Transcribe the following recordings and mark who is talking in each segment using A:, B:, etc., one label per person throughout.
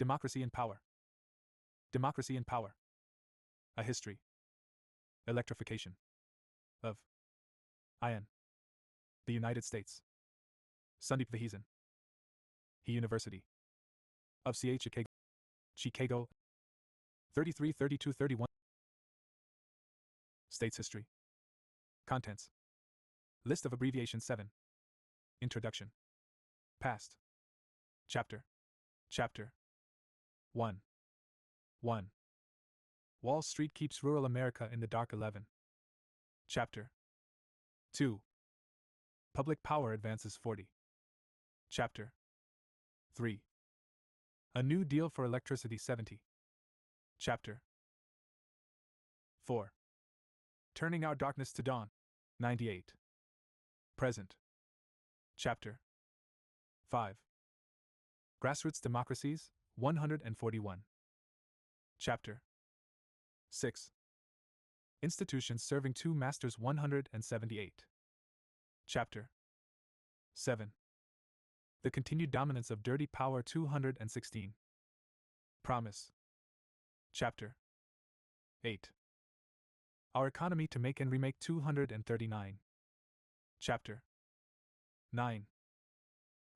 A: Democracy and Power. Democracy and Power. A History. Electrification. Of. IN. The United States. Sandeep Vaheesan. He University. Of Chicago. Chicago. 33 32 31. States History. Contents. List of abbreviations 7. Introduction. Past. Chapter. Chapter. 1. 1. Wall Street keeps rural America in the dark 11. Chapter. 2. Public power advances 40. Chapter. 3. A new deal for electricity 70. Chapter. 4. Turning our darkness to dawn 98. Present. Chapter. 5. Grassroots democracies 141. Chapter. 6. Institutions serving two masters 178. Chapter. 7. The continued dominance of dirty power 216. Promise. Chapter. 8. Our economy to make and remake 239. Chapter. 9.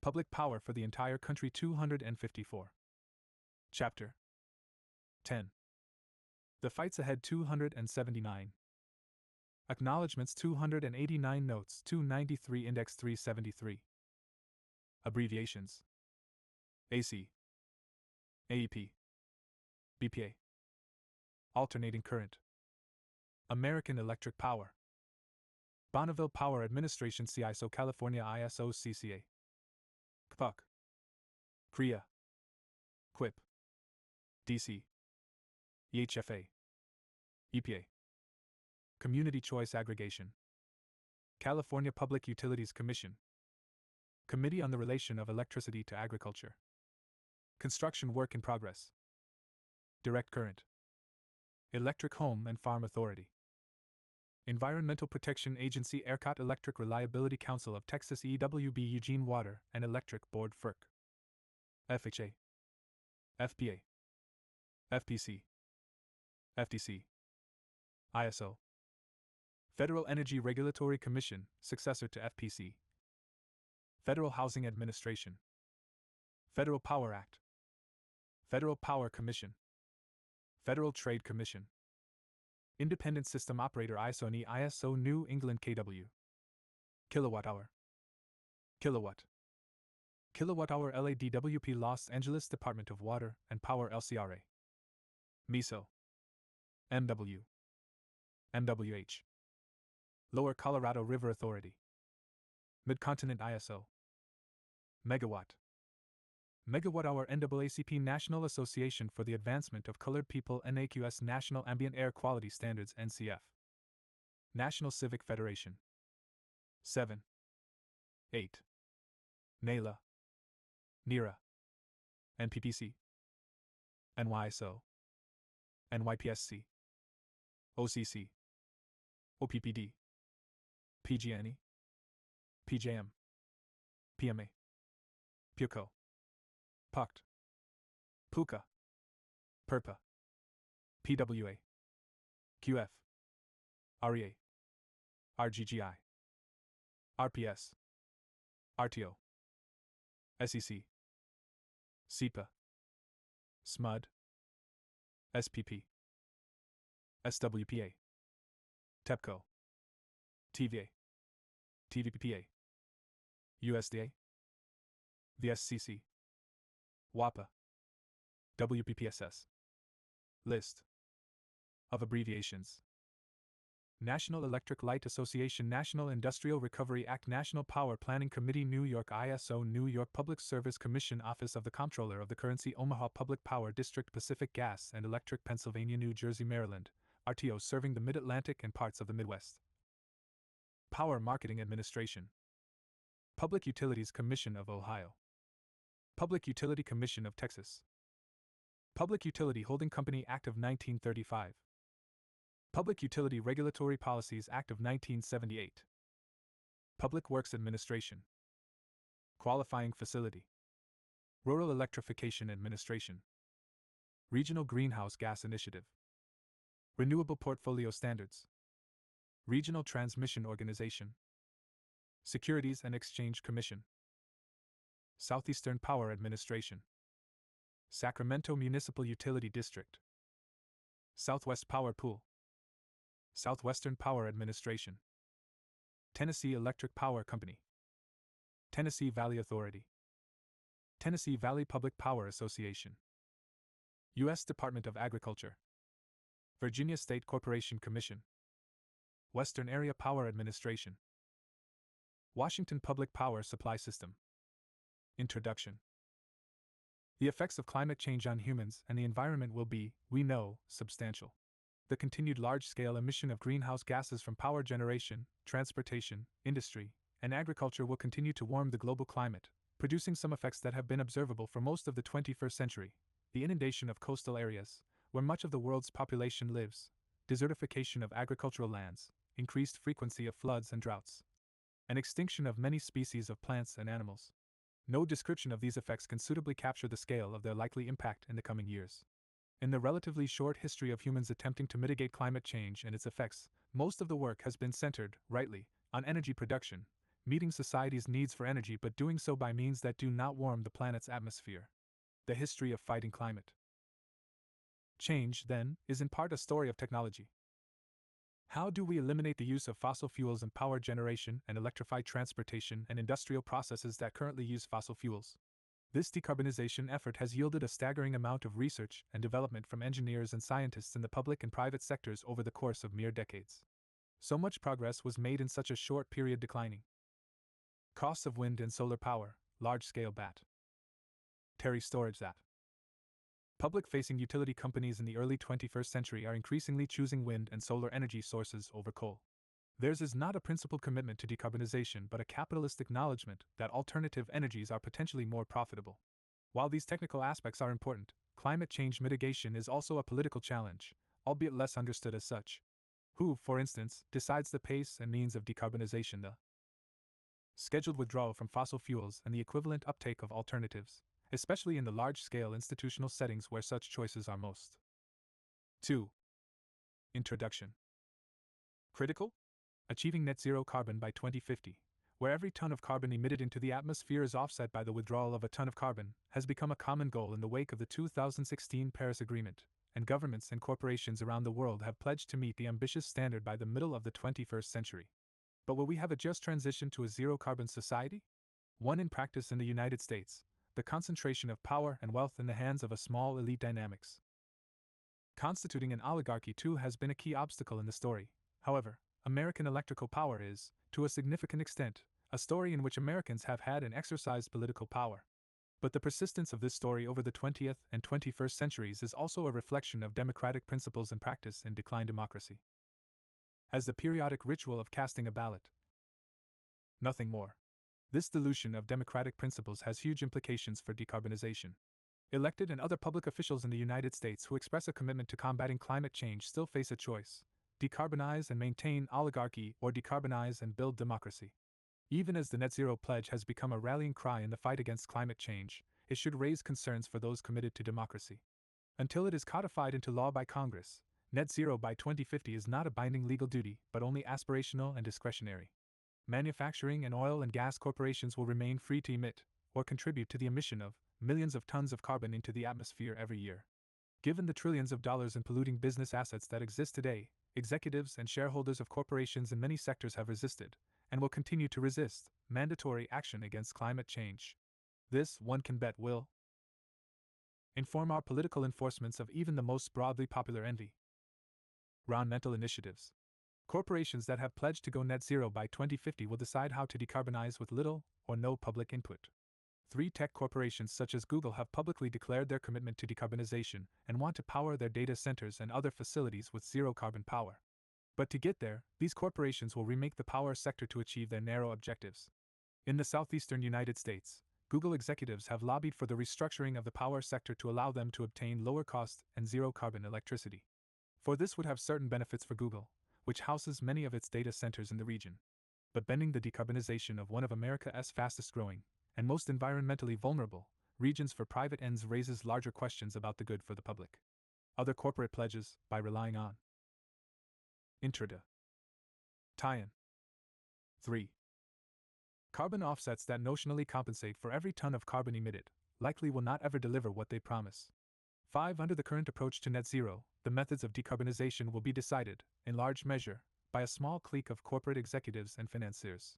A: Public power for the entire country 254. Chapter. 10. The fights ahead 279. Acknowledgements 289. Notes 293. Index 373. Abbreviations. AC. AEP. BPA. Alternating current. American Electric Power. Bonneville Power Administration CISO California ISO CCA. CPUC. CREA. QUIP. DC. EHFA. EPA. Community Choice Aggregation. California Public Utilities Commission. Committee on the Relation of Electricity to Agriculture. Construction Work in Progress. Direct Current. Electric Home and Farm Authority. Environmental Protection Agency ERCOT Electric Reliability Council of Texas EWB Eugene Water and Electric Board FERC. FHA. FPA. FPC. FTC. ISO. Federal Energy Regulatory Commission, successor to FPC. Federal Housing Administration. Federal Power Act. Federal Power Commission. Federal Trade Commission. Independent System Operator ISO NE ISO New England KW. Kilowatt Hour. Kilowatt. Kilowatt Hour LADWP Los Angeles Department of Water and Power LCRA. MISO. MW. MWH. Lower Colorado River Authority. Midcontinent ISO. Megawatt. Megawatt Hour NAACP National Association for the Advancement of Colored People NAQS National Ambient Air Quality Standards NCF. National Civic Federation. 7. 8. NALA. NERA. NPPC. NYSO. NYPSC. OCC. OPPD. PG&E. PJM. PMA. PUCO. PUCT. PUCA. PURPA. PWA. QF. REA. RGGI. RPS. RTO. SEC. SEPA. SMUD. SPP. SWPA. TEPCO. TVA. TVPPA. USDA. VSCC. WAPA. WPPSS. List of abbreviations. National Electric Light Association, National Industrial Recovery Act, National Power Planning Committee, New York ISO, New York Public Service Commission, Office of the Comptroller of the Currency, Omaha Public Power District, Pacific Gas and Electric, Pennsylvania, New Jersey, Maryland, RTO serving the Mid-Atlantic and parts of the Midwest. Power Marketing Administration. Public Utilities Commission of Ohio. Public Utility Commission of Texas. Public Utility Holding Company Act of 1935. Public Utility Regulatory Policies Act of 1978. Public Works Administration. Qualifying Facility. Rural Electrification Administration. Regional Greenhouse Gas Initiative. Renewable Portfolio Standards. Regional Transmission Organization. Securities and Exchange Commission. Southeastern Power Administration. Sacramento Municipal Utility District. Southwest Power Pool. Southwestern Power Administration. Tennessee Electric Power Company. Tennessee Valley Authority. Tennessee Valley Public Power Association. U.S. Department of Agriculture. Virginia State Corporation Commission. Western Area Power Administration. Washington Public Power Supply System. Introduction. The effects of climate change on humans and the environment will be, we know, substantial. The continued large-scale emission of greenhouse gases from power generation, transportation, industry, and agriculture will continue to warm the global climate, producing some effects that have been observable for most of the 21st century: the inundation of coastal areas, where much of the world's population lives, desertification of agricultural lands, increased frequency of floods and droughts, and extinction of many species of plants and animals. No description of these effects can suitably capture the scale of their likely impact in the coming years. In the relatively short history of humans attempting to mitigate climate change and its effects, most of the work has been centered, rightly, on energy production, meeting society's needs for energy but doing so by means that do not warm the planet's atmosphere. The history of fighting climate change, then, is in part a story of technology. How do we eliminate the use of fossil fuels in power generation and electrify transportation and industrial processes that currently use fossil fuels? This decarbonization effort has yielded a staggering amount of research and development from engineers and scientists in the public and private sectors over the course of mere decades. So much progress was made in such a short period. Declining costs of wind and solar power, large-scale battery storage. That public-facing utility companies in the early 21st century are increasingly choosing wind and solar energy sources over coal. Theirs is not a principled commitment to decarbonization but a capitalist acknowledgement that alternative energies are potentially more profitable. While these technical aspects are important, climate change mitigation is also a political challenge, albeit less understood as such. Who, for instance, decides the pace and means of decarbonization, the scheduled withdrawal from fossil fuels, and the equivalent uptake of alternatives, especially in the large-scale institutional settings where such choices are most? 2. Introduction. Critical? Achieving net zero carbon by 2050, where every ton of carbon emitted into the atmosphere is offset by the withdrawal of a ton of carbon, has become a common goal in the wake of the 2016 Paris Agreement, and governments and corporations around the world have pledged to meet the ambitious standard by the middle of the 21st century. But will we have a just transition to a zero-carbon society? One in practice in the United States, the concentration of power and wealth in the hands of a small elite dynamics constituting an oligarchy too has been a key obstacle in the story. However, American electrical power is, to a significant extent, a story in which Americans have had and exercised political power. But the persistence of this story over the 20th and 21st centuries is also a reflection of democratic principles and practice in decline democracy. As the periodic ritual of casting a ballot, nothing more. This dilution of democratic principles has huge implications for decarbonization. Elected and other public officials in the United States who express a commitment to combating climate change still face a choice: decarbonize and maintain oligarchy or decarbonize and build democracy. Even as the net zero pledge has become a rallying cry in the fight against climate change, it should raise concerns for those committed to democracy. Until it is codified into law by Congress, net zero by 2050 is not a binding legal duty but only aspirational and discretionary. Manufacturing and oil and gas corporations will remain free to emit, or contribute to the emission of, millions of tons of carbon into the atmosphere every year. Given the trillions of dollars in polluting business assets that exist today, executives and shareholders of corporations in many sectors have resisted, and will continue to resist, mandatory action against climate change. This, one can bet, will inform our political enforcements of even the most broadly popular environmental initiatives. Corporations that have pledged to go net zero by 2050 will decide how to decarbonize with little or no public input. 3 tech corporations such as Google have publicly declared their commitment to decarbonization and want to power their data centers and other facilities with zero-carbon power. But to get there, these corporations will remake the power sector to achieve their narrow objectives. In the southeastern United States, Google executives have lobbied for the restructuring of the power sector to allow them to obtain lower-cost and zero-carbon electricity. For this would have certain benefits for Google, which houses many of its data centers in the region. But bending the decarbonization of one of America's fastest-growing and most environmentally vulnerable regions for private ends raises larger questions about the good for the public. Other corporate pledges, by relying on intrada tie-in. 3. Carbon offsets that notionally compensate for every ton of carbon emitted, likely will not ever deliver what they promise. 5. Under the current approach to net zero, the methods of decarbonization will be decided, in large measure, by a small clique of corporate executives and financiers.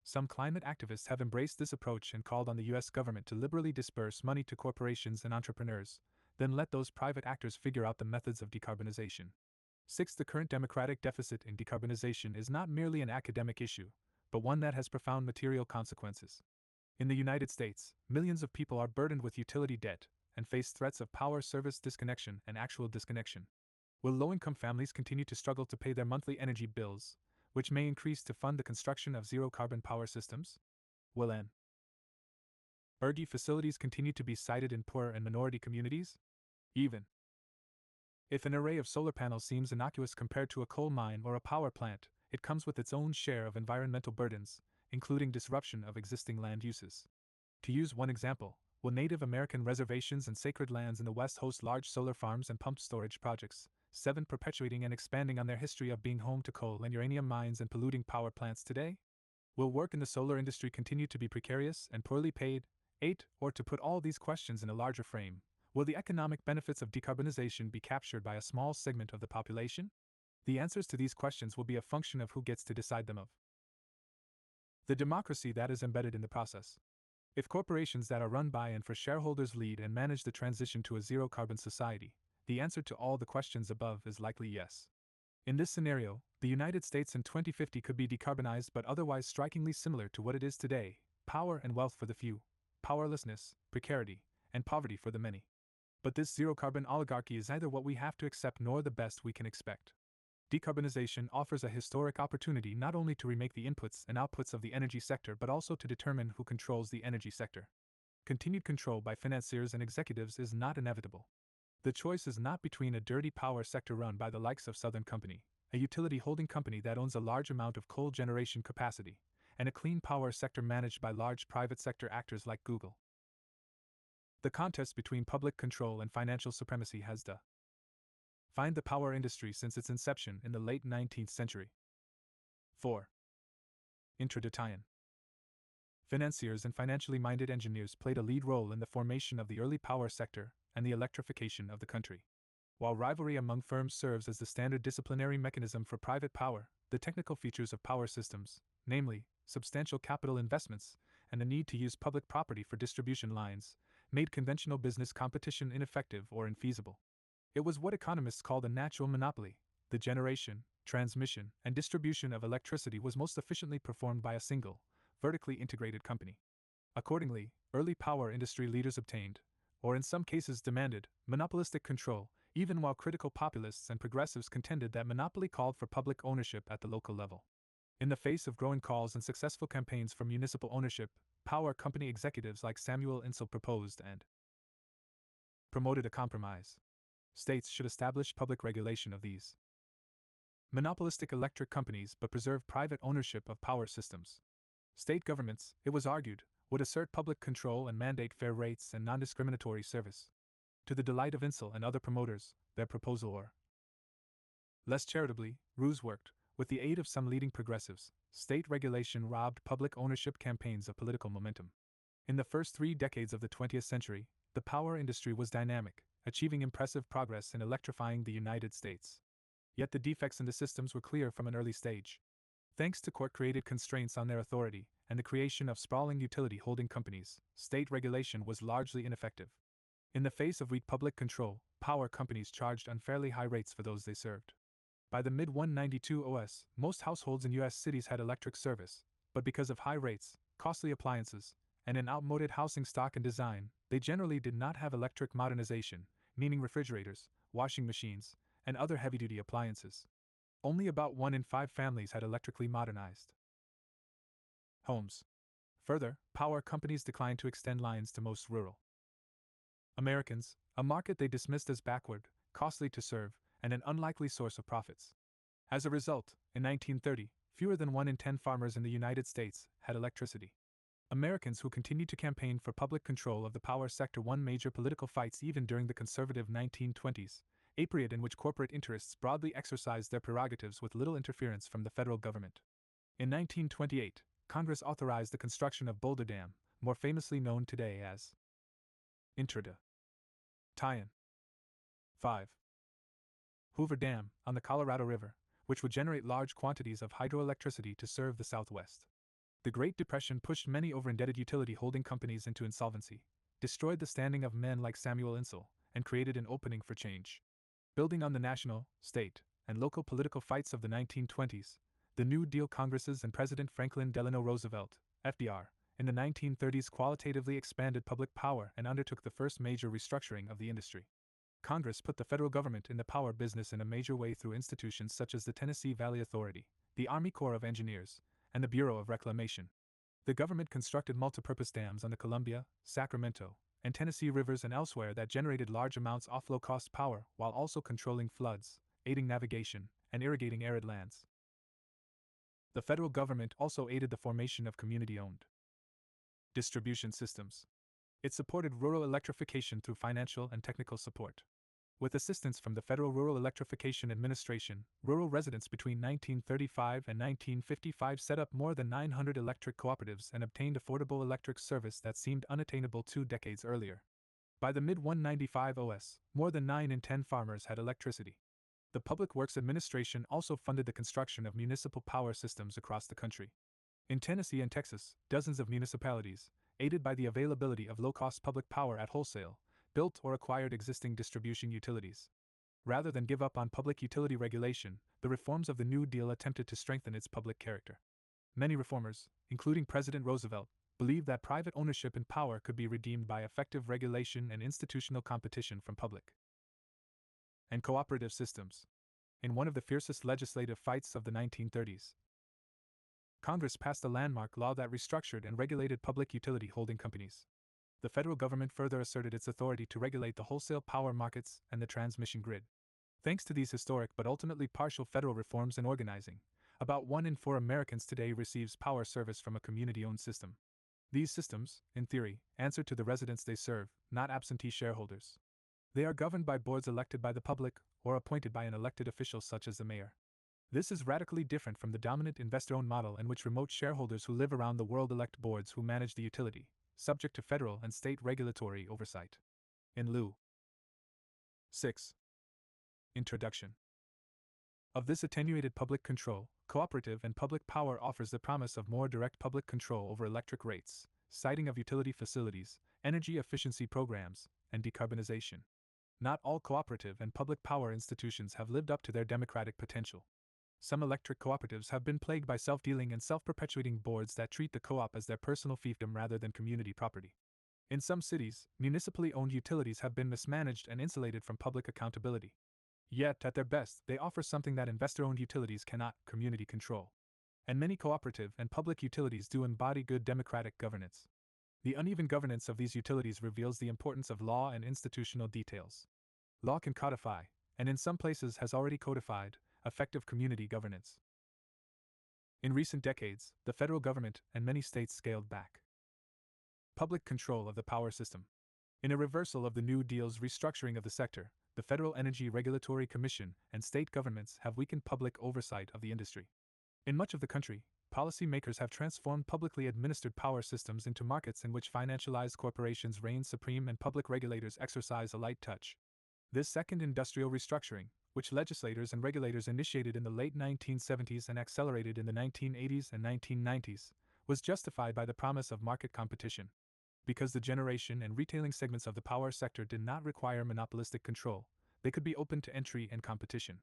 A: Some climate activists have embraced this approach and called on the US government to liberally disperse money to corporations and entrepreneurs, then let those private actors figure out the methods of decarbonization. 6. The current democratic deficit in decarbonization is not merely an academic issue, but one that has profound material consequences. In the United States, millions of people are burdened with utility debt and face threats of power service disconnection and actual disconnection. Will low-income families continue to struggle to pay their monthly energy bills, which may increase to fund the construction of zero-carbon power systems? Will energy facilities continue to be sited in poor and minority communities? Even if an array of solar panels seems innocuous compared to a coal mine or a power plant, it comes with its own share of environmental burdens, including disruption of existing land uses. To use one example, will Native American reservations and sacred lands in the West host large solar farms and pumped storage projects, 7. Perpetuating and expanding on their history of being home to coal and uranium mines and polluting power plants today? Will work in the solar industry continue to be precarious and poorly paid? 8. Or to put all these questions in a larger frame, will the economic benefits of decarbonization be captured by a small segment of the population? The answers to these questions will be a function of who gets to decide them, of the democracy that is embedded in the process. If corporations that are run by and for shareholders lead and manage the transition to a zero-carbon society, the answer to all the questions above is likely yes. In this scenario, the United States in 2050 could be decarbonized but otherwise strikingly similar to what it is today: power and wealth for the few, powerlessness, precarity, and poverty for the many. But this zero-carbon oligarchy is neither what we have to accept nor the best we can expect. Decarbonization offers a historic opportunity not only to remake the inputs and outputs of the energy sector but also to determine who controls the energy sector. Continued control by financiers and executives is not inevitable. The choice is not between a dirty power sector run by the likes of Southern Company, a utility holding company that owns a large amount of coal generation capacity, and a clean power sector managed by large private sector actors like Google. The contest between public control and financial supremacy has defined the power industry since its inception in the late 19th century. 4. Intrada tie-in. Financiers and financially minded engineers played a lead role in the formation of the early power sector and the electrification of the country. While rivalry among firms serves as the standard disciplinary mechanism for private power, the technical features of power systems, namely, substantial capital investments, and the need to use public property for distribution lines, made conventional business competition ineffective or infeasible. It was what economists call a natural monopoly. The generation, transmission, and distribution of electricity was most efficiently performed by a single, vertically integrated company. Accordingly, early power industry leaders obtained, or in some cases demanded, monopolistic control, even while critical populists and progressives contended that monopoly called for public ownership at the local level. In the face of growing calls and successful campaigns for municipal ownership, power company executives like Samuel Insull proposed and promoted a compromise. States should establish public regulation of these monopolistic electric companies but preserve private ownership of power systems. State governments, it was argued, would assert public control and mandate fair rates and non-discriminatory service. To the delight of Insull and other promoters, their proposal, or less charitably, ruse worked. With the aid of some leading progressives, state regulation robbed public ownership campaigns of political momentum. In the first 3 decades of the 20th century, the power industry was dynamic, achieving impressive progress in electrifying the United States. Yet the defects in the systems were clear from an early stage. Thanks to court-created constraints on their authority and the creation of sprawling utility holding companies, state regulation was largely ineffective. In the face of weak public control, power companies charged unfairly high rates for those they served. By the mid-192 most households in U.S. cities had electric service, but because of high rates, costly appliances, and an outmoded housing stock and design, they generally did not have electric modernization, meaning refrigerators, washing machines, and other heavy-duty appliances. Only about 1 in 5 families had electrically modernized homes. Further, power companies declined to extend lines to most rural Americans, a market they dismissed as backward, costly to serve, and an unlikely source of profits. As a result, in 1930, fewer than 1 in 10 farmers in the United States had electricity. Americans who continued to campaign for public control of the power sector won major political fights even during the conservative 1920s, a period in which corporate interests broadly exercised their prerogatives with little interference from the federal government. In 1928, Congress authorized the construction of Boulder Dam, more famously known today as Intrada. Tie-in 5. Hoover Dam, on the Colorado River, which would generate large quantities of hydroelectricity to serve the Southwest. The Great Depression pushed many over-indebted utility holding companies into insolvency, destroyed the standing of men like Samuel Insull, and created an opening for change. Building on the national, state, and local political fights of the 1920s, the New Deal Congresses and President Franklin Delano Roosevelt, FDR, in the 1930s qualitatively expanded public power and undertook the first major restructuring of the industry. Congress put the federal government in the power business in a major way through institutions such as the Tennessee Valley Authority, the Army Corps of Engineers, and the Bureau of Reclamation. The government constructed multipurpose dams on the Columbia, Sacramento, and Tennessee rivers and elsewhere that generated large amounts of low-cost power while also controlling floods, aiding navigation, and irrigating arid lands. The federal government also aided the formation of community-owned distribution systems. It supported rural electrification through financial and technical support. With assistance from the Federal Rural Electrification Administration, rural residents between 1935 and 1955 set up more than 900 electric cooperatives and obtained affordable electric service that seemed unattainable 2 decades earlier. By the mid-195 OS, more than 9 in 10 farmers had electricity. The Public Works Administration also funded the construction of municipal power systems across the country. In Tennessee and Texas, dozens of municipalities, aided by the availability of low-cost public power at wholesale, built or acquired existing distribution utilities. Rather than give up on public utility regulation, the reforms of the New Deal attempted to strengthen its public character. Many reformers, including President Roosevelt, believed that private ownership and power could be redeemed by effective regulation and institutional competition from public and cooperative systems. In one of the fiercest legislative fights of the 1930s, Congress passed a landmark law that restructured and regulated public utility holding companies. The federal government further asserted its authority to regulate the wholesale power markets and the transmission grid. Thanks to these historic but ultimately partial federal reforms in organizing, about 1 in 4 Americans today receives power service from a community-owned system. These systems, in theory, answer to the residents they serve, not absentee shareholders. They are governed by boards elected by the public or appointed by an elected official such as the mayor. This is radically different from the dominant investor-owned model in which remote shareholders who live around the world elect boards who manage the utility, subject to federal and state regulatory oversight. In lieu. 6. Introduction. Of this attenuated public control, cooperative and public power offers the promise of more direct public control over electric rates, siting of utility facilities, energy efficiency programs, and decarbonization. Not all cooperative and public power institutions have lived up to their democratic potential. Some electric cooperatives have been plagued by self-dealing and self-perpetuating boards that treat the co-op as their personal fiefdom rather than community property. In some cities, municipally owned utilities have been mismanaged and insulated from public accountability. Yet, at their best, they offer something that investor-owned utilities cannot: community control. And many cooperative and public utilities do embody good democratic governance. The uneven governance of these utilities reveals the importance of law and institutional details. Law can codify, and in some places has already codified, effective community governance. In recent decades, the federal government and many states scaled back public control of the power system. In a reversal of the New Deal's restructuring of the sector, the Federal Energy Regulatory Commission and state governments have weakened public oversight of the industry. In much of the country, policymakers have transformed publicly administered power systems into markets in which financialized corporations reign supreme and public regulators exercise a light touch. This second industrial restructuring, which legislators and regulators initiated in the late 1970s and accelerated in the 1980s and 1990s, was justified by the promise of market competition. Because the generation and retailing segments of the power sector did not require monopolistic control, they could be open to entry and competition.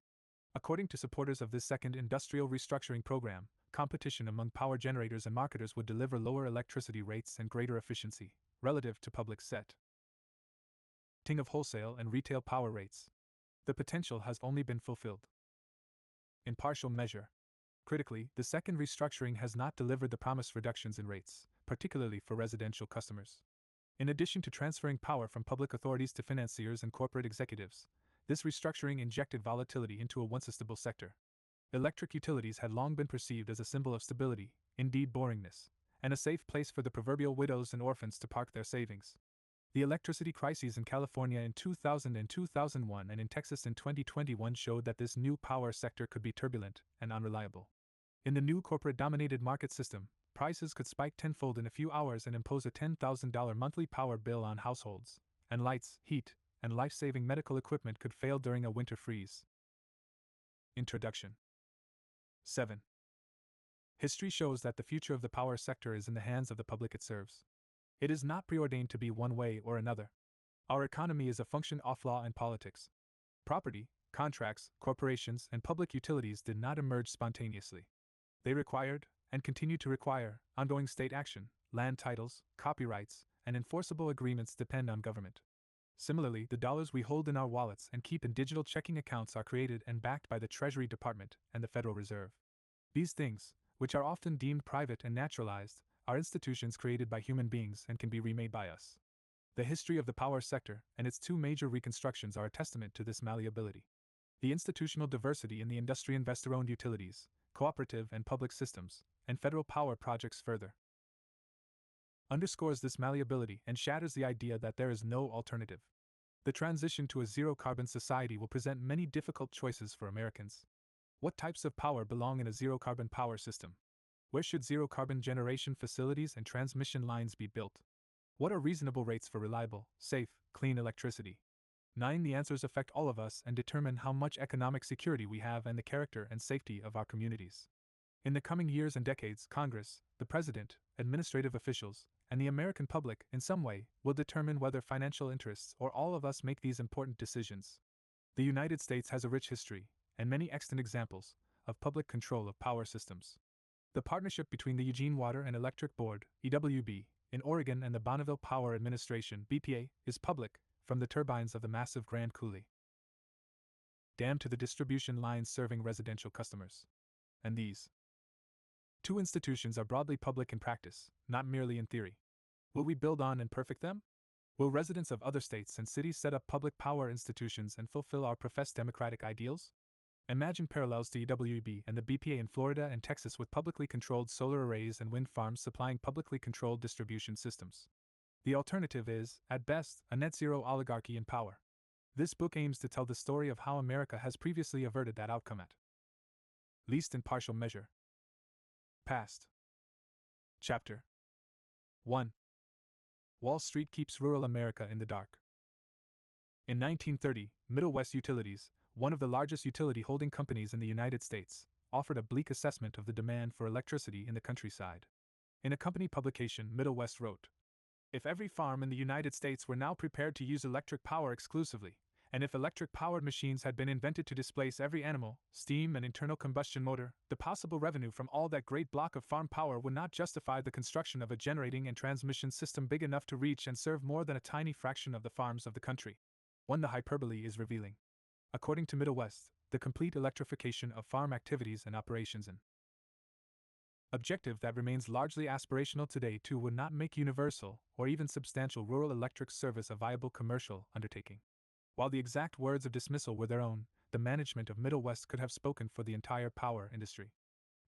A: According to supporters of this second industrial restructuring program, competition among power generators and marketers would deliver lower electricity rates and greater efficiency, relative to public setting of wholesale and retail power rates. The potential has only been fulfilled in partial measure. Critically, the second restructuring has not delivered the promised reductions in rates, particularly for residential customers. In addition to transferring power from public authorities to financiers and corporate executives, this restructuring injected volatility into a once stable sector. Electric utilities had long been perceived as a symbol of stability, indeed boringness, and a safe place for the proverbial widows and orphans to park their savings. The electricity crises in California in 2000 and 2001 and in Texas in 2021 showed that this new power sector could be turbulent and unreliable. In the new corporate-dominated market system, prices could spike tenfold in a few hours and impose a $10,000 monthly power bill on households, and lights, heat, and life-saving medical equipment could fail during a winter freeze. Introduction 7. History shows that the future of the power sector is in the hands of the public it serves. It is not preordained to be one way or another. Our economy is a function of law and politics. Property, contracts, corporations, and public utilities did not emerge spontaneously. They required, and continue to require, ongoing state action. Land titles, copyrights, and enforceable agreements depend on government. Similarly, the dollars we hold in our wallets and keep in digital checking accounts are created and backed by the Treasury Department and the Federal Reserve. These things, which are often deemed private and naturalized, are institutions created by human beings and can be remade by us. The history of the power sector and its two major reconstructions are a testament to this malleability. The institutional diversity in the industry investor-owned utilities, cooperative and public systems, and federal power projects further underscores this malleability and shatters the idea that there is no alternative. The transition to a zero-carbon society will present many difficult choices for Americans. What types of power belong in a zero-carbon power system? Where should zero-carbon generation facilities and transmission lines be built? What are reasonable rates for reliable, safe, clean electricity? 9. The answers affect all of us and determine how much economic security we have and the character and safety of our communities. In the coming years and decades, Congress, the President, administrative officials, and the American public, in some way, will determine whether financial interests or all of us make these important decisions. The United States has a rich history, and many extant examples, of public control of power systems. The partnership between the Eugene Water and Electric Board, EWB, in Oregon and the Bonneville Power Administration, BPA, is public, from the turbines of the massive Grand Coulee Dam to the distribution lines serving residential customers. And these two institutions are broadly public in practice, not merely in theory. Will we build on and perfect them? Will residents of other states and cities set up public power institutions and fulfill our professed democratic ideals? Imagine parallels to EWB and the BPA in Florida and Texas with publicly controlled solar arrays and wind farms supplying publicly controlled distribution systems. The alternative is, at best, a net-zero oligarchy in power. This book aims to tell the story of how America has previously averted that outcome at least in partial measure. Past. Chapter 1. Wall Street keeps rural America in the dark. In 1930, Middle West Utilities, one of the largest utility holding companies in the United States, offered a bleak assessment of the demand for electricity in the countryside. In a company publication, Middle West wrote, "If every farm in the United States were now prepared to use electric power exclusively, and if electric-powered machines had been invented to displace every animal, steam and internal combustion motor, the possible revenue from all that great block of farm power would not justify the construction of a generating and transmission system big enough to reach and serve more than a tiny fraction of the farms of the country." 1. The hyperbole is revealing. According to Middle West, the complete electrification of farm activities and operations an objective that remains largely aspirational today too would not make universal or even substantial rural electric service a viable commercial undertaking. While the exact words of dismissal were their own, the management of Middle West could have spoken for the entire power industry.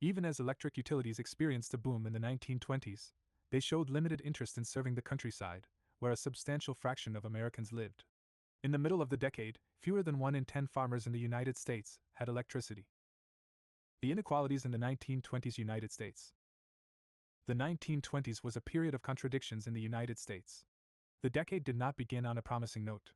A: Even as electric utilities experienced a boom in the 1920s, they showed limited interest in serving the countryside, where a substantial fraction of Americans lived. In the middle of the decade, fewer than 1 in 10 farmers in the United States had electricity. The inequalities in the 1920s United States. The 1920s was a period of contradictions in the United States. The decade did not begin on a promising note.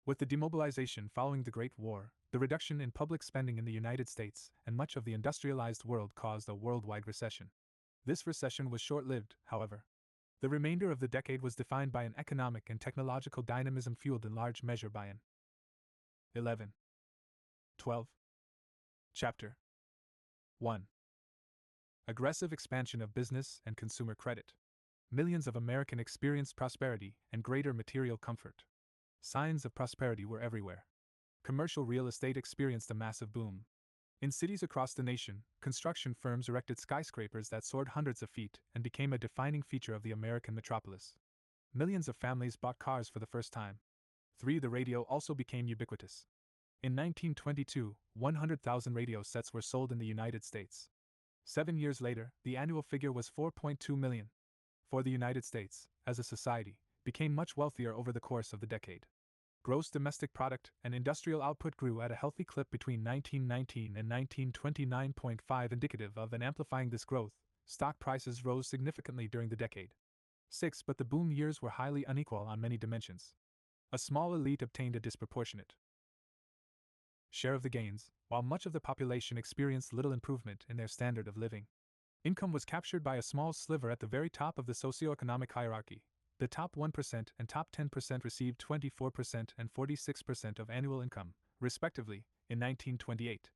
A: With the demobilization following the Great War, the reduction in public spending in the United States and much of the industrialized world caused a worldwide recession. This recession was short-lived, however. The remainder of the decade was defined by an economic and technological dynamism fueled in large measure by an 11. 12. Chapter 1. Aggressive expansion of business and consumer credit. Millions of Americans experienced prosperity and greater material comfort. Signs of prosperity were everywhere. Commercial real estate experienced a massive boom. In cities across the nation, construction firms erected skyscrapers that soared hundreds of feet and became a defining feature of the American metropolis. Millions of families bought cars for the first time. 3. The radio also became ubiquitous. In 1922, 100,000 radio sets were sold in the United States. 7 years later, the annual figure was 4.2 million. For the United States, as a society, became much wealthier over the course of the decade. Gross domestic product and industrial output grew at a healthy clip between 1919 and 1929.5, indicative of and amplifying this growth. Stock prices rose significantly during the decade. 6. But the boom years were highly unequal on many dimensions. A small elite obtained a disproportionate share of the gains, while much of the population experienced little improvement in their standard of living. Income was captured by a small sliver at the very top of the socioeconomic hierarchy. The top 1% and top 10% received 24% and 46% of annual income, respectively, in 1928,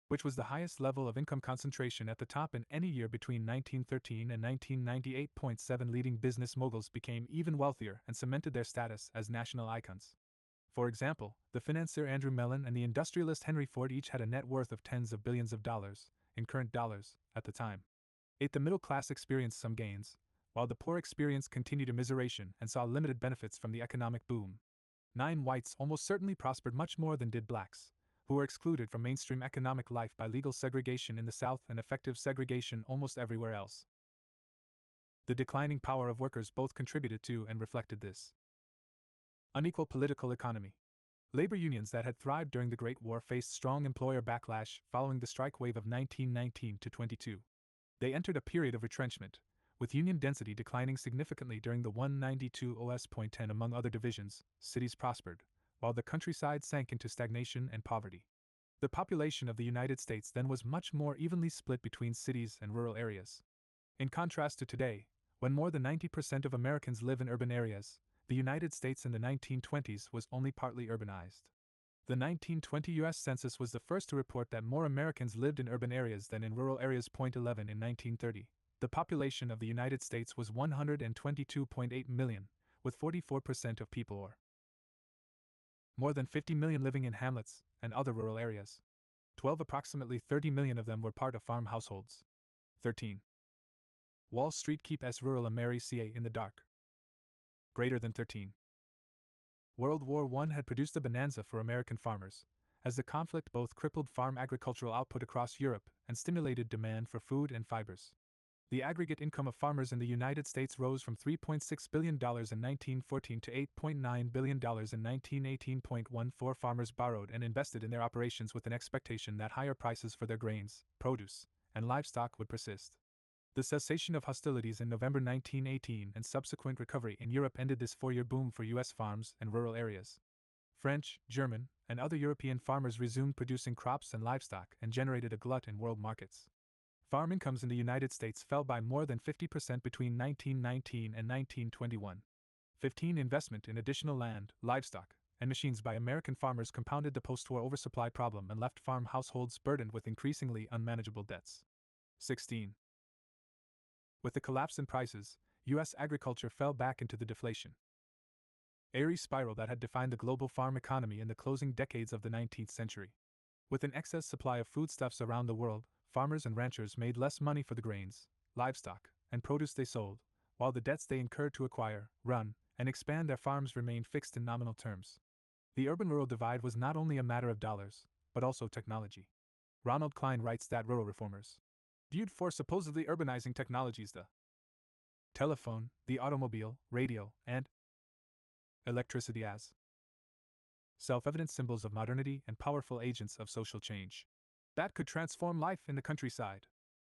A: which was the highest level of income concentration at the top in any year between 1913 and 1998.7. Leading business moguls became even wealthier and cemented their status as national icons. For example, the financier Andrew Mellon and the industrialist Henry Ford each had a net worth of tens of billions of dollars, in current dollars, at the time. 8. The middle class experienced some gains, while the poor experienced continued immiseration and saw limited benefits from the economic boom. 9. Whites almost certainly prospered much more than did blacks, who were excluded from mainstream economic life by legal segregation in the South and effective segregation almost everywhere else. The declining power of workers both contributed to and reflected this. Unequal political economy. Labor unions that had thrived during the Great War faced strong employer backlash following the strike wave of 1919 to 22. They entered a period of retrenchment, with union density declining significantly during the 192 OS.10. Among other divisions, cities prospered, while the countryside sank into stagnation and poverty. The population of the United States then was much more evenly split between cities and rural areas. In contrast to today, when more than 90% of Americans live in urban areas, the United States in the 1920s was only partly urbanized. The 1920 U.S. Census was the first to report that more Americans lived in urban areas than in rural areas. 11. In 1930, the population of the United States was 122.8 million, with 44% of people or more than 50 million living in hamlets and other rural areas. 12. Approximately 30 million of them were part of farm households. 13. Wall Street keeps rural America in the dark. Greater than 13. World War I had produced a bonanza for American farmers, as the conflict both crippled farm agricultural output across Europe and stimulated demand for food and fibers. The aggregate income of farmers in the United States rose from $3.6 billion in 1914 to $8.9 billion in 1918.14. Farmers borrowed and invested in their operations with an expectation that higher prices for their grains, produce, and livestock would persist. The cessation of hostilities in November 1918 and subsequent recovery in Europe ended this four-year boom for U.S. farms and rural areas. French, German, and other European farmers resumed producing crops and livestock and generated a glut in world markets. Farm incomes in the United States fell by more than 50% between 1919 and 1921. 15. Investment in additional land, livestock, and machines by American farmers compounded the post-war oversupply problem and left farm households burdened with increasingly unmanageable debts. 16. With the collapse in prices, U.S. agriculture fell back into the deflation airy spiral that had defined the global farm economy in the closing decades of the 19th century. With an excess supply of foodstuffs around the world, farmers and ranchers made less money for the grains, livestock, and produce they sold, while the debts they incurred to acquire, run, and expand their farms remained fixed in nominal terms. The urban-rural divide was not only a matter of dollars, but also technology. Ronald Klein writes that rural reformers viewed four supposedly urbanizing technologies: the telephone, the automobile, radio, and electricity as self-evident symbols of modernity and powerful agents of social change that could transform life in the countryside.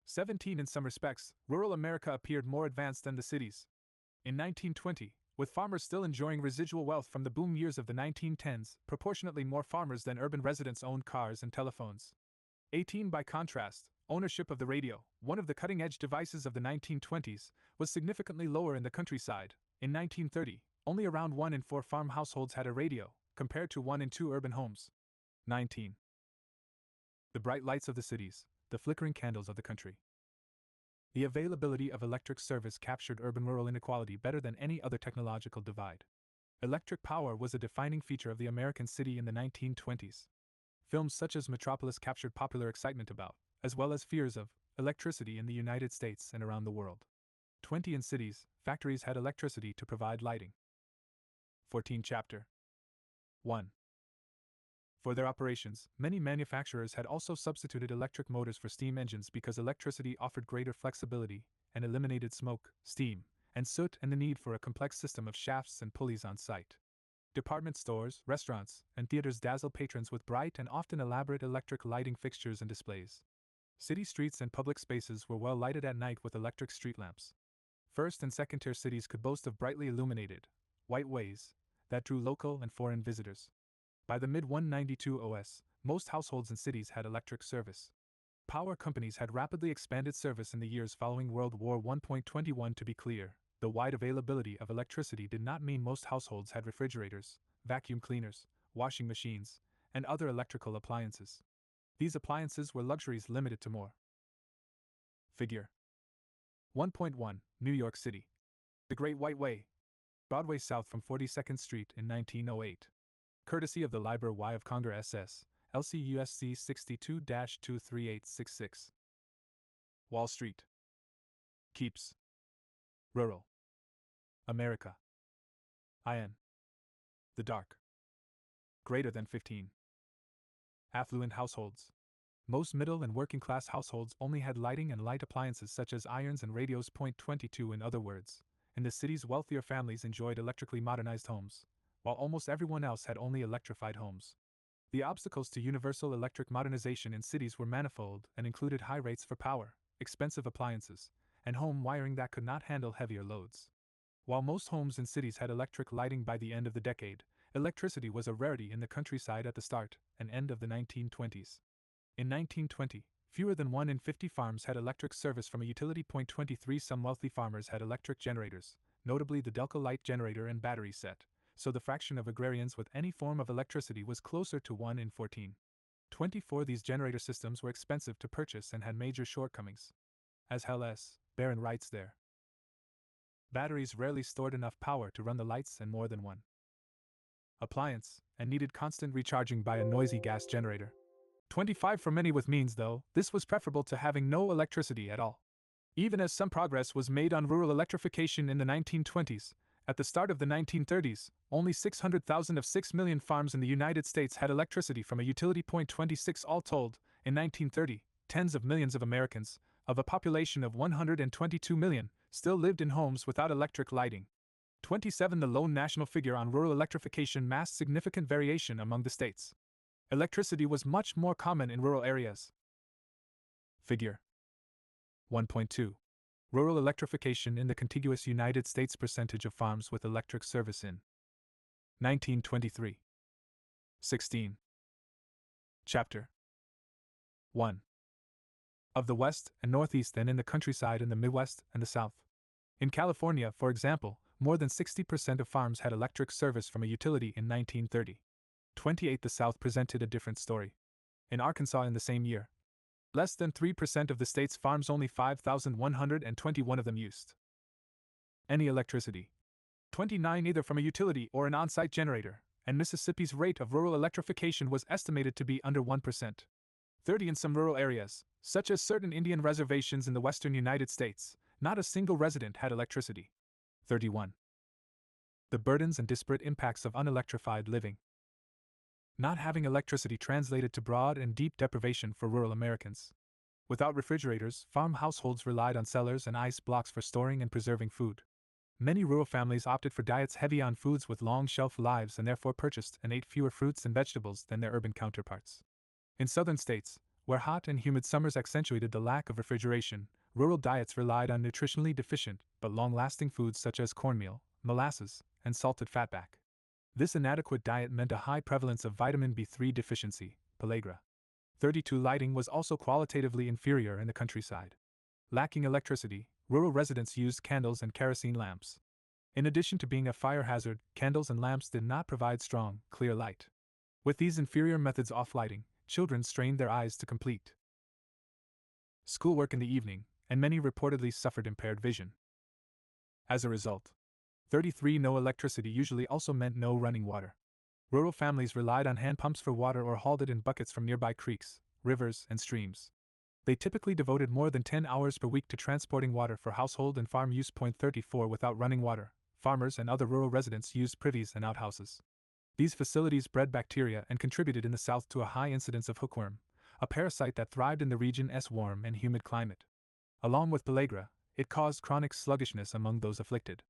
A: 17. In some respects, rural America appeared more advanced than the cities. In 1920, with farmers still enjoying residual wealth from the boom years of the 1910s, proportionately more farmers than urban residents owned cars and telephones. 18. By contrast, ownership of the radio, one of the cutting-edge devices of the 1920s, was significantly lower in the countryside. In 1930, only around 1 in 4 farm households had a radio, compared to 1 in 2 urban homes. 19. The bright lights of the cities, the flickering candles of the country. The availability of electric service captured urban-rural inequality better than any other technological divide. Electric power was a defining feature of the American city in the 1920s. Films such as Metropolis captured popular excitement about, as well as fears of, electricity in the United States and around the world. 20. In cities, factories had electricity to provide lighting. 14. Chapter 1. For their operations, many manufacturers had also substituted electric motors for steam engines because electricity offered greater flexibility and eliminated smoke, steam, and soot and the need for a complex system of shafts and pulleys on site. Department stores, restaurants, and theaters dazzle patrons with bright and often elaborate electric lighting fixtures and displays. City streets and public spaces were well lighted at night with electric street lamps. First and second tier cities could boast of brightly illuminated, white ways that drew local and foreign visitors. By the mid 192 OS, most households in cities had electric service. Power companies had rapidly expanded service in the years following World War 1.21. To be clear, the wide availability of electricity did not mean most households had refrigerators, vacuum cleaners, washing machines, and other electrical appliances. These appliances were luxuries limited to more. Figure 1.1 New York City. The Great White Way. Broadway south from 42nd Street in 1908. Courtesy of the Liber Y of Congress SS, LCUSC 62-23866. Wall Street. Keeps. Rural America. IN. The dark. Greater than 15. Affluent households. Most middle and working class households only had lighting and light appliances such as irons and radios. Point 22. In other words, in the city's wealthier families enjoyed electrically modernized homes, while almost everyone else had only electrified homes. The obstacles to universal electric modernization in cities were manifold and included high rates for power, expensive appliances, and home wiring that could not handle heavier loads. While most homes in cities had electric lighting by the end of the decade, electricity was a rarity in the countryside at the start and end of the 1920s. In 1920, fewer than 1 in 50 farms had electric service from a utility. Point 23. Some wealthy farmers had electric generators, notably the Delco light generator and battery set, so the fraction of agrarians with any form of electricity was closer to 1 in 14. 24. These generator systems were expensive to purchase and had major shortcomings. As Hell S. Barron writes there, batteries rarely stored enough power to run the lights and more than one appliance, and needed constant recharging by a noisy gas generator. 25. For many with means, though, this was preferable to having no electricity at all. Even as some progress was made on rural electrification in the 1920s, at the start of the 1930s, only 600,000 of 6 million farms in the United States had electricity from a utility. Point 26. All told, in 1930, tens of millions of Americans, of a population of 122 million, still lived in homes without electric lighting. 27. The lone national figure on rural electrification masked significant variation among the states. Electricity was much more common in rural areas. Figure 1.2. Rural electrification in the contiguous United States. Percentage of farms with electric service in 1923. 16. Chapter 1. Of the West and Northeast and in the countryside in the Midwest and the South. In California, for example, more than 60% of farms had electric service from a utility in 1930. 28. The South presented a different story. In Arkansas in the same year, less than 3% of the state's farms, only 5,121 of them used any electricity. 29. Either from a utility or an on-site generator, and Mississippi's rate of rural electrification was estimated to be under 1%. 30. In some rural areas, such as certain Indian reservations in the western United States, not a single resident had electricity. 31. The burdens and disparate impacts of unelectrified living. Not having electricity translated to broad and deep deprivation for rural Americans. Without refrigerators, farm households relied on cellars and ice blocks for storing and preserving food. Many rural families opted for diets heavy on foods with long shelf lives and therefore purchased and ate fewer fruits and vegetables than their urban counterparts. In southern states, where hot and humid summers accentuated the lack of refrigeration, rural diets relied on nutritionally deficient but long-lasting foods such as cornmeal, molasses, and salted fatback. This inadequate diet meant a high prevalence of vitamin B3 deficiency, pellagra. 32. Lighting was also qualitatively inferior in the countryside. Lacking electricity, rural residents used candles and kerosene lamps. In addition to being a fire hazard, candles and lamps did not provide strong, clear light. With these inferior methods off lighting, children strained their eyes to complete schoolwork in the evening, and many reportedly suffered impaired vision. As a result, 33. No electricity usually also meant no running water. Rural families relied on hand pumps for water or hauled it in buckets from nearby creeks, rivers, and streams. They typically devoted more than 10 hours per week to transporting water for household and farm use. 34. Without running water, farmers and other rural residents used privies and outhouses. These facilities bred bacteria and contributed in the South to a high incidence of hookworm, a parasite that thrived in the region's warm and humid climate. Along with pellagra, it caused chronic sluggishness among those afflicted.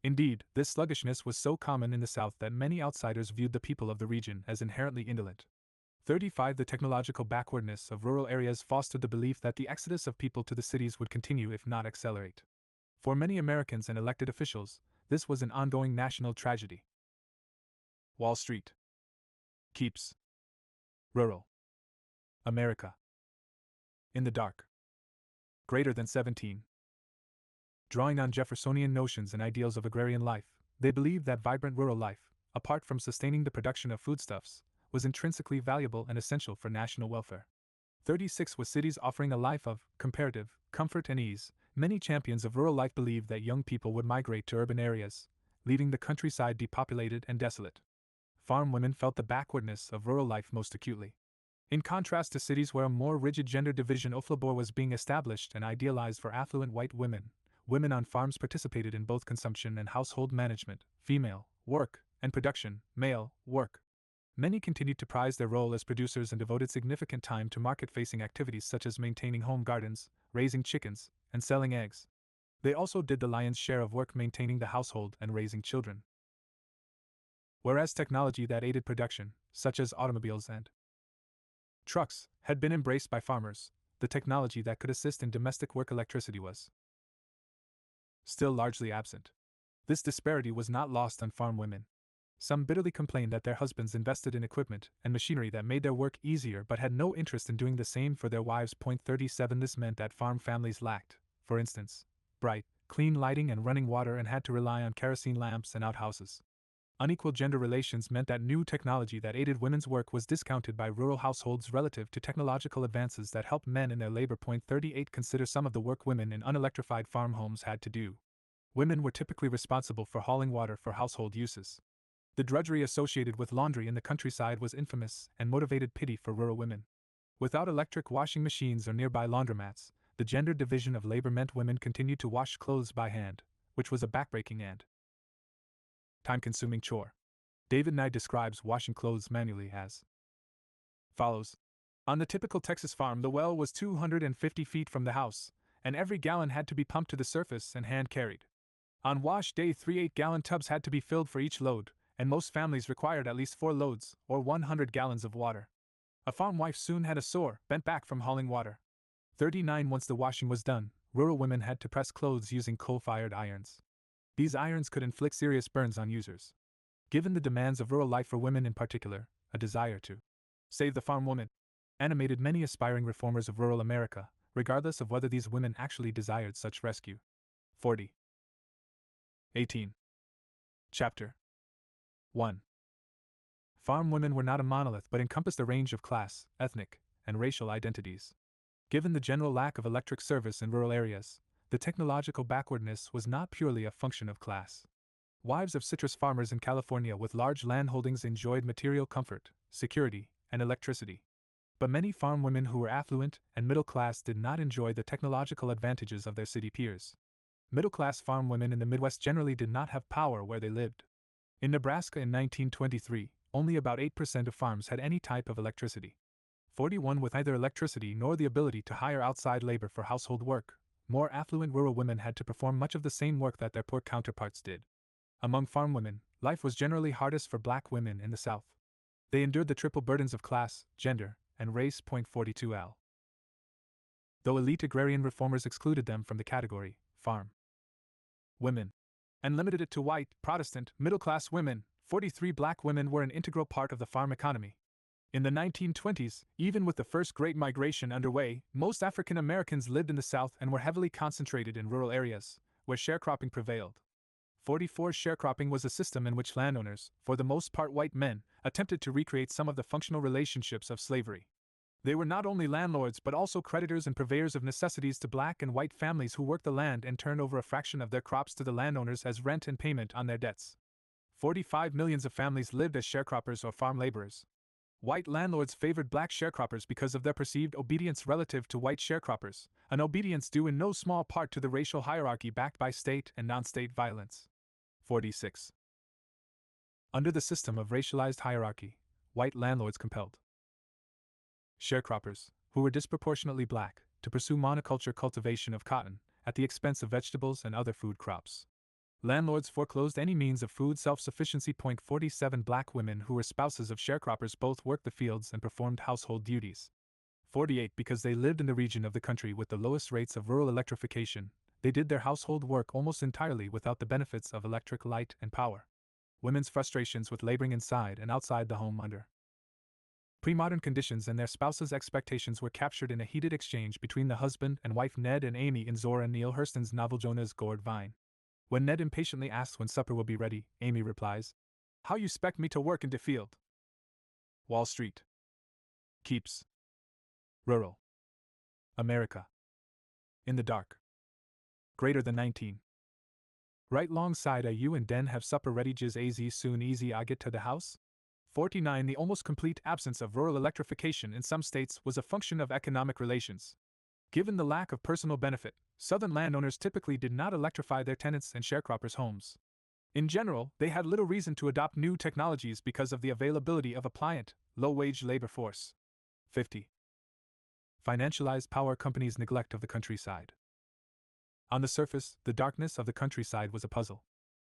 A: Indeed, this sluggishness was so common in the South that many outsiders viewed the people of the region as inherently indolent. 35. The technological backwardness of rural areas fostered the belief that the exodus of people to the cities would continue if not accelerate. For many Americans and elected officials, this was an ongoing national tragedy. Wall Street. Keeps. Rural America. In the dark. Greater than 17. Drawing on Jeffersonian notions and ideals of agrarian life, they believed that vibrant rural life, apart from sustaining the production of foodstuffs, was intrinsically valuable and essential for national welfare. 36. With cities offering a life of comparative comfort and ease, many champions of rural life believed that young people would migrate to urban areas, leaving the countryside depopulated and desolate. Farm women felt the backwardness of rural life most acutely. In contrast to cities where a more rigid gender division of labor was being established and idealized for affluent white women, women on farms participated in both consumption and household management, female work, and production, male work. Many continued to prize their role as producers and devoted significant time to market-facing activities such as maintaining home gardens, raising chickens, and selling eggs. They also did the lion's share of work maintaining the household and raising children. Whereas technology that aided production, such as automobiles and trucks, had been embraced by farmers, the technology that could assist in domestic work, electricity, was still largely absent. This disparity was not lost on farm women. Some bitterly complained that their husbands invested in equipment and machinery that made their work easier but had no interest in doing the same for their wives. 37. This meant that farm families lacked, for instance, bright, clean lighting and running water and had to rely on kerosene lamps and outhouses. Unequal gender relations meant that new technology that aided women's work was discounted by rural households relative to technological advances that helped men in their labor. 38. Consider some of the work women in unelectrified farm homes had to do. Women were typically responsible for hauling water for household uses. The drudgery associated with laundry in the countryside was infamous and motivated pity for rural women. Without electric washing machines or nearby laundromats, the gender division of labor meant women continued to wash clothes by hand, which was a backbreaking and time-consuming chore. David Nye describes washing clothes manually as follows. On the typical Texas farm, the well was 250 feet from the house, and every gallon had to be pumped to the surface and hand-carried. On wash day 3 8-gallon tubs had to be filled for each load, and most families required at least 4 loads, or 100 gallons of water. A farm wife soon had a sore, bent back from hauling water. 39. Once the washing was done, rural women had to press clothes using coal-fired irons. These irons could inflict serious burns on users. Given the demands of rural life for women in particular, a desire to save the farm woman animated many aspiring reformers of rural America, regardless of whether these women actually desired such rescue. 40. 18. Chapter 1. Farm women were not a monolith but encompassed a range of class, ethnic, and racial identities. Given the general lack of electric service in rural areas, the technological backwardness was not purely a function of class. Wives of citrus farmers in California with large landholdings enjoyed material comfort, security, and electricity. But many farm women who were affluent and middle class did not enjoy the technological advantages of their city peers. Middle-class farm women in the Midwest generally did not have power where they lived. In Nebraska in 1923, only about 8% of farms had any type of electricity. 41. With neither electricity nor the ability to hire outside labor for household work, more affluent rural women had to perform much of the same work that their poor counterparts did. Among farm women, life was generally hardest for black women in the South. They endured the triple burdens of class, gender, and race. 42L. Though elite agrarian reformers excluded them from the category, farm women, and limited it to white, Protestant, middle-class women, 43 black women were an integral part of the farm economy. In the 1920s, even with the first Great Migration underway, most African Americans lived in the South and were heavily concentrated in rural areas, where sharecropping prevailed. 44. Sharecropping was a system in which landowners, for the most part white men, attempted to recreate some of the functional relationships of slavery. They were not only landlords but also creditors and purveyors of necessities to black and white families who worked the land and turned over a fraction of their crops to the landowners as rent and payment on their debts. 45 millions of families lived as sharecroppers or farm laborers. White landlords favored black sharecroppers because of their perceived obedience relative to white sharecroppers, an obedience due in no small part to the racial hierarchy backed by state and non-state violence. 46. Under the system of racialized hierarchy, white landlords compelled sharecroppers, who were disproportionately black, to pursue monoculture cultivation of cotton, at the expense of vegetables and other food crops. Landlords foreclosed any means of food self-sufficiency. 47 Black women who were spouses of sharecroppers both worked the fields and performed household duties. 48 Because they lived in the region of the country with the lowest rates of rural electrification, they did their household work almost entirely without the benefits of electric light and power. Women's frustrations with laboring inside and outside the home under pre-modern conditions and their spouses' expectations were captured in a heated exchange between the husband and wife Ned and Amy in Zora Neale Hurston's novel Jonah's Gourd Vine. When Ned impatiently asks when supper will be ready, Amy replies, "How you 'spect me to work in de field?" Wall Street. Keeps. Rural America. In the dark. Greater than 19. Right longside a you and den have supper ready jiz az soon easy I get to the house? 49 The almost complete absence of rural electrification in some states was a function of economic relations. Given the lack of personal benefit, southern landowners typically did not electrify their tenants and sharecroppers' homes. In general, they had little reason to adopt new technologies because of the availability of a pliant, low-wage labor force. 50. Financialized power companies' neglect of the countryside. On the surface, the darkness of the countryside was a puzzle.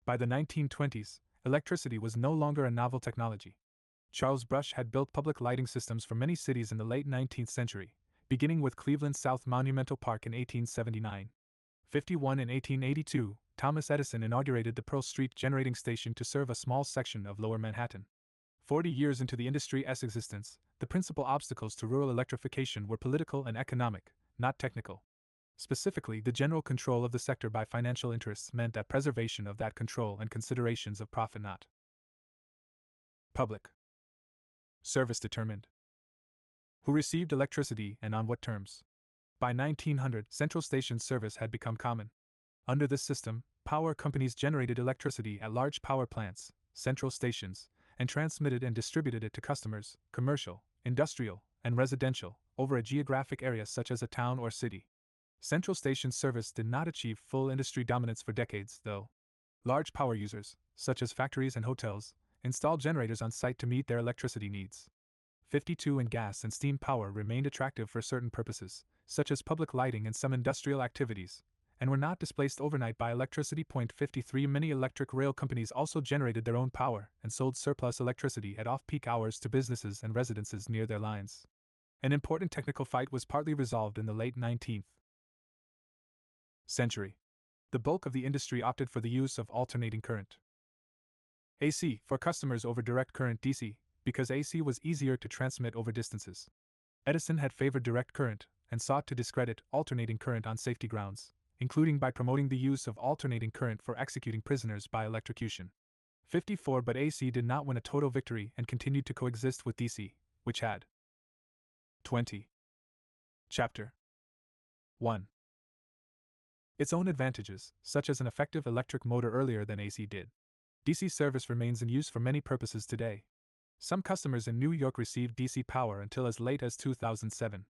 A: By the 1920s, electricity was no longer a novel technology. Charles Brush had built public lighting systems for many cities in the late 19th century, beginning with Cleveland's South Monumental Park in 1879. 51 In 1882, Thomas Edison inaugurated the Pearl Street Generating Station to serve a small section of Lower Manhattan. 40 years into the industry's existence, the principal obstacles to rural electrification were political and economic, not technical. Specifically, the general control of the sector by financial interests meant that preservation of that control and considerations of profit not public service determined who received electricity and on what terms. By 1900, central station service had become common. Under this system, power companies generated electricity at large power plants, central stations, and transmitted and distributed it to customers, commercial, industrial, and residential, over a geographic area such as a town or city. Central station service did not achieve full industry dominance for decades, though. Large power users, such as factories and hotels, installed generators on site to meet their electricity needs. 52 And gas and steam power remained attractive for certain purposes, such as public lighting and some industrial activities, and were not displaced overnight by electricity. 53 Many electric rail companies also generated their own power and sold surplus electricity at off-peak hours to businesses and residences near their lines. An important technical fight was partly resolved in the late 19th century. The bulk of the industry opted for the use of alternating current AC for customers over direct current DC, because AC was easier to transmit over distances. Edison had favored direct current and sought to discredit alternating current on safety grounds, including by promoting the use of alternating current for executing prisoners by electrocution. 54 But AC did not win a total victory and continued to coexist with DC, which had 20. Chapter 1. Its own advantages, such as an effective electric motor earlier than AC did. DC service remains in use for many purposes today. Some customers in New York received DC power until as late as 2007.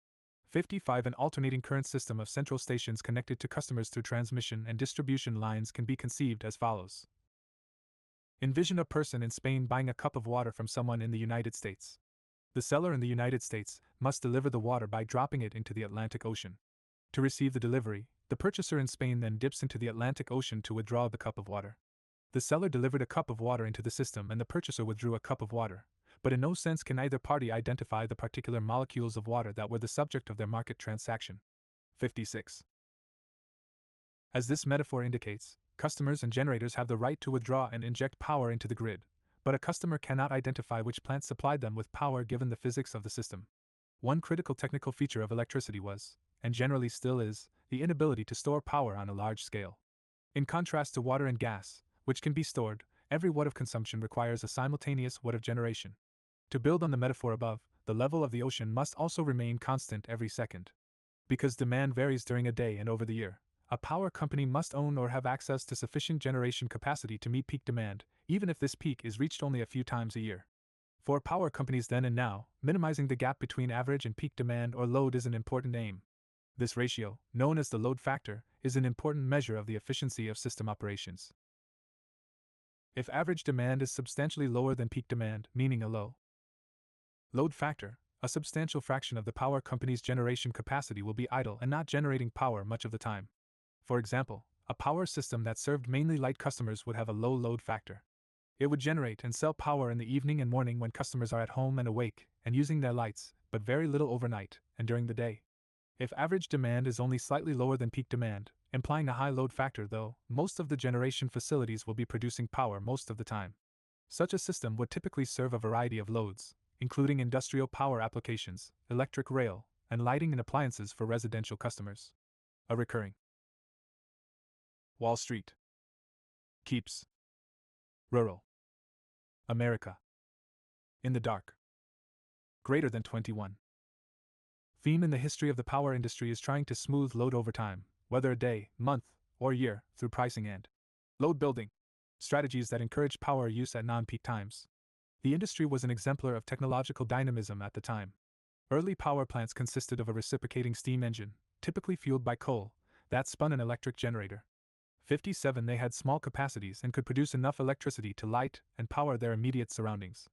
A: 55 An alternating current system of central stations connected to customers through transmission and distribution lines can be conceived as follows. Envision a person in Spain buying a cup of water from someone in the United States. The seller in the United States must deliver the water by dropping it into the Atlantic Ocean. To receive the delivery, the purchaser in Spain then dips into the Atlantic Ocean to withdraw the cup of water. The seller delivered a cup of water into the system and the purchaser withdrew a cup of water, but in no sense can either party identify the particular molecules of water that were the subject of their market transaction. 56. As this metaphor indicates, customers and generators have the right to withdraw and inject power into the grid, but a customer cannot identify which plant supplied them with power given the physics of the system. One critical technical feature of electricity was, and generally still is, the inability to store power on a large scale. In contrast to water and gas, which can be stored, every watt of consumption requires a simultaneous watt of generation. To build on the metaphor above, the level of the ocean must also remain constant every second. Because demand varies during a day and over the year, a power company must own or have access to sufficient generation capacity to meet peak demand, even if this peak is reached only a few times a year. For power companies then and now, minimizing the gap between average and peak demand or load is an important aim. This ratio, known as the load factor, is an important measure of the efficiency of system operations. If average demand is substantially lower than peak demand, meaning a low load factor, a substantial fraction of the power company's generation capacity will be idle and not generating power much of the time. For example, a power system that served mainly light customers would have a low load factor. It would generate and sell power in the evening and morning when customers are at home and awake and using their lights, but very little overnight and during the day. If average demand is only slightly lower than peak demand, implying a high load factor though, most of the generation facilities will be producing power most of the time. Such a system would typically serve a variety of loads, including industrial power applications, electric rail, and lighting and appliances for residential customers. A recurring Wall Street keeps rural America in the dark. Greater than 21. Theme in the history of the power industry is trying to smooth load over time, whether a day, month, or year, through pricing and load building strategies that encourage power use at non-peak times. The industry was an exemplar of technological dynamism at the time. Early power plants consisted of a reciprocating steam engine, typically fueled by coal, that spun an electric generator. 57 They had small capacities and could produce enough electricity to light and power their immediate surroundings.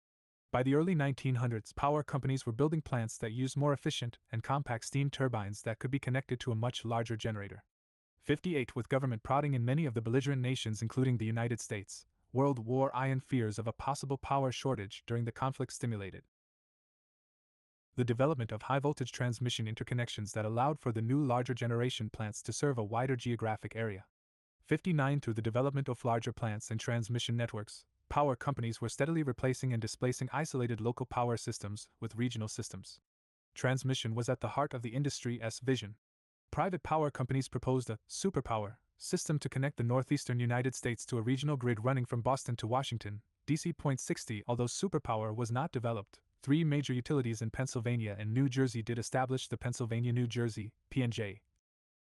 A: By the early 1900s, power companies were building plants that used more efficient and compact steam turbines that could be connected to a much larger generator. 58 With government prodding in many of the belligerent nations including the United States, World War I and fears of a possible power shortage during the conflict stimulated the development of high-voltage transmission interconnections that allowed for the new larger generation plants to serve a wider geographic area. 59 Through the development of larger plants and transmission networks, power companies were steadily replacing and displacing isolated local power systems with regional systems. Transmission was at the heart of the industry's vision. Private power companies proposed a superpower system to connect the northeastern United States to a regional grid running from Boston to Washington, D.C. .60 Although superpower was not developed, three major utilities in Pennsylvania and New Jersey did establish the Pennsylvania-New Jersey (P&J)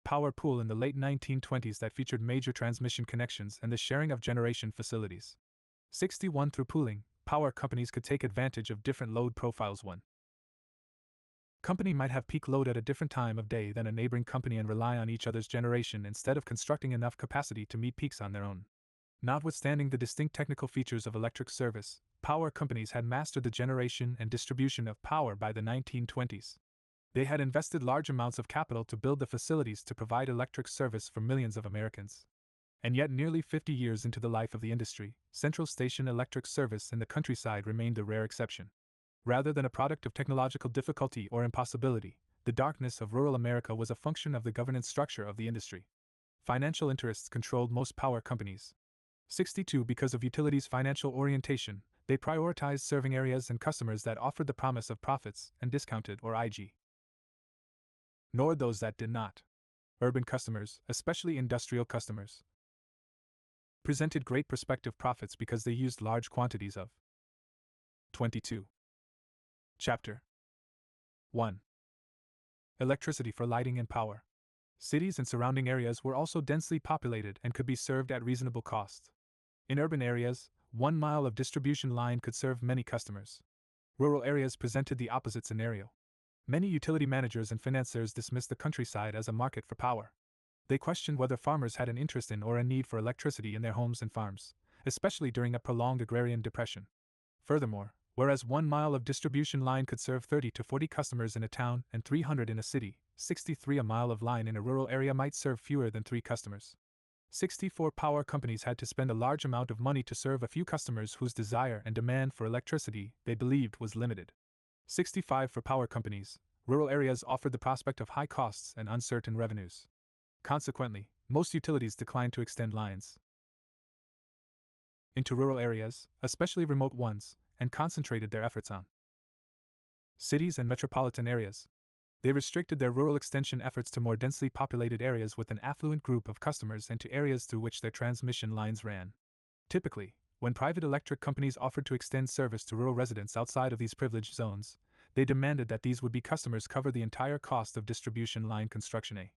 A: power pool in the late 1920s that featured major transmission connections and the sharing of generation facilities. 61 Through pooling, power companies could take advantage of different load profiles. One company might have peak load at a different time of day than a neighboring company and rely on each other's generation instead of constructing enough capacity to meet peaks on their own. Notwithstanding the distinct technical features of electric service, power companies had mastered the generation and distribution of power by the 1920s. They had invested large amounts of capital to build the facilities to provide electric service for millions of Americans. And yet, nearly 50 years into the life of the industry, central station electric service in the countryside remained the rare exception. Rather than a product of technological difficulty or impossibility, the darkness of rural America was a function of the governance structure of the industry. Financial interests controlled most power companies. 62 Because of utilities' financial orientation, they prioritized serving areas and customers that offered the promise of profits and discounted or IG. Nor those that did not. Urban customers, especially industrial customers, presented great prospective profits because they used large quantities of 22. Chapter 1. Electricity for lighting and power. Cities and surrounding areas were also densely populated and could be served at reasonable cost. In urban areas, 1 mile of distribution line could serve many customers. Rural areas presented the opposite scenario. Many utility managers and financiers dismissed the countryside as a market for power. They questioned whether farmers had an interest in or a need for electricity in their homes and farms, especially during a prolonged agrarian depression. Furthermore, whereas 1 mile of distribution line could serve 30 to 40 customers in a town and 300 in a city, 63 a mile of line in a rural area might serve fewer than 3 customers. 64 Power companies had to spend a large amount of money to serve a few customers whose desire and demand for electricity they believed was limited. 65 For power companies, rural areas offered the prospect of high costs and uncertain revenues. Consequently, most utilities declined to extend lines into rural areas, especially remote ones, and concentrated their efforts on cities and metropolitan areas. They restricted their rural extension efforts to more densely populated areas with an affluent group of customers and to areas through which their transmission lines ran. Typically, when private electric companies offered to extend service to rural residents outside of these privileged zones, they demanded that these would-be customers cover the entire cost of distribution line construction. A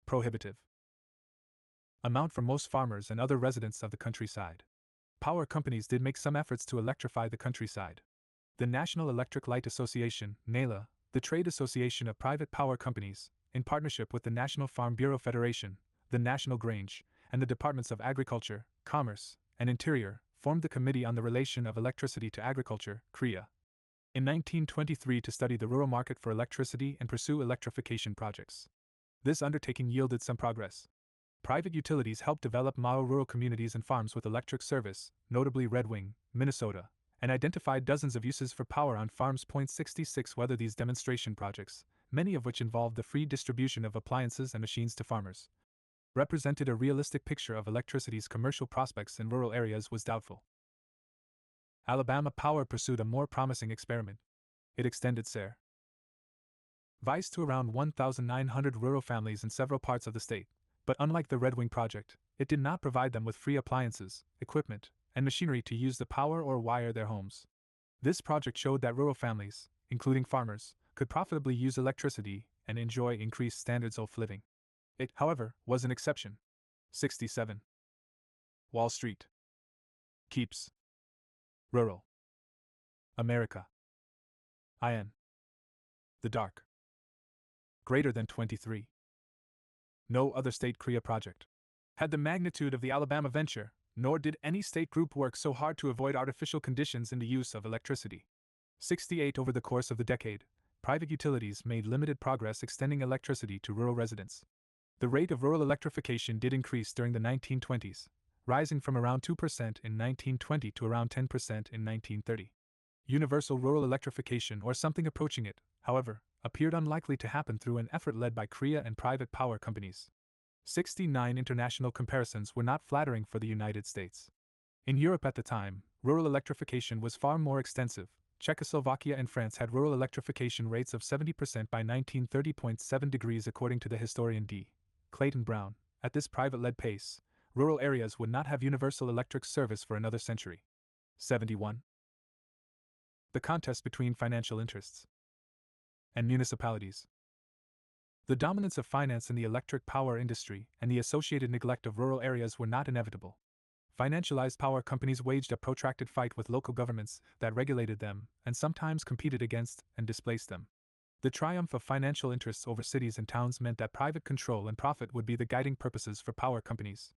A: prohibitive amount for most farmers and other residents of the countryside. Power companies did make some efforts to electrify the countryside. The National Electric Light Association, NELA, the trade association of private power companies, in partnership with the National Farm Bureau Federation, the National Grange, and the Departments of Agriculture, Commerce, and Interior, formed the Committee on the Relation of Electricity to Agriculture, CREA, in 1923 to study the rural market for electricity and pursue electrification projects. This undertaking yielded some progress. Private utilities helped develop model rural communities and farms with electric service, notably Red Wing, Minnesota, and identified dozens of uses for power on farms. 66 Whether these demonstration projects, many of which involved the free distribution of appliances and machines to farmers, represented a realistic picture of electricity's commercial prospects in rural areas was doubtful. Alabama Power pursued a more promising experiment. It extended SER Vice to around 1,900 rural families in several parts of the state, but unlike the Red Wing project, it did not provide them with free appliances, equipment, and machinery to use the power or wire their homes. This project showed that rural families, including farmers, could profitably use electricity and enjoy increased standards of living. It, however, was an exception. 67. Wall Street. Keeps. Rural America. IN. The Dark. Greater than 23. No other state CREA project had the magnitude of the Alabama venture, nor did any state group work so hard to avoid artificial conditions in the use of electricity. 68 Over the course of the decade, private utilities made limited progress extending electricity to rural residents. The rate of rural electrification did increase during the 1920s, rising from around 2% in 1920 to around 10% in 1930. Universal rural electrification, or something approaching it, however, appeared unlikely to happen through an effort led by CREA and private power companies. 69 International comparisons were not flattering for the United States. In Europe at the time, rural electrification was far more extensive. Czechoslovakia and France had rural electrification rates of 70% by 1930. 7 According to the historian D. Clayton Brown, at this private-led pace, rural areas would not have universal electric service for another century. 71. The contest between financial interests and municipalities. The dominance of finance in the electric power industry and the associated neglect of rural areas were not inevitable. Financialized power companies waged a protracted fight with local governments that regulated them and sometimes competed against and displaced them. The triumph of financial interests over cities and towns meant that private control and profit would be the guiding purposes for power companies.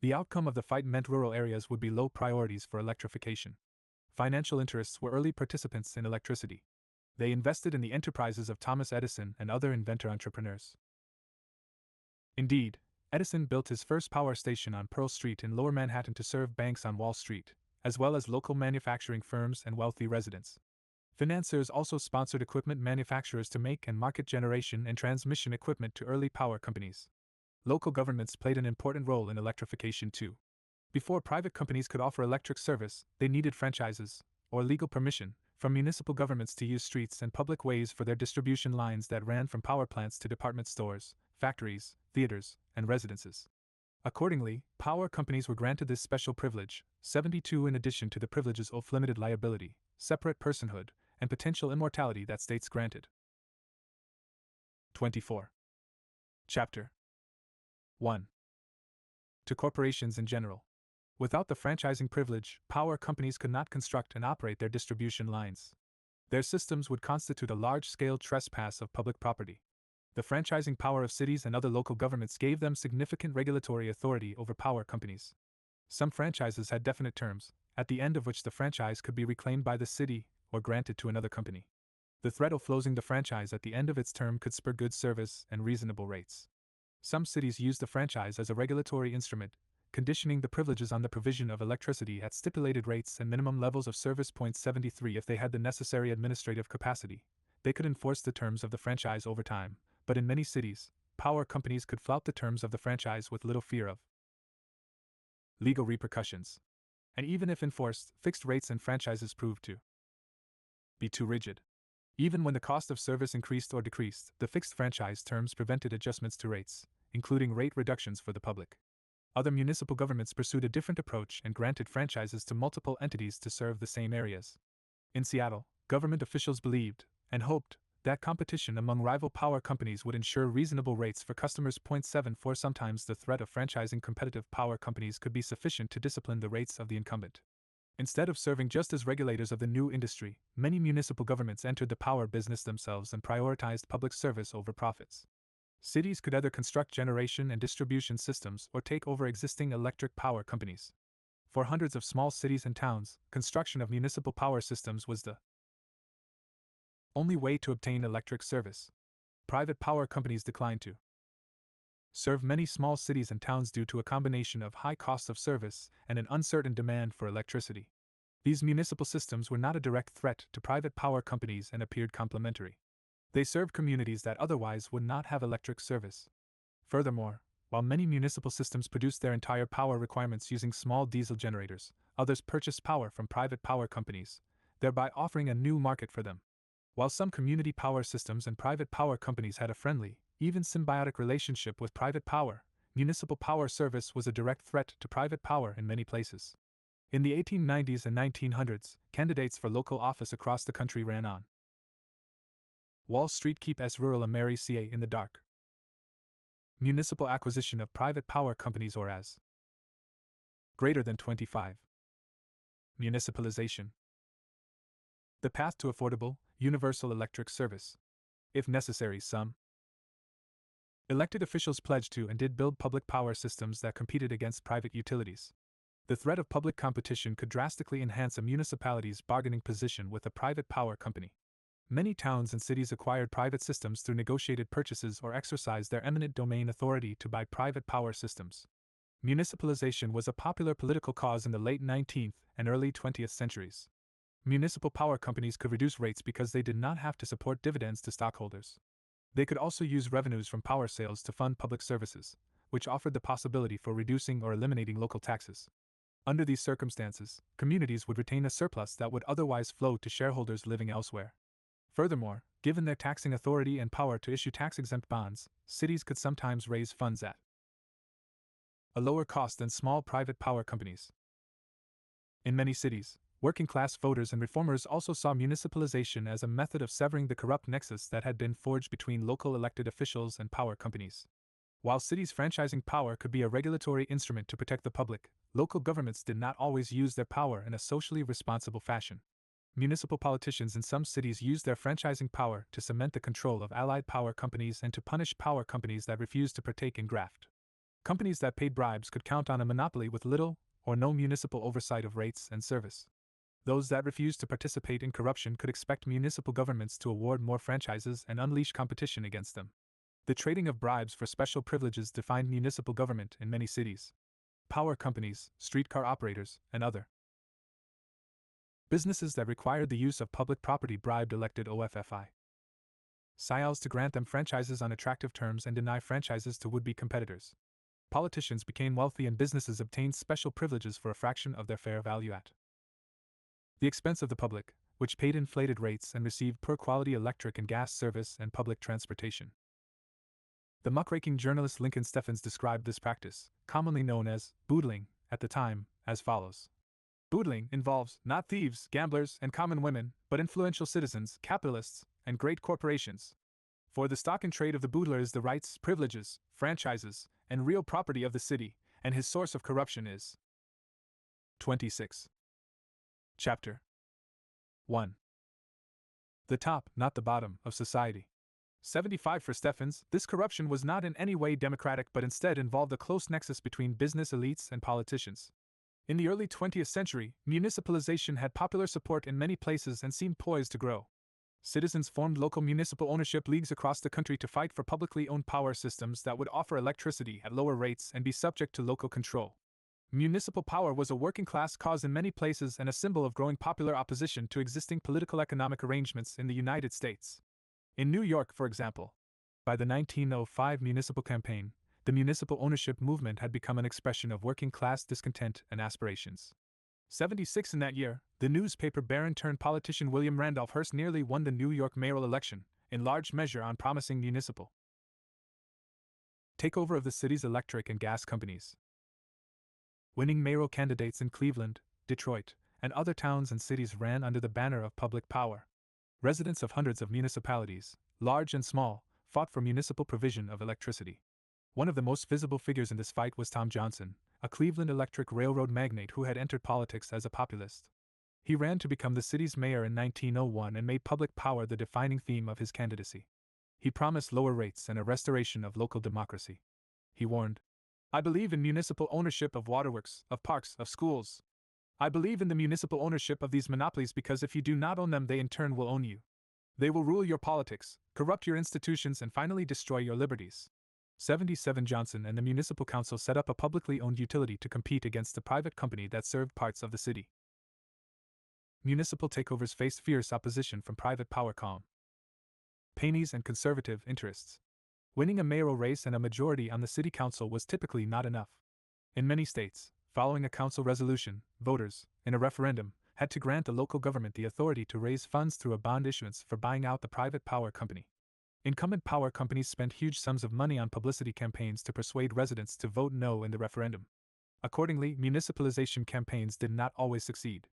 A: The outcome of the fight meant rural areas would be low priorities for electrification. Financial interests were early participants in electricity. They invested in the enterprises of Thomas Edison and other inventor entrepreneurs. Indeed, Edison built his first power station on Pearl Street in Lower Manhattan to serve banks on Wall Street, as well as local manufacturing firms and wealthy residents. Financiers also sponsored equipment manufacturers to make and market generation and transmission equipment to early power companies. Local governments played an important role in electrification too. Before private companies could offer electric service, they needed franchises, or legal permission, from municipal governments to use streets and public ways for their distribution lines that ran from power plants to department stores, factories, theaters, and residences. Accordingly, power companies were granted this special privilege, 72 in addition to the privileges of limited liability, separate personhood, and potential immortality that states granted. 24. Chapter 1. To corporations in general. Without the franchising privilege, power companies could not construct and operate their distribution lines. Their systems would constitute a large-scale trespass of public property. The franchising power of cities and other local governments gave them significant regulatory authority over power companies. Some franchises had definite terms, at the end of which the franchise could be reclaimed by the city or granted to another company. The threat of closing the franchise at the end of its term could spur good service and reasonable rates. Some cities used the franchise as a regulatory instrument, conditioning the privileges on the provision of electricity at stipulated rates and minimum levels of service. 73 If they had the necessary administrative capacity, they could enforce the terms of the franchise over time, but in many cities, power companies could flout the terms of the franchise with little fear of legal repercussions. And even if enforced, fixed rates and franchises proved to be too rigid. Even when the cost of service increased or decreased, the fixed franchise terms prevented adjustments to rates, including rate reductions for the public. Other municipal governments pursued a different approach and granted franchises to multiple entities to serve the same areas. In Seattle, government officials believed, and hoped, that competition among rival power companies would ensure reasonable rates for customers. 74 Sometimes the threat of franchising competitive power companies could be sufficient to discipline the rates of the incumbent. Instead of serving just as regulators of the new industry, many municipal governments entered the power business themselves and prioritized public service over profits. Cities could either construct generation and distribution systems or take over existing electric power companies. For hundreds of small cities and towns, construction of municipal power systems was the only way to obtain electric service. Private power companies declined to serve many small cities and towns due to a combination of high cost of service and an uncertain demand for electricity. These municipal systems were not a direct threat to private power companies and appeared complementary. They served communities that otherwise would not have electric service. Furthermore, while many municipal systems produced their entire power requirements using small diesel generators, others purchased power from private power companies, thereby offering a new market for them. While some community power systems and private power companies had a friendly, even symbiotic relationship with private power, municipal power service was a direct threat to private power in many places. In the 1890s and 1900s, candidates for local office across the country ran on Wall Street keep S rural America in the dark. Municipal acquisition of private power companies or as greater than 25. Municipalization. The path to affordable, universal electric service. If necessary, some elected officials pledged to and did build public power systems that competed against private utilities. The threat of public competition could drastically enhance a municipality's bargaining position with a private power company. Many towns and cities acquired private systems through negotiated purchases or exercised their eminent domain authority to buy private power systems. Municipalization was a popular political cause in the late 19th and early 20th centuries. Municipal power companies could reduce rates because they did not have to support dividends to stockholders. They could also use revenues from power sales to fund public services, which offered the possibility for reducing or eliminating local taxes. Under these circumstances, communities would retain a surplus that would otherwise flow to shareholders living elsewhere. Furthermore, given their taxing authority and power to issue tax-exempt bonds, cities could sometimes raise funds at a lower cost than small private power companies. In many cities, working-class voters and reformers also saw municipalization as a method of severing the corrupt nexus that had been forged between local elected officials and power companies. While cities' franchising power could be a regulatory instrument to protect the public, local governments did not always use their power in a socially responsible fashion. Municipal politicians in some cities used their franchising power to cement the control of allied power companies and to punish power companies that refused to partake in graft. Companies that paid bribes could count on a monopoly with little or no municipal oversight of rates and service. Those that refused to participate in corruption could expect municipal governments to award more franchises and unleash competition against them. The trading of bribes for special privileges defined municipal government in many cities. Power companies, streetcar operators, and other businesses that required the use of public property bribed elected OFFI CIOs to grant them franchises on attractive terms and deny franchises to would-be competitors. Politicians became wealthy and businesses obtained special privileges for a fraction of their fair value at the expense of the public, which paid inflated rates and received poor-quality electric and gas service and public transportation. The muckraking journalist Lincoln Steffens described this practice, commonly known as boodling, at the time, as follows. Boodling involves not thieves, gamblers, and common women, but influential citizens, capitalists, and great corporations. For the stock and trade of the boodler is the rights, privileges, franchises, and real property of the city, and his source of corruption is 26. Chapter 1. The top, not the bottom, of society. 75 For Steffens, this corruption was not in any way democratic but instead involved a close nexus between business elites and politicians. In the early 20th century, municipalization had popular support in many places and seemed poised to grow. Citizens formed local municipal ownership leagues across the country to fight for publicly owned power systems that would offer electricity at lower rates and be subject to local control. Municipal power was a working-class cause in many places and a symbol of growing popular opposition to existing political-economic arrangements in the United States. In New York, for example, by the 1905 municipal campaign, the municipal ownership movement had become an expression of working-class discontent and aspirations. 76 In that year, the newspaper baron-turned-politician William Randolph Hearst nearly won the New York mayoral election, in large measure on promising municipal takeover of the city's electric and gas companies. Winning mayoral candidates in Cleveland, Detroit, and other towns and cities ran under the banner of public power. Residents of hundreds of municipalities, large and small, fought for municipal provision of electricity. One of the most visible figures in this fight was Tom Johnson, a Cleveland Electric Railroad magnate who had entered politics as a populist. He ran to become the city's mayor in 1901 and made public power the defining theme of his candidacy. He promised lower rates and a restoration of local democracy. He warned, "I believe in municipal ownership of waterworks, of parks, of schools. I believe in the municipal ownership of these monopolies because if you do not own them, they in turn will own you. They will rule your politics, corrupt your institutions, and finally destroy your liberties. 77 Johnson and the Municipal Council set up a publicly owned utility to compete against the private company that served parts of the city. Municipal takeovers faced fierce opposition from private power companies and conservative interests. Winning a mayoral race and a majority on the city council was typically not enough. In many states, following a council resolution, voters, in a referendum, had to grant the local government the authority to raise funds through a bond issuance for buying out the private power company. Incumbent power companies spent huge sums of money on publicity campaigns to persuade residents to vote no in the referendum. Accordingly, municipalization campaigns did not always succeed.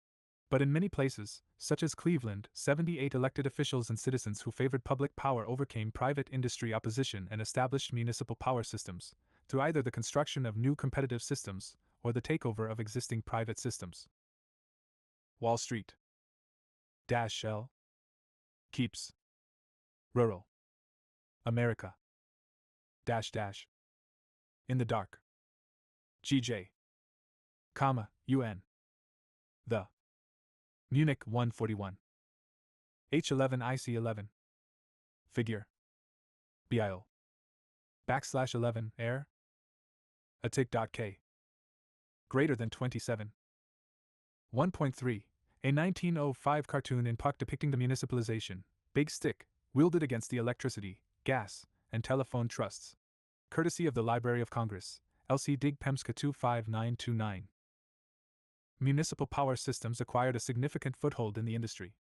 A: But in many places, such as Cleveland, 78 elected officials and citizens who favored public power overcame private industry opposition and established municipal power systems, through either the construction of new competitive systems or the takeover of existing private systems. Wall Street. L. Keeps. Rural America. In the dark. GJ. UN. The. Munich 141. H11 IC11. Figure. BIO. /11 air. Atic.k. Greater than 27. 1.3. A 1905 cartoon in Puck depicting the municipalization, Big Stick, wielded against the electricity, gas, and telephone trusts. Courtesy of the Library of Congress, LC Dig Pemska 25929. Municipal power systems acquired a significant foothold in the industry.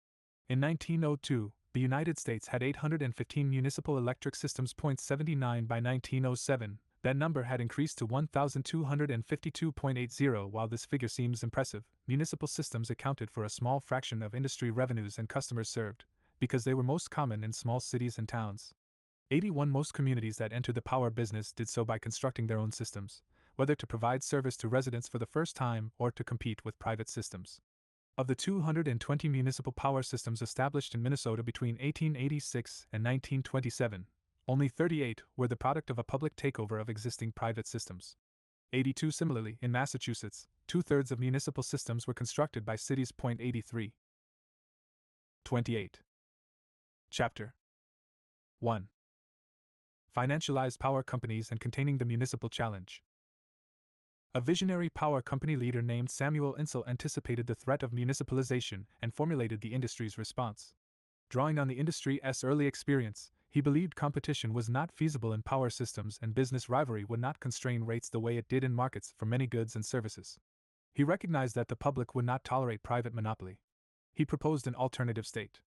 A: In 1902, the United States had 815 municipal electric systems. 79 by 1907, that number had increased to 1,252.80. While this figure seems impressive, municipal systems accounted for a small fraction of industry revenues and customers served, because they were most common in small cities and towns. 81 Most communities that entered the power business did so by constructing their own systems, whether to provide service to residents for the first time or to compete with private systems. Of the 220 municipal power systems established in Minnesota between 1886 and 1927, only 38 were the product of a public takeover of existing private systems. 82 Similarly, in Massachusetts, 2/3 of municipal systems were constructed by cities. 83. 28. Chapter 1. Financialized power companies and containing the municipal challenge. A visionary power company leader named Samuel Insull anticipated the threat of municipalization and formulated the industry's response. Drawing on the industry's early experience, he believed competition was not feasible in power systems and business rivalry would not constrain rates the way it did in markets for many goods and services. He recognized that the public would not tolerate private monopoly. He proposed an alternative state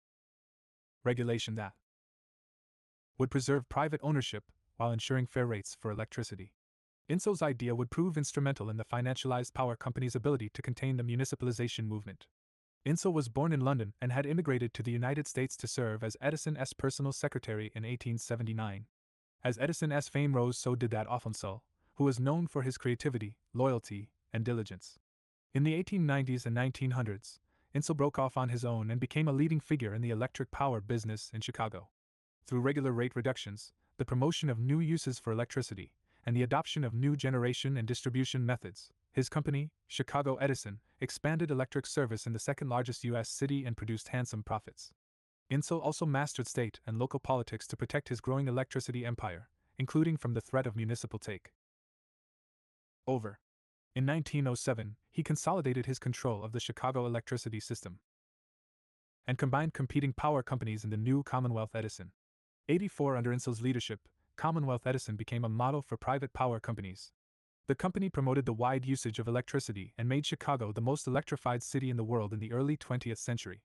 A: regulation that would preserve private ownership while ensuring fair rates for electricity. Insull's idea would prove instrumental in the financialized power company's ability to contain the municipalization movement. Insull was born in London and had immigrated to the United States to serve as Edison's personal secretary in 1879. As Edison's fame rose, so did that of Insull, who was known for his creativity, loyalty, and diligence. In the 1890s and 1900s, Insull broke off on his own and became a leading figure in the electric power business in Chicago. Through regular rate reductions, the promotion of new uses for electricity, and the adoption of new generation and distribution methods, his company, Chicago Edison, expanded electric service in the second-largest U.S. city and produced handsome profits. Insull also mastered state and local politics to protect his growing electricity empire, including from the threat of municipal takeover. In 1907, he consolidated his control of the Chicago electricity system and combined competing power companies in the new Commonwealth Edison. 84 Under Insull's leadership, Commonwealth Edison became a model for private power companies. The company promoted the wide usage of electricity and made Chicago the most electrified city in the world in the early 20th century.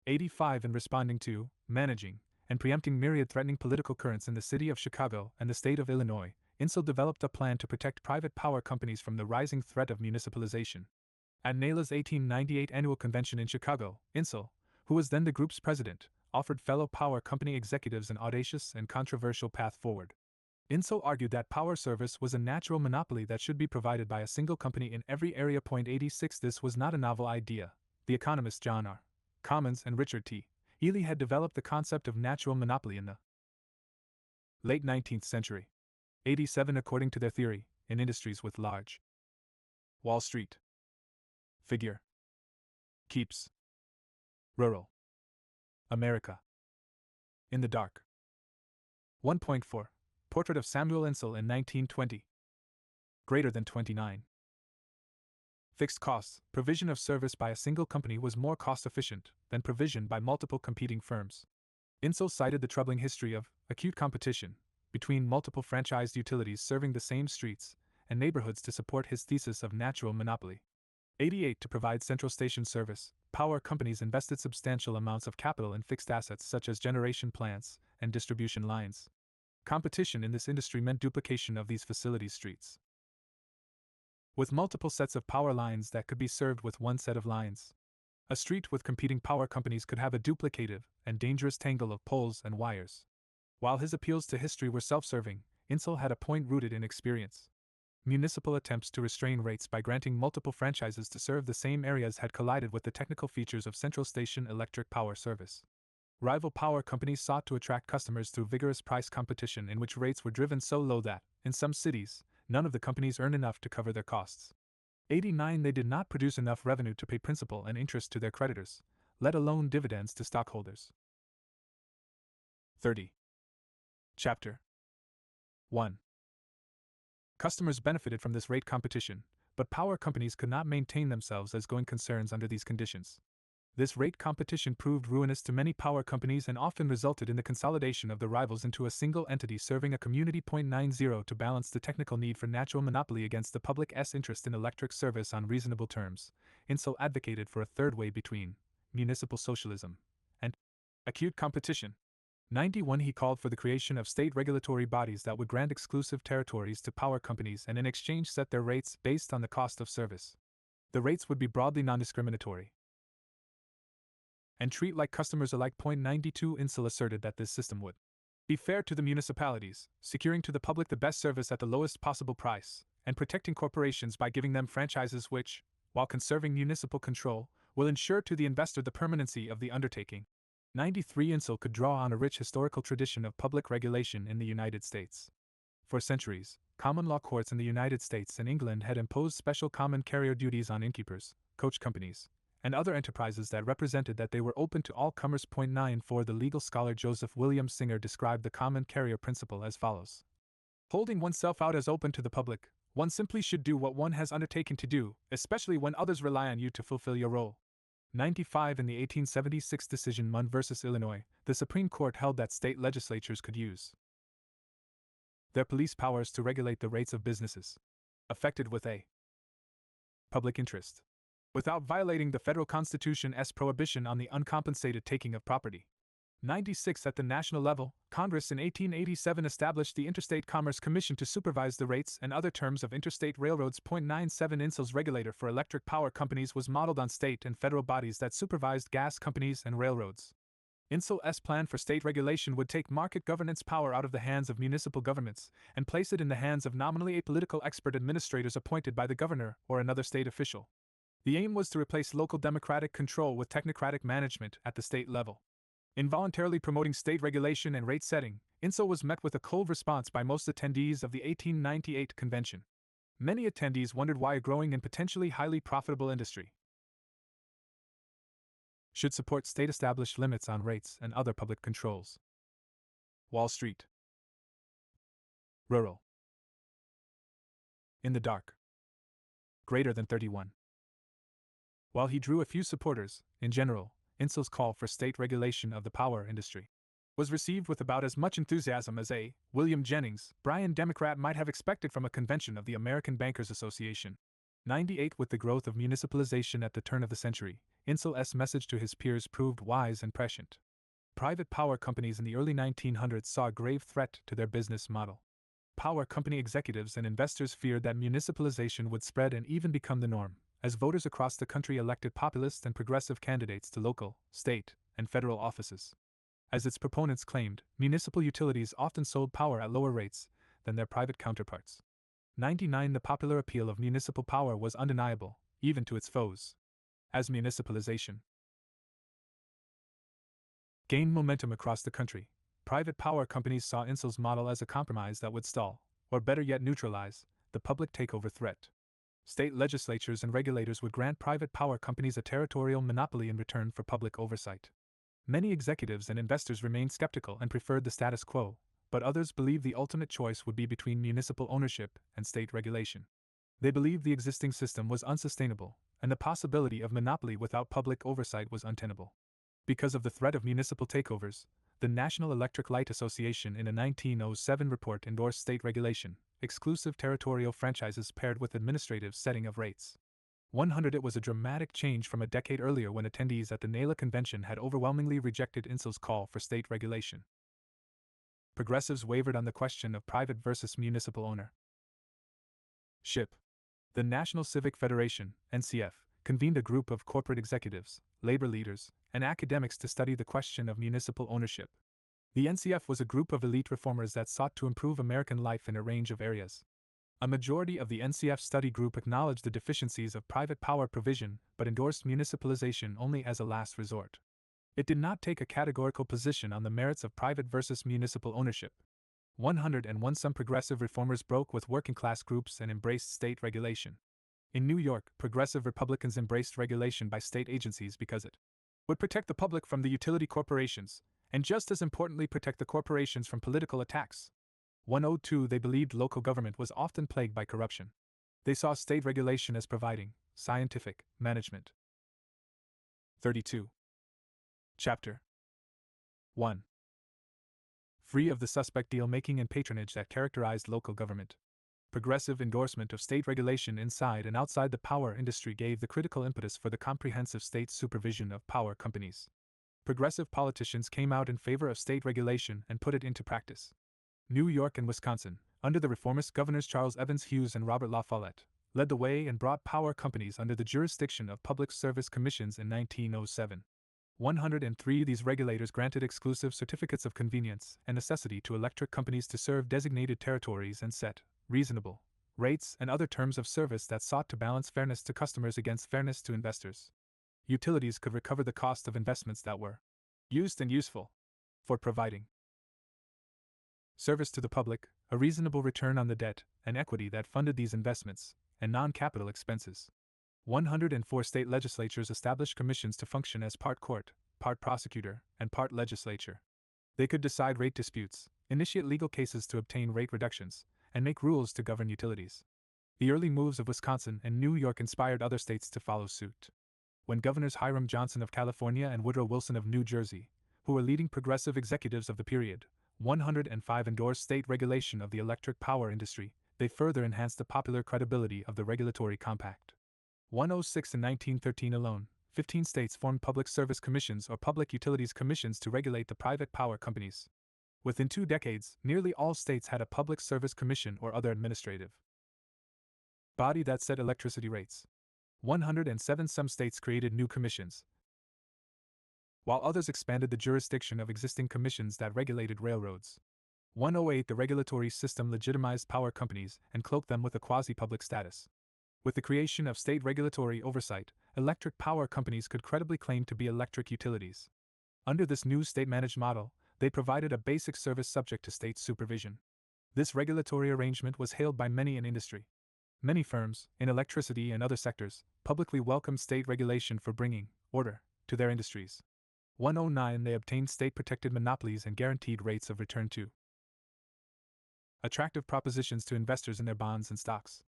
A: 85 In responding to, managing, and preempting myriad threatening political currents in the city of Chicago and the state of Illinois, Insull developed a plan to protect private power companies from the rising threat of municipalization. At NAILA's 1898 annual convention in Chicago, Insull, who was then the group's president, offered fellow power company executives an audacious and controversial path forward. Insull argued that power service was a natural monopoly that should be provided by a single company in every area. 86 This was not a novel idea. The economists John R. Commons and Richard T. Ely had developed the concept of natural monopoly in the late 19th century. 87 According to their theory, in industries with large Wall Street figure keeps rural America in the dark. 1.4 Portrait of Samuel Insull in 1920. Greater than 29. Fixed costs. Provision of service by a single company was more cost efficient than provision by multiple competing firms. Insull cited the troubling history of acute competition between multiple franchised utilities serving the same streets and neighborhoods to support his thesis of natural monopoly. 88. To provide central station service, power companies invested substantial amounts of capital in fixed assets such as generation plants and distribution lines. Competition in this industry meant duplication of these facilities' streets, with multiple sets of power lines that could be served with one set of lines. A street with competing power companies could have a duplicative and dangerous tangle of poles and wires. While his appeals to history were self-serving, Insull had a point rooted in experience. Municipal attempts to restrain rates by granting multiple franchises to serve the same areas had collided with the technical features of central station electric power service. Rival power companies sought to attract customers through vigorous price competition in which rates were driven so low that, in some cities, none of the companies earned enough to cover their costs. 89. They did not produce enough revenue to pay principal and interest to their creditors, let alone dividends to stockholders. 30. Chapter 1. Customers benefited from this rate competition, but power companies could not maintain themselves as going concerns under these conditions. This rate competition proved ruinous to many power companies and often resulted in the consolidation of the rivals into a single entity serving a community. 90. To balance the technical need for natural monopoly against the public's interest in electric service on reasonable terms, Insull advocated for a third way between municipal socialism and acute competition. 91. He called for the creation of state regulatory bodies that would grant exclusive territories to power companies and in exchange set their rates based on the cost of service. The rates would be broadly non-discriminatory and treat like customers alike. 92. Insull asserted that this system would be fair to the municipalities, securing to the public the best service at the lowest possible price, and protecting corporations by giving them franchises which, while conserving municipal control, will ensure to the investor the permanency of the undertaking. 93. Insull could draw on a rich historical tradition of public regulation in the United States. For centuries, common law courts in the United States and England had imposed special common carrier duties on innkeepers, coach companies, and other enterprises that represented that they were open to all comers. 94. The legal scholar Joseph William Singer described the common carrier principle as follows: holding oneself out as open to the public, one simply should do what one has undertaken to do, especially when others rely on you to fulfill your role. 95. In the 1876 decision Munn v. Illinois, the Supreme Court held that state legislatures could use their police powers to regulate the rates of businesses affected with a public interest, without violating the federal Constitution's prohibition on the uncompensated taking of property. 96. At the national level, Congress in 1887 established the Interstate Commerce Commission to supervise the rates and other terms of interstate railroads. 97. Insull's regulator for electric power companies was modeled on state and federal bodies that supervised gas companies and railroads. Insull's plan for state regulation would take market governance power out of the hands of municipal governments and place it in the hands of nominally apolitical expert administrators appointed by the governor or another state official. The aim was to replace local democratic control with technocratic management at the state level. Involuntarily promoting state regulation and rate setting, Insull was met with a cold response by most attendees of the 1898 convention. Many attendees wondered why a growing and potentially highly profitable industry should support state-established limits on rates and other public controls. Wall Street. Rural. In the dark. Greater than 31. While he drew a few supporters, in general, Insull's call for state regulation of the power industry was received with about as much enthusiasm as a William Jennings Bryan Democrat might have expected from a convention of the American Bankers Association. 98. With the growth of municipalization at the turn of the century, Insull's message to his peers proved wise and prescient. Private power companies in the early 1900s saw a grave threat to their business model. Power company executives and investors feared that municipalization would spread and even become the norm, as voters across the country elected populist and progressive candidates to local, state, and federal offices. As its proponents claimed, municipal utilities often sold power at lower rates than their private counterparts. 99. The popular appeal of municipal power was undeniable, even to its foes. As municipalization gained momentum across the country, private power companies saw Insull's model as a compromise that would stall, or better yet neutralize, the public takeover threat. State legislatures and regulators would grant private power companies a territorial monopoly in return for public oversight. Many executives and investors remained skeptical and preferred the status quo, but others believed the ultimate choice would be between municipal ownership and state regulation. They believed the existing system was unsustainable, and the possibility of monopoly without public oversight was untenable. Because of the threat of municipal takeovers, the National Electric Light Association in a 1907 report endorsed state regulation, exclusive territorial franchises paired with administrative setting of rates. 100 It was a dramatic change from a decade earlier when attendees at the NALA convention had overwhelmingly rejected INSL's call for state regulation. Progressives wavered on the question of private versus municipal owner. SHIP. The National Civic Federation, NCF, convened a group of corporate executives, labor leaders, and academics to study the question of municipal ownership. The NCF was a group of elite reformers that sought to improve American life in a range of areas. A majority of the NCF study group acknowledged the deficiencies of private power provision but endorsed municipalization only as a last resort. It did not take a categorical position on the merits of private versus municipal ownership. 101 Some progressive reformers broke with working class groups and embraced state regulation. In New York, progressive Republicans embraced regulation by state agencies because it would protect the public from the utility corporations, and just as importantly protect the corporations from political attacks. 102 They believed local government was often plagued by corruption. They saw state regulation as providing scientific management. 32. Chapter 1. Free of the suspect deal-making and patronage that characterized local government. Progressive endorsement of state regulation inside and outside the power industry gave the critical impetus for the comprehensive state supervision of power companies. Progressive politicians came out in favor of state regulation and put it into practice. New York and Wisconsin, under the reformist governors Charles Evans Hughes and Robert La Follette, led the way and brought power companies under the jurisdiction of public service commissions in 1907. 103 These regulators granted exclusive certificates of convenience and necessity to electric companies to serve designated territories and set reasonable rates and other terms of service that sought to balance fairness to customers against fairness to investors. Utilities could recover the cost of investments that were used and useful for providing service to the public, a reasonable return on the debt and equity that funded these investments, and non-capital expenses. 104 state legislatures established commissions to function as part court, part prosecutor, and part legislature. They could decide rate disputes, initiate legal cases to obtain rate reductions, and make rules to govern utilities. The early moves of Wisconsin and New York inspired other states to follow suit. When Governors Hiram Johnson of California and Woodrow Wilson of New Jersey, who were leading progressive executives of the period, 105 endorsed state regulation of the electric power industry, they further enhanced the popular credibility of the regulatory compact. 106 In 1913 alone, 15 states formed public service commissions or public utilities commissions to regulate the private power companies. Within 2 decades, nearly all states had a public service commission or other administrative body that set electricity rates. 107 Some states created new commissions, while others expanded the jurisdiction of existing commissions that regulated railroads. 108 The regulatory system legitimized power companies and cloaked them with a quasi-public status. With the creation of state regulatory oversight, electric power companies could credibly claim to be electric utilities. Under this new state-managed model, they provided a basic service subject to state supervision. This regulatory arrangement was hailed by many in industry. Many firms, in electricity and other sectors, publicly welcomed state regulation for bringing order to their industries. 109 They obtained state-protected monopolies and guaranteed rates of return to attractive propositions to investors in their bonds and stocks.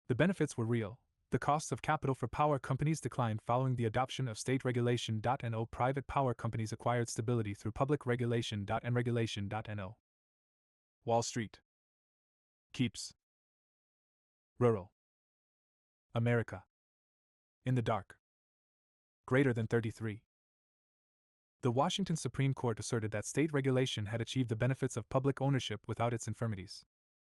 A: The benefits were real. The costs of capital for power companies declined following the adoption of state regulation.no. Private power companies acquired stability through public regulation.and regulation.no. Wall Street. Keeps. Rural America. In the dark. Greater than 33. The Washington Supreme Court asserted that state regulation had achieved the benefits of public ownership without its infirmities.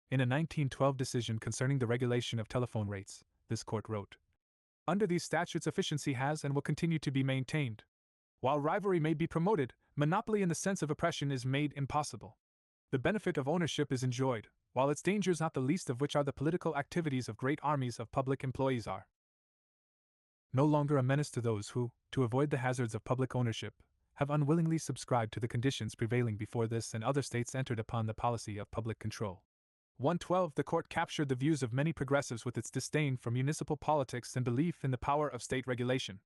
A: In a 1912 decision concerning the regulation of telephone rates, this court wrote, "Under these statutes efficiency has and will continue to be maintained. While rivalry may be promoted, monopoly in the sense of oppression is made impossible. The benefit of ownership is enjoyed, while its dangers, not the least of which are the political activities of great armies of public employees, are no longer a menace to those who, to avoid the hazards of public ownership, have unwillingly subscribed to the conditions prevailing before this and other states entered upon the policy of public control." 112 The court captured the views of many progressives with its disdain for municipal politics and belief in the power of state regulation.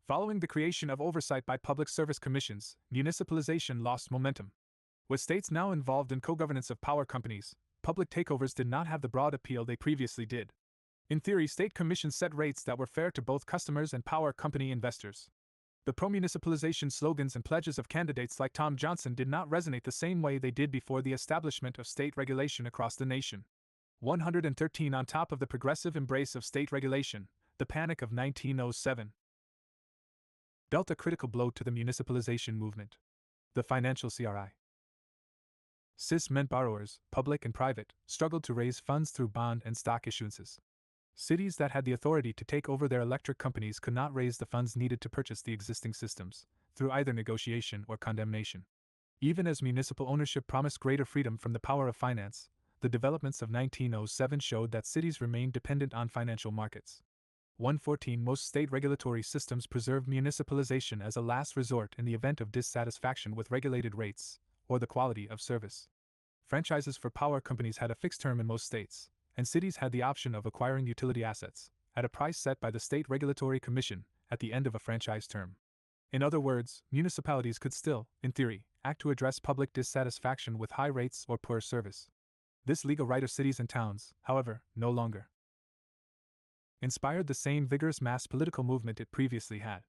A: Following the creation of oversight by public service commissions, municipalization lost momentum. With states now involved in co-governance of power companies, public takeovers did not have the broad appeal they previously did. In theory, state commissions set rates that were fair to both customers and power company investors. The pro-municipalization slogans and pledges of candidates like Tom Johnson did not resonate the same way they did before the establishment of state regulation across the nation. 113 On top of the progressive embrace of state regulation, the Panic of 1907 dealt a critical blow to the municipalization movement. The financial CIS meant borrowers, public and private, struggled to raise funds through bond and stock issuances. Cities that had the authority to take over their electric companies could not raise the funds needed to purchase the existing systems, through either negotiation or condemnation. Even as municipal ownership promised greater freedom from the power of finance, the developments of 1907 showed that cities remained dependent on financial markets. 114 Most state regulatory systems preserved municipalization as a last resort in the event of dissatisfaction with regulated rates or the quality of service. Franchises for power companies had a fixed term in most states, and cities had the option of acquiring utility assets at a price set by the State Regulatory Commission at the end of a franchise term. In other words, municipalities could still, in theory, act to address public dissatisfaction with high rates or poor service. This legal right of cities and towns, however, no longer inspired the same vigorous mass political movement it previously had.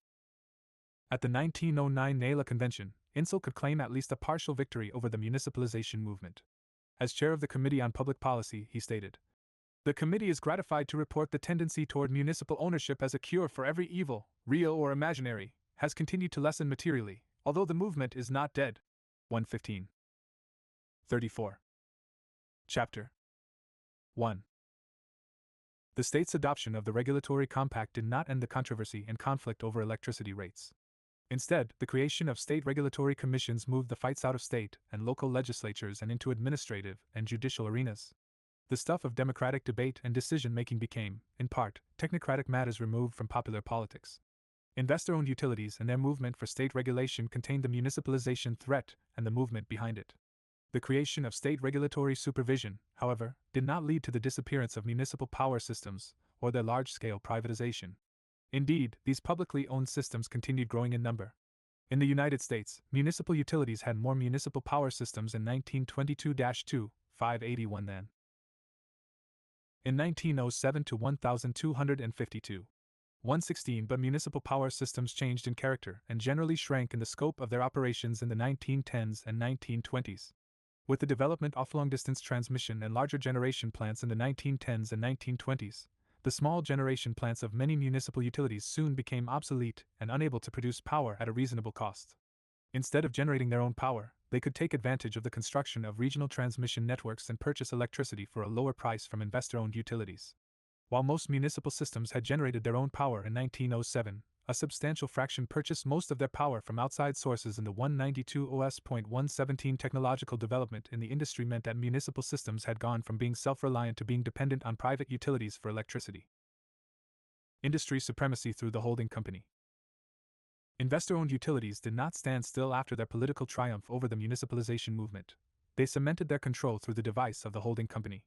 A: At the 1909 NALA Convention, Insull could claim at least a partial victory over the municipalization movement. As chair of the Committee on Public Policy, he stated, "The committee is gratified to report the tendency toward municipal ownership as a cure for every evil, real or imaginary, has continued to lessen materially, although the movement is not dead." 115. 34. Chapter 1. The state's adoption of the regulatory compact did not end the controversy and conflict over electricity rates. Instead, the creation of state regulatory commissions moved the fights out of state and local legislatures and into administrative and judicial arenas. The stuff of democratic debate and decision-making became, in part, technocratic matters removed from popular politics. Investor-owned utilities and their movement for state regulation contained the municipalization threat and the movement behind it. The creation of state regulatory supervision, however, did not lead to the disappearance of municipal power systems or their large-scale privatization. Indeed, these publicly owned systems continued growing in number. In the United States, municipal utilities had more municipal power systems in 1922-2, 581 than in 1907 to 1252. 116 But municipal power systems changed in character and generally shrank in the scope of their operations in the 1910s and 1920s. With the development of long-distance transmission and larger generation plants in the 1910s and 1920s, the small generation plants of many municipal utilities soon became obsolete and unable to produce power at a reasonable cost. Instead of generating their own power, they could take advantage of the construction of regional transmission networks and purchase electricity for a lower price from investor-owned utilities. While most municipal systems had generated their own power in 1907, a substantial fraction purchased most of their power from outside sources in the 192 OS.117 technological development in the industry meant that municipal systems had gone from being self-reliant to being dependent on private utilities for electricity. Industry supremacy through the holding company. Investor-owned utilities did not stand still after their political triumph over the municipalization movement. They cemented their control through the device of the holding company.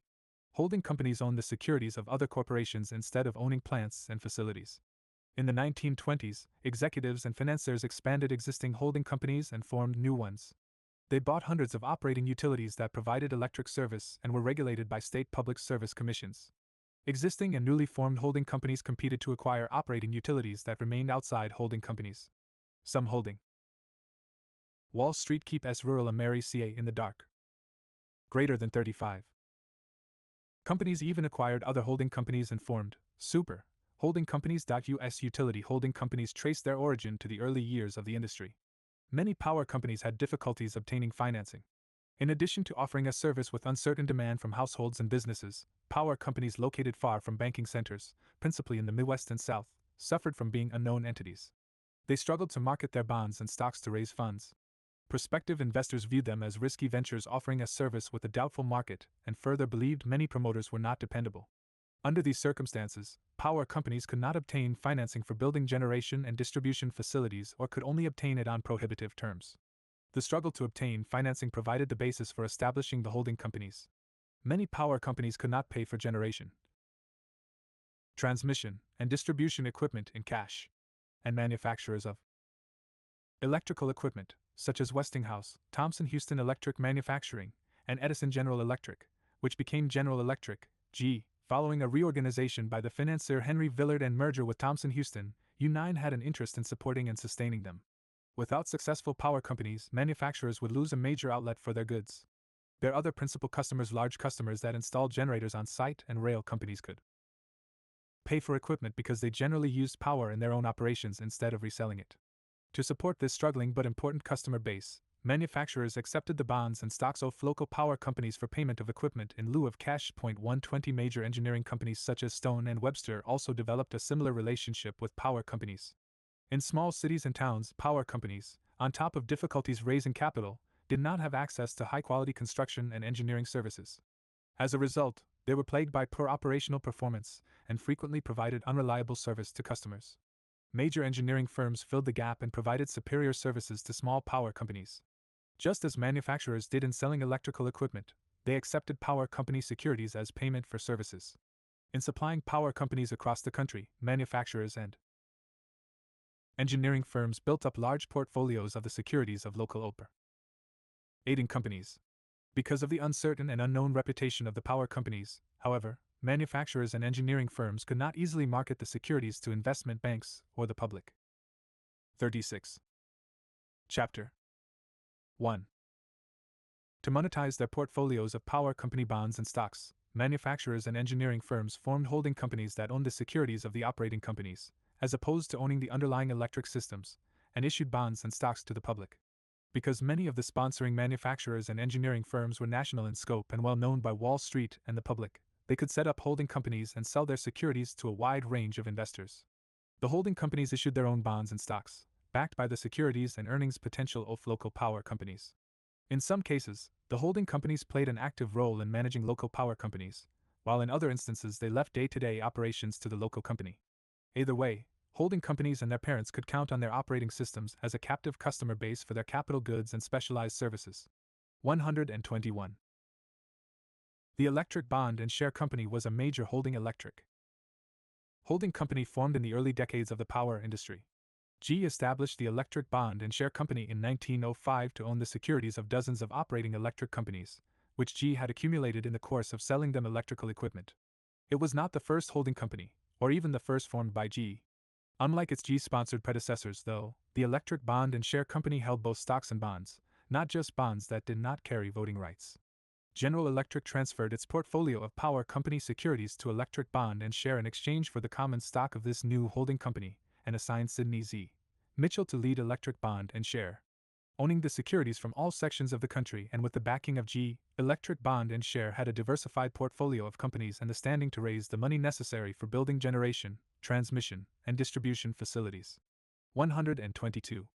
A: Holding companies owned the securities of other corporations instead of owning plants and facilities. In the 1920s, executives and financiers expanded existing holding companies and formed new ones. They bought hundreds of operating utilities that provided electric service and were regulated by state public service commissions. Existing and newly formed holding companies competed to acquire operating utilities that remained outside holding companies. Some holding Wall Street keep S rural Mary ca in the dark. Greater than 35. Companies even acquired other holding companies and formed super holding companies. US utility holding companies traced their origin to the early years of the industry. Many power companies had difficulties obtaining financing. In addition to offering a service with uncertain demand from households and businesses, power companies located far from banking centers, principally in the Midwest and South, suffered from being unknown entities. They struggled to market their bonds and stocks to raise funds. Prospective investors viewed them as risky ventures offering a service with a doubtful market, and further believed many promoters were not dependable. Under these circumstances, power companies could not obtain financing for building generation and distribution facilities or could only obtain it on prohibitive terms. The struggle to obtain financing provided the basis for establishing the holding companies. Many power companies could not pay for generation, transmission, and distribution equipment in cash, and manufacturers of electrical equipment, such as Westinghouse, Thomson-Houston Electric Manufacturing, and Edison General Electric, which became General Electric, GE, following a reorganization by the financier Henry Villard and merger with Thomson-Houston. U9 had an interest in supporting and sustaining them. Without successful power companies, manufacturers would lose a major outlet for their goods. Their other principal customers, large customers that installed generators on site, and rail companies could pay for equipment because they generally used power in their own operations instead of reselling it. To support this struggling but important customer base, manufacturers accepted the bonds and stocks of local power companies for payment of equipment in lieu of cash. 120 Major engineering companies such as Stone and Webster also developed a similar relationship with power companies. In small cities and towns, power companies, on top of difficulties raising capital, did not have access to high-quality construction and engineering services. As a result, they were plagued by poor operational performance and frequently provided unreliable service to customers. Major engineering firms filled the gap and provided superior services to small power companies. Just as manufacturers did in selling electrical equipment, they accepted power company securities as payment for services. In supplying power companies across the country, manufacturers and engineering firms built up large portfolios of the securities of local operating companies. Because of the uncertain and unknown reputation of the power companies, however, manufacturers and engineering firms could not easily market the securities to investment banks or the public. 36. Chapter 1. To monetize their portfolios of power company bonds and stocks, manufacturers and engineering firms formed holding companies that owned the securities of the operating companies, as opposed to owning the underlying electric systems, and issued bonds and stocks to the public. Because many of the sponsoring manufacturers and engineering firms were national in scope and well known by Wall Street and the public, they could set up holding companies and sell their securities to a wide range of investors. The holding companies issued their own bonds and stocks, backed by the securities and earnings potential of local power companies. In some cases, the holding companies played an active role in managing local power companies, while in other instances they left day-to-day operations to the local company. Either way, holding companies and their parents could count on their operating systems as a captive customer base for their capital goods and specialized services. 121. The Electric Bond and Share Company was a major holding company formed in the early decades of the power industry. GE established the Electric Bond and Share Company in 1905 to own the securities of dozens of operating electric companies, which GE had accumulated in the course of selling them electrical equipment. It was not the first holding company, or even the first formed by GE. Unlike its GE-sponsored predecessors, though, the Electric Bond and Share Company held both stocks and bonds, not just bonds that did not carry voting rights. General Electric transferred its portfolio of power company securities to Electric Bond and Share in exchange for the common stock of this new holding company, and assigned Sidney Z. Mitchell to lead Electric Bond and Share. Owning the securities from all sections of the country and with the backing of GE, Electric Bond and Share had a diversified portfolio of companies and the standing to raise the money necessary for building generation, transmission, and distribution facilities. 122.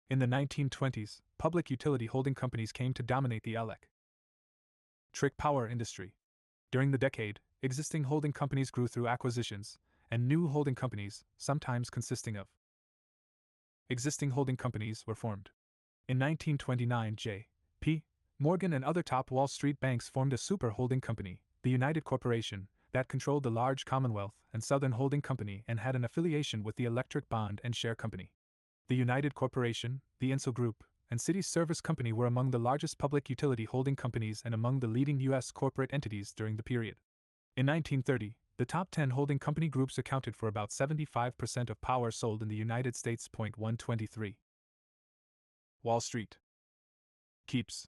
A: In the 1920s, public utility holding companies came to dominate the electric power industry. During the decade, existing holding companies grew through acquisitions, and new holding companies, sometimes consisting of existing holding companies, were formed. In 1929, J.P. Morgan and other top Wall Street banks formed a super holding company, the United Corporation, that controlled the large Commonwealth and Southern Holding Company and had an affiliation with the Electric Bond and Share Company. The United Corporation, the Insull Group, and City Service Company were among the largest public utility holding companies and among the leading U.S. corporate entities during the period. In 1930, the top 10 holding company groups accounted for about 75% of power sold in the United States. 123. Wall Street keeps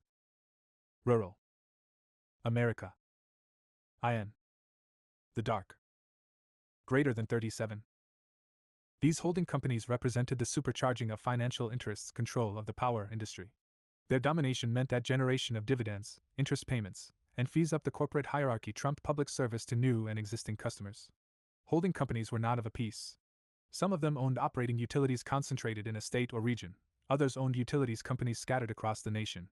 A: rural America in the dark. Greater than 37. These holding companies represented the supercharging of financial interests' control of the power industry. Their domination meant that generation of dividends, interest payments, and fees up the corporate hierarchy trumped public service to new and existing customers. Holding companies were not of a piece. Some of them owned operating utilities concentrated in a state or region, others owned utilities companies scattered across the nation.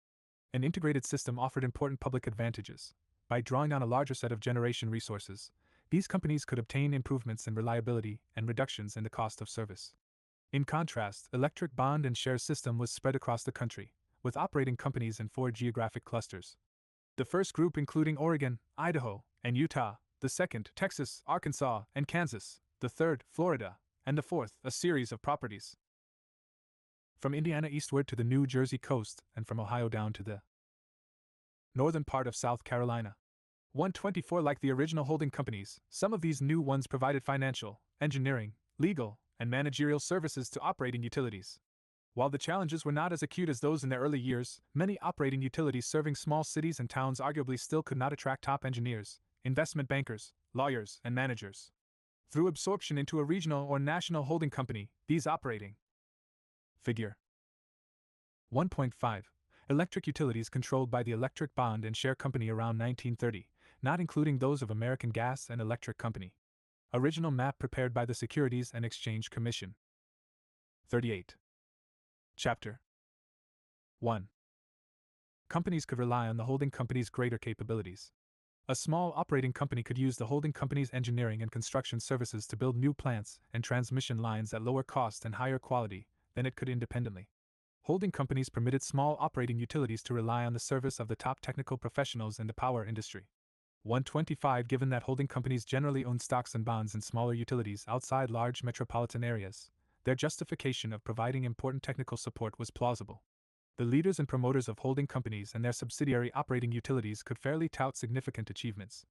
A: An integrated system offered important public advantages. By drawing on a larger set of generation resources, these companies could obtain improvements in reliability and reductions in the cost of service. In contrast, Electric Bond and Share system was spread across the country, with operating companies in 4 geographic clusters. The first group including Oregon, Idaho, and Utah, the second, Texas, Arkansas, and Kansas, the third, Florida, and the fourth, a series of properties. from Indiana eastward to the New Jersey coast and from Ohio down to the northern part of South Carolina. 124. Like the original holding companies, some of these new ones provided financial, engineering, legal, and managerial services to operating utilities. While the challenges were not as acute as those in their early years, many operating utilities serving small cities and towns arguably still could not attract top engineers, investment bankers, lawyers, and managers. Through absorption into a regional or national holding company, these operating Figure 1.5. Electric utilities controlled by the Electric Bond and Share Company around 1930, not including those of American Gas and Electric Company. Original map prepared by the Securities and Exchange Commission. 38. Chapter 1. Companies could rely on the holding company's greater capabilities. A small operating company could use the holding company's engineering and construction services to build new plants and transmission lines at lower cost and higher quality than it could independently. Holding companies permitted small operating utilities to rely on the service of the top technical professionals in the power industry. 125. Given that holding companies generally own stocks and bonds in smaller utilities outside large metropolitan areas, their justification of providing important technical support was plausible. The leaders and promoters of holding companies and their subsidiary operating utilities could fairly tout significant achievements.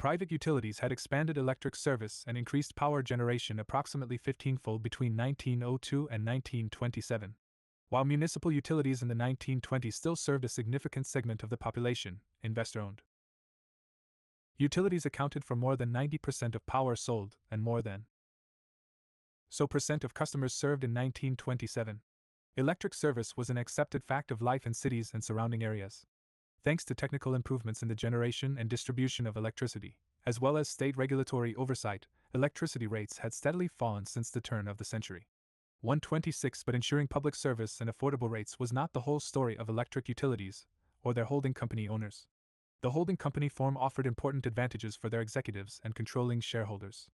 A: Private utilities had expanded electric service and increased power generation approximately 15-fold between 1902 and 1927. While municipal utilities in the 1920s still served a significant segment of the population, investor-owned utilities accounted for more than 90% of power sold and more than so percent of customers served in 1927. Electric service was an accepted fact of life in cities and surrounding areas. Thanks to technical improvements in the generation and distribution of electricity, as well as state regulatory oversight, electricity rates had steadily fallen since the turn of the century. 126. But ensuring public service and affordable rates was not the whole story of electric utilities, or their holding company owners. The holding company form offered important advantages for their executives and controlling shareholders.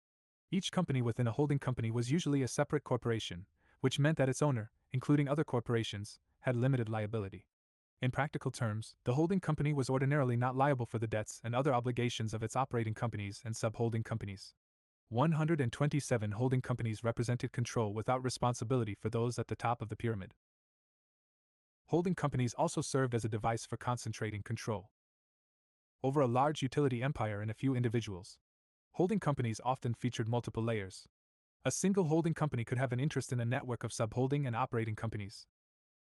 A: Each company within a holding company was usually a separate corporation, which meant that its owner, including other corporations, had limited liability. In practical terms, the holding company was ordinarily not liable for the debts and other obligations of its operating companies and sub-holding companies. 127. Holding companies represented control without responsibility for those at the top of the pyramid. Holding companies also served as a device for concentrating control over a large utility empire in a few individuals. Holding companies often featured multiple layers. A single holding company could have an interest in a network of sub-holding and operating companies.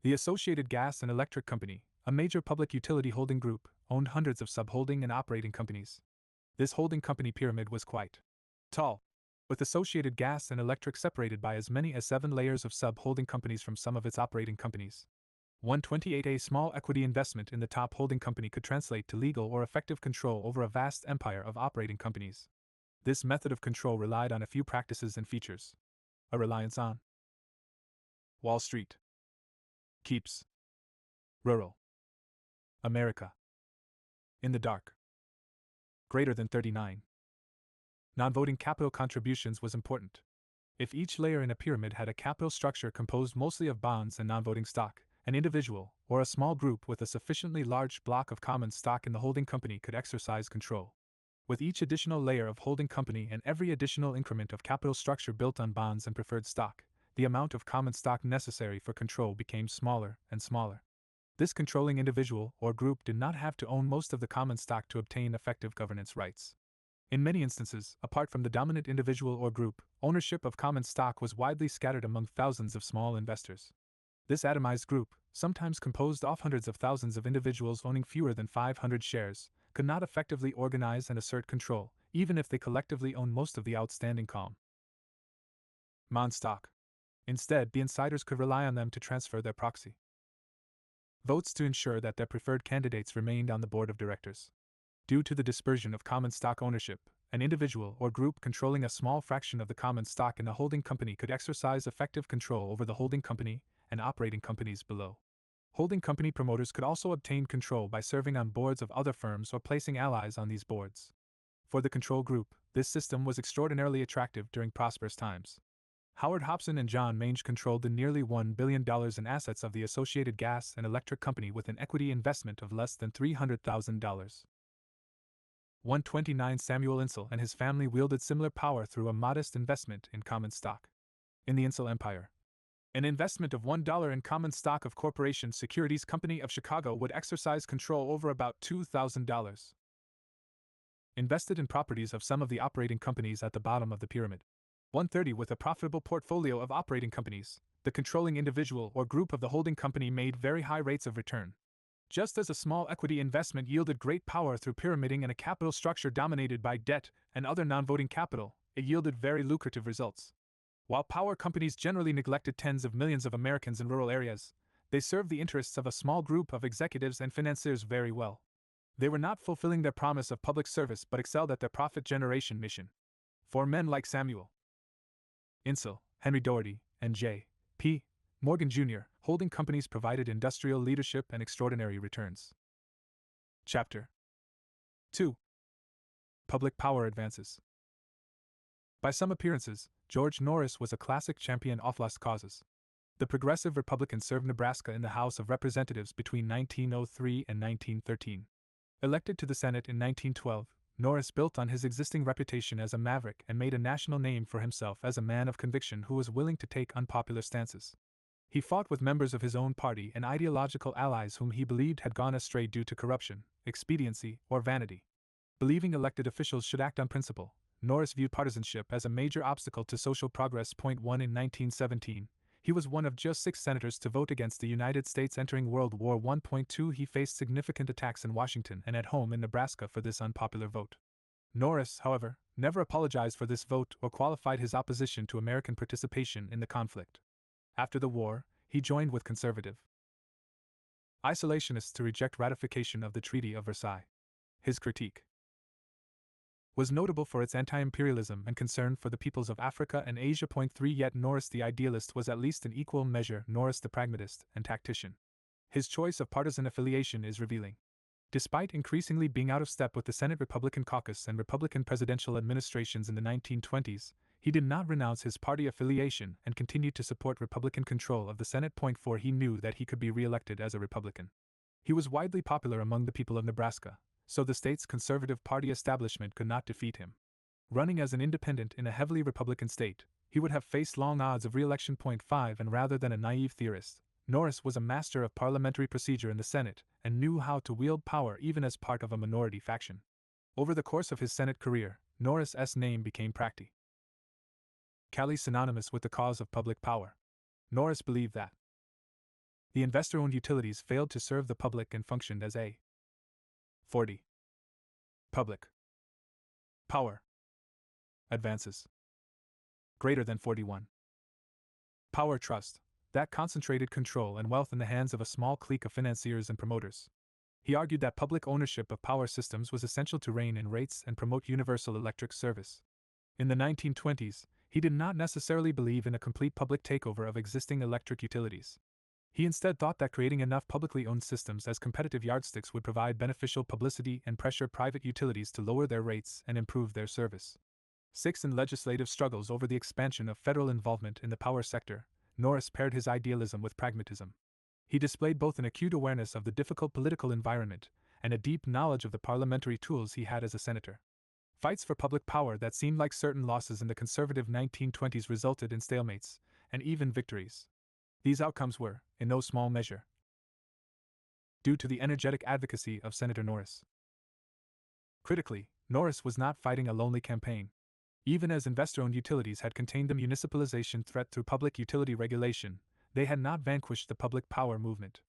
A: The Associated Gas and Electric Company, a major public utility holding group, owned hundreds of sub-holding and operating companies. This holding company pyramid was quite tall, with Associated Gas and Electric separated by as many as 7 layers of sub-holding companies from some of its operating companies. 128. A small equity investment in the top holding company could translate to legal or effective control over a vast empire of operating companies. This method of control relied on a few practices and features. A reliance on Wall Street keeps rural America in the dark. Greater than 39. Non-voting capital contributions was important. If each layer in a pyramid had a capital structure composed mostly of bonds and non-voting stock, an individual, or a small group with a sufficiently large block of common stock in the holding company could exercise control. With each additional layer of holding company and every additional increment of capital structure built on bonds and preferred stock, the amount of common stock necessary for control became smaller and smaller. This controlling individual or group did not have to own most of the common stock to obtain effective governance rights. In many instances, apart from the dominant individual or group, ownership of common stock was widely scattered among thousands of small investors. This atomized group, sometimes composed of hundreds of thousands of individuals owning fewer than 500 shares, could not effectively organize and assert control, even if they collectively owned most of the outstanding common stock. Instead, the insiders could rely on them to transfer their proxy votes to ensure that their preferred candidates remained on the board of directors. Due to the dispersion of common stock ownership, an individual or group controlling a small fraction of the common stock in a holding company could exercise effective control over the holding company and operating companies below. Holding company promoters could also obtain control by serving on boards of other firms or placing allies on these boards. For the control group, this system was extraordinarily attractive during prosperous times. Howard Hobson and John Mange controlled the nearly $1 billion in assets of the Associated Gas and Electric Company with an equity investment of less than $300,000. 129. Samuel Insull and his family wielded similar power through a modest investment in common stock. In the Insull Empire, An investment of $1 in common stock of Corporation Securities Company of Chicago would exercise control over about $2,000. Invested in properties of some of the operating companies at the bottom of the pyramid. 130 with a profitable portfolio of operating companies, the controlling individual or group of the holding company made very high rates of return. Just as a small equity investment yielded great power through pyramiding and a capital structure dominated by debt and other non-voting capital, it yielded very lucrative results. While power companies generally neglected tens of millions of Americans in rural areas, they served the interests of a small group of executives and financiers very well. They were not fulfilling their promise of public service but excelled at their profit generation mission. For men like Samuel Insull, Henry Doherty, and J. P. Morgan Jr., holding companies provided industrial leadership and extraordinary returns. Chapter 2. Public Power Advances. By some appearances, George Norris was a classic champion of lost causes. The Progressive Republican served Nebraska in the House of Representatives between 1903 and 1913. Elected to the Senate in 1912, Norris built on his existing reputation as a maverick and made a national name for himself as a man of conviction who was willing to take unpopular stances. He fought with members of his own party and ideological allies whom he believed had gone astray due to corruption, expediency, or vanity. Believing elected officials should act on principle, Norris viewed partisanship as a major obstacle to social progress. 1 In 1917, he was one of just 6 senators to vote against the United States entering World War I. 2 He faced significant attacks in Washington and at home in Nebraska for this unpopular vote. Norris, however, never apologized for this vote or qualified his opposition to American participation in the conflict. After the war, he joined with conservative isolationists to reject ratification of the Treaty of Versailles. His critique was notable for its anti-imperialism and concern for the peoples of Africa and Asia. 3 Yet Norris the idealist was at least in equal measure Norris the pragmatist and tactician. His choice of partisan affiliation is revealing. Despite increasingly being out of step with the Senate Republican caucus and Republican presidential administrations in the 1920s, he did not renounce his party affiliation and continued to support Republican control of the Senate. 4 He knew that he could be re-elected as a Republican. He was widely popular among the people of Nebraska, so the state's conservative party establishment could not defeat him. Running as an independent in a heavily Republican state, he would have faced long odds of re-election. 5 And rather than a naive theorist, Norris was a master of parliamentary procedure in the Senate and knew how to wield power even as part of a minority faction. Over the course of his Senate career, Norris's name became practically synonymous with the cause of public power. Norris believed that the investor-owned utilities failed to serve the public and functioned as a 40. Public power advances greater than 41. Power trust that concentrated control and wealth in the hands of a small clique of financiers and promoters. He argued that public ownership of power systems was essential to rein in rates and promote universal electric service. In the 1920s, he did not necessarily believe in a complete public takeover of existing electric utilities. He instead thought that creating enough publicly owned systems as competitive yardsticks would provide beneficial publicity and pressure private utilities to lower their rates and improve their service. 6 In legislative struggles over the expansion of federal involvement in the power sector, Norris paired his idealism with pragmatism. He displayed both an acute awareness of the difficult political environment and a deep knowledge of the parliamentary tools he had as a senator. Fights for public power that seemed like certain losses in the conservative 1920s resulted in stalemates and even victories. These outcomes were, in no small measure, due to the energetic advocacy of Senator Norris. Critically, Norris was not fighting a lonely campaign. Even as investor-owned utilities had contained the municipalization threat through public utility regulation, they had not vanquished the public power movement.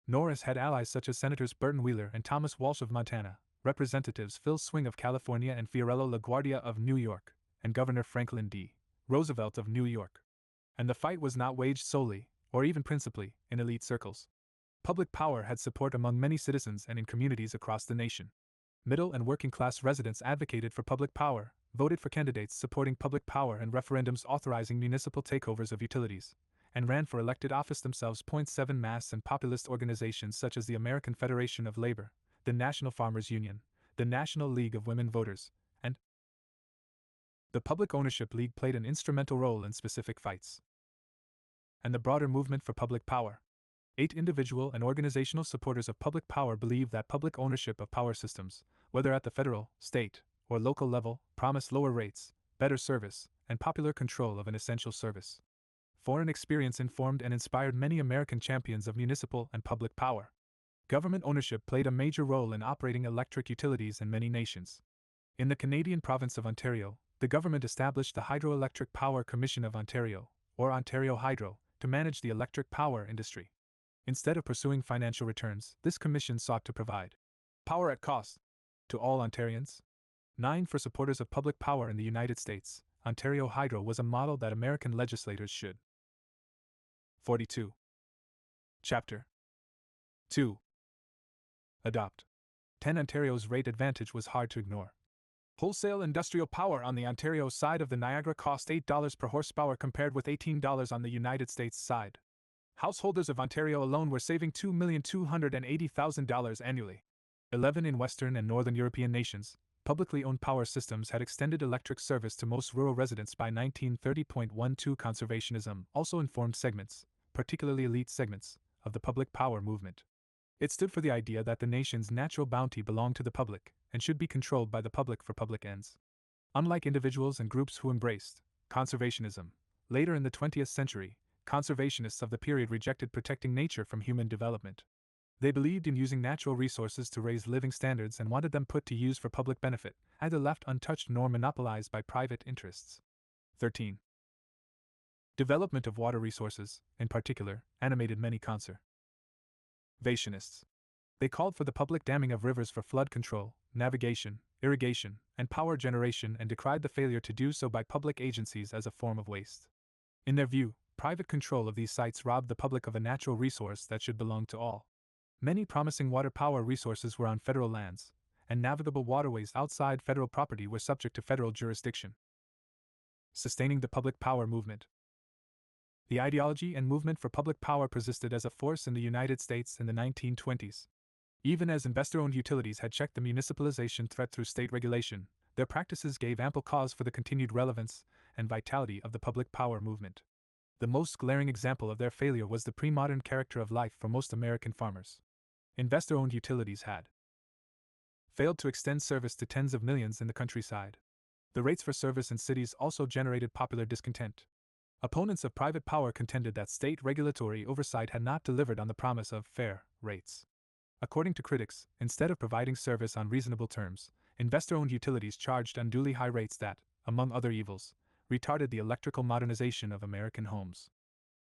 A: Norris had allies such as Senators Burton Wheeler and Thomas Walsh of Montana, Representatives Phil Swing of California and Fiorello LaGuardia of New York, and Governor Franklin D. Roosevelt of New York. And the fight was not waged solely, or even principally, in elite circles. Public power had support among many citizens and in communities across the nation. Middle and working class residents advocated for public power, voted for candidates supporting public power and referendums authorizing municipal takeovers of utilities, and ran for elected office themselves. 7 Mass and populist organizations such as the American Federation of Labor, the National Farmers Union, the National League of Women Voters, and the Public Ownership League played an instrumental role in specific fights. And the broader movement for public power. 8 Individual and organizational supporters of public power believe that public ownership of power systems, whether at the federal, state, or local level, promise lower rates, better service, and popular control of an essential service. foreign experience informed and inspired many American champions of municipal and public power. Government ownership played a major role in operating electric utilities in many nations. In the Canadian province of Ontario, the government established the Hydroelectric Power Commission of Ontario, or Ontario Hydro, to manage the electric power industry. Instead of pursuing financial returns, this commission sought to provide power at cost to all Ontarians. 9. For supporters of public power in the United States, Ontario Hydro was a model that American legislators should 42. Chapter 2. Adopt. 10. Ontario's rate advantage was hard to ignore. Wholesale industrial power on the Ontario side of the Niagara cost $8 per horsepower compared with $18 on the United States side. Householders of Ontario alone were saving $2,280,000 annually. 11. In Western and Northern European nations, publicly owned power systems had extended electric service to most rural residents by 1930.12. Conservationism also informed segments, particularly elite segments, of the public power movement. It stood for the idea that the nation's natural bounty belonged to the public and should be controlled by the public for public ends. Unlike individuals and groups who embraced conservationism, later in the 20th century, conservationists of the period rejected protecting nature from human development. They believed in using natural resources to raise living standards and wanted them put to use for public benefit, either left untouched nor monopolized by private interests. 13. Development of water resources, in particular, animated many conservationists. They called for the public damming of rivers for flood control, navigation, irrigation, and power generation and decried the failure to do so by public agencies as a form of waste. In their view, private control of these sites robbed the public of a natural resource that should belong to all. Many promising water power resources were on federal lands, and navigable waterways outside federal property were subject to federal jurisdiction. Sustaining the public power movement. The ideology and movement for public power persisted as a force in the United States in the 1920s. Even as investor-owned utilities had checked the municipalization threat through state regulation, their practices gave ample cause for the continued relevance and vitality of the public power movement. The most glaring example of their failure was the pre-modern character of life for most American farmers. Investor-owned utilities had failed to extend service to tens of millions in the countryside. The rates for service in cities also generated popular discontent. Opponents of private power contended that state regulatory oversight had not delivered on the promise of fair rates. According to critics, instead of providing service on reasonable terms, investor-owned utilities charged unduly high rates that, among other evils, retarded the electrical modernization of American homes.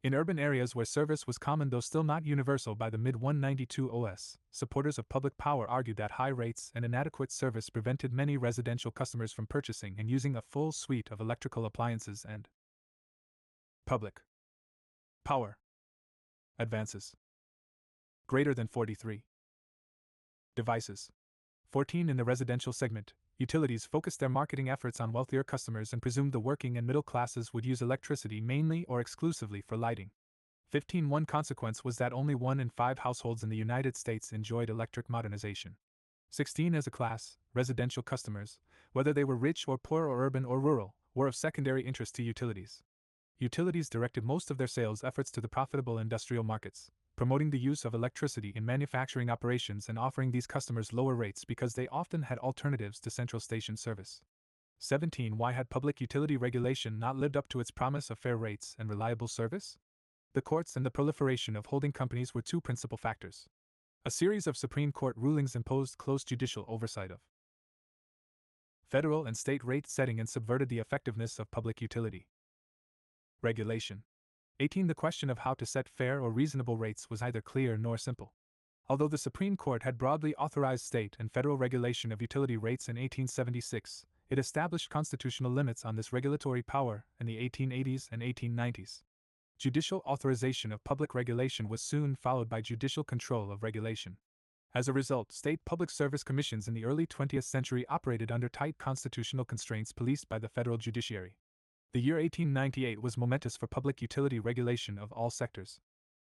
A: In urban areas where service was common though still not universal by the mid-192 OS, supporters of public power argued that high rates and inadequate service prevented many residential customers from purchasing and using a full suite of electrical appliances and public power advances greater than 43 devices. 14. In the residential segment, utilities focused their marketing efforts on wealthier customers and presumed the working and middle classes would use electricity mainly or exclusively for lighting. 15. One consequence was that only 1 in 5 households in the United States enjoyed electric modernization. 16. As a class, residential customers, whether they were rich or poor or urban or rural, were of secondary interest to utilities. Utilities directed most of their sales efforts to the profitable industrial markets, promoting the use of electricity in manufacturing operations and offering these customers lower rates because they often had alternatives to central station service. 17. Why had public utility regulation not lived up to its promise of fair rates and reliable service? The courts and the proliferation of holding companies were two principal factors. A series of Supreme Court rulings imposed close judicial oversight of federal and state rate setting and subverted the effectiveness of public utility regulation. 18. The question of how to set fair or reasonable rates was neither clear nor simple. Although the Supreme Court had broadly authorized state and federal regulation of utility rates in 1876, it established constitutional limits on this regulatory power in the 1880s and 1890s. Judicial authorization of public regulation was soon followed by judicial control of regulation. As a result, state public service commissions in the early 20th century operated under tight constitutional constraints policed by the federal judiciary. The year 1898 was momentous for public utility regulation of all sectors.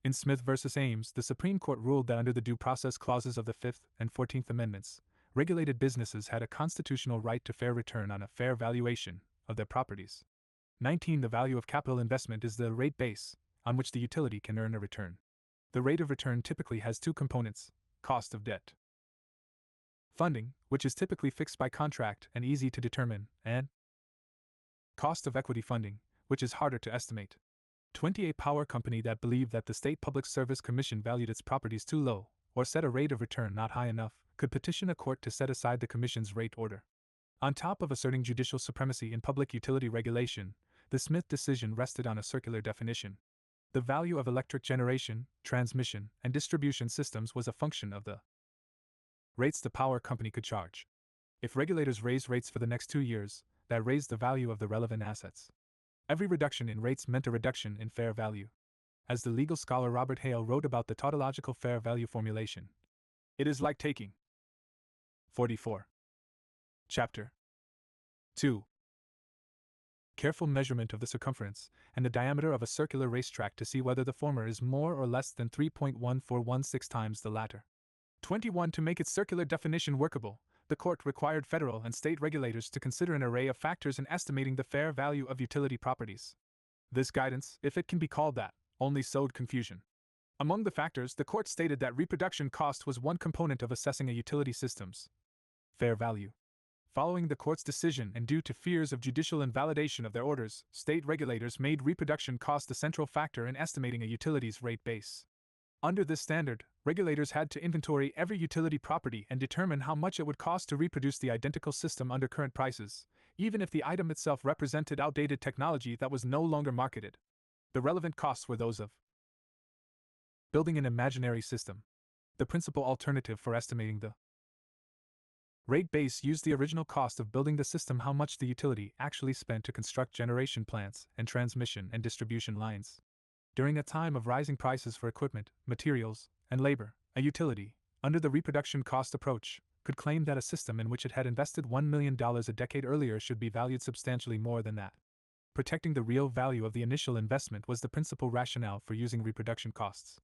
A: In Smith v. Ames, the Supreme Court ruled that under the due process clauses of the Fifth and 14th Amendments, regulated businesses had a constitutional right to fair return on a fair valuation of their properties. 19. The value of capital investment is the rate base on which the utility can earn a return. The rate of return typically has two components: cost of debt funding, which is typically fixed by contract and easy to determine, and cost of equity funding, which is harder to estimate. A power company that believed that the State Public Service Commission valued its properties too low, or set a rate of return not high enough, could petition a court to set aside the Commission's rate order. On top of asserting judicial supremacy in public utility regulation, the Smith decision rested on a circular definition. The value of electric generation, transmission, and distribution systems was a function of the rates the power company could charge. If regulators raised rates for the next 2 years, that raised the value of the relevant assets. Every reduction in rates meant a reduction in fair value. As the legal scholar Robert Hale wrote about the tautological fair value formulation, it is like taking 44. Chapter 2. Careful measurement of the circumference and the diameter of a circular racetrack to see whether the former is more or less than 3.1416 times the latter. 21. To make its circular definition workable, the court required federal and state regulators to consider an array of factors in estimating the fair value of utility properties. This guidance, if it can be called that, only sowed confusion. Among the factors, the court stated that reproduction cost was one component of assessing a utility system's fair value. Following the court's decision and due to fears of judicial invalidation of their orders, state regulators made reproduction cost a central factor in estimating a utility's rate base. Under this standard, regulators had to inventory every utility property and determine how much it would cost to reproduce the identical system under current prices, even if the item itself represented outdated technology that was no longer marketed. The relevant costs were those of building an imaginary system. The principal alternative for estimating the rate base used the original cost of building the system, how much the utility actually spent to construct generation plants and transmission and distribution lines. During a time of rising prices for equipment, materials, and labor, a utility, under the reproduction cost approach, could claim that a system in which it had invested $1 million a decade earlier should be valued substantially more than that. Protecting the real value of the initial investment was the principal rationale for using reproduction costs.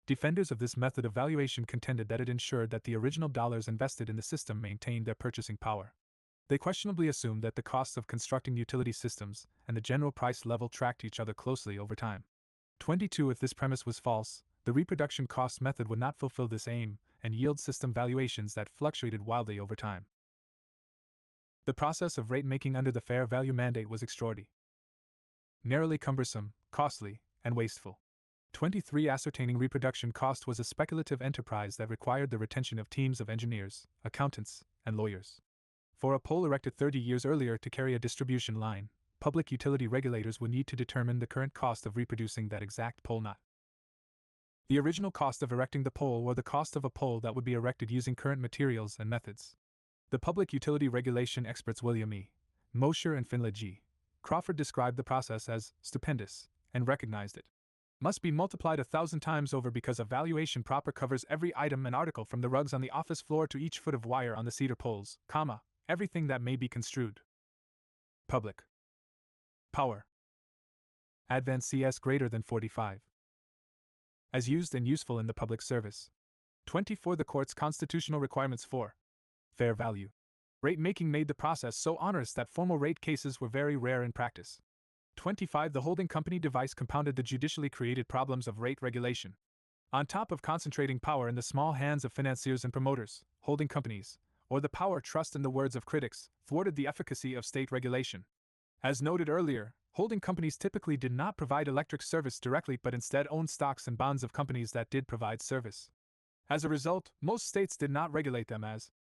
A: Defenders of this method of valuation contended that it ensured that the original dollars invested in the system maintained their purchasing power. They questionably assumed that the costs of constructing utility systems and the general price level tracked each other closely over time. 22. If this premise was false, the reproduction cost method would not fulfill this aim and yield system valuations that fluctuated wildly over time. The process of rate making under the fair value mandate was extraordinarily cumbersome, costly, and wasteful. 23. Ascertaining reproduction cost was a speculative enterprise that required the retention of teams of engineers, accountants, and lawyers. For a pole erected 30 years earlier to carry a distribution line, public utility regulators would need to determine the current cost of reproducing that exact pole, not the original cost of erecting the pole or the cost of a pole that would be erected using current materials and methods. The public utility regulation experts William E. Mosher and Finlay G. Crawford described the process as stupendous and recognized it must be multiplied 1,000 times over because a valuation proper covers every item and article from the rugs on the office floor to each foot of wire on the cedar poles, everything that may be construed public power advance CS greater than 45 as used and useful in the public service. 24. The court's constitutional requirements for fair value rate making made the process so onerous that formal rate cases were very rare in practice. 25. The holding company device compounded the judicially created problems of rate regulation. On top of concentrating power in the small hands of financiers and promoters, holding companies, or the power trust in the words of critics, thwarted the efficacy of state regulation. As noted earlier, holding companies typically did not provide electric service directly but instead owned stocks and bonds of companies that did provide service. As a result, most states did not regulate them as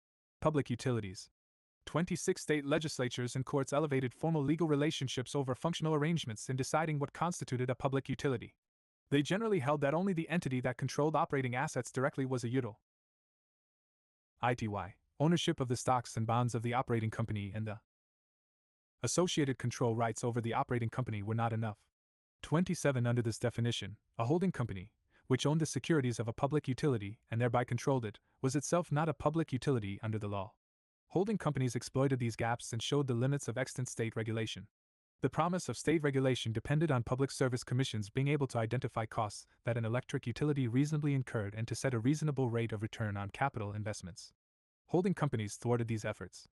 A: public utilities. 26. State legislatures and courts elevated formal legal relationships over functional arrangements in deciding what constituted a public utility. They generally held that only the entity that controlled operating assets directly was a utility. Ownership of the stocks and bonds of the operating company and the associated control rights over the operating company were not enough. 27. Under this definition, a holding company, which owned the securities of a public utility and thereby controlled it, was itself not a public utility under the law. Holding companies exploited these gaps and showed the limits of extant state regulation. The promise of state regulation depended on public service commissions being able to identify costs that an electric utility reasonably incurred and to set a reasonable rate of return on capital investments. Holding companies thwarted these efforts.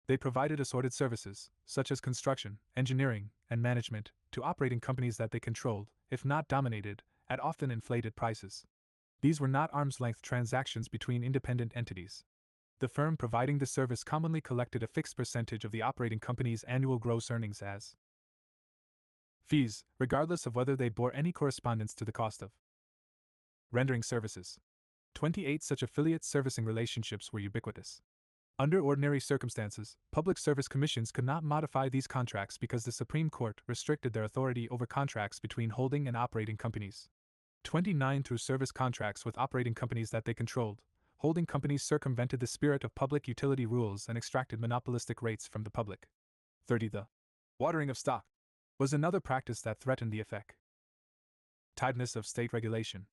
A: They provided assorted services, such as construction, engineering, and management, to operating companies that they controlled, if not dominated, at often inflated prices. These were not arm's-length transactions between independent entities. The firm providing the service commonly collected a fixed percentage of the operating company's annual gross earnings as fees, regardless of whether they bore any correspondence to the cost of rendering services. 28 such affiliate servicing relationships were ubiquitous. Under ordinary circumstances, public service commissions could not modify these contracts because the Supreme Court restricted their authority over contracts between holding and operating companies. 29 through service contracts with operating companies that they controlled, holding companies circumvented the spirit of public utility rules and extracted monopolistic rates from the public. 30. The watering of stock was another practice that threatened the effectiveness of state regulation.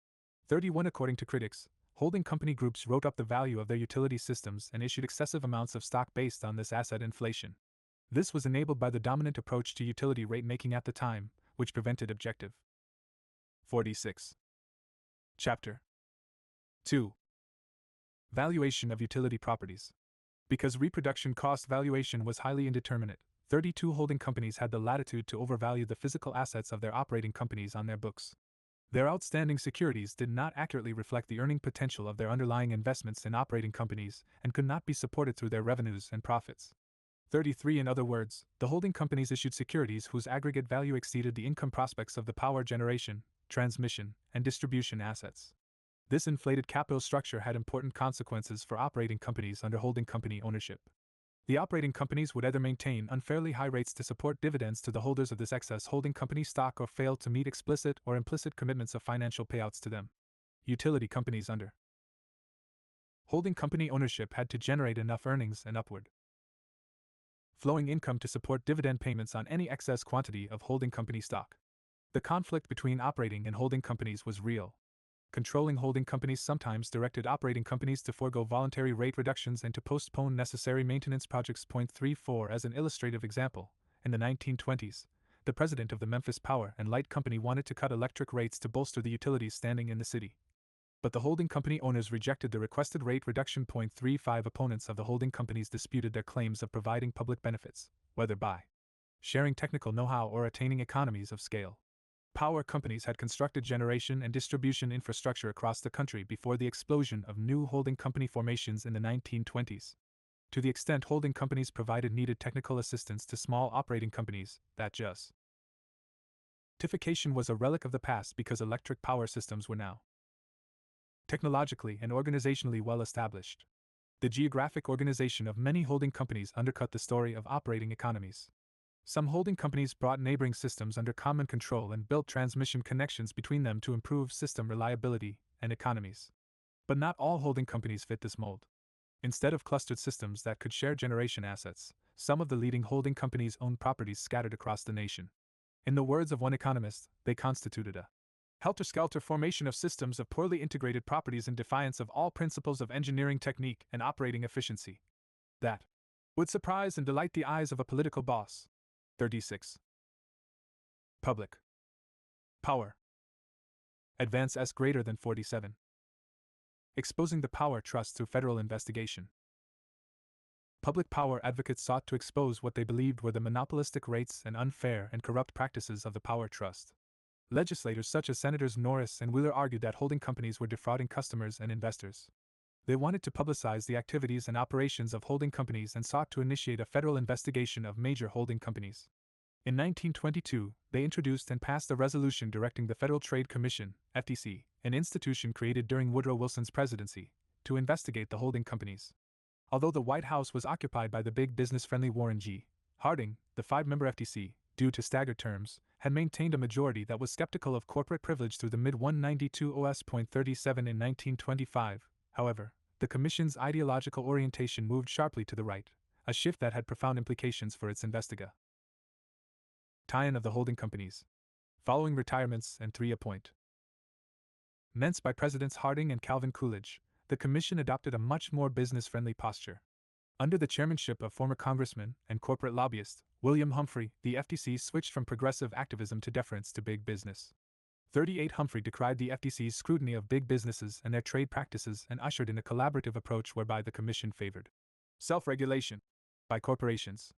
A: 31. According to critics, holding company groups wrote up the value of their utility systems and issued excessive amounts of stock based on this asset inflation. This was enabled by the dominant approach to utility rate making at the time, which prevented objective. 46. Chapter 2. Valuation of utility properties. Because reproduction cost valuation was highly indeterminate, 32 holding companies had the latitude to overvalue the physical assets of their operating companies on their books. Their outstanding securities did not accurately reflect the earning potential of their underlying investments in operating companies and could not be supported through their revenues and profits. 33. In other words, the holding companies issued securities whose aggregate value exceeded the income prospects of the power generation, transmission, and distribution assets. This inflated capital structure had important consequences for operating companies under holding company ownership. The operating companies would either maintain unfairly high rates to support dividends to the holders of this excess holding company stock or fail to meet explicit or implicit commitments of financial payouts to them. Utility companies under holding company ownership had to generate enough earnings and upward flowing income to support dividend payments on any excess quantity of holding company stock. The conflict between operating and holding companies was real. Controlling holding companies sometimes directed operating companies to forego voluntary rate reductions and to postpone necessary maintenance projects. 34. As an illustrative example, in the 1920s, the president of the Memphis Power and Light Company wanted to cut electric rates to bolster the utilities standing in the city. But the holding company owners rejected the requested rate reduction. 35. Opponents of the holding companies disputed their claims of providing public benefits, whether by sharing technical know-how or attaining economies of scale. Power companies had constructed generation and distribution infrastructure across the country before the explosion of new holding company formations in the 1920s. To the extent holding companies provided needed technical assistance to small operating companies, that justification was a relic of the past because electric power systems were now technologically and organizationally well established. The geographic organization of many holding companies undercut the story of operating economies. Some holding companies brought neighboring systems under common control and built transmission connections between them to improve system reliability and economies. But not all holding companies fit this mold. Instead of clustered systems that could share generation assets, some of the leading holding companies owned properties scattered across the nation. In the words of one economist, they constituted a helter-skelter formation of systems of poorly integrated properties in defiance of all principles of engineering technique and operating efficiency that would surprise and delight the eyes of a political boss. 36. Public power advance S greater than 47. Exposing the power trust through federal investigation. Public power advocates sought to expose what they believed were the monopolistic rates and unfair and corrupt practices of the power trust. Legislators such as Senators Norris and Wheeler argued that holding companies were defrauding customers and investors. They wanted to publicize the activities and operations of holding companies and sought to initiate a federal investigation of major holding companies. In 1922, they introduced and passed a resolution directing the Federal Trade Commission, FTC, an institution created during Woodrow Wilson's presidency, to investigate the holding companies. Although the White House was occupied by the big business-friendly Warren G. Harding, the five-member FTC, due to staggered terms, had maintained a majority that was skeptical of corporate privilege through the mid-192 OS.37 in 1925. However, the Commission's ideological orientation moved sharply to the right, a shift that had profound implications for its investigation. Tie-in of the holding companies. Following retirements and 3 appointments by Presidents Harding and Calvin Coolidge, the Commission adopted a much more business-friendly posture. Under the chairmanship of former Congressman and corporate lobbyist William Humphrey, the FTC switched from progressive activism to deference to big business. 38. Humphrey decried the FTC's scrutiny of big businesses and their trade practices and ushered in a collaborative approach whereby the Commission favored self-regulation by corporations.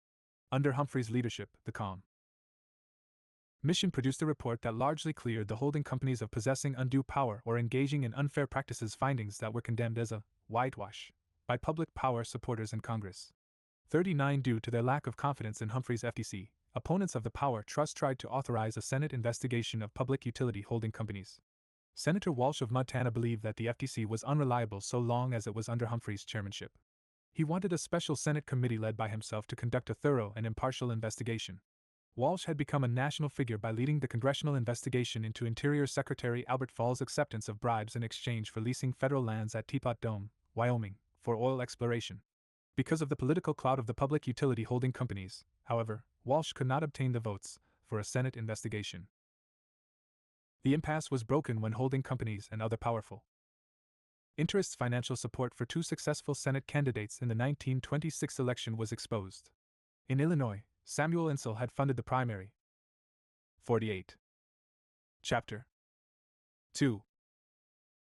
A: Under Humphrey's leadership, the Commission produced a report that largely cleared the holding companies of possessing undue power or engaging in unfair practices, findings that were condemned as a whitewash by public power supporters in Congress. 39. Due to their lack of confidence in Humphrey's FTC, opponents of the Power Trust tried to authorize a Senate investigation of public utility holding companies. Senator Walsh of Montana believed that the FTC was unreliable so long as it was under Humphrey's chairmanship. He wanted a special Senate committee led by himself to conduct a thorough and impartial investigation. Walsh had become a national figure by leading the congressional investigation into Interior Secretary Albert Fall's acceptance of bribes in exchange for leasing federal lands at Teapot Dome, Wyoming, for oil exploration. Because of the political clout of the public utility holding companies, however, Walsh could not obtain the votes for a Senate investigation. The impasse was broken when holding companies and other powerful interests' financial support for two successful Senate candidates in the 1926 election was exposed. In Illinois, Samuel Insull had funded the primary. 48. Chapter 2.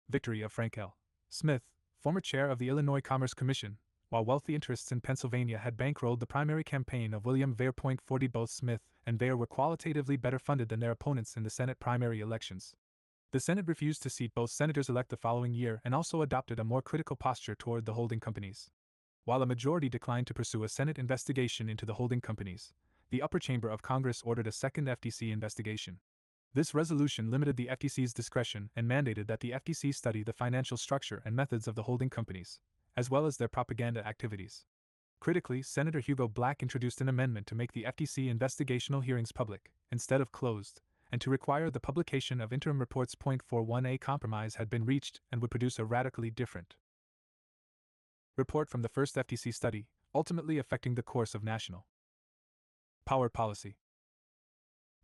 A: Victory of Frank L. Smith, former chair of the Illinois Commerce Commission, while wealthy interests in Pennsylvania had bankrolled the primary campaign of William Vere. 40. Both Smith and Vere were qualitatively better funded than their opponents in the Senate primary elections. The Senate refused to seat both senators-elect the following year and also adopted a more critical posture toward the holding companies. While a majority declined to pursue a Senate investigation into the holding companies, the upper chamber of Congress ordered a second FTC investigation. This resolution limited the FTC's discretion and mandated that the FTC study the financial structure and methods of the holding companies, as well as their propaganda activities. Critically, Senator Hugo Black introduced an amendment to make the FTC investigational hearings public, instead of closed, and to require the publication of interim reports. 41A compromise had been reached and would produce a radically different report from the first FTC study, ultimately affecting the course of national power policy.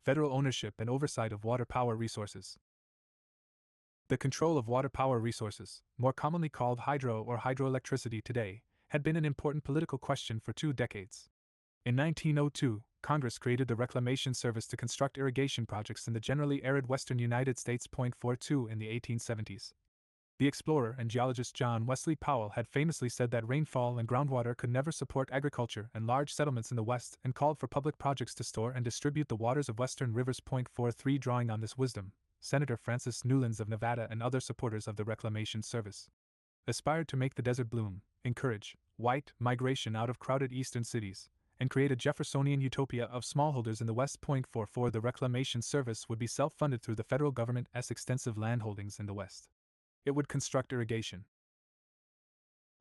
A: Federal ownership and oversight of water power resources. The control of water power resources, more commonly called hydro or hydroelectricity today, had been an important political question for 2 decades. In 1902, Congress created the Reclamation Service to construct irrigation projects in the generally arid western United States. 42 in the 1870s. The explorer and geologist John Wesley Powell had famously said that rainfall and groundwater could never support agriculture and large settlements in the West, and called for public projects to store and distribute the waters of western rivers. 43 Drawing on this wisdom, Senator Francis Newlands of Nevada and other supporters of the Reclamation Service aspired to make the desert bloom, encourage white migration out of crowded eastern cities, and create a Jeffersonian utopia of smallholders in the West. 44 The Reclamation Service would be self-funded through the federal government's extensive landholdings in the West. It would construct irrigation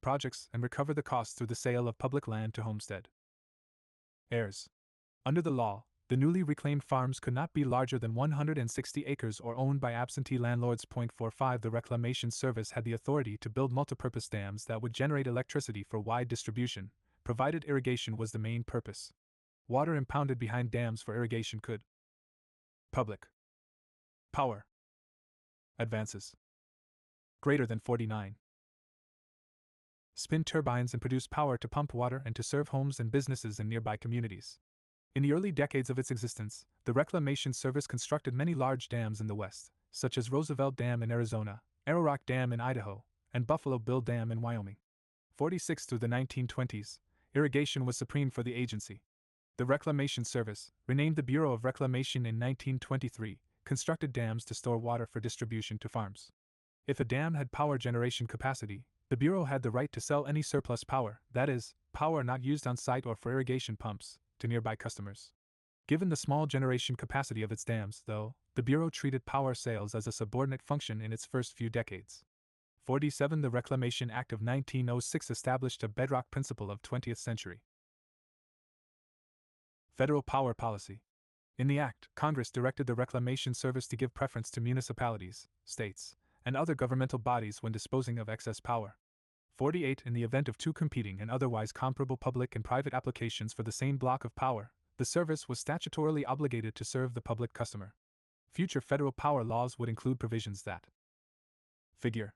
A: projects and recover the costs through the sale of public land to homestead heirs. Under the law, the newly reclaimed farms could not be larger than 160 acres or owned by absentee landlords. 45 The Reclamation Service had the authority to build multipurpose dams that would generate electricity for wide distribution, provided irrigation was the main purpose. Water impounded behind dams for irrigation could public power advances greater than 49 spin turbines and produce power to pump water and to serve homes and businesses in nearby communities. In the early decades of its existence, the Reclamation Service constructed many large dams in the West, such as Roosevelt Dam in Arizona, Arrow Rock Dam in Idaho, and Buffalo Bill Dam in Wyoming. 46 Through the 1920s, irrigation was supreme for the agency. The Reclamation Service, renamed the Bureau of Reclamation in 1923, constructed dams to store water for distribution to farms. If a dam had power generation capacity, the Bureau had the right to sell any surplus power, that is, power not used on site or for irrigation pumps, to nearby customers. Given the small generation capacity of its dams, though, the Bureau treated power sales as a subordinate function in its first few decades. 47 The Reclamation Act of 1906 established a bedrock principle of 20th century federal power policy. In the Act, Congress directed the Reclamation Service to give preference to municipalities, states, and other governmental bodies when disposing of excess power. 48 In the event of two competing and otherwise comparable public and private applications for the same block of power, the service was statutorily obligated to serve the public customer. Future federal power laws would include provisions that Figure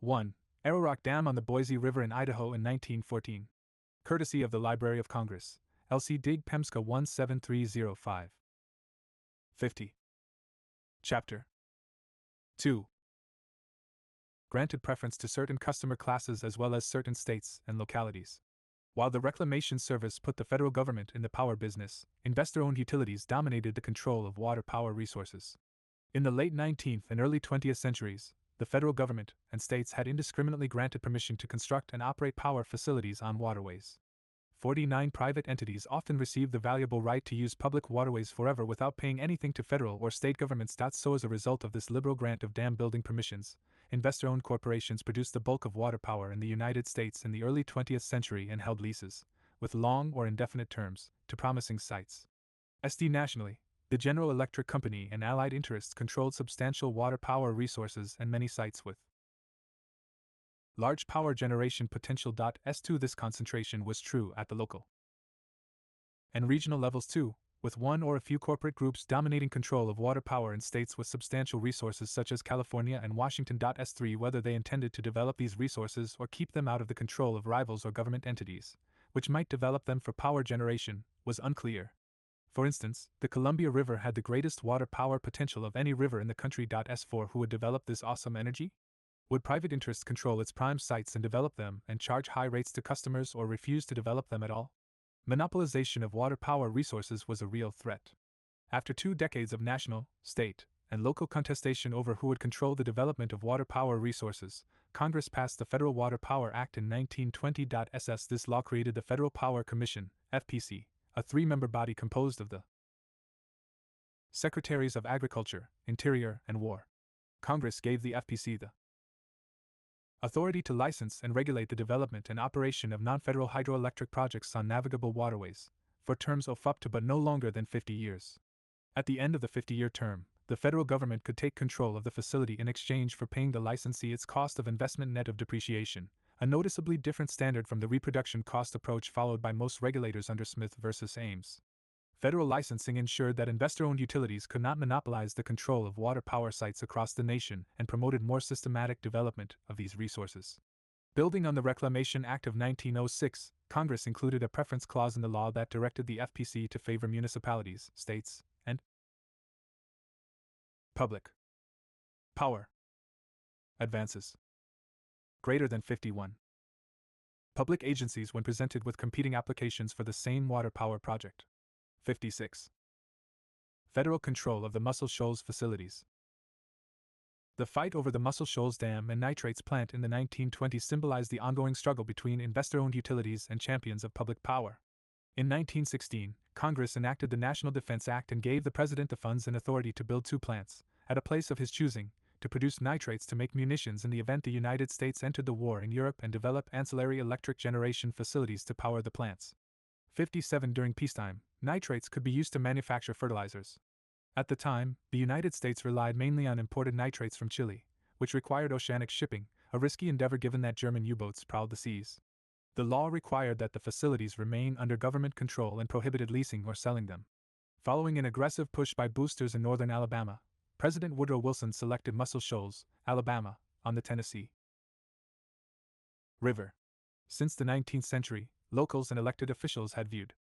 A: 1. Arrow Rock Dam on the Boise River in Idaho in 1914. Courtesy of the Library of Congress, L.C. Dig Pemska 17305. 50. Chapter 2. Granted preference to certain customer classes as well as certain states and localities. While the Reclamation Service put the federal government in the power business, investor-owned utilities dominated the control of water power resources. In the late 19th and early 20th centuries, the federal government and states had indiscriminately granted permission to construct and operate power facilities on waterways. 49 private entities often received the valuable right to use public waterways forever without paying anything to federal or state governments. So, as a result of this liberal grant of dam building permissions, investor owned corporations produced the bulk of water power in the United States in the early 20th century and held leases, with long or indefinite terms, to promising sites. Nationally, the General Electric Company and allied interests controlled substantial water power resources and many sites with large power generation potential. This concentration was true at the local and regional levels too, with one or a few corporate groups dominating control of water power in states with substantial resources such as California and Washington. Whether they intended to develop these resources or keep them out of the control of rivals or government entities, which might develop them for power generation, was unclear. For instance, the Columbia River had the greatest water power potential of any river in the country. Who would develop this awesome energy? Would private interests control its prime sites and develop them and charge high rates to customers, or refuse to develop them at all? Monopolization of water power resources was a real threat. After 2 decades of national, state, and local contestation over who would control the development of water power resources, Congress passed the Federal Water Power Act in 1920. This law created the Federal Power Commission, FPC, a 3-member body composed of the Secretaries of Agriculture, Interior, and War. Congress gave the FPC the authority to license and regulate the development and operation of non-federal hydroelectric projects on navigable waterways, for terms of up to but no longer than 50 years. At the end of the 50-year term, the federal government could take control of the facility in exchange for paying the licensee its cost of investment net of depreciation, a noticeably different standard from the reproduction cost approach followed by most regulators under Smith v. Ames. Federal licensing ensured that investor-owned utilities could not monopolize the control of water power sites across the nation and promoted more systematic development of these resources. Building on the Reclamation Act of 1906, Congress included a preference clause in the law that directed the FPC to favor municipalities, states, and public power advances greater than 51 public agencies when presented with competing applications for the same water power project. 56. Federal control of the Muscle Shoals facilities. The fight over the Muscle Shoals Dam and nitrates plant in the 1920s symbolized the ongoing struggle between investor-owned utilities and champions of public power. In 1916, Congress enacted the National Defense Act and gave the President the funds and authority to build 2 plants, at a place of his choosing, to produce nitrates to make munitions in the event the United States entered the war in Europe, and develop ancillary electric generation facilities to power the plants. 57. During peacetime, nitrates could be used to manufacture fertilizers. At the time, the United States relied mainly on imported nitrates from Chile, which required oceanic shipping, a risky endeavor given that German U-boats prowled the seas. The law required that the facilities remain under government control and prohibited leasing or selling them. Following an aggressive push by boosters in northern Alabama, President Woodrow Wilson selected Muscle Shoals, Alabama, on the Tennessee River. Since the 19th century, locals and elected officials had viewed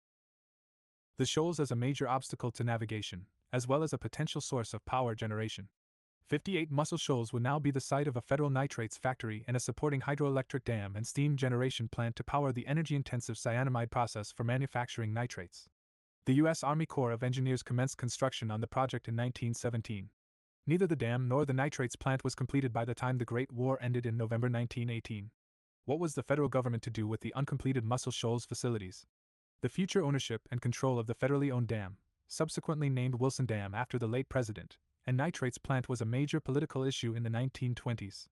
A: the shoals as a major obstacle to navigation, as well as a potential source of power generation. 58. Muscle Shoals would now be the site of a federal nitrates factory and a supporting hydroelectric dam and steam generation plant to power the energy-intensive cyanamide process for manufacturing nitrates. The U.S. Army Corps of Engineers commenced construction on the project in 1917. Neither the dam nor the nitrates plant was completed by the time the Great War ended in November 1918. What was the federal government to do with the uncompleted Muscle Shoals facilities? The future ownership and control of the federally owned dam, subsequently named Wilson Dam after the late president, and nitrates plant was a major political issue in the 1920s.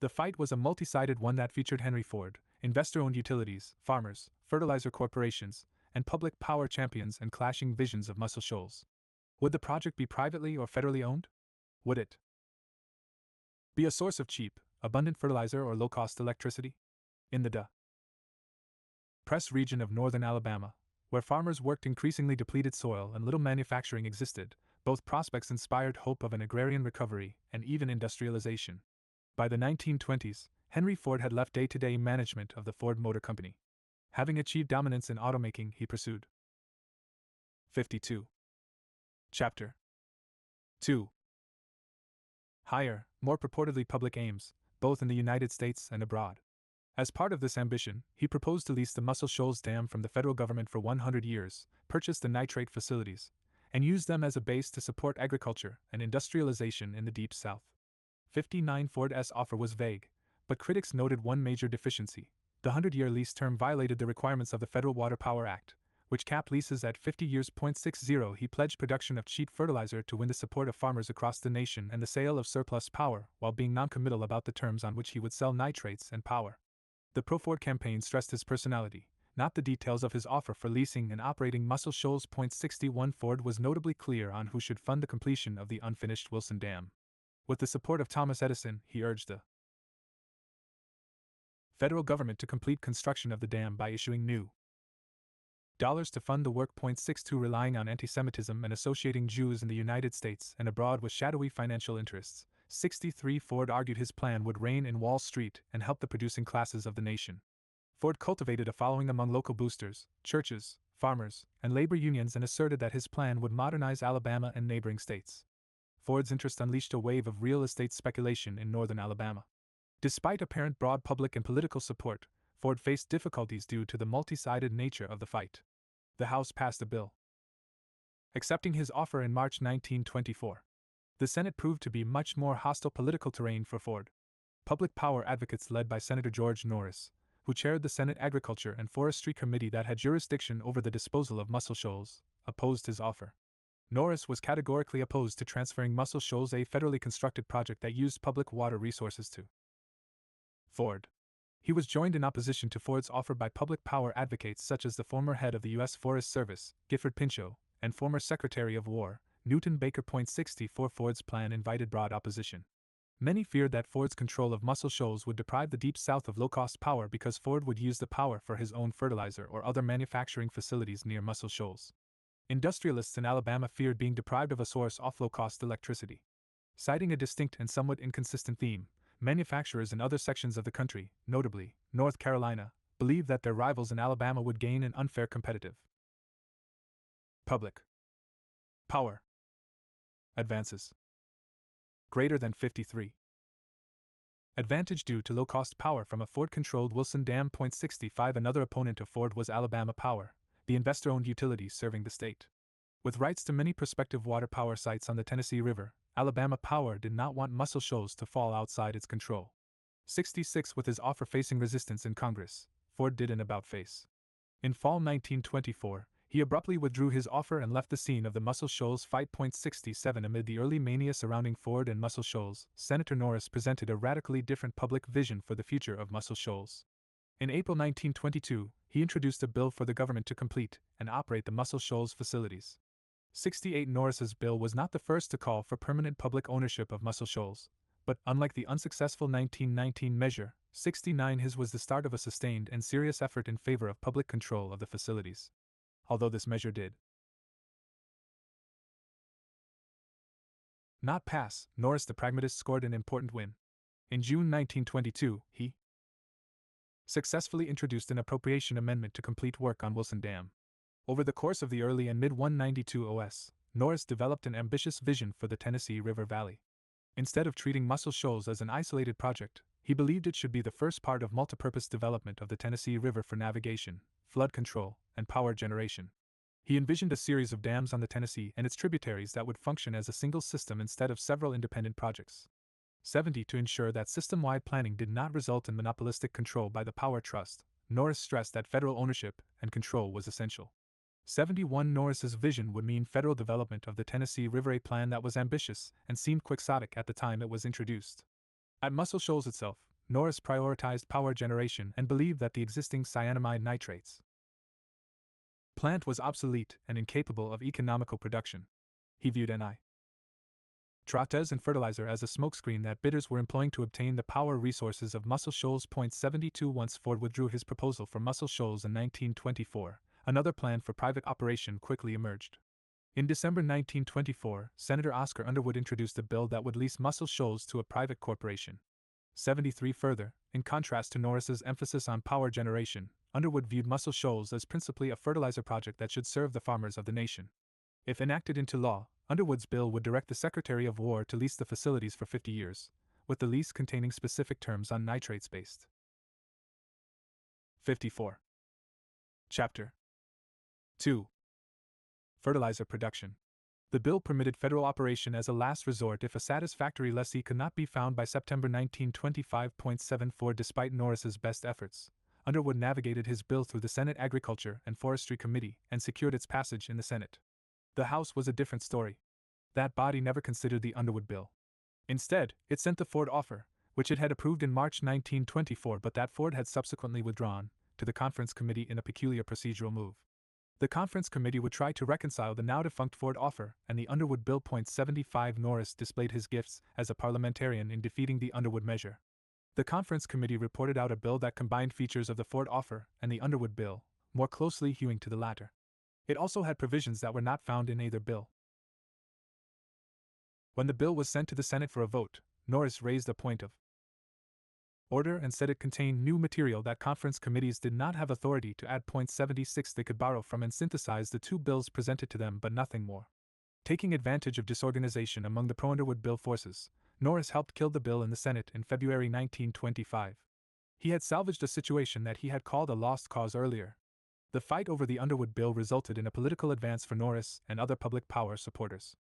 A: The fight was a multi-sided one that featured Henry Ford, investor-owned utilities, farmers, fertilizer corporations, and public power champions and clashing visions of Muscle Shoals. Would the project be privately or federally owned? Would it be a source of cheap, abundant fertilizer or low-cost electricity? In the Press region of northern Alabama, where farmers worked increasingly depleted soil and little manufacturing existed, both prospects inspired hope of an agrarian recovery and even industrialization. By the 1920s, Henry Ford had left day-to-day management of the Ford Motor Company. Having achieved dominance in automaking, he pursued 52. Chapter 2. Higher, more purportedly public aims, both in the United States and abroad. As part of this ambition, he proposed to lease the Muscle Shoals Dam from the federal government for 100 years, purchase the nitrate facilities, and use them as a base to support agriculture and industrialization in the Deep South. 59. Ford's offer was vague, but critics noted one major deficiency. The 100-year lease term violated the requirements of the Federal Water Power Act, which capped leases at 50 years. 60. He pledged production of cheap fertilizer to win the support of farmers across the nation and the sale of surplus power, while being noncommittal about the terms on which he would sell nitrates and power. The pro-Ford campaign stressed his personality, not the details of his offer for leasing and operating Muscle Shoals. 61. Ford was notably clear on who should fund the completion of the unfinished Wilson Dam. With the support of Thomas Edison, he urged the federal government to complete construction of the dam by issuing new dollars to fund the work. 62. Relying on anti-Semitism and associating Jews in the United States and abroad with shadowy financial interests. 63. Ford argued his plan would rein in Wall Street and help the producing classes of the nation. Ford cultivated a following among local boosters, churches, farmers, and labor unions and asserted that his plan would modernize Alabama and neighboring states. Ford's interest unleashed a wave of real estate speculation in northern Alabama. Despite apparent broad public and political support, Ford faced difficulties due to the multi-sided nature of the fight. The House passed a bill accepting his offer in March 1924. The Senate proved to be much more hostile political terrain for Ford. Public power advocates led by Senator George Norris, who chaired the Senate Agriculture and Forestry Committee that had jurisdiction over the disposal of Muscle Shoals, opposed his offer. Norris was categorically opposed to transferring Muscle Shoals, a federally constructed project that used public water resources, to Ford. He was joined in opposition to Ford's offer by public power advocates such as the former head of the U.S. Forest Service, Gifford Pinchot, and former Secretary of War, Newton Baker. 64. Ford's plan invited broad opposition. Many feared that Ford's control of Muscle Shoals would deprive the Deep South of low-cost power because Ford would use the power for his own fertilizer or other manufacturing facilities near Muscle Shoals. Industrialists in Alabama feared being deprived of a source of low-cost electricity. Citing a distinct and somewhat inconsistent theme, manufacturers in other sections of the country, notably North Carolina, believed that their rivals in Alabama would gain an unfair competitive public power advances greater than 53 advantage due to low-cost power from a Ford-controlled Wilson Dam. 65. Another opponent of Ford was Alabama Power, the investor-owned utility serving the state. With rights to many prospective water power sites on the Tennessee River, Alabama Power did not want Muscle Shoals to fall outside its control. 66. With his offer facing resistance in Congress, Ford did an about-face. In fall 1924, he abruptly withdrew his offer and left the scene of the Muscle Shoals fight. 67. Amid the early mania surrounding Ford and Muscle Shoals, Senator Norris presented a radically different public vision for the future of Muscle Shoals. In April 1922, he introduced a bill for the government to complete and operate the Muscle Shoals facilities. 68. Norris's bill was not the first to call for permanent public ownership of Muscle Shoals, but unlike the unsuccessful 1919 measure, 69, his was the start of a sustained and serious effort in favor of public control of the facilities. Although this measure did not pass, Norris the pragmatist scored an important win. In June 1922, he successfully introduced an appropriation amendment to complete work on Wilson Dam. Over the course of the early and mid-192 OS, Norris developed an ambitious vision for the Tennessee River Valley. Instead of treating Muscle Shoals as an isolated project, he believed it should be the first part of multipurpose development of the Tennessee River for navigation, flood control, and power generation. He envisioned a series of dams on the Tennessee and its tributaries that would function as a single system instead of several independent projects. 70. To ensure that system-wide planning did not result in monopolistic control by the Power Trust, Norris stressed that federal ownership and control was essential. 71. Norris's vision would mean federal development of the Tennessee River, a plan that was ambitious and seemed quixotic at the time it was introduced. At Muscle Shoals itself, Norris prioritized power generation and believed that the existing cyanamide nitrates plant was obsolete and incapable of economical production. He viewed nitrates and fertilizer as a smokescreen that bidders were employing to obtain the power resources of Muscle Shoals. 72. Once Ford withdrew his proposal for Muscle Shoals in 1924, another plan for private operation quickly emerged. In December 1924, Senator Oscar Underwood introduced a bill that would lease Muscle Shoals to a private corporation. 73. Further, in contrast to Norris's emphasis on power generation, Underwood viewed Muscle Shoals as principally a fertilizer project that should serve the farmers of the nation. If enacted into law, Underwood's bill would direct the Secretary of War to lease the facilities for 50 years, with the lease containing specific terms on nitrates-based. 54. Chapter 2. Fertilizer production. The bill permitted federal operation as a last resort if a satisfactory lessee could not be found by September 1925. 74. Despite Norris's best efforts, Underwood navigated his bill through the Senate Agriculture and Forestry Committee and secured its passage in the Senate. The House was a different story. That body never considered the Underwood bill. Instead, it sent the Ford offer, which it had approved in March 1924 but that Ford had subsequently withdrawn, to the Conference Committee in a peculiar procedural move. The Conference Committee would try to reconcile the now-defunct Ford offer and the Underwood bill. 75 Norris displayed his gifts as a parliamentarian in defeating the Underwood measure. The Conference Committee reported out a bill that combined features of the Ford offer and the Underwood bill, more closely hewing to the latter. It also had provisions that were not found in either bill. When the bill was sent to the Senate for a vote, Norris raised a point of order and said it contained new material that conference committees did not have authority to add. 76 They could borrow from and synthesize the two bills presented to them but nothing more. Taking advantage of disorganization among the pro-Underwood bill forces, Norris helped kill the bill in the Senate in February 1925. He had salvaged a situation that he had called a lost cause earlier. The fight over the Underwood bill resulted in a political advance for Norris and other public power supporters.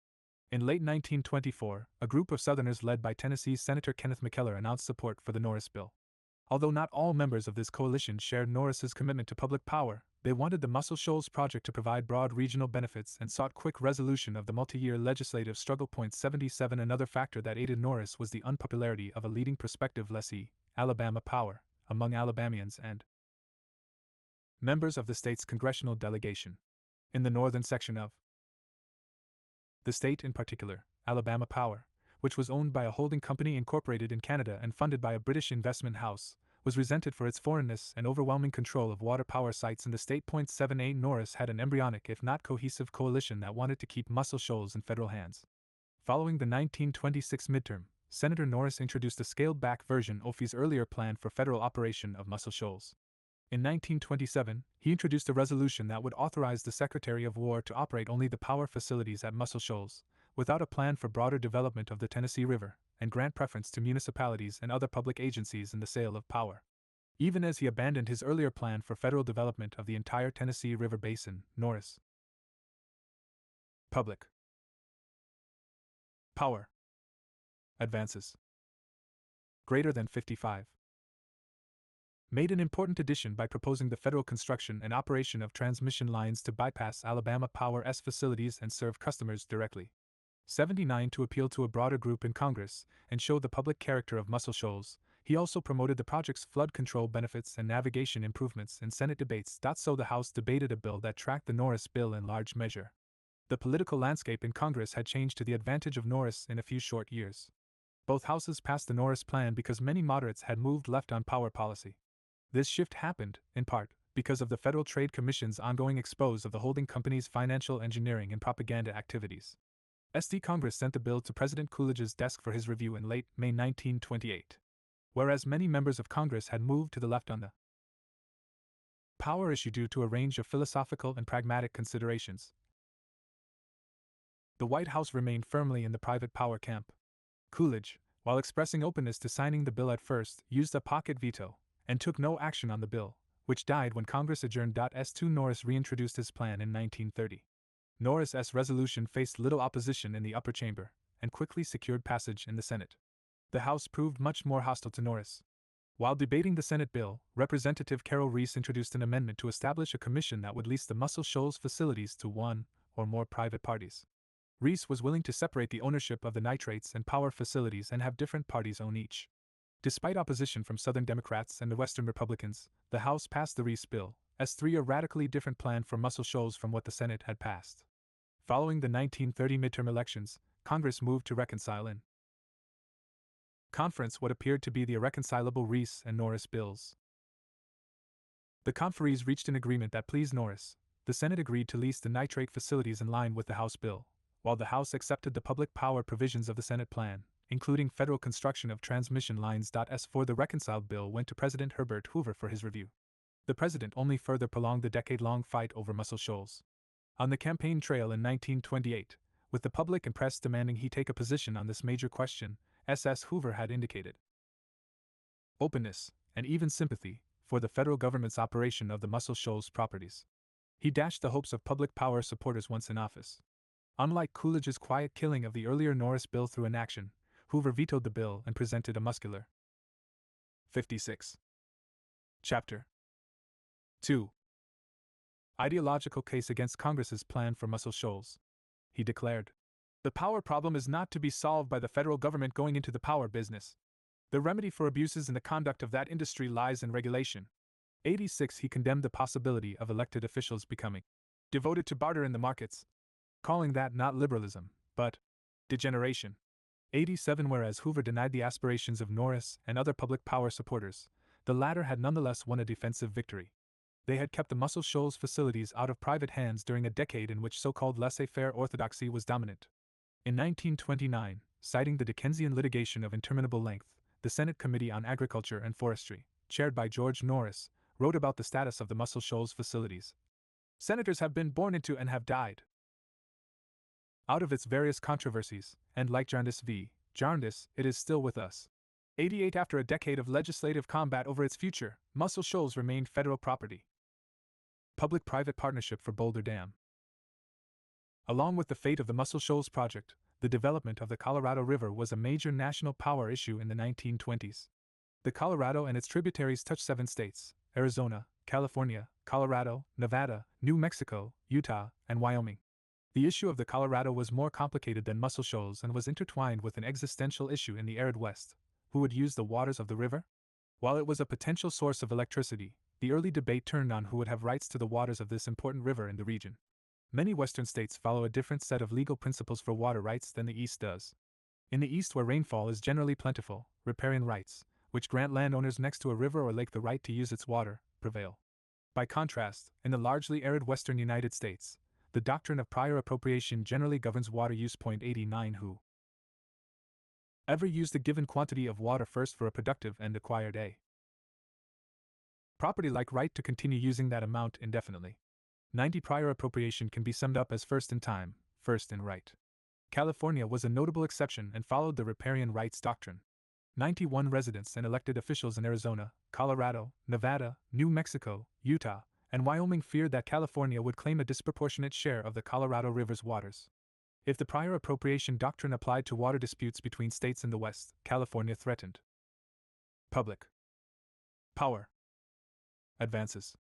A: In late 1924, a group of Southerners led by Tennessee's Senator Kenneth McKellar announced support for the Norris bill. Although not all members of this coalition shared Norris's commitment to public power, they wanted the Muscle Shoals project to provide broad regional benefits and sought quick resolution of the multi-year legislative struggle. 77 Another factor that aided Norris was the unpopularity of a leading prospective lessee, Alabama Power, among Alabamians and members of the state's congressional delegation. In the northern section of the state, in particular, Alabama Power, which was owned by a holding company incorporated in Canada and funded by a British investment house, was resented for its foreignness and overwhelming control of water power sites in the state. 78 Norris had an embryonic if not cohesive coalition that wanted to keep Muscle Shoals in federal hands. Following the 1926 midterm, Senator Norris introduced a scaled-back version of his earlier plan for federal operation of Muscle Shoals. In 1927, he introduced a resolution that would authorize the Secretary of War to operate only the power facilities at Muscle Shoals, without a plan for broader development of the Tennessee River, and grant preference to municipalities and other public agencies in the sale of power. Even as he abandoned his earlier plan for federal development of the entire Tennessee River Basin, Norris' public power advances greater than 55 made an important addition by proposing the federal construction and operation of transmission lines to bypass Alabama Power's facilities and serve customers directly. 79 To appeal to a broader group in Congress and show the public character of Muscle Shoals, he also promoted the project's flood control benefits and navigation improvements in Senate debates. So the House debated a bill that tracked the Norris bill in large measure. The political landscape in Congress had changed to the advantage of Norris in a few short years. Both houses passed the Norris plan because many moderates had moved left on power policy. This shift happened, in part, because of the Federal Trade Commission's ongoing expose of the holding company's financial engineering and propaganda activities. Congress sent the bill to President Coolidge's desk for his review in late May 1928. Whereas many members of Congress had moved to the left on the power issue due to a range of philosophical and pragmatic considerations, the White House remained firmly in the private power camp. Coolidge, while expressing openness to signing the bill at first, used a pocket veto and took no action on the bill, which died when Congress adjourned. 2 Norris reintroduced his plan in 1930. Norris's resolution faced little opposition in the upper chamber, and quickly secured passage in the Senate. The House proved much more hostile to Norris. While debating the Senate bill, Representative Carol Reese introduced an amendment to establish a commission that would lease the Muscle Shoals facilities to one or more private parties. Reese was willing to separate the ownership of the nitrates and power facilities and have different parties own each. Despite opposition from Southern Democrats and the Western Republicans, the House passed the Reese bill, S3, a radically different plan for Muscle Shoals from what the Senate had passed. Following the 1930 midterm elections, Congress moved to reconcile in conference what appeared to be the irreconcilable Reese and Norris bills. The conferees reached an agreement that pleased Norris. The Senate agreed to lease the nitrate facilities in line with the House bill, while the House accepted the public power provisions of the Senate plan, including federal construction of transmission lines. S4 The reconciled bill went to President Herbert Hoover for his review. The president only further prolonged the decade-long fight over Muscle Shoals. On the campaign trail in 1928, with the public and press demanding he take a position on this major question, S.S. Hoover had indicated openness, and even sympathy, for the federal government's operation of the Muscle Shoals properties. He dashed the hopes of public power supporters once in office. Unlike Coolidge's quiet killing of the earlier Norris bill through inaction, Hoover vetoed the bill and presented a muscular 56 chapter 2. Ideological case against Congress's plan for Muscle Shoals. He declared, "The power problem is not to be solved by the federal government going into the power business. The remedy for abuses in the conduct of that industry lies in regulation." 86. He condemned the possibility of elected officials becoming devoted to barter in the markets, calling that not liberalism, but degeneration. 87. Whereas Hoover denied the aspirations of Norris and other public power supporters, the latter had nonetheless won a defensive victory. They had kept the Muscle Shoals facilities out of private hands during a decade in which so-called laissez-faire orthodoxy was dominant. In 1929, citing the Dickensian litigation of interminable length, the Senate Committee on Agriculture and Forestry, chaired by George Norris, wrote about the status of the Muscle Shoals facilities. "Senators have been born into and have died out of its various controversies, and like Jarndyce v. Jarndyce, it is still with us." 88. After a decade of legislative combat over its future, Muscle Shoals remained federal property. Public-private partnership for Boulder Dam. Along with the fate of the Muscle Shoals project, the development of the Colorado River was a major national power issue in the 1920s. The Colorado and its tributaries touch 7 states: Arizona, California, Colorado, Nevada, New Mexico, Utah, and Wyoming. The issue of the Colorado was more complicated than Muscle Shoals and was intertwined with an existential issue in the arid West: who would use the waters of the river? While it was a potential source of electricity, the early debate turned on who would have rights to the waters of this important river in the region. Many Western states follow a different set of legal principles for water rights than the East does. In the East, where rainfall is generally plentiful, riparian rights, which grant landowners next to a river or lake the right to use its water, prevail. By contrast, in the largely arid western United States, the doctrine of prior appropriation generally governs water use. 89. Who ever used a given quantity of water first for a productive and acquired a property-like right to continue using that amount indefinitely. 90. Prior appropriation can be summed up as first in time, first in right. California was a notable exception and followed the riparian rights doctrine. 91. Residents and elected officials in Arizona, Colorado, Nevada, New Mexico, Utah, and Wyoming feared that California would claim a disproportionate share of the Colorado River's waters. If the prior appropriation doctrine applied to water disputes between states in the West, California threatened public power advances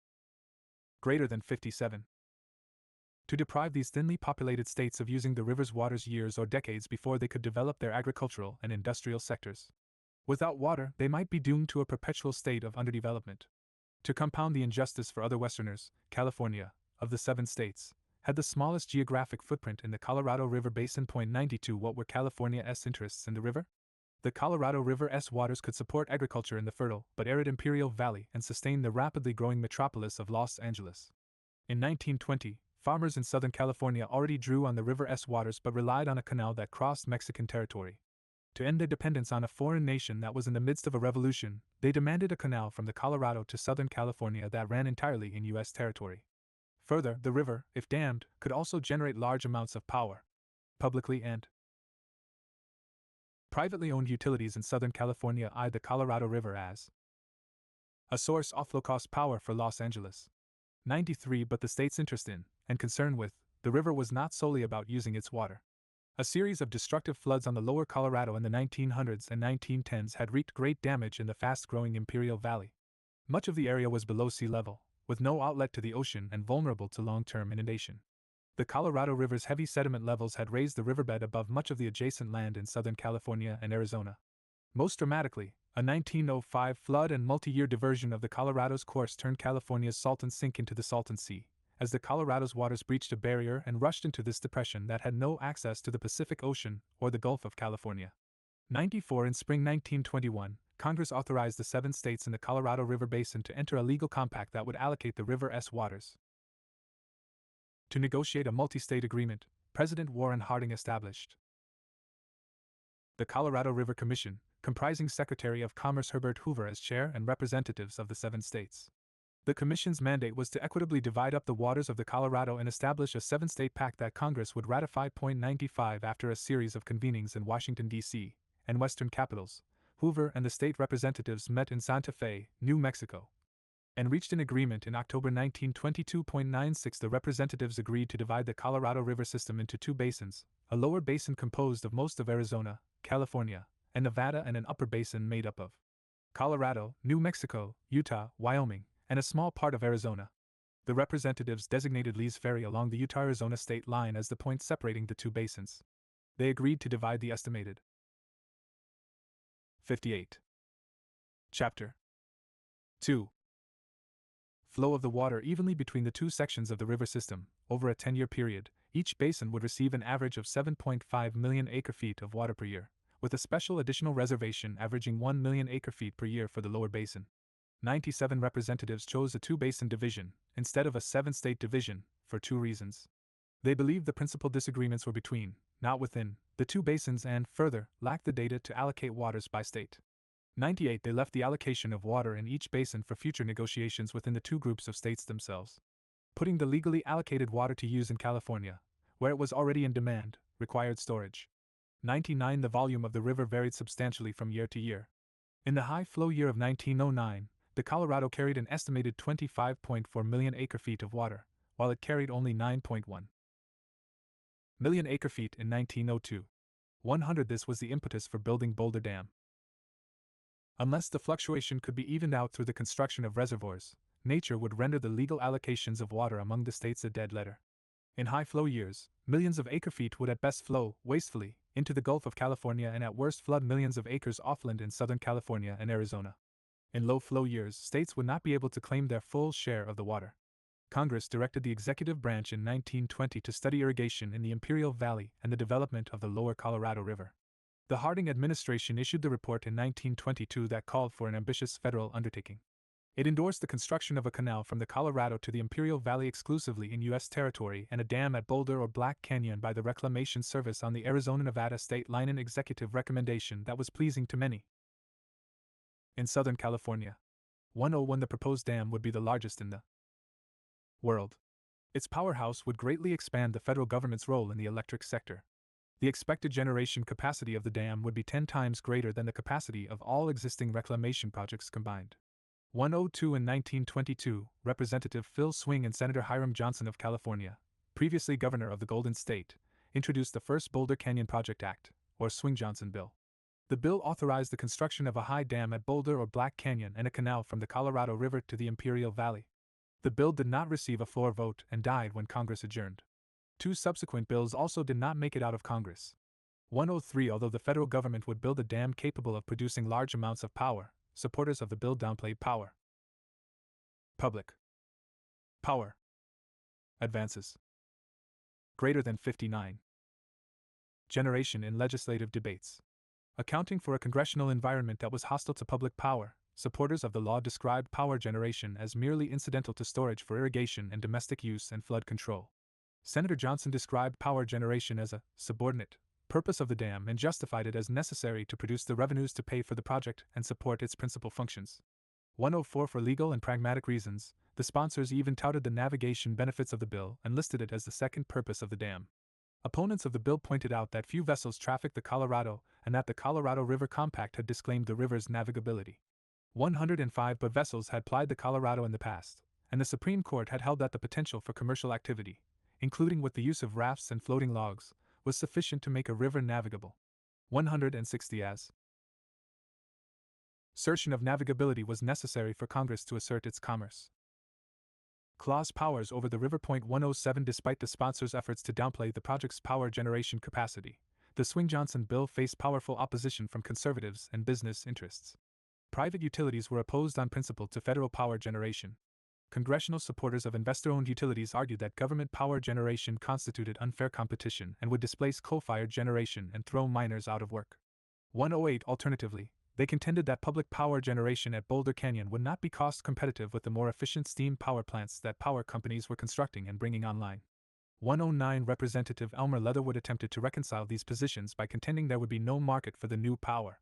A: greater than 57. To deprive these thinly populated states of using the river's waters years or decades before they could develop their agricultural and industrial sectors. Without water, they might be doomed to a perpetual state of underdevelopment. To compound the injustice for other Westerners, California, of the 7 states, had the smallest geographic footprint in the Colorado River Basin. 92. What were California's interests in the river? The Colorado River's waters could support agriculture in the fertile but arid Imperial Valley and sustain the rapidly growing metropolis of Los Angeles. In 1920, farmers in Southern California already drew on the river's waters but relied on a canal that crossed Mexican territory. To end their dependence on a foreign nation that was in the midst of a revolution, they demanded a canal from the Colorado to Southern California that ran entirely in U.S. territory. Further, the river, if dammed, could also generate large amounts of power. Publicly and privately owned utilities in Southern California eyed the Colorado River as a source of low-cost power for Los Angeles. 93. But the state's interest in, and concern with, the river was not solely about using its water. A series of destructive floods on the lower Colorado in the 1900s and 1910s had wreaked great damage in the fast-growing Imperial Valley. Much of the area was below sea level, with no outlet to the ocean and vulnerable to long-term inundation. The Colorado River's heavy sediment levels had raised the riverbed above much of the adjacent land in Southern California and Arizona. Most dramatically, a 1905 flood and multi-year diversion of the Colorado's course turned California's Salton Sink into the Salton Sea, as the Colorado's waters breached a barrier and rushed into this depression that had no access to the Pacific Ocean or the Gulf of California. 94. In spring 1921, Congress authorized the 7 states in the Colorado River Basin to enter a legal compact that would allocate the river's waters. To negotiate a multi-state agreement, President Warren Harding established the Colorado River Commission, comprising Secretary of Commerce Herbert Hoover as chair and representatives of the 7 states. The Commission's mandate was to equitably divide up the waters of the Colorado and establish a 7-state pact that Congress would ratify. 95. After a series of convenings in Washington, D.C., and Western capitals, Hoover and the state representatives met in Santa Fe, New Mexico, and reached an agreement in October 1922. 96. The representatives agreed to divide the Colorado River system into 2 basins, a lower basin composed of most of Arizona, California, and Nevada, and an upper basin made up of Colorado, New Mexico, Utah, Wyoming, and a small part of Arizona. The representatives designated Lee's Ferry along the Utah-Arizona state line as the point separating the two basins. They agreed to divide the estimated 58. Chapter 2. Flow of the water evenly between the two sections of the river system. Over a 10-year period, each basin would receive an average of 7.5 million acre-feet of water per year, with a special additional reservation averaging 1 million acre-feet per year for the lower basin. 97 representatives chose a two-basin division, instead of a 7-state division, for two reasons. They believed the principal disagreements were between, not within, the two basins and, further, lacked the data to allocate waters by state. 98 They left the allocation of water in each basin for future negotiations within the two groups of states themselves. Putting the legally allocated water to use in California, where it was already in demand, required storage. 99 The volume of the river varied substantially from year to year. In the high flow year of 1909, the Colorado carried an estimated 25.4 million acre-feet of water, while it carried only 9.1 million acre-feet in 1902. 100 This was the impetus for building Boulder Dam. Unless the fluctuation could be evened out through the construction of reservoirs, nature would render the legal allocations of water among the states a dead letter. In high flow years, millions of acre-feet would at best flow, wastefully, into the Gulf of California and at worst flood millions of acres offland in Southern California and Arizona. In low flow years, states would not be able to claim their full share of the water. Congress directed the executive branch in 1920 to study irrigation in the Imperial Valley and the development of the lower Colorado River. The Harding administration issued the report in 1922 that called for an ambitious federal undertaking. It endorsed the construction of a canal from the Colorado to the Imperial Valley exclusively in U.S. territory and a dam at Boulder or Black Canyon by the Reclamation Service on the Arizona-Nevada state line, an executive recommendation that was pleasing to many. In Southern California, 101 The proposed dam would be the largest in the world. Its powerhouse would greatly expand the federal government's role in the electric sector. The expected generation capacity of the dam would be 10 times greater than the capacity of all existing reclamation projects combined. 102 In 1922, Representative Phil Swing and Senator Hiram Johnson of California, previously governor of the Golden State, introduced the first Boulder Canyon Project Act, or Swing-Johnson Bill. The bill authorized the construction of a high dam at Boulder or Black Canyon and a canal from the Colorado River to the Imperial Valley. The bill did not receive a floor vote and died when Congress adjourned. Two subsequent bills also did not make it out of Congress. 103 Although the federal government would build a dam capable of producing large amounts of power, supporters of the bill downplayed power. Public power advances greater than 59 generation in legislative debates. Accounting for a congressional environment that was hostile to public power, supporters of the law described power generation as merely incidental to storage for irrigation and domestic use and flood control. Senator Johnson described power generation as a subordinate purpose of the dam and justified it as necessary to produce the revenues to pay for the project and support its principal functions. 104 For legal and pragmatic reasons, the sponsors even touted the navigation benefits of the bill and listed it as the second purpose of the dam. Opponents of the bill pointed out that few vessels trafficked the Colorado and that the Colorado River Compact had disclaimed the river's navigability. 105 But vessels had plied the Colorado in the past, and the Supreme Court had held that the potential for commercial activity, including with the use of rafts and floating logs, was sufficient to make a river navigable. 160 As assertion of navigability was necessary for Congress to assert its commerce clause powers over the river. 107 Despite the sponsors' efforts to downplay the project's power generation capacity, the Swing-Johnson bill faced powerful opposition from conservatives and business interests. Private utilities were opposed on principle to federal power generation. Congressional supporters of investor-owned utilities argued that government power generation constituted unfair competition and would displace coal-fired generation and throw miners out of work. 108 Alternatively, they contended that public power generation at Boulder Canyon would not be cost-competitive with the more efficient steam power plants that power companies were constructing and bringing online. 109 Representative Elmer Leatherwood attempted to reconcile these positions by contending there would be no market for the new power.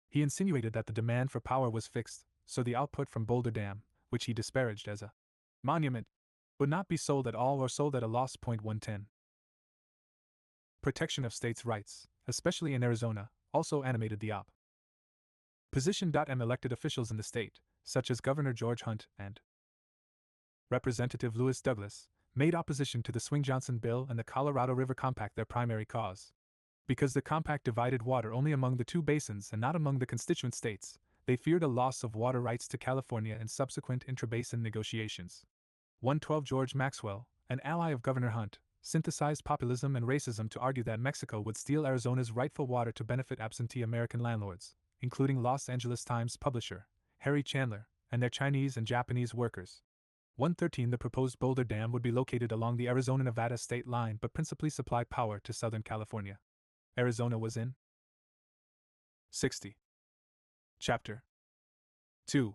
A: He insinuated that the demand for power was fixed, so the output from Boulder Dam, which he disparaged as a monument, would not be sold at all or sold at a loss. 110 Protection of states' rights, especially in Arizona, also animated the op. Position. Elected officials in the state, such as Governor George Hunt and Representative Lewis Douglas, made opposition to the Swing-Johnson bill and the Colorado River Compact their primary cause. Because the compact divided water only among the two basins and not among the constituent states, They feared a loss of water rights to California in subsequent intrabasin negotiations. 112 George Maxwell, an ally of Governor Hunt, synthesized populism and racism to argue that Mexico would steal Arizona's rightful water to benefit absentee American landlords, including Los Angeles Times publisher Harry Chandler, and their Chinese and Japanese workers. 113 The proposed Boulder Dam would be located along the Arizona-Nevada state line but principally supply power to Southern California. Arizona was in 60. Chapter 2.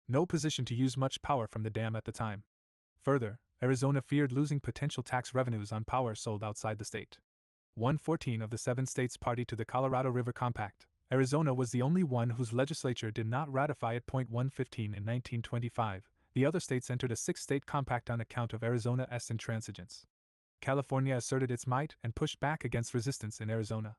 A: No position to use much power from the dam at the time. Further, Arizona feared losing potential tax revenues on power sold outside the state. 114 of the 7 states party to the Colorado River Compact, Arizona was the only one whose legislature did not ratify it. 115 In 1925, the other states entered a 6-state compact on account of Arizona's intransigence. California asserted its might and pushed back against resistance in Arizona.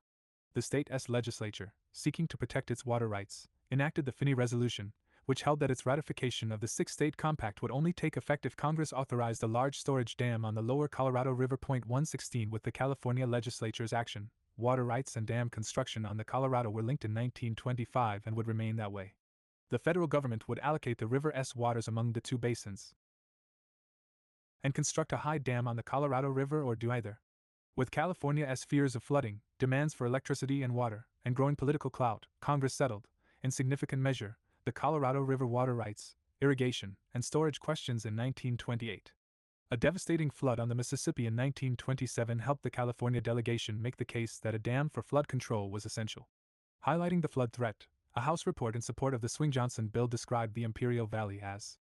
A: The state's legislature, seeking to protect its water rights, enacted the Finney Resolution, which held that its ratification of the 6-state compact would only take effect if Congress authorized a large storage dam on the lower Colorado River. 116 With the California legislature's action, water rights and dam construction on the Colorado were linked in 1925 and would remain that way. The federal government would allocate the river's waters among the 2 basins and construct a high dam on the Colorado River or do either. With California's fears of flooding, demands for electricity and water, and growing political clout, Congress settled, in significant measure, the Colorado River water rights, irrigation, and storage questions in 1928. A devastating flood on the Mississippi in 1927 helped the California delegation make the case that a dam for flood control was essential. Highlighting the flood threat, a House report in support of the Swing-Johnson bill described the Imperial Valley as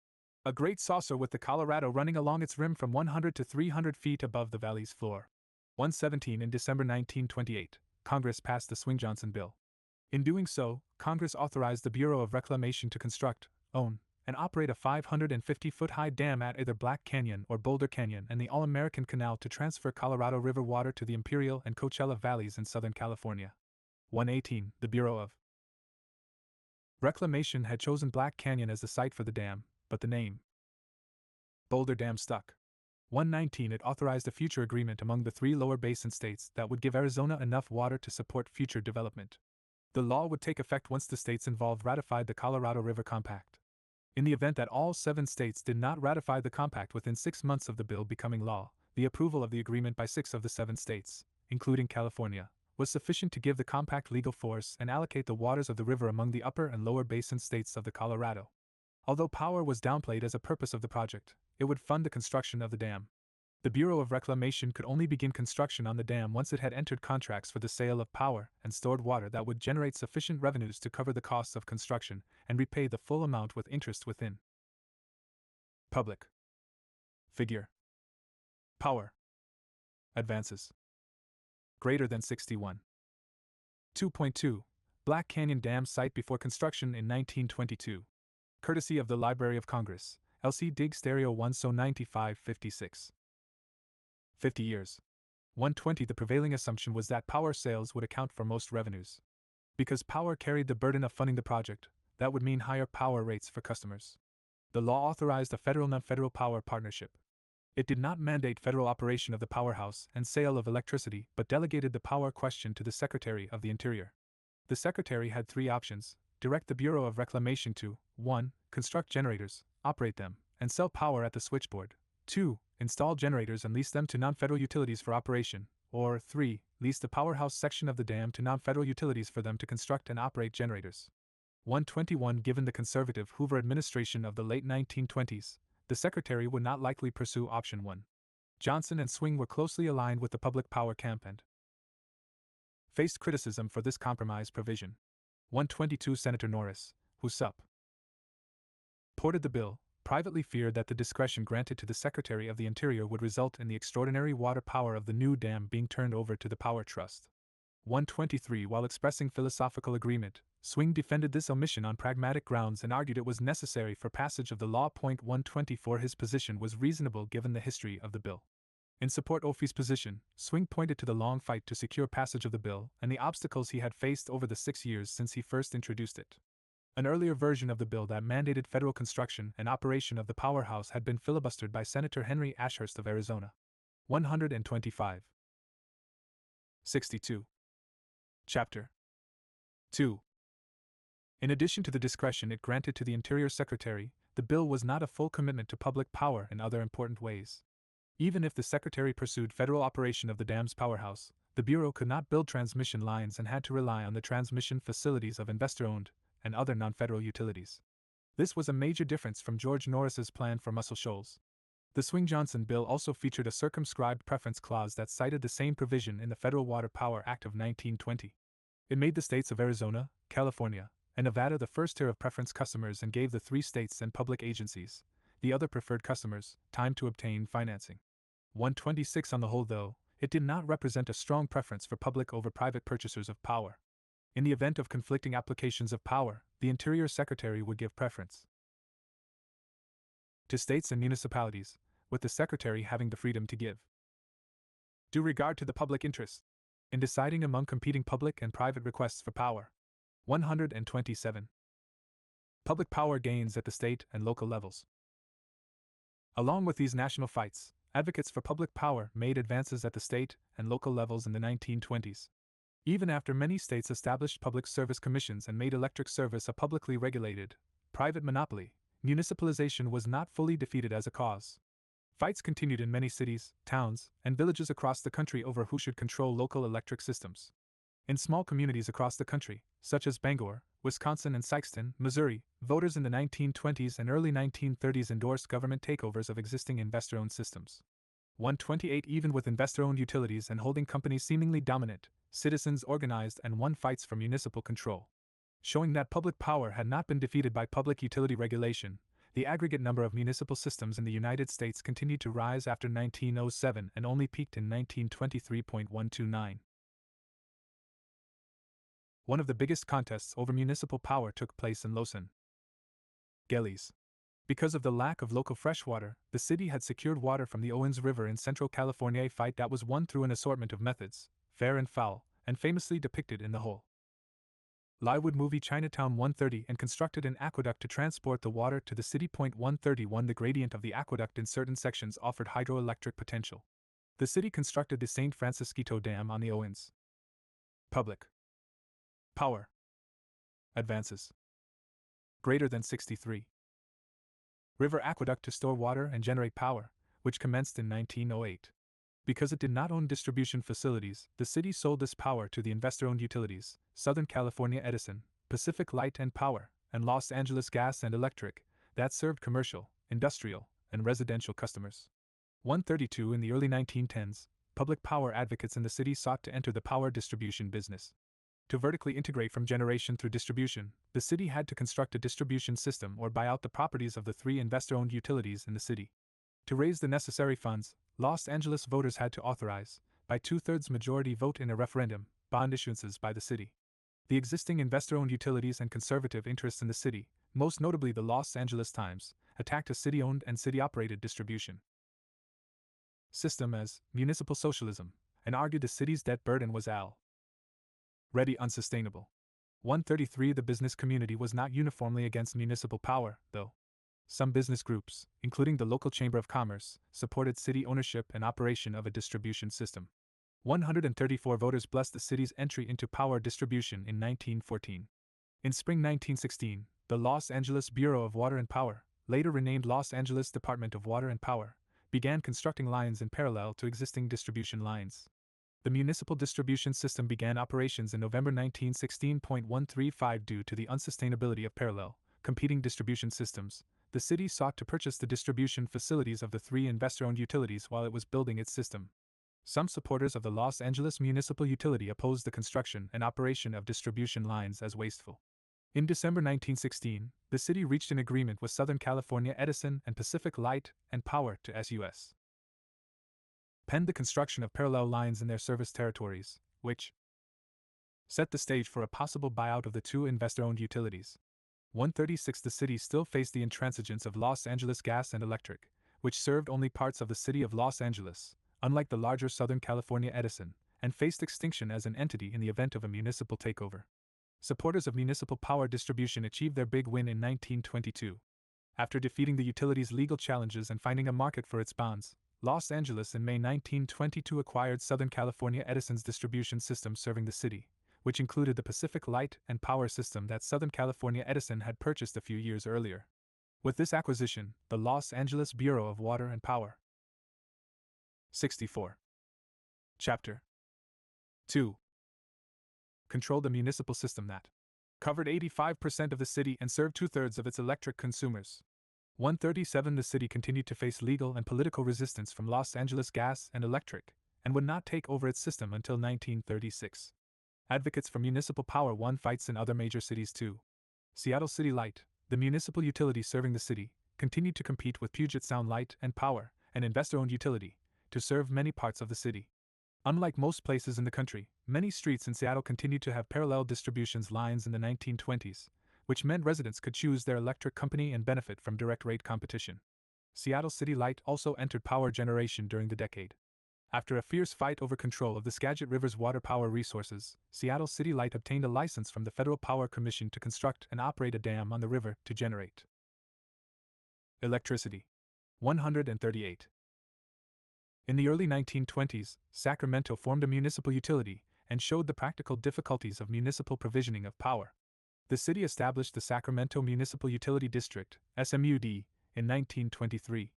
A: a great saucer with the Colorado running along its rim from 100 to 300 feet above the valley's floor. 117 In December 1928, Congress passed the Swing-Johnson bill. In doing so, Congress authorized the Bureau of Reclamation to construct, own, and operate a 550-foot-high dam at either Black Canyon or Boulder Canyon and the All-American Canal to transfer Colorado River water to the Imperial and Coachella valleys in Southern California. 118 The Bureau of Reclamation had chosen Black Canyon as the site for the dam, but the name Boulder Dam stuck. 119 It authorized a future agreement among the 3 lower basin states that would give Arizona enough water to support future development. The law would take effect once the states involved ratified the Colorado River Compact. In the event that all 7 states did not ratify the compact within 6 months of the bill becoming law, the approval of the agreement by 6 of the 7 states, including California, was sufficient to give the compact legal force and allocate the waters of the river among the upper and lower basin states of the Colorado. Although power was downplayed as a purpose of the project, it would fund the construction of the dam. The Bureau of Reclamation could only begin construction on the dam once it had entered contracts for the sale of power and stored water that would generate sufficient revenues to cover the costs of construction and repay the full amount with interest within. Public figure power advances greater than 61. 2.2 Black Canyon Dam site before construction in 1922. Courtesy of the Library of Congress, LC Dig Stereo 1 So 9556. 50 years. 120 The prevailing assumption was that power sales would account for most revenues. Because power carried the burden of funding the project, that would mean higher power rates for customers. The law authorized a federal-non-federal power partnership. It did not mandate federal operation of the powerhouse and sale of electricity but delegated the power question to the Secretary of the Interior. The Secretary had 3 options: direct the Bureau of Reclamation to 1. Construct generators, operate them, and sell power at the switchboard; 2. Install generators and lease them to non-federal utilities for operation, or 3. Lease the powerhouse section of the dam to non-federal utilities for them to construct and operate generators. 121 Given the conservative Hoover administration of the late 1920s, the Secretary would not likely pursue option 1. Johnson and Swing were closely aligned with the public power camp and faced criticism for this compromise provision. 122 Senator Norris, who supported the bill, privately feared that the discretion granted to the Secretary of the Interior would result in the extraordinary water power of the new dam being turned over to the Power Trust. 123 While expressing philosophical agreement, Swing defended this omission on pragmatic grounds and argued it was necessary for passage of the law. 124 His position was reasonable given the history of the bill. In support of his position, Swing pointed to the long fight to secure passage of the bill and the obstacles he had faced over the 6 years since he first introduced it. An earlier version of the bill that mandated federal construction and operation of the powerhouse had been filibustered by Senator Henry Ashurst of Arizona. 125. 62. Chapter 2. In addition to the discretion it granted to the Interior Secretary, the bill was not a full commitment to public power in other important ways. Even if the Secretary pursued federal operation of the dam's powerhouse, the Bureau could not build transmission lines and had to rely on the transmission facilities of investor-owned and other non-federal utilities. This was a major difference from George Norris's plan for Muscle Shoals. The Swing-Johnson bill also featured a circumscribed preference clause that cited the same provision in the Federal Water Power Act of 1920. It made the states of Arizona, California, and Nevada the first tier of preference customers and gave the 3 states and public agencies, the other preferred customers, time to obtain financing. 126 on the whole, though, it did not represent a strong preference for public over private purchasers of power. In the event of conflicting applications of power, the Interior Secretary would give preference to states and municipalities, with the Secretary having the freedom to give due regard to the public interest in deciding among competing public and private requests for power. 127. Public power gains at the state and local levels. Along with these national fights, advocates for public power made advances at the state and local levels in the 1920s. Even after many states established public service commissions and made electric service a publicly regulated, private monopoly, municipalization was not fully defeated as a cause. Fights continued in many cities, towns, and villages across the country over who should control local electric systems. In small communities across the country, such as Bangor, Wisconsin, and Sikeston, Missouri, voters in the 1920s and early 1930s endorsed government takeovers of existing investor-owned systems. 128. Even with investor-owned utilities and holding companies seemingly dominant, citizens organized and won fights for municipal control. Showing that public power had not been defeated by public utility regulation, the aggregate number of municipal systems in the United States continued to rise after 1907 and only peaked in 1923.129. One of the biggest contests over municipal power took place in Los Angeles. Because of the lack of local fresh water, the city had secured water from the Owens River in central California, a fight that was won through an assortment of methods, fair and foul, and famously depicted in the Hollywood movie Chinatown 130, and constructed an aqueduct to transport the water to the city. 131. The gradient of the aqueduct in certain sections offered hydroelectric potential. The city constructed the St. Francisquito Dam on the Owens. Public power advances greater than 63. River aqueduct to store water and generate power, which commenced in 1908. Because it did not own distribution facilities, the city sold this power to the investor-owned utilities, Southern California Edison, Pacific Light and Power, and Los Angeles Gas and Electric, that served commercial, industrial, and residential customers. 132. In the early 1910s, public power advocates in the city sought to enter the power distribution business. To vertically integrate from generation through distribution, the city had to construct a distribution system or buy out the properties of the 3 investor-owned utilities in the city. To raise the necessary funds, Los Angeles voters had to authorize, by 2/3 majority vote in a referendum, bond issuances by the city. The existing investor-owned utilities and conservative interests in the city, most notably the Los Angeles Times, attacked a city-owned and city-operated distribution system as municipal socialism, and argued the city's debt burden was already unsustainable. 133. The business community was not uniformly against municipal power, though. Some business groups, including the local Chamber of Commerce, supported city ownership and operation of a distribution system. 134. Voters blessed the city's entry into power distribution in 1914. In spring 1916, the Los Angeles Bureau of Water and Power, later renamed Los Angeles Department of Water and Power, began constructing lines in parallel to existing distribution lines. The municipal distribution system began operations in November 1916. 135. Due to the unsustainability of parallel, competing distribution systems, the city sought to purchase the distribution facilities of the 3 investor-owned utilities while it was building its system. Some supporters of the Los Angeles Municipal Utility opposed the construction and operation of distribution lines as wasteful. In December 1916, the city reached an agreement with Southern California Edison and Pacific Light and Power to S.U.S. penned the construction of parallel lines in their service territories, which set the stage for a possible buyout of the 2 investor-owned utilities. 136. The city still faced the intransigence of Los Angeles Gas and Electric, which served only parts of the city of Los Angeles, unlike the larger Southern California Edison, and faced extinction as an entity in the event of a municipal takeover. Supporters of municipal power distribution achieved their big win in 1922. After defeating the utility's legal challenges and finding a market for its bonds, Los Angeles in May 1922 acquired Southern California Edison's distribution system serving the city, which included the Pacific Light and Power system that Southern California Edison had purchased a few years earlier. With this acquisition, the Los Angeles Bureau of Water and Power. 64. Chapter 2. Controlled the municipal system that covered 85% of the city and served 2/3 of its electric consumers. 137 The city continued to face legal and political resistance from Los Angeles Gas and Electric, and would not take over its system until 1936. Advocates for municipal power won fights in other major cities too. Seattle City Light, the municipal utility serving the city, continued to compete with Puget Sound Light and Power, an investor-owned utility, to serve many parts of the city. Unlike most places in the country, many streets in Seattle continued to have parallel distributions lines in the 1920s, which meant residents could choose their electric company and benefit from direct rate competition. Seattle City Light also entered power generation during the decade. After a fierce fight over control of the Skagit River's water power resources, Seattle City Light obtained a license from the Federal Power Commission to construct and operate a dam on the river to generate electricity. 138. In the early 1920s, Sacramento formed a municipal utility and showed the practical difficulties of municipal provisioning of power. The city established the Sacramento Municipal Utility District, SMUD, in 1923.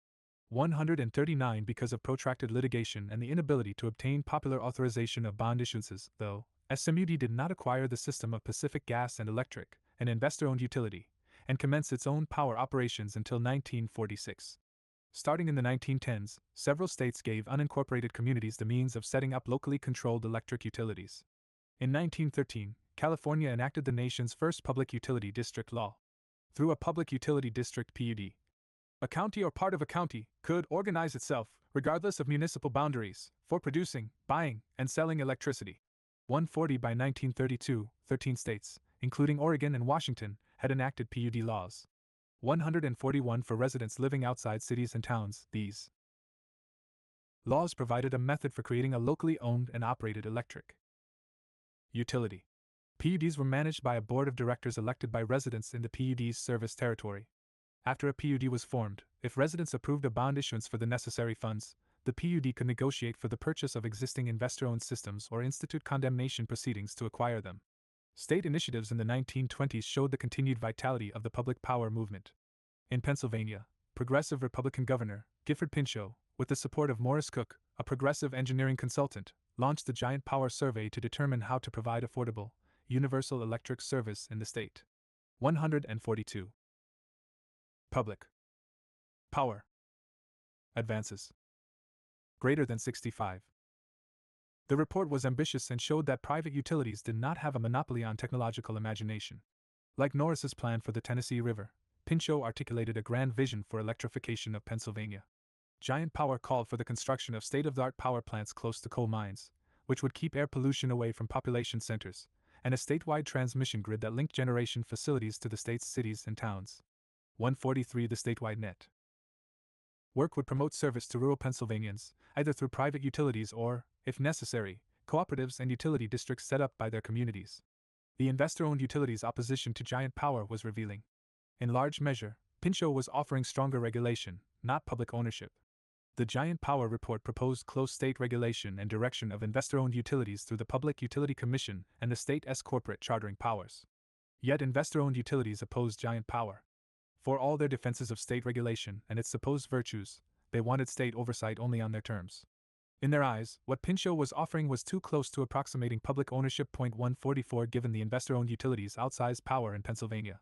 A: 139 Because of protracted litigation and the inability to obtain popular authorization of bond issuances, though, SMUD did not acquire the system of Pacific Gas and Electric, an investor-owned utility, and commence its own power operations until 1946. Starting in the 1910s, several states gave unincorporated communities the means of setting up locally controlled electric utilities. In 1913, California enacted the nation's first public utility district law. Through a public utility district PUD, a county or part of a county could organize itself, regardless of municipal boundaries, for producing, buying, and selling electricity. 140 By 1932, 13 states, including Oregon and Washington, had enacted PUD laws. 141 For residents living outside cities and towns, these laws provided a method for creating a locally owned and operated electric utility. PUDs were managed by a board of directors elected by residents in the PUD's service territory. After a PUD was formed, if residents approved a bond issuance for the necessary funds, the PUD could negotiate for the purchase of existing investor-owned systems or institute condemnation proceedings to acquire them. State initiatives in the 1920s showed the continued vitality of the public power movement. In Pennsylvania, progressive Republican Governor Gifford Pinchot, with the support of Morris Cook, a progressive engineering consultant, launched the Giant Power Survey to determine how to provide affordable, universal electric service in the state. 142. Public power advances greater than 65. The report was ambitious and showed that private utilities did not have a monopoly on technological imagination. Like Norris's plan for the Tennessee River, Pinchot articulated a grand vision for electrification of Pennsylvania. Giant Power called for the construction of state-of-the-art power plants close to coal mines, which would keep air pollution away from population centers, and a statewide transmission grid that linked generation facilities to the state's cities and towns. 143 The statewide net work would promote service to rural Pennsylvanians, either through private utilities or, if necessary, cooperatives and utility districts set up by their communities. The investor-owned utilities' opposition to Giant Power was revealing. In large measure, Pinchot was offering stronger regulation, not public ownership. The Giant Power report proposed close state regulation and direction of investor-owned utilities through the Public Utility Commission and the state's corporate chartering powers. Yet investor-owned utilities opposed Giant Power. For all their defenses of state regulation and its supposed virtues, they wanted state oversight only on their terms. In their eyes, what Pinchot was offering was too close to approximating public ownership. 144 Given the investor-owned utilities' outsized power in Pennsylvania,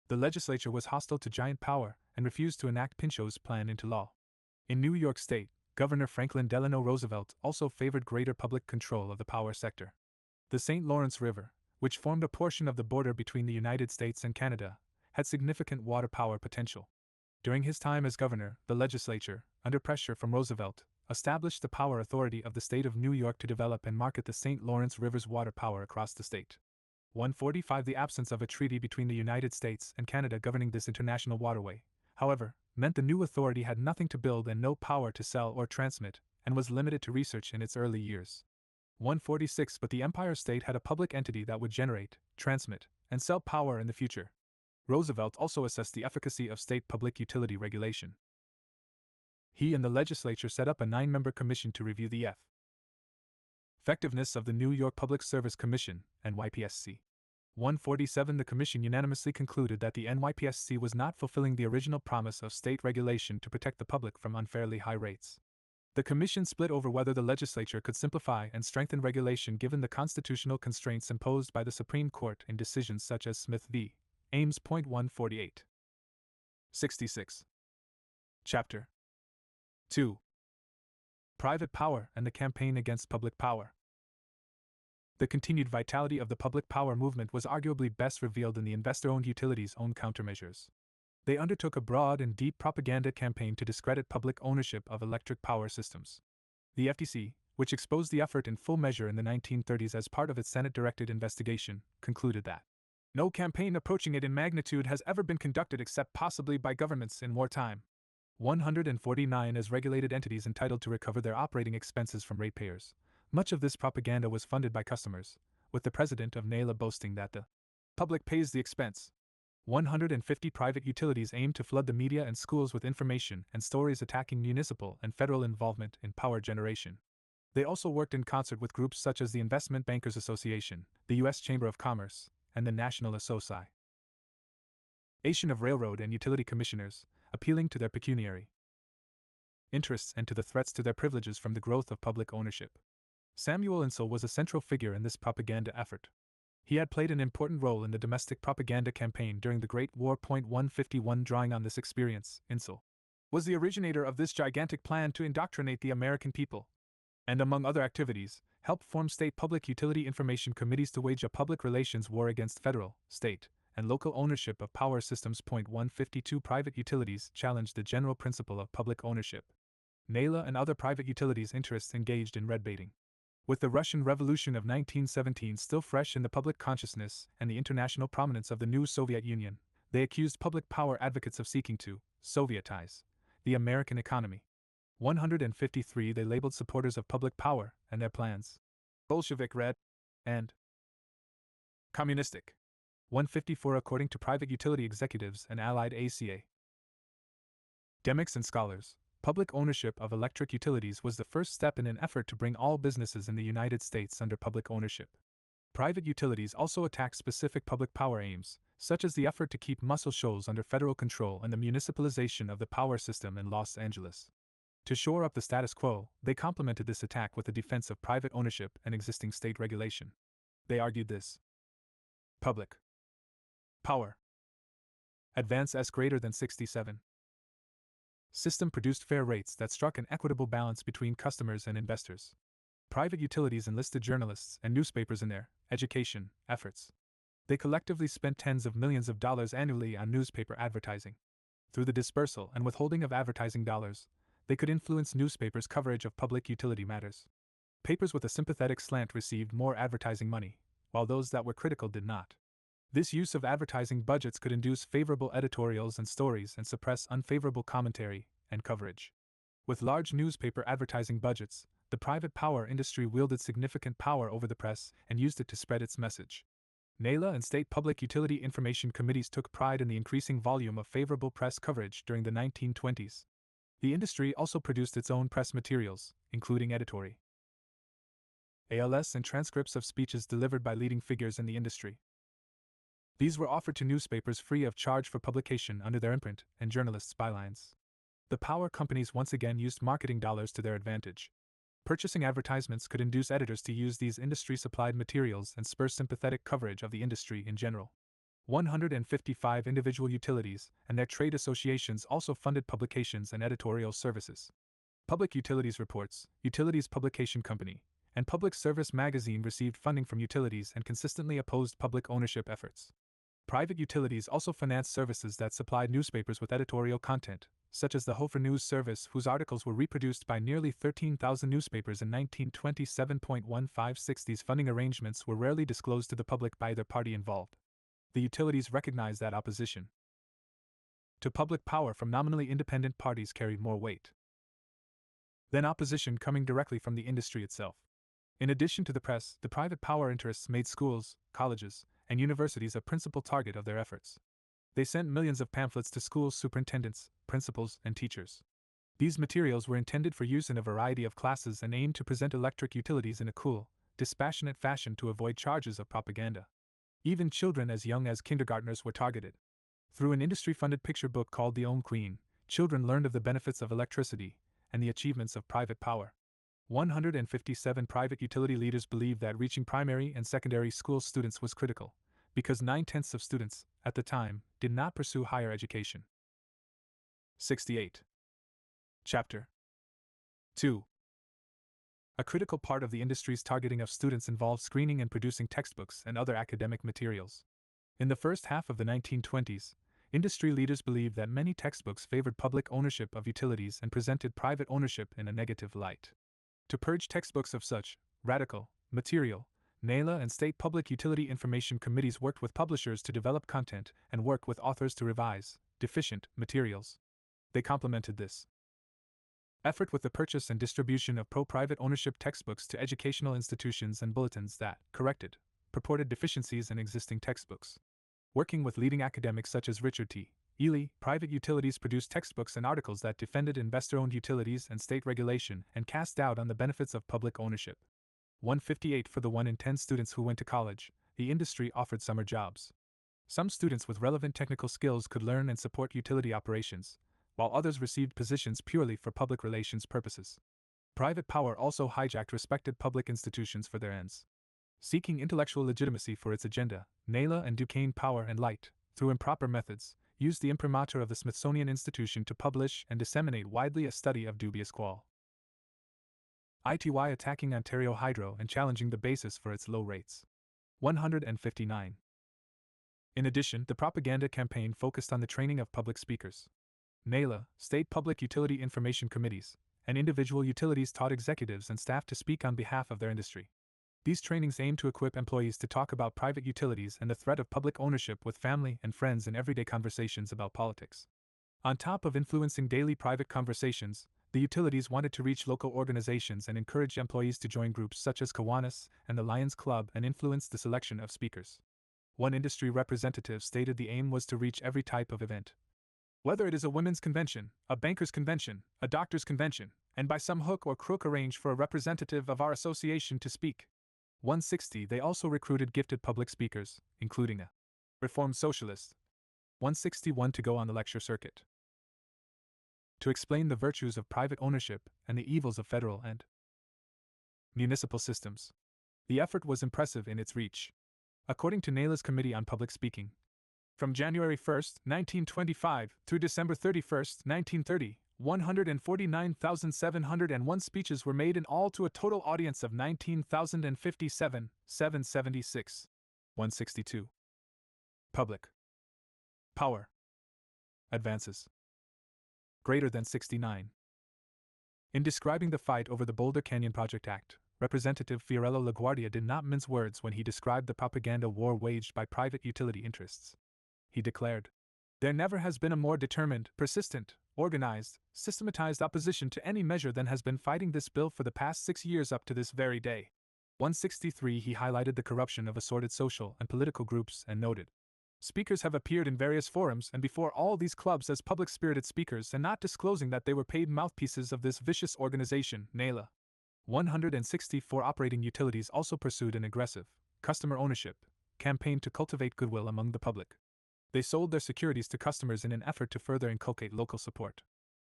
A: the legislature was hostile to Giant Power and refused to enact Pinchot's plan into law. In New York State, Governor Franklin Delano Roosevelt also favored greater public control of the power sector. The St. Lawrence River, which formed a portion of the border between the United States and Canada, had significant water power potential. During his time as governor, the legislature, under pressure from Roosevelt, established the Power Authority of the state of New York to develop and market the St. Lawrence River's water power across the state. 145 The absence of a treaty between the United States and Canada governing this international waterway, however, meant the new authority had nothing to build and no power to sell or transmit, and was limited to research in its early years. 146 But the Empire State had a public entity that would generate, transmit, and sell power in the future. Roosevelt also assessed the efficacy of state public utility regulation. He and the legislature set up a 9-member commission to review the Effectiveness of the New York Public Service Commission, NYPSC. 147 The Commission unanimously concluded that the NYPSC was not fulfilling the original promise of state regulation to protect the public from unfairly high rates. The Commission split over whether the legislature could simplify and strengthen regulation given the constitutional constraints imposed by the Supreme Court in decisions such as Smith v. Ames. 148. 66. Chapter 2. Private Power and the Campaign Against Public Power. The continued vitality of the public power movement was arguably best revealed in the investor-owned utilities' own countermeasures. They undertook a broad and deep propaganda campaign to discredit public ownership of electric power systems. The FTC, which exposed the effort in full measure in the 1930s as part of its Senate-directed investigation, concluded that no campaign approaching it in magnitude has ever been conducted except possibly by governments in wartime. 149 as regulated entities entitled to recover their operating expenses from ratepayers. Much of this propaganda was funded by customers, with the president of NAILA boasting that the public pays the expense. 150 private utilities aimed to flood the media and schools with information and stories attacking municipal and federal involvement in power generation. They also worked in concert with groups such as the Investment Bankers Association, the U.S. Chamber of Commerce, and the National Association of Railroad and Utility Commissioners, appealing to their pecuniary interests and to the threats to their privileges from the growth of public ownership. Samuel Insull was a central figure in this propaganda effort. He had played an important role in the domestic propaganda campaign during the Great War. 151 Drawing on this experience, Insull was the originator of this gigantic plan to indoctrinate the American people, and among other activities, helped form state public utility information committees to wage a public relations war against federal, state, and local ownership of power systems. 152 Private utilities challenged the general principle of public ownership. NAILA and other private utilities' interests engaged in red baiting. With the Russian Revolution of 1917 still fresh in the public consciousness and the international prominence of the new Soviet Union, they accused public power advocates of seeking to Sovietize the American economy. 153 They labeled supporters of public power and their plans Bolshevik red and communistic. 154 According to private utility executives and allied ACA academics and scholars, public ownership of electric utilities was the first step in an effort to bring all businesses in the United States under public ownership. Private utilities also attacked specific public power aims, such as the effort to keep Muscle Shoals under federal control and the municipalization of the power system in Los Angeles. To shore up the status quo, they complemented this attack with the defense of private ownership and existing state regulation. They argued this public power advance S greater than 67 system produced fair rates that struck an equitable balance between customers and investors. Private utilities enlisted journalists and newspapers in their education efforts. They collectively spent tens of millions of dollars annually on newspaper advertising. Through the dispersal and withholding of advertising dollars, they could influence newspapers' coverage of public utility matters. Papers with a sympathetic slant received more advertising money, while those that were critical did not. This use of advertising budgets could induce favorable editorials and stories and suppress unfavorable commentary and coverage. With large newspaper advertising budgets, the private power industry wielded significant power over the press and used it to spread its message. NAILA and state public utility information committees took pride in the increasing volume of favorable press coverage during the 1920s. The industry also produced its own press materials, including editorials and transcripts of speeches delivered by leading figures in the industry. These were offered to newspapers free of charge for publication under their imprint and journalists' bylines. The power companies once again used marketing dollars to their advantage. Purchasing advertisements could induce editors to use these industry-supplied materials and spur sympathetic coverage of the industry in general. 155 individual utilities and their trade associations also funded publications and editorial services. Public Utilities Reports, Utilities Publication Company, and Public Service Magazine received funding from utilities and consistently opposed public ownership efforts. Private utilities also financed services that supplied newspapers with editorial content, such as the Hofer News Service, whose articles were reproduced by nearly 13,000 newspapers in 1927.156. These funding arrangements were rarely disclosed to the public by either party involved. The utilities recognized that opposition to public power from nominally independent parties carried more weight than opposition coming directly from the industry itself. In addition to the press, the private power interests made schools, colleges, and universities a principal target of their efforts. They sent millions of pamphlets to school superintendents, principals, and teachers. These materials were intended for use in a variety of classes and aimed to present electric utilities in a cool, dispassionate fashion to avoid charges of propaganda. Even children as young as kindergartners were targeted. Through an industry-funded picture book called The Ohm Queen, children learned of the benefits of electricity and the achievements of private power. 157 private utility leaders believed that reaching primary and secondary school students was critical, because 9/10 of students, at the time, did not pursue higher education. 68. Chapter 2. A critical part of the industry's targeting of students involved screening and producing textbooks and other academic materials. In the first half of the 1920s, industry leaders believed that many textbooks favored public ownership of utilities and presented private ownership in a negative light. To purge textbooks of such radical material, NALA and state public utility information committees worked with publishers to develop content and work with authors to revise deficient materials. They complemented this effort with the purchase and distribution of pro-private ownership textbooks to educational institutions and bulletins that corrected purported deficiencies in existing textbooks. Working with leading academics such as Richard T. Ely, private utilities produced textbooks and articles that defended investor-owned utilities and state regulation and cast doubt on the benefits of public ownership. 158 for the 1 in 10 students who went to college, the industry offered summer jobs. Some students with relevant technical skills could learn and support utility operations, while others received positions purely for public relations purposes. Private power also hijacked respected public institutions for their ends. Seeking intellectual legitimacy for its agenda, NALA and Duquesne Power and Light, through improper methods, used the imprimatur of the Smithsonian Institution to publish and disseminate widely a study of dubious qual. ITY attacking Ontario Hydro and challenging the basis for its low rates. 159. In addition, the propaganda campaign focused on the training of public speakers. NALA, state public utility information committees, and individual utilities taught executives and staff to speak on behalf of their industry. These trainings aim to equip employees to talk about private utilities and the threat of public ownership with family and friends in everyday conversations about politics. On top of influencing daily private conversations, the utilities wanted to reach local organizations and encourage employees to join groups such as Kiwanis and the Lions Club and influence the selection of speakers. One industry representative stated the aim was to reach every type of event. Whether it is a women's convention, a bankers' convention, a doctor's convention, and by some hook or crook arrange for a representative of our association to speak. 160 They also recruited gifted public speakers, including a reformed socialist. 161 to go on the lecture circuit. To explain the virtues of private ownership and the evils of federal and municipal systems. The effort was impressive in its reach. According to NALA's Committee on Public Speaking, from January 1, 1925 through December 31, 1930, 149,701 speeches were made in all to a total audience of 19,057, 776. 162. Public power advances. Greater than 69. In describing the fight over the Boulder Canyon Project Act, Representative Fiorello LaGuardia did not mince words when he described the propaganda war waged by private utility interests. He declared, "There never has been a more determined, persistent, organized, systematized opposition to any measure than has been fighting this bill for the past 6 years up to this very day." 163 He highlighted the corruption of assorted social and political groups and noted, "Speakers have appeared in various forums and before all these clubs as public-spirited speakers and not disclosing that they were paid mouthpieces of this vicious organization, NALA." 164 Operating utilities also pursued an aggressive, customer ownership campaign to cultivate goodwill among the public. They sold their securities to customers in an effort to further inculcate local support.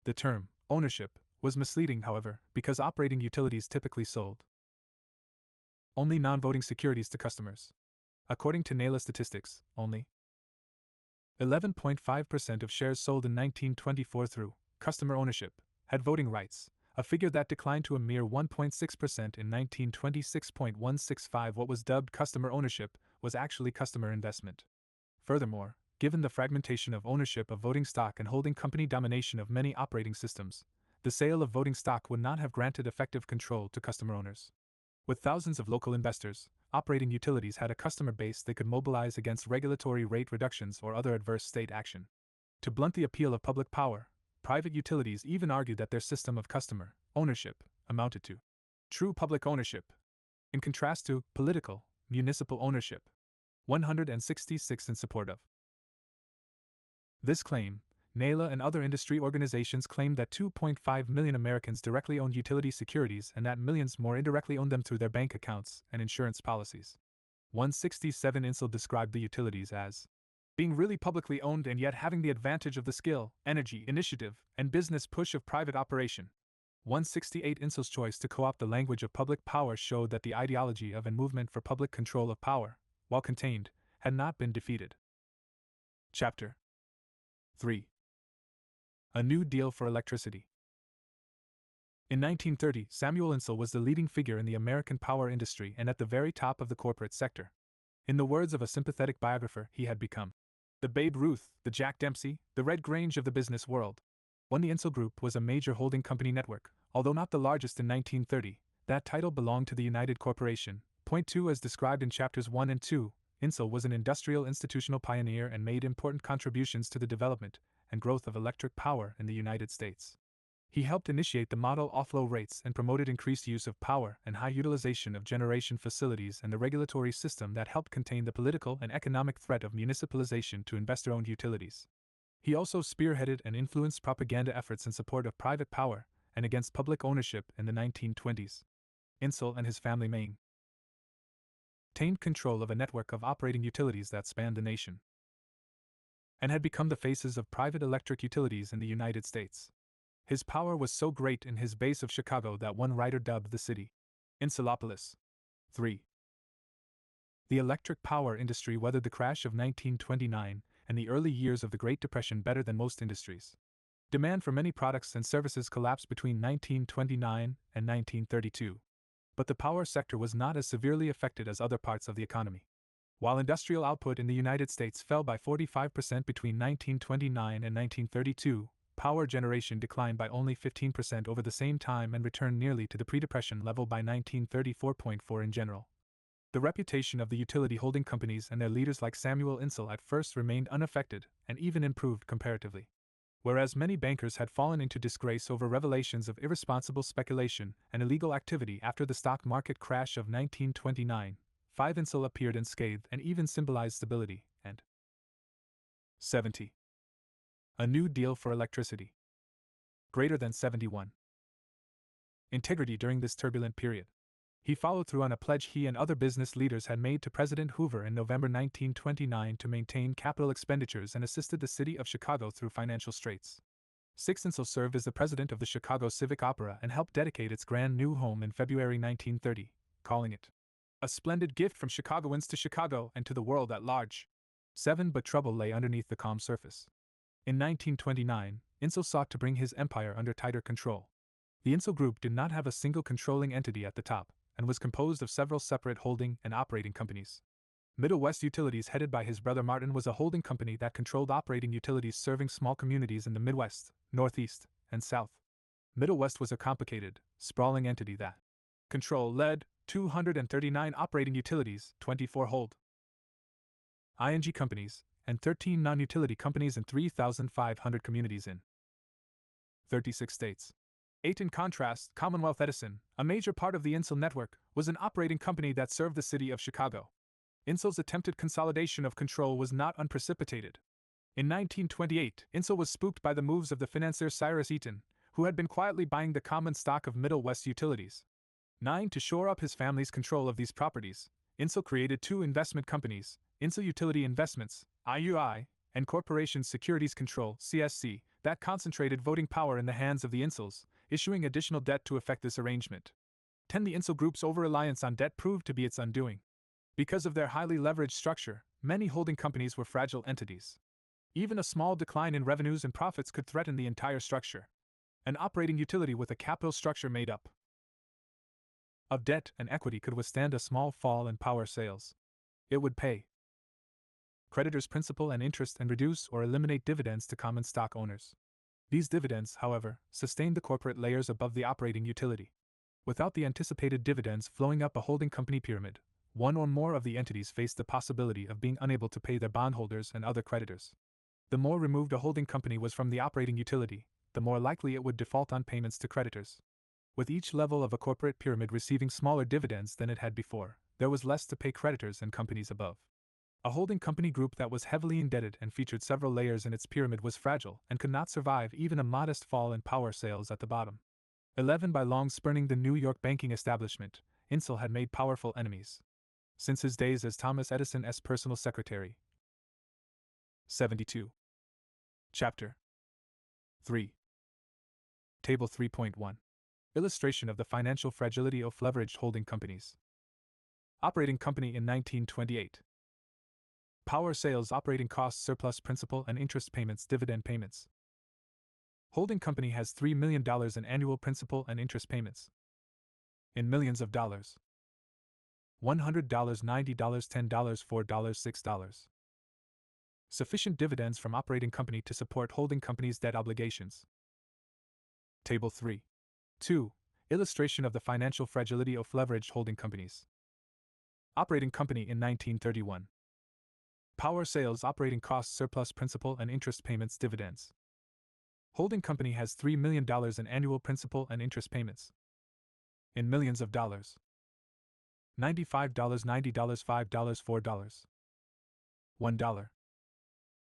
A: The term, ownership, was misleading, however, because operating utilities typically sold only non-voting securities to customers. According to NALA statistics, only 11.5% of shares sold in 1924 through customer ownership had voting rights, a figure that declined to a mere 1.6% in 1926.165. What was dubbed customer ownership was actually customer investment. Furthermore, given the fragmentation of ownership of voting stock and holding company domination of many operating systems, the sale of voting stock would not have granted effective control to customer owners. With thousands of local investors, operating utilities had a customer base they could mobilize against regulatory rate reductions or other adverse state action. To blunt the appeal of public power, private utilities even argued that their system of customer ownership amounted to true public ownership, in contrast to political, municipal ownership. 166 In support of this claim, NALA and other industry organizations claimed that 2.5 million Americans directly owned utility securities and that millions more indirectly owned them through their bank accounts and insurance policies. 167 Insel described the utilities as being really publicly owned and yet having the advantage of the skill, energy, initiative, and business push of private operation. 168 Insel's choice to co-opt the language of public power showed that the ideology of and movement for public control of power, while contained, had not been defeated. Chapter 3. A New Deal for Electricity. In 1930, Samuel Insull was the leading figure in the American power industry and at the very top of the corporate sector. In the words of a sympathetic biographer, he had become the Babe Ruth, the Jack Dempsey, the Red Grange of the business world. When the Insull Group was a major holding company network, although not the largest in 1930, that title belonged to the United Corporation. Point 2 as described in chapters 1 and 2, Insull was an industrial institutional pioneer and made important contributions to the development and growth of electric power in the United States. He helped initiate the model offload rates and promoted increased use of power and high utilization of generation facilities and the regulatory system that helped contain the political and economic threat of municipalization to investor-owned utilities. He also spearheaded and influenced propaganda efforts in support of private power and against public ownership in the 1920s. Insull and his family maintained control of a network of operating utilities that spanned the nation and had become the faces of private electric utilities in the United States. His power was so great in his base of Chicago that one writer dubbed the city Insulopolis. 3. The electric power industry weathered the crash of 1929 and the early years of the Great Depression better than most industries. Demand for many products and services collapsed between 1929 and 1932. But the power sector was not as severely affected as other parts of the economy. While industrial output in the United States fell by 45% between 1929 and 1932, power generation declined by only 15% over the same time and returned nearly to the pre-Depression level by 1934.4 in general. The reputation of the utility holding companies and their leaders like Samuel Insull at first remained unaffected and even improved comparatively. Whereas many bankers had fallen into disgrace over revelations of irresponsible speculation and illegal activity after the stock market crash of 1929, 5 Insull appeared unscathed and even symbolized stability. And 70. A New Deal for Electricity. Greater than 71. Integrity during this turbulent period. He followed through on a pledge he and other business leaders had made to President Hoover in November 1929 to maintain capital expenditures and assisted the city of Chicago through financial straits. 6 Insull served as the president of the Chicago Civic Opera and helped dedicate its grand new home in February 1930, calling it a splendid gift from Chicagoans to Chicago and to the world at large. 7 But trouble lay underneath the calm surface. In 1929, Insull sought to bring his empire under tighter control. The Insull Group did not have a single controlling entity at the top, and was composed of several separate holding and operating companies. Middle West Utilities, headed by his brother Martin, was a holding company that controlled operating utilities serving small communities in the Midwest, Northeast, and South. Middle West was a complicated, sprawling entity that led 239 operating utilities, 24 hold ING companies, and 13 non-utility companies in 3,500 communities in 36 states. 8 In contrast, Commonwealth Edison, a major part of the Insull network, was an operating company that served the city of Chicago. Insull's attempted consolidation of control was not unprecipitated. In 1928, Insull was spooked by the moves of the financier Cyrus Eaton, who had been quietly buying the common stock of Middle West Utilities. 9 To shore up his family's control of these properties, Insull created 2 investment companies, Insull Utility Investments, IUI, and Corporation Securities Control, CSC, that concentrated voting power in the hands of the Insulls, issuing additional debt to effect this arrangement. 10 The Insull Group's over-reliance on debt proved to be its undoing. Because of their highly leveraged structure, many holding companies were fragile entities. Even a small decline in revenues and profits could threaten the entire structure. An operating utility with a capital structure made up of debt and equity could withstand a small fall in power sales. It would pay creditors principal and interest and reduce or eliminate dividends to common stock owners. These dividends, however, sustained the corporate layers above the operating utility. Without the anticipated dividends flowing up a holding company pyramid, one or more of the entities faced the possibility of being unable to pay their bondholders and other creditors. The more removed a holding company was from the operating utility, the more likely it would default on payments to creditors. With each level of a corporate pyramid receiving smaller dividends than it had before, there was less to pay creditors and companies above. A holding company group that was heavily indebted and featured several layers in its pyramid was fragile and could not survive even a modest fall in power sales at the bottom. 11. By long spurning the New York banking establishment, Insull had made powerful enemies. Since his days as Thomas Edison's personal secretary. 72. Chapter 3. Table 3.1. Illustration of the financial fragility of leveraged holding companies. Operating company in 1928. Power sales, operating costs, surplus, principal and interest payments, dividend payments. Holding company has $3 million in annual principal and interest payments. In millions of dollars. $100, $90, $10, $4, $6. Sufficient dividends from operating company to support holding company's debt obligations. Table 3. 2. Illustration of the financial fragility of leveraged holding companies. Operating company in 1931. Power sales, operating costs, surplus, principal and interest payments, dividends. Holding company has $3 million in annual principal and interest payments. In millions of dollars. $95, $90, $5, $4. $1.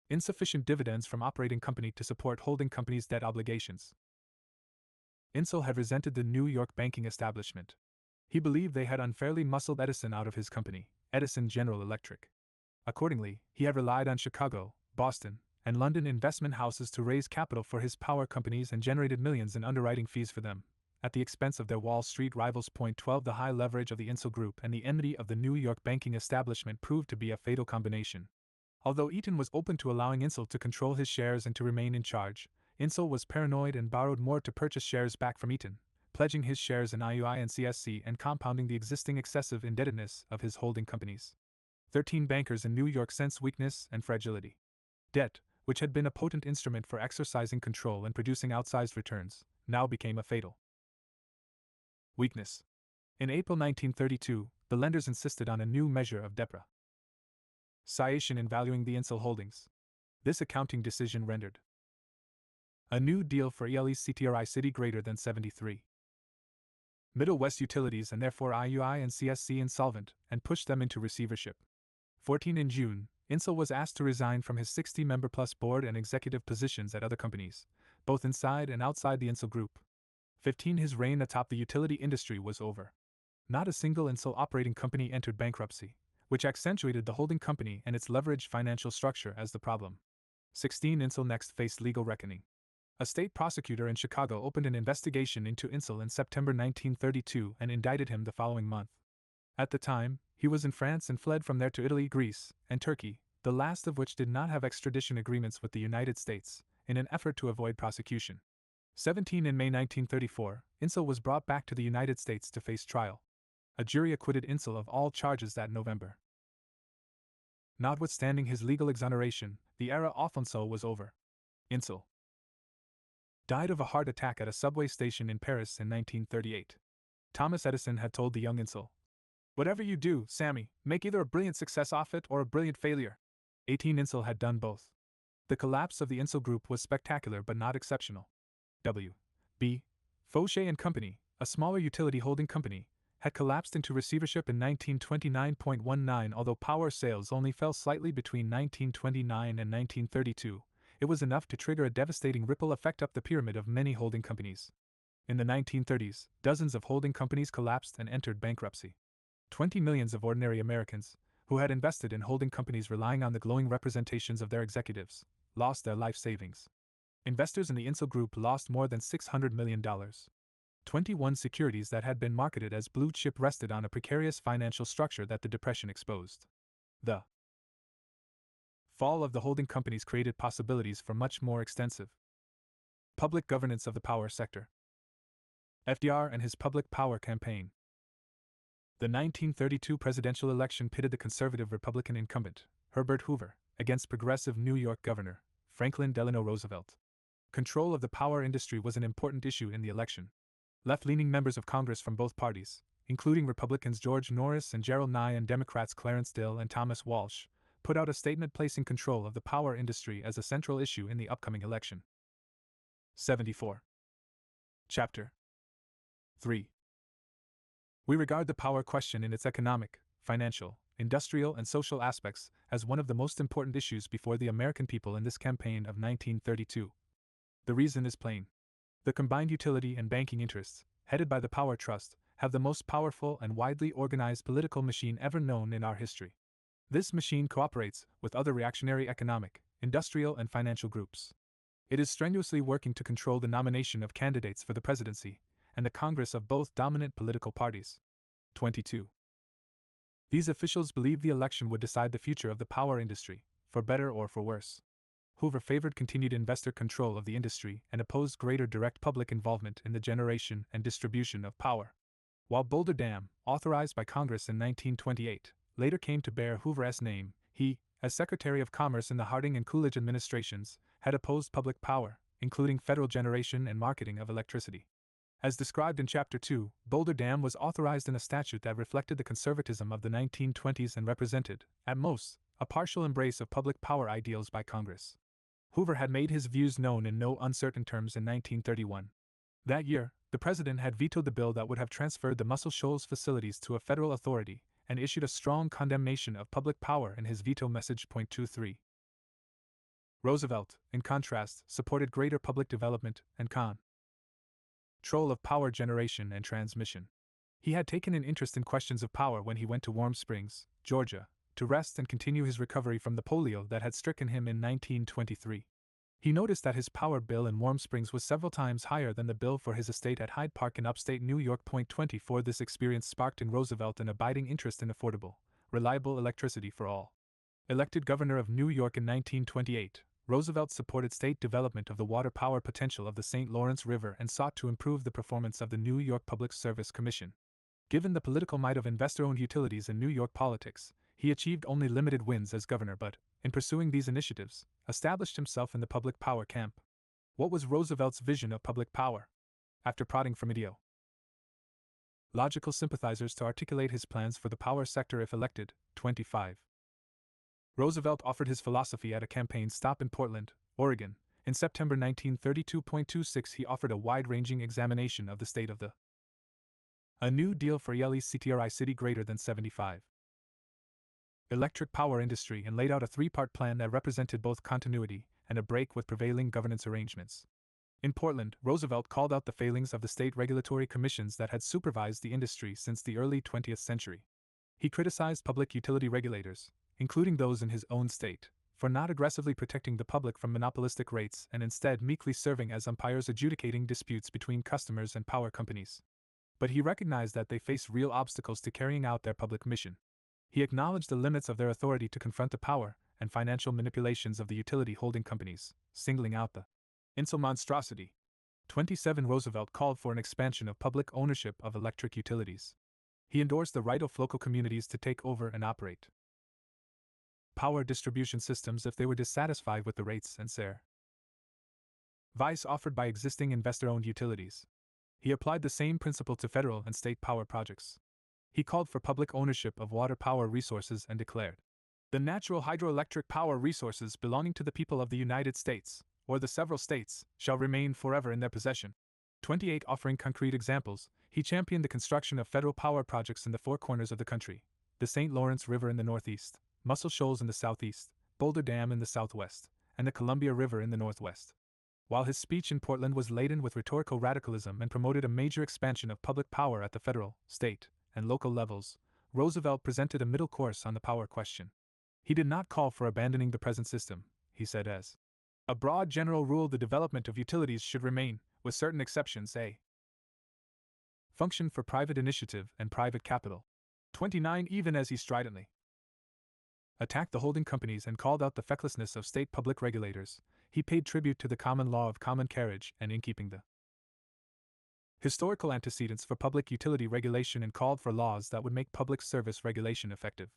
A: Insufficient dividends from operating company to support holding company's debt obligations. Insull had resented the New York banking establishment. He believed they had unfairly muscled Edison out of his company, Edison General Electric. Accordingly, he had relied on Chicago, Boston, and London investment houses to raise capital for his power companies and generated millions in underwriting fees for them, at the expense of their Wall Street rivals. 12. The high leverage of the Insull Group and the enmity of the New York banking establishment proved to be a fatal combination. Although Eaton was open to allowing Insull to control his shares and to remain in charge, Insull was paranoid and borrowed more to purchase shares back from Eaton, pledging his shares in IUI and CSC and compounding the existing excessive indebtedness of his holding companies. 13. Bankers in New York sensed weakness and fragility. Debt, which had been a potent instrument for exercising control and producing outsized returns, now became a fatal weakness. In April 1932, the lenders insisted on a new measure of depreciation in valuing the Insull holdings. This accounting decision rendered a new deal for ELECTRI City greater than 73. Middle West Utilities and therefore IUI and CSC insolvent, and pushed them into receivership. 14. In June, Insull was asked to resign from his 60-member plus board and executive positions at other companies, both inside and outside the Insull Group. 15. His reign atop the utility industry was over. Not a single Insull operating company entered bankruptcy, which accentuated the holding company and its leveraged financial structure as the problem. 16. Insull next faced legal reckoning. A state prosecutor in Chicago opened an investigation into Insull in September 1932 and indicted him the following month. At the time, he was in France and fled from there to Italy, Greece, and Turkey, the last of which did not have extradition agreements with the United States, in an effort to avoid prosecution. 17. In May 1934, Insull was brought back to the United States to face trial. A jury acquitted Insull of all charges that November. Notwithstanding his legal exoneration, the era of Insull was over. Insull died of a heart attack at a subway station in Paris in 1938. Thomas Edison had told the young Insull, "Whatever you do, Sammy, make either a brilliant success off it or a brilliant failure." 18. Insull had done both. The collapse of the Insull Group was spectacular but not exceptional. W. B. Fauché and Company, a smaller utility holding company, had collapsed into receivership in 1929.19. Although power sales only fell slightly between 1929 and 1932, it was enough to trigger a devastating ripple effect up the pyramid of many holding companies. In the 1930s, dozens of holding companies collapsed and entered bankruptcy. 20 millions of ordinary Americans, who had invested in holding companies relying on the glowing representations of their executives, lost their life savings. Investors in the Insull Group lost more than $600 million. 21 securities that had been marketed as blue chip rested on a precarious financial structure that the Depression exposed. The fall of the holding companies created possibilities for much more extensive public governance of the power sector. FDR and his public power campaign. The 1932 presidential election pitted the conservative Republican incumbent, Herbert Hoover, against progressive New York Governor, Franklin Delano Roosevelt. Control of the power industry was an important issue in the election. Left-leaning members of Congress from both parties, including Republicans George Norris and Gerald Nye and Democrats Clarence Dill and Thomas Walsh, put out a statement placing control of the power industry as a central issue in the upcoming election. 74. Chapter 3. We regard the power question in its economic, financial, industrial, and social aspects as one of the most important issues before the American people in this campaign of 1932. The reason is plain. The combined utility and banking interests, headed by the Power Trust, have the most powerful and widely organized political machine ever known in our history. This machine cooperates with other reactionary economic, industrial, and financial groups. It is strenuously working to control the nomination of candidates for the presidency and the Congress of both dominant political parties. 22. These officials believed the election would decide the future of the power industry, for better or for worse. Hoover favored continued investor control of the industry and opposed greater direct public involvement in the generation and distribution of power. While Boulder Dam, authorized by Congress in 1928, later came to bear Hoover's name, he, as Secretary of Commerce in the Harding and Coolidge administrations, had opposed public power, including federal generation and marketing of electricity. As described in Chapter 2, Boulder Dam was authorized in a statute that reflected the conservatism of the 1920s and represented, at most, a partial embrace of public power ideals by Congress. Hoover had made his views known in no uncertain terms in 1931. That year, the president had vetoed the bill that would have transferred the Muscle Shoals facilities to a federal authority and issued a strong condemnation of public power in his veto message. 23. Roosevelt, in contrast, supported greater public development and control of power generation and transmission. He had taken an interest in questions of power when he went to Warm Springs, Georgia, to rest and continue his recovery from the polio that had stricken him in 1923. He noticed that his power bill in Warm Springs was several times higher than the bill for his estate at Hyde Park in upstate New York. 24. This experience sparked in Roosevelt an abiding interest in affordable, reliable electricity for all. Elected governor of New York in 1928, Roosevelt supported state development of the water power potential of the St. Lawrence River and sought to improve the performance of the New York Public Service Commission. Given the political might of investor-owned utilities in New York politics, he achieved only limited wins as governor but, in pursuing these initiatives, established himself in the public power camp. What was Roosevelt's vision of public power? After prodding from ideological sympathizers to articulate his plans for the power sector if elected, 25. Roosevelt offered his philosophy at a campaign stop in Portland, Oregon. In September 1932. He offered a wide-ranging examination of the state of a new deal for Electric city greater than 75. Electric power industry and laid out a three-part plan that represented both continuity and a break with prevailing governance arrangements. In Portland, Roosevelt called out the failings of the state regulatory commissions that had supervised the industry since the early 20th century. He criticized public utility regulators, including those in his own state, for not aggressively protecting the public from monopolistic rates and instead meekly serving as umpires adjudicating disputes between customers and power companies. But he recognized that they face real obstacles to carrying out their public mission. He acknowledged the limits of their authority to confront the power and financial manipulations of the utility holding companies, singling out the insular monstrosity. 27. Roosevelt called for an expansion of public ownership of electric utilities. He endorsed the right of local communities to take over and operate power distribution systems if they were dissatisfied with the rates and service offered by existing investor-owned utilities. He applied the same principle to federal and state power projects. He called for public ownership of water power resources and declared, "The natural hydroelectric power resources belonging to the people of the United States, or the several states, shall remain forever in their possession." 28. Offering concrete examples, he championed the construction of federal power projects in the four corners of the country: the St. Lawrence River in the northeast, Muscle Shoals in the southeast, Boulder Dam in the southwest, and the Columbia River in the northwest. While his speech in Portland was laden with rhetorical radicalism and promoted a major expansion of public power at the federal, state, and local levels, Roosevelt presented a middle course on the power question. He did not call for abandoning the present system, he said as a broad general rule the development of utilities should remain, with certain exceptions, a function for private initiative and private capital. 29. Even as he stridently attacked the holding companies and called out the fecklessness of state public regulators, he paid tribute to the common law of common carriage and innkeeping the historical antecedents for public utility regulation and called for laws that would make public service regulation effective.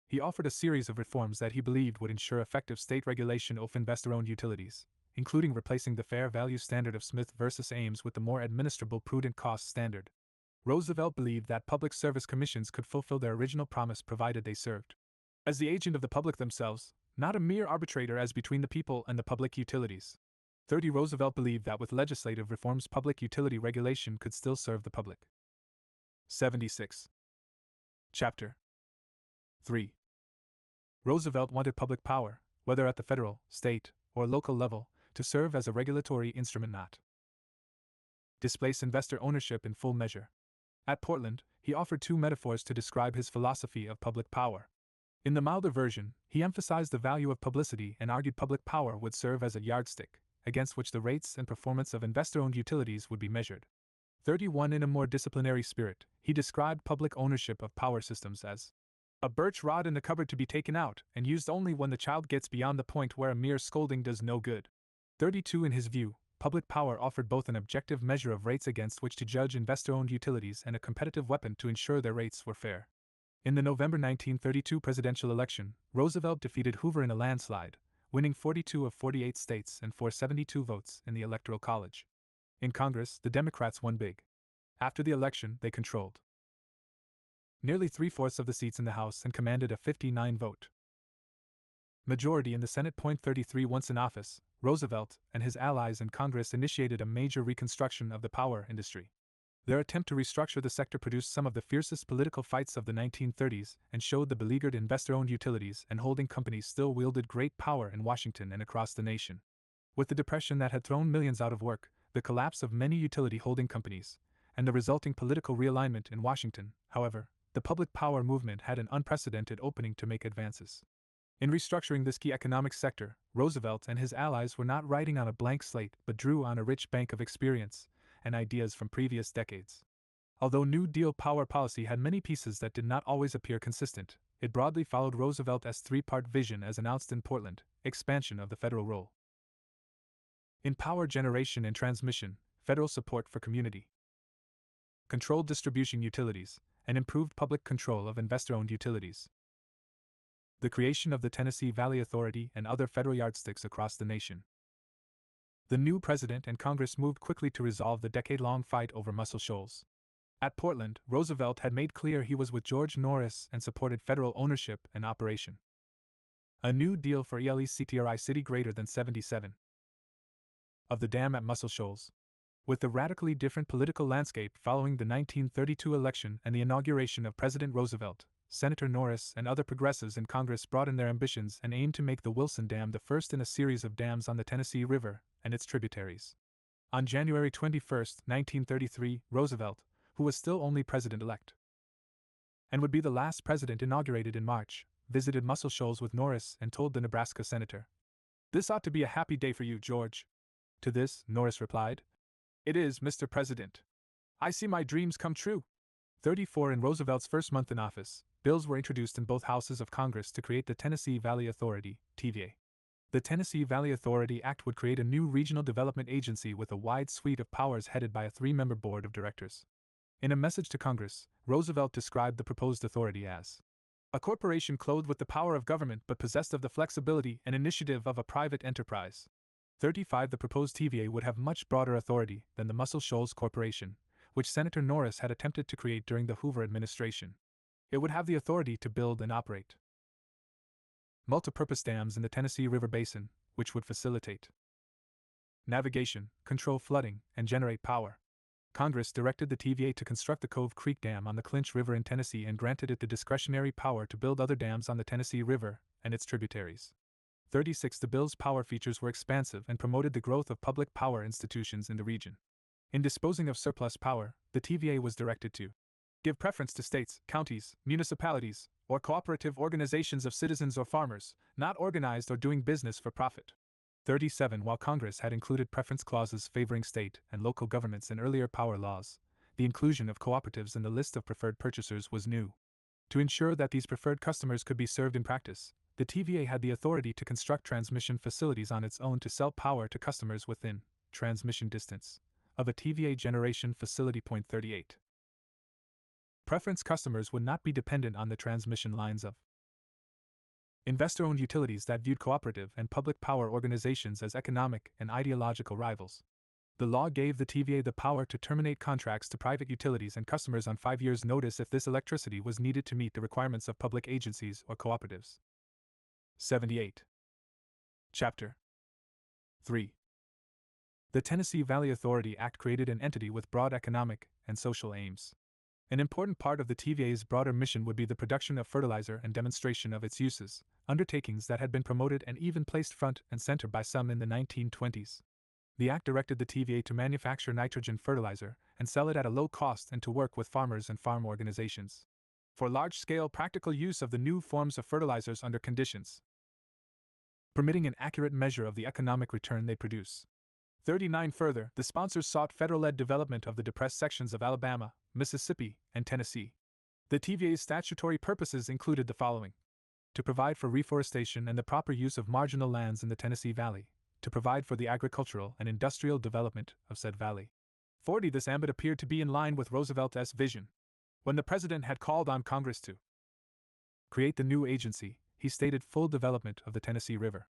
A: He offered a series of reforms that he believed would ensure effective state regulation of investor-owned utilities, including replacing the fair value standard of Smith versus Ames with the more administrable prudent cost standard. Roosevelt believed that public service commissions could fulfill their original promise provided they served as the agent of the public themselves, not a mere arbitrator as between the people and the public utilities. 30. Roosevelt believed that with legislative reforms public utility regulation could still serve the public. 76. Chapter 3. Roosevelt wanted public power, whether at the federal, state, or local level, to serve as a regulatory instrument, not displace investor ownership in full measure. At Portland, he offered two metaphors to describe his philosophy of public power. In the milder version, he emphasized the value of publicity and argued public power would serve as a yardstick, against which the rates and performance of investor-owned utilities would be measured. 31. In a more disciplinary spirit, he described public ownership of power systems as a birch rod in the cupboard to be taken out and used only when the child gets beyond the point where a mere scolding does no good. 32. In his view, public power offered both an objective measure of rates against which to judge investor-owned utilities and a competitive weapon to ensure their rates were fair. In the November 1932 presidential election, Roosevelt defeated Hoover in a landslide, winning 42 of 48 states and 472 votes in the Electoral College. In Congress, the Democrats won big. After the election, they controlled nearly 3/4 of the seats in the House and commanded a 59-vote majority in the Senate. 33. Once in office, Roosevelt and his allies in Congress initiated a major reconstruction of the power industry. Their attempt to restructure the sector produced some of the fiercest political fights of the 1930s and showed the beleaguered investor-owned utilities and holding companies still wielded great power in Washington and across the nation. With the Depression that had thrown millions out of work, the collapse of many utility holding companies, and the resulting political realignment in Washington, however, the public power movement had an unprecedented opening to make advances. In restructuring this key economic sector, Roosevelt and his allies were not writing on a blank slate but drew on a rich bank of experience and ideas from previous decades. Although New Deal power policy had many pieces that did not always appear consistent, it broadly followed Roosevelt's three-part vision as announced in Portland: expansion of the federal role in power generation and transmission, federal support for community controlled distribution utilities, and improved public control of investor-owned utilities. The creation of the Tennessee Valley Authority and other federal yardsticks across the nation. The new president and Congress moved quickly to resolve the decade-long fight over Muscle Shoals. At Portland, Roosevelt had made clear he was with George Norris and supported federal ownership and operation. A new deal for Electrification City greater than 77 of the dam at Muscle Shoals. With the radically different political landscape following the 1932 election and the inauguration of President Roosevelt, Senator Norris and other progressives in Congress broadened their ambitions and aimed to make the Wilson Dam the first in a series of dams on the Tennessee River and its tributaries. On January 21, 1933, Roosevelt, who was still only president-elect and would be the last president inaugurated in March, visited Muscle Shoals with Norris and told the Nebraska senator, "This ought to be a happy day for you, George." To this, Norris replied, "It is, Mr. President. I see my dreams come true." 34. In Roosevelt's first month in office, bills were introduced in both houses of Congress to create the Tennessee Valley Authority, TVA. The Tennessee Valley Authority Act would create a new regional development agency with a wide suite of powers headed by a 3-member board of directors. In a message to Congress, Roosevelt described the proposed authority as a corporation clothed with the power of government but possessed of the flexibility and initiative of a private enterprise. 35. The proposed TVA would have much broader authority than the Muscle Shoals Corporation, which Senator Norris had attempted to create during the Hoover administration. It would have the authority to build and operate multipurpose dams in the Tennessee River Basin, which would facilitate navigation, control flooding, and generate power. Congress directed the TVA to construct the Cove Creek Dam on the Clinch River in Tennessee and granted it the discretionary power to build other dams on the Tennessee River and its tributaries. 36. The bill's power features were expansive and promoted the growth of public power institutions in the region. In disposing of surplus power, the TVA was directed to give preference to states, counties, municipalities, or cooperative organizations of citizens or farmers, not organized or doing business for profit. 37. While Congress had included preference clauses favoring state and local governments in earlier power laws, the inclusion of cooperatives in the list of preferred purchasers was new. To ensure that these preferred customers could be served in practice, the TVA had the authority to construct transmission facilities on its own to sell power to customers within transmission distance of a TVA generation facility. 38. Preference customers would not be dependent on the transmission lines of investor-owned utilities that viewed cooperative and public power organizations as economic and ideological rivals. The law gave the TVA the power to terminate contracts to private utilities and customers on 5 years' notice if this electricity was needed to meet the requirements of public agencies or cooperatives. 78. Chapter 3. The Tennessee Valley Authority Act created an entity with broad economic and social aims. An important part of the TVA's broader mission would be the production of fertilizer and demonstration of its uses, undertakings that had been promoted and even placed front and center by some in the 1920s. The act directed the TVA to manufacture nitrogen fertilizer and sell it at a low cost and to work with farmers and farm organizations for large-scale practical use of the new forms of fertilizers under conditions permitting an accurate measure of the economic return they produce. 39 Further, the sponsors sought federal-led development of the depressed sections of Alabama, Mississippi, and Tennessee. The TVA's statutory purposes included the following: to provide for reforestation and the proper use of marginal lands in the Tennessee Valley, to provide for the agricultural and industrial development of said valley. 40 This ambit appeared to be in line with Roosevelt's vision. When the president had called on Congress to create the new agency, he stated full development of the Tennessee River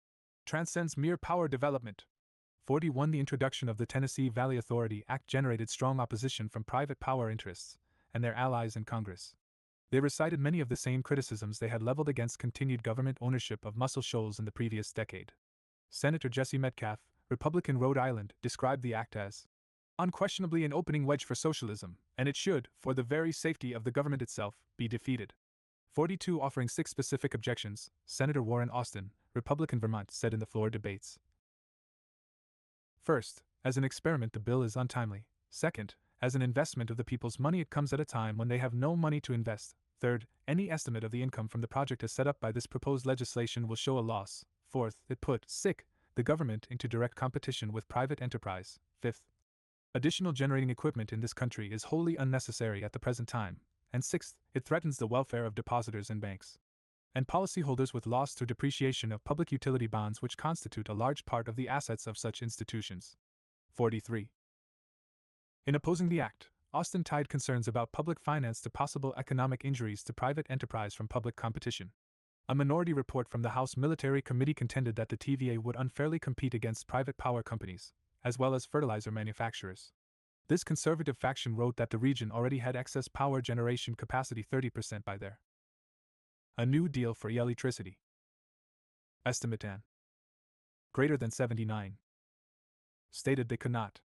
A: transcends mere power development. 41 The introduction of the Tennessee Valley Authority Act generated strong opposition from private power interests and their allies in Congress. They recited many of the same criticisms they had leveled against continued government ownership of Muscle Shoals in the previous decade. Senator Jesse Metcalf, Republican Rhode Island, described the act as unquestionably an opening wedge for socialism, and it should, for the very safety of the government itself, be defeated. 42 Offering 6 specific objections, Senator Warren Austin, Republican Vermont, said in the floor debates. First, as an experiment, the bill is untimely. Second, as an investment of the people's money, it comes at a time when they have no money to invest. Third, any estimate of the income from the project as set up by this proposed legislation will show a loss. Fourth, it put the government into direct competition with private enterprise. Fifth, additional generating equipment in this country is wholly unnecessary at the present time. And sixth, it threatens the welfare of depositors in banks and policyholders with loss through depreciation of public utility bonds, which constitute a large part of the assets of such institutions. 43. In opposing the act, Austin tied concerns about public finance to possible economic injuries to private enterprise from public competition. A minority report from the House Military Committee contended that the TVA would unfairly compete against private power companies, as well as fertilizer manufacturers. This conservative faction wrote that the region already had excess power generation capacity, 30% by their a new deal for electricity estimate and greater than 79 stated they could not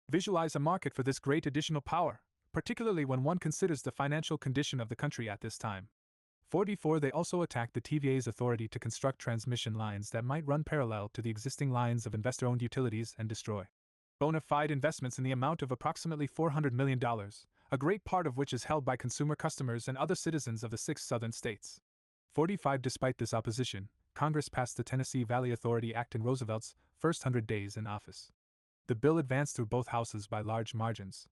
A: visualize a market for this great additional power, particularly when one considers the financial condition of the country at this time. 44 They also attacked the TVA's authority to construct transmission lines that might run parallel to the existing lines of investor-owned utilities and destroy bona fide investments in the amount of approximately $400 million, a great part of which is held by consumer customers and other citizens of the 6 southern states. 45 Despite this opposition, Congress passed the Tennessee Valley Authority Act in Roosevelt's first 100 days in office. The bill advanced through both houses by large margins.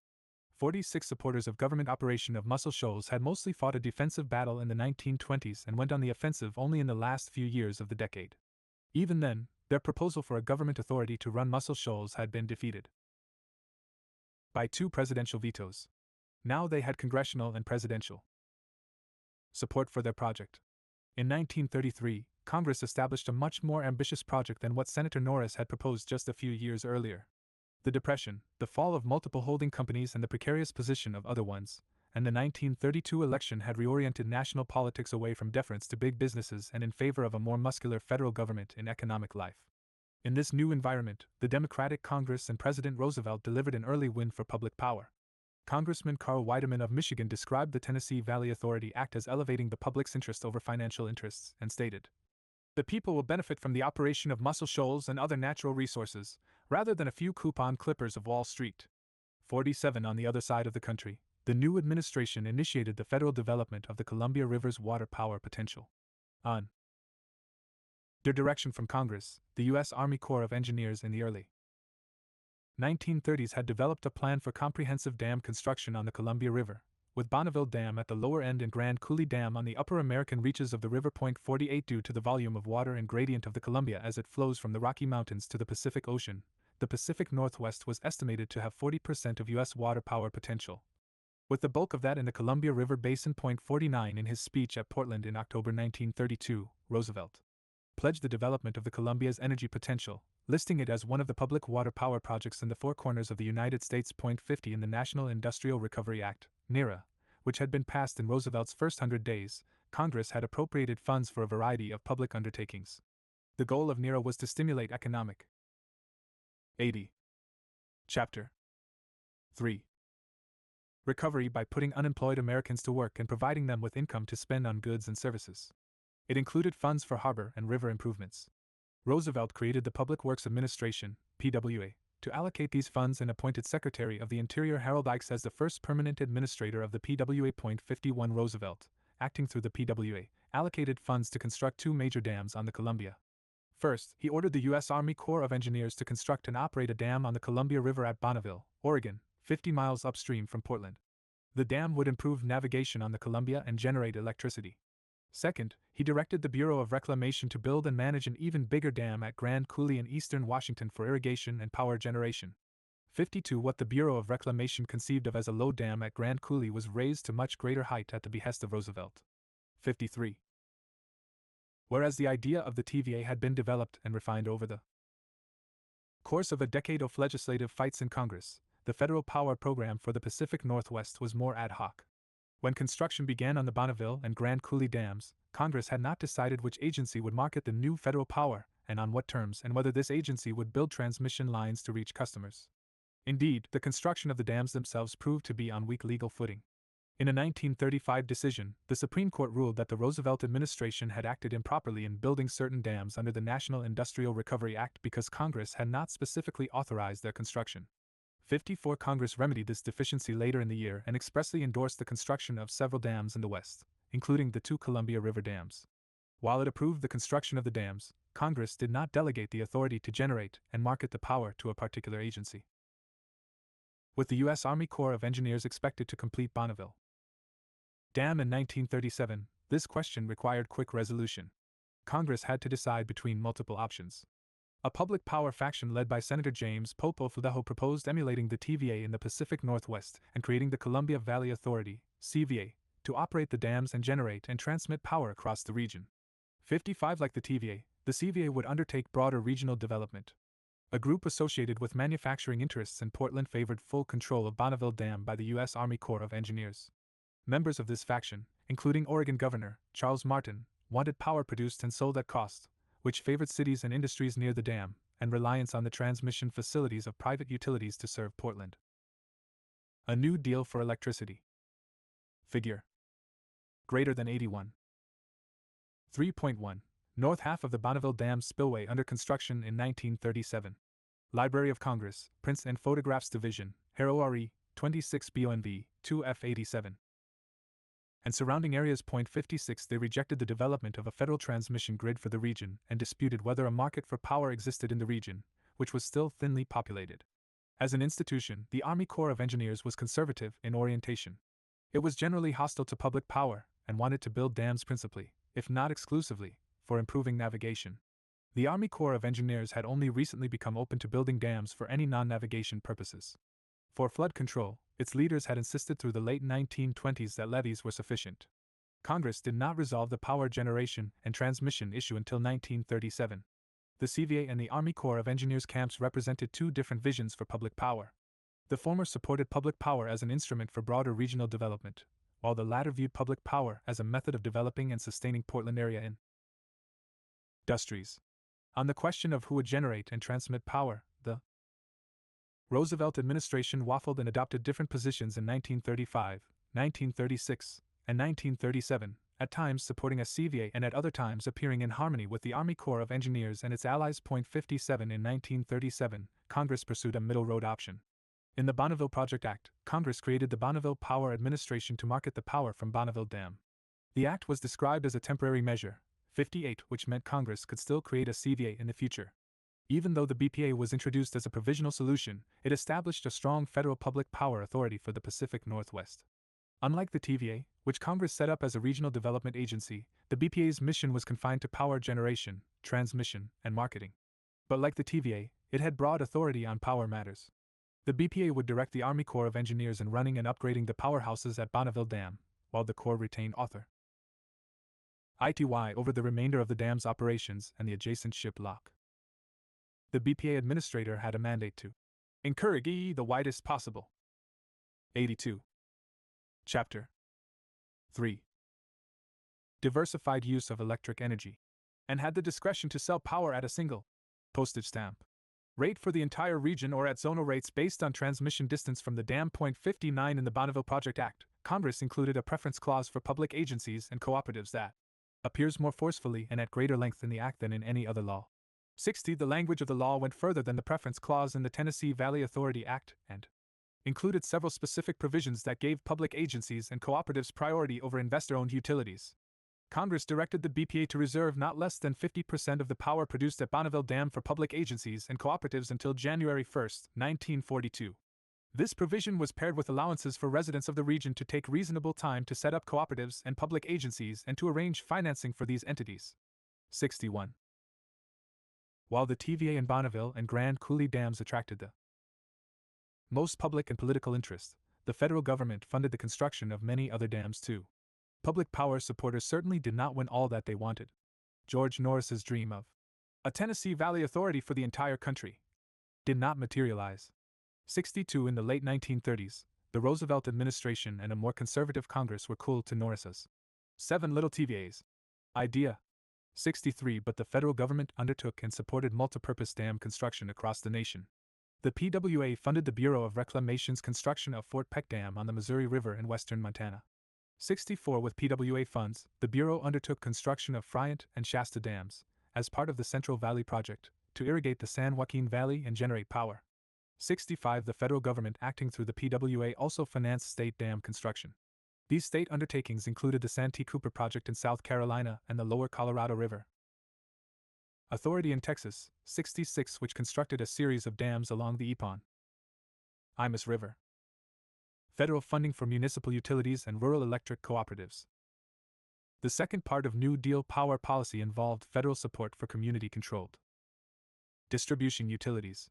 A: 46 Supporters of government operation of Muscle Shoals had mostly fought a defensive battle in the 1920s and went on the offensive only in the last few years of the decade. Even then, their proposal for a government authority to run Muscle Shoals had been defeated by 2 presidential vetoes. Now they had congressional and presidential support for their project. In 1933, Congress established a much more ambitious project than what Senator Norris had proposed just a few years earlier. The Depression, the fall of multiple holding companies and the precarious position of other ones, and the 1932 election had reoriented national politics away from deference to big businesses and in favor of a more muscular federal government in economic life. In this new environment, the Democratic Congress and President Roosevelt delivered an early win for public power. Congressman Carl Weideman of Michigan described the Tennessee Valley Authority Act as elevating the public's interest over financial interests and stated, "The people will benefit from the operation of Muscle Shoals and other natural resources, rather than a few coupon clippers of Wall Street." 47 On the other side of the country, the new administration initiated the federal development of the Columbia River's water power potential. On their direction from Congress, the U.S. Army Corps of Engineers in the early 1930s had developed a plan for comprehensive dam construction on the Columbia River, with Bonneville Dam at the lower end and Grand Coulee Dam on the upper American reaches of the river. 48 Due to the volume of water and gradient of the Columbia as it flows from the Rocky Mountains to the Pacific Ocean, the Pacific Northwest was estimated to have 40% of U.S. water power potential, with the bulk of that in the Columbia River Basin. 49 In his speech at Portland in October 1932, Roosevelt pledged the development of the Columbia's energy potential, listing it as one of the public water power projects in the four corners of the United States. 50 In the National Industrial Recovery Act, NIRA, which had been passed in Roosevelt's first 100 days, Congress had appropriated funds for a variety of public undertakings. The goal of NIRA was to stimulate economic 80. Chapter 3. Recovery by putting unemployed Americans to work and providing them with income to spend on goods and services. It included funds for harbor and river improvements. Roosevelt created the Public Works Administration, PWA, to allocate these funds and appointed Secretary of the Interior Harold Ikes as the first permanent administrator of the PWA. 51 Roosevelt, acting through the PWA, allocated funds to construct two major dams on the Columbia. First, he ordered the U.S. Army Corps of Engineers to construct and operate a dam on the Columbia River at Bonneville, Oregon, 50 miles upstream from Portland. The dam would improve navigation on the Columbia and generate electricity. Second, he directed the Bureau of Reclamation to build and manage an even bigger dam at Grand Coulee in eastern Washington for irrigation and power generation. 52 What the Bureau of Reclamation conceived of as a low dam at Grand Coulee was raised to much greater height at the behest of Roosevelt. 53. Whereas the idea of the TVA had been developed and refined over the course of a decade of legislative fights in Congress, the federal power program for the Pacific Northwest was more ad hoc. When construction began on the Bonneville and Grand Coulee dams, Congress had not decided which agency would market the new federal power, and on what terms, and whether this agency would build transmission lines to reach customers. Indeed, the construction of the dams themselves proved to be on weak legal footing. In a 1935 decision, the Supreme Court ruled that the Roosevelt administration had acted improperly in building certain dams under the National Industrial Recovery Act because Congress had not specifically authorized their construction. 54 Congress remedied this deficiency later in the year and expressly endorsed the construction of several dams in the West, including the two Columbia River dams. While it approved the construction of the dams, Congress did not delegate the authority to generate and market the power to a particular agency. With the U.S. Army Corps of Engineers expected to complete Bonneville Dam in 1937, this question required quick resolution. Congress had to decide between multiple options. A public power faction led by Senator James Pope of Idaho proposed emulating the TVA in the Pacific Northwest and creating the Columbia Valley Authority, CVA, to operate the dams and generate and transmit power across the region. 55 Like the TVA, the CVA would undertake broader regional development. A group associated with manufacturing interests in Portland favored full control of Bonneville Dam by the U.S. Army Corps of Engineers. Members of this faction, including Oregon Governor Charles Martin, wanted power produced and sold at cost, which favored cities and industries near the dam, and reliance on the transmission facilities of private utilities to serve Portland. A New Deal for Electricity. Figure. Greater than 81. 3.1. North half of the Bonneville Dam spillway under construction in 1937. Library of Congress, Prints and Photographs Division, HERORE, 26 BONV, 2F87. And surrounding areas. 56 They rejected the development of a federal transmission grid for the region and disputed whether a market for power existed in the region, which was still thinly populated. As an institution, the Army Corps of Engineers was conservative in orientation. It was generally hostile to public power and wanted to build dams principally, if not exclusively, for improving navigation. The Army Corps of Engineers had only recently become open to building dams for any non-navigation purposes. For flood control, its leaders had insisted through the late 1920s that levees were sufficient. Congress did not resolve the power generation and transmission issue until 1937. The CVA and the Army Corps of Engineers camps represented two different visions for public power. The former supported public power as an instrument for broader regional development, while the latter viewed public power as a method of developing and sustaining Portland area industries. On the question of who would generate and transmit power, the Roosevelt administration waffled and adopted different positions in 1935, 1936, and 1937, at times supporting a CVA and at other times appearing in harmony with the Army Corps of Engineers and its allies. 57 In 1937, Congress pursued a middle road option. In the Bonneville Project Act, Congress created the Bonneville Power Administration to market the power from Bonneville Dam. The act was described as a temporary measure, 58, which meant Congress could still create a CVA in the future. Even though the BPA was introduced as a provisional solution, it established a strong federal public power authority for the Pacific Northwest. Unlike the TVA, which Congress set up as a regional development agency, the BPA's mission was confined to power generation, transmission, and marketing. But like the TVA, it had broad authority on power matters. The BPA would direct the Army Corps of Engineers in running and upgrading the powerhouses at Bonneville Dam, while the Corps retained authority over the remainder of the dam's operations and the adjacent ship lock. The BPA administrator had a mandate to encourage the widest possible. 82. Chapter 3. Diversified use of electric energy, and had the discretion to sell power at a single postage stamp. rate for the entire region or at zonal rates based on transmission distance from the dam. 59 In the Bonneville Project Act, Congress included a preference clause for public agencies and cooperatives that appears more forcefully and at greater length in the Act than in any other law. 60. The language of the law went further than the preference clause in the Tennessee Valley Authority Act and included several specific provisions that gave public agencies and cooperatives priority over investor-owned utilities. Congress directed the BPA to reserve not less than 50% of the power produced at Bonneville Dam for public agencies and cooperatives until January 1, 1942. This provision was paired with allowances for residents of the region to take reasonable time to set up cooperatives and public agencies and to arrange financing for these entities. 61. While the TVA and Bonneville and Grand Coulee dams attracted the most public and political interest, the federal government funded the construction of many other dams too. Public power supporters certainly did not win all that they wanted. George Norris's dream of a Tennessee Valley Authority for the entire country did not materialize. 62. In the late 1930s, the Roosevelt administration and a more conservative Congress were cool to Norris's 7 little TVAs idea. 63. But the federal government undertook and supported multipurpose dam construction across the nation. The PWA funded the Bureau of Reclamation's construction of Fort Peck Dam on the Missouri River in western Montana. 64. With PWA funds, the Bureau undertook construction of Friant and Shasta dams, as part of the Central Valley Project, to irrigate the San Joaquin Valley and generate power. 65. The federal government, acting through the PWA, also financed state dam construction. These state undertakings included the Santee Cooper Project in South Carolina and the Lower Colorado River Authority in Texas. 66. Which constructed a series of dams along the Imus River. Federal funding for municipal utilities and rural electric cooperatives. The second part of New Deal power policy involved federal support for community-controlled distribution utilities.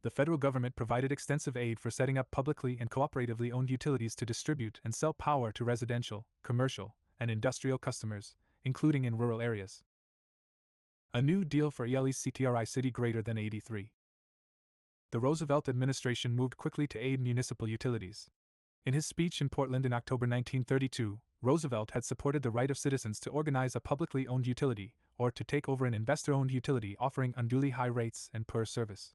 A: The federal government provided extensive aid for setting up publicly and cooperatively owned utilities to distribute and sell power to residential, commercial, and industrial customers, including in rural areas. A New Deal for ELECTRI city greater than 83. The Roosevelt administration moved quickly to aid municipal utilities. In his speech in Portland in October 1932, Roosevelt had supported the right of citizens to organize a publicly owned utility, or to take over an investor-owned utility offering unduly high rates and poor service.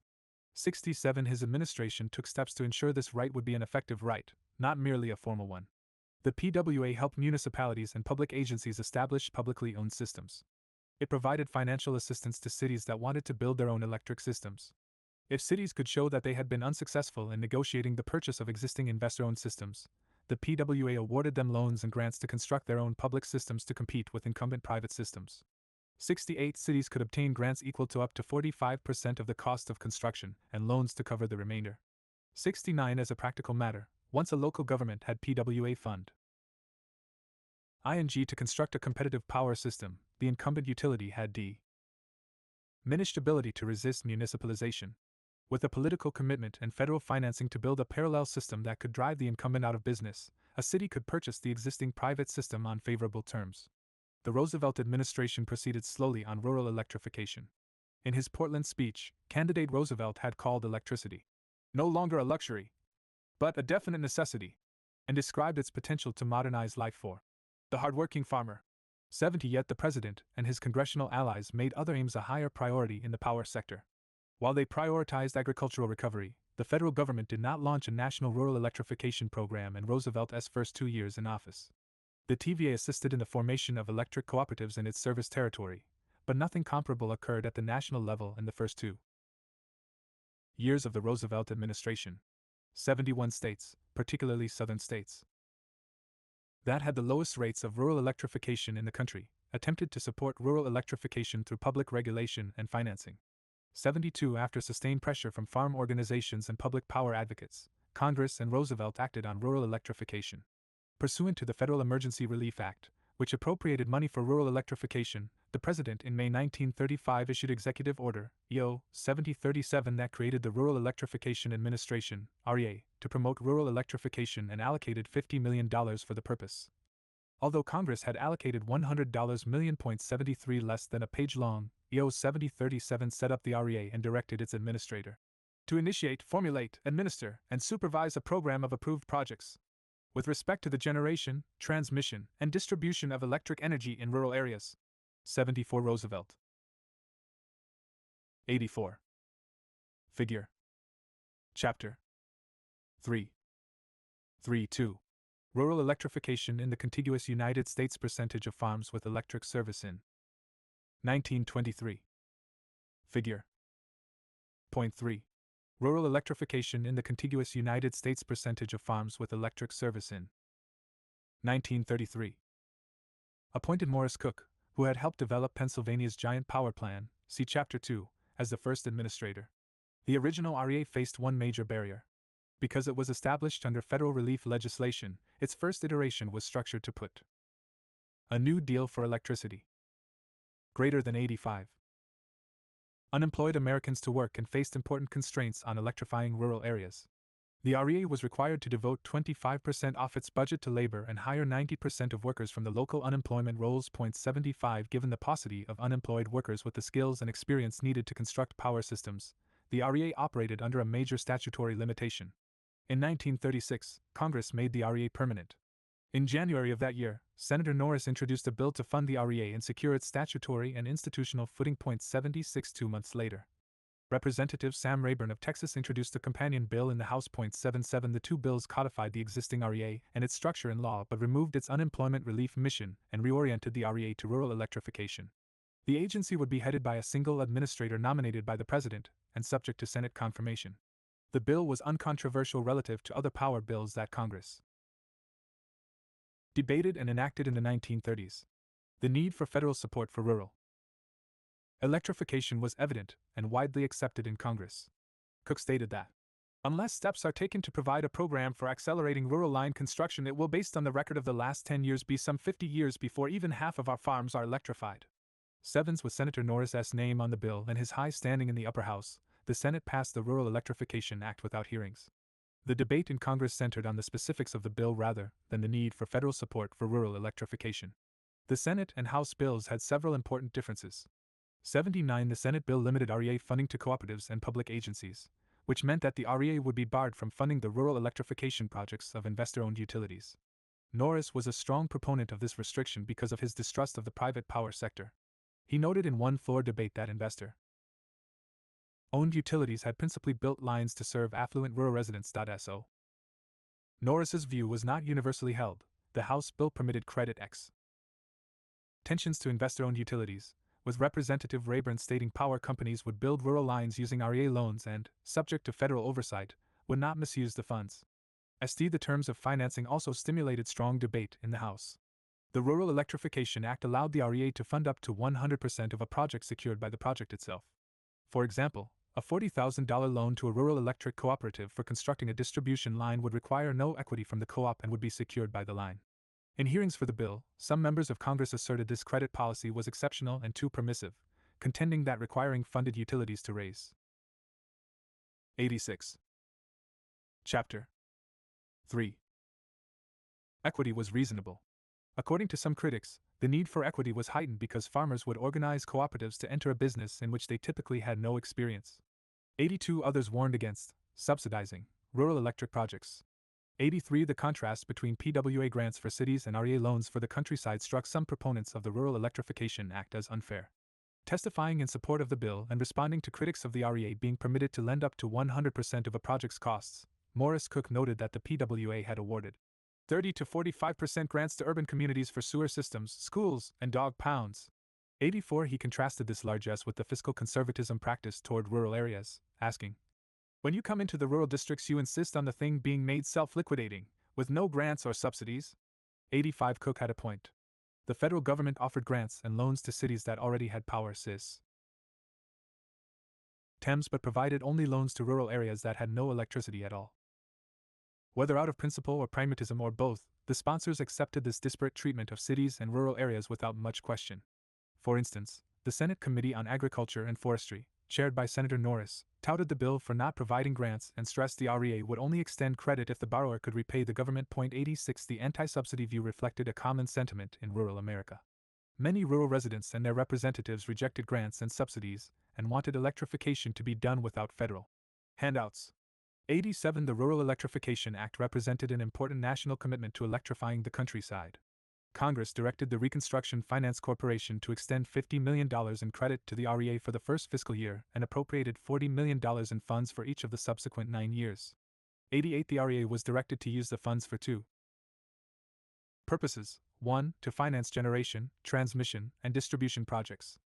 A: 67. His administration took steps to ensure this right would be an effective right, not merely a formal one. The PWA helped municipalities and public agencies establish publicly owned systems. It provided financial assistance to cities that wanted to build their own electric systems. If cities could show that they had been unsuccessful in negotiating the purchase of existing investor-owned systems, the PWA awarded them loans and grants to construct their own public systems to compete with incumbent private systems. 68. Cities could obtain grants equal to up to 45% of the cost of construction, and loans to cover the remainder. 69. As a practical matter, once a local government had PWA fund to construct a competitive power system, the incumbent utility had diminished ability to resist municipalization. With a political commitment and federal financing to build a parallel system that could drive the incumbent out of business, a city could purchase the existing private system on favorable terms. The Roosevelt administration proceeded slowly on rural electrification. In his Portland speech, candidate Roosevelt had called electricity no longer a luxury, but a definite necessity, and described its potential to modernize life for the hardworking farmer. 70. Yet the president and his congressional allies made other aims a higher priority in the power sector. While they prioritized agricultural recovery, the federal government did not launch a national rural electrification program in Roosevelt's first 2 years in office. The TVA assisted in the formation of electric cooperatives in its service territory, but nothing comparable occurred at the national level in the first 2 years of the Roosevelt administration. 71 states, particularly southern states that had the lowest rates of rural electrification in the country, attempted to support rural electrification through public regulation and financing. 72. After sustained pressure from farm organizations and public power advocates, Congress and Roosevelt acted on rural electrification. Pursuant to the Federal Emergency Relief Act, which appropriated money for rural electrification, the President in May 1935 issued Executive Order, EO 7037, that created the Rural Electrification Administration, REA, to promote rural electrification and allocated $50 million for the purpose. Although Congress had allocated $100 million.73 less than a page long, EO 7037 set up the REA and directed its administrator to initiate, formulate, administer, and supervise a program of approved projects with respect to the generation, transmission, and distribution of electric energy in rural areas. 74. Roosevelt. 84. Figure. Chapter 3.3.2. Rural electrification in the contiguous United States. Percentage of farms with electric service in 1923. Figure. Point 3. Rural electrification in the contiguous United States. Percentage of farms with electric service in 1933. Appointed Morris Cook, who had helped develop Pennsylvania's giant power plan, see Chapter 2, as the first administrator. The original REA faced one major barrier. Because it was established under federal relief legislation, its first iteration was structured to put a New Deal for electricity greater than 85 unemployed Americans to work and faced important constraints on electrifying rural areas. The REA was required to devote 25% off its budget to labor and hire 90% of workers from the local unemployment rolls. 75 Given the paucity of unemployed workers with the skills and experience needed to construct power systems, the REA operated under a major statutory limitation. In 1936, Congress made the REA permanent. In January of that year, Senator Norris introduced a bill to fund the REA and secure its statutory and institutional footing. 76 2 months later, Representative Sam Rayburn of Texas introduced a companion bill in the House. 77 The two bills codified the existing REA and its structure in law but removed its unemployment relief mission and reoriented the REA to rural electrification. The agency would be headed by a single administrator nominated by the President and subject to Senate confirmation. The bill was uncontroversial relative to other power bills that Congress debated and enacted in the 1930s. The need for federal support for rural electrification was evident and widely accepted in Congress. Cook stated that, unless steps are taken to provide a program for accelerating rural line construction, it will, based on the record of the last 10 years, be some 50 years before even half of our farms are electrified. Sevens, with Senator Norris's name on the bill and his high standing in the upper house, the Senate passed the Rural Electrification Act without hearings. The debate in Congress centered on the specifics of the bill rather than the need for federal support for rural electrification. The Senate and House bills had several important differences. 79 The Senate bill limited REA funding to cooperatives and public agencies, which meant that the REA would be barred from funding the rural electrification projects of investor-owned utilities. Norris was a strong proponent of this restriction because of his distrust of the private power sector. He noted in one floor debate that investor-owned utilities had principally built lines to serve affluent rural residents. So, Norris's view was not universally held. The House bill permitted credit extensions to investor-owned utilities, with Representative Rayburn stating power companies would build rural lines using REA loans and, subject to federal oversight, would not misuse the funds. The terms of financing also stimulated strong debate in the House. The Rural Electrification Act allowed the REA to fund up to 100% of a project secured by the project itself. For example, a $40,000 loan to a rural electric cooperative for constructing a distribution line would require no equity from the co-op and would be secured by the line. In hearings for the bill, some members of Congress asserted this credit policy was exceptional and too permissive, contending that requiring funded utilities to raise 86. Chapter 3. Equity was reasonable. According to some critics, the need for equity was heightened because farmers would organize cooperatives to enter a business in which they typically had no experience. 82 Others warned against subsidizing rural electric projects. 83 The contrast between PWA grants for cities and REA loans for the countryside struck some proponents of the Rural Electrification Act as unfair. Testifying in support of the bill and responding to critics of the REA being permitted to lend up to 100% of a project's costs, Morris Cook noted that the PWA had awarded 30 to 45% grants to urban communities for sewer systems, schools, and dog pounds. 84 He contrasted this largesse with the fiscal conservatism practiced toward rural areas, asking, when you come into the rural districts you insist on the thing being made self-liquidating, with no grants or subsidies? 85 Cook had a point. The federal government offered grants and loans to cities that already had power systems but provided only loans to rural areas that had no electricity at all. Whether out of principle or pragmatism or both, the sponsors accepted this disparate treatment of cities and rural areas without much question. For instance, the Senate Committee on Agriculture and Forestry, chaired by Senator Norris, touted the bill for not providing grants and stressed the REA would only extend credit if the borrower could repay the government. 86 The anti-subsidy view reflected a common sentiment in rural America. Many rural residents and their representatives rejected grants and subsidies and wanted electrification to be done without federal handouts. 87 The Rural Electrification Act represented an important national commitment to electrifying the countryside. Congress directed the Reconstruction Finance Corporation to extend $50 million in credit to the REA for the first fiscal year and appropriated $40 million in funds for each of the subsequent 9 years. 88. The REA was directed to use the funds for two purposes: 1. To finance generation, transmission, and distribution projects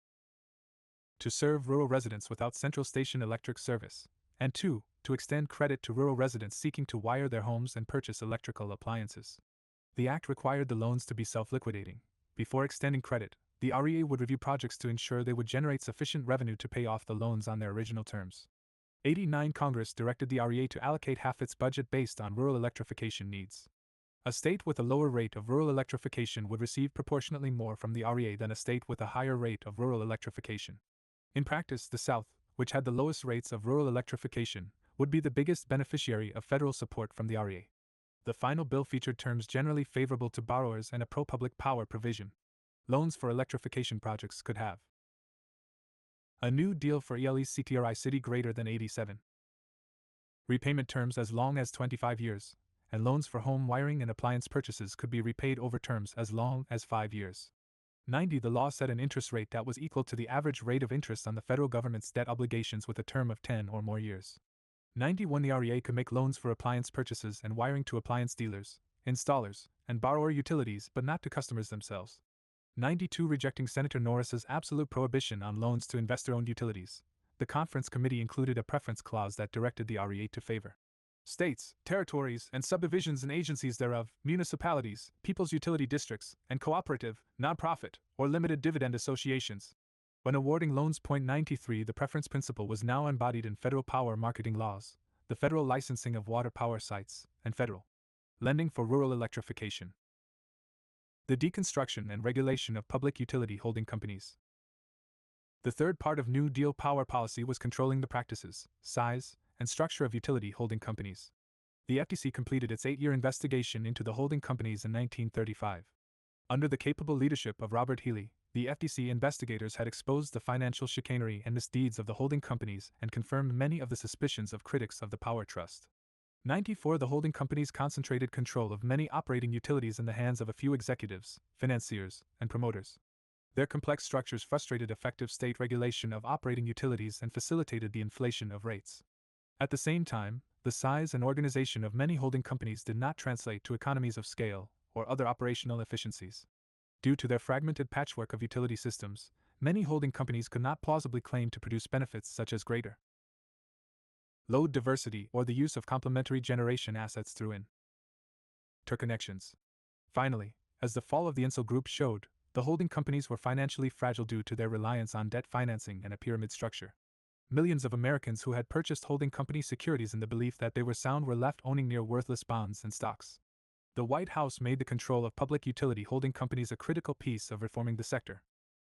A: to serve rural residents without central station electric service, and 2. To extend credit to rural residents seeking to wire their homes and purchase electrical appliances. The Act required the loans to be self-liquidating. Before extending credit, the REA would review projects to ensure they would generate sufficient revenue to pay off the loans on their original terms. 89. Congress directed the REA to allocate half its budget based on rural electrification needs. A state with a lower rate of rural electrification would receive proportionately more from the REA than a state with a higher rate of rural electrification. In practice, the South, which had the lowest rates of rural electrification, would be the biggest beneficiary of federal support from the REA. The final bill featured terms generally favorable to borrowers and a pro-public power provision. Loans for electrification projects could have a new deal for ELECTRI city greater than 87. Repayment terms as long as 25 years, and loans for home wiring and appliance purchases could be repaid over terms as long as 5 years. 90. The law set an interest rate that was equal to the average rate of interest on the federal government's debt obligations with a term of 10 or more years. 91. The REA could make loans for appliance purchases and wiring to appliance dealers, installers, and borrower utilities but not to customers themselves. 92. Rejecting Senator Norris's absolute prohibition on loans to investor-owned utilities, the conference committee included a preference clause that directed the REA to favor states, territories, and subdivisions and agencies thereof, municipalities, people's utility districts, and cooperative, nonprofit, or limited dividend associations. When awarding loans. 93. The preference principle was now embodied in federal power marketing laws, the federal licensing of water power sites, and federal lending for rural electrification. The deconstruction and regulation of public utility holding companies. The third part of New Deal power policy was controlling the practices, size, and structure of utility holding companies. The FTC completed its 8-year investigation into the holding companies in 1935. Under the capable leadership of Robert Healey, the FTC investigators had exposed the financial chicanery and misdeeds of the holding companies and confirmed many of the suspicions of critics of the Power Trust. 94. The holding companies concentrated control of many operating utilities in the hands of a few executives, financiers, and promoters. Their complex structures frustrated effective state regulation of operating utilities and facilitated the inflation of rates. At the same time, the size and organization of many holding companies did not translate to economies of scale or other operational efficiencies. Due to their fragmented patchwork of utility systems, many holding companies could not plausibly claim to produce benefits such as greater load diversity or the use of complementary generation assets through interconnections. Finally, as the fall of the Insull Group showed, the holding companies were financially fragile due to their reliance on debt financing and a pyramid structure. Millions of Americans who had purchased holding company securities in the belief that they were sound were left owning near worthless bonds and stocks. The White House made the control of public utility holding companies a critical piece of reforming the sector.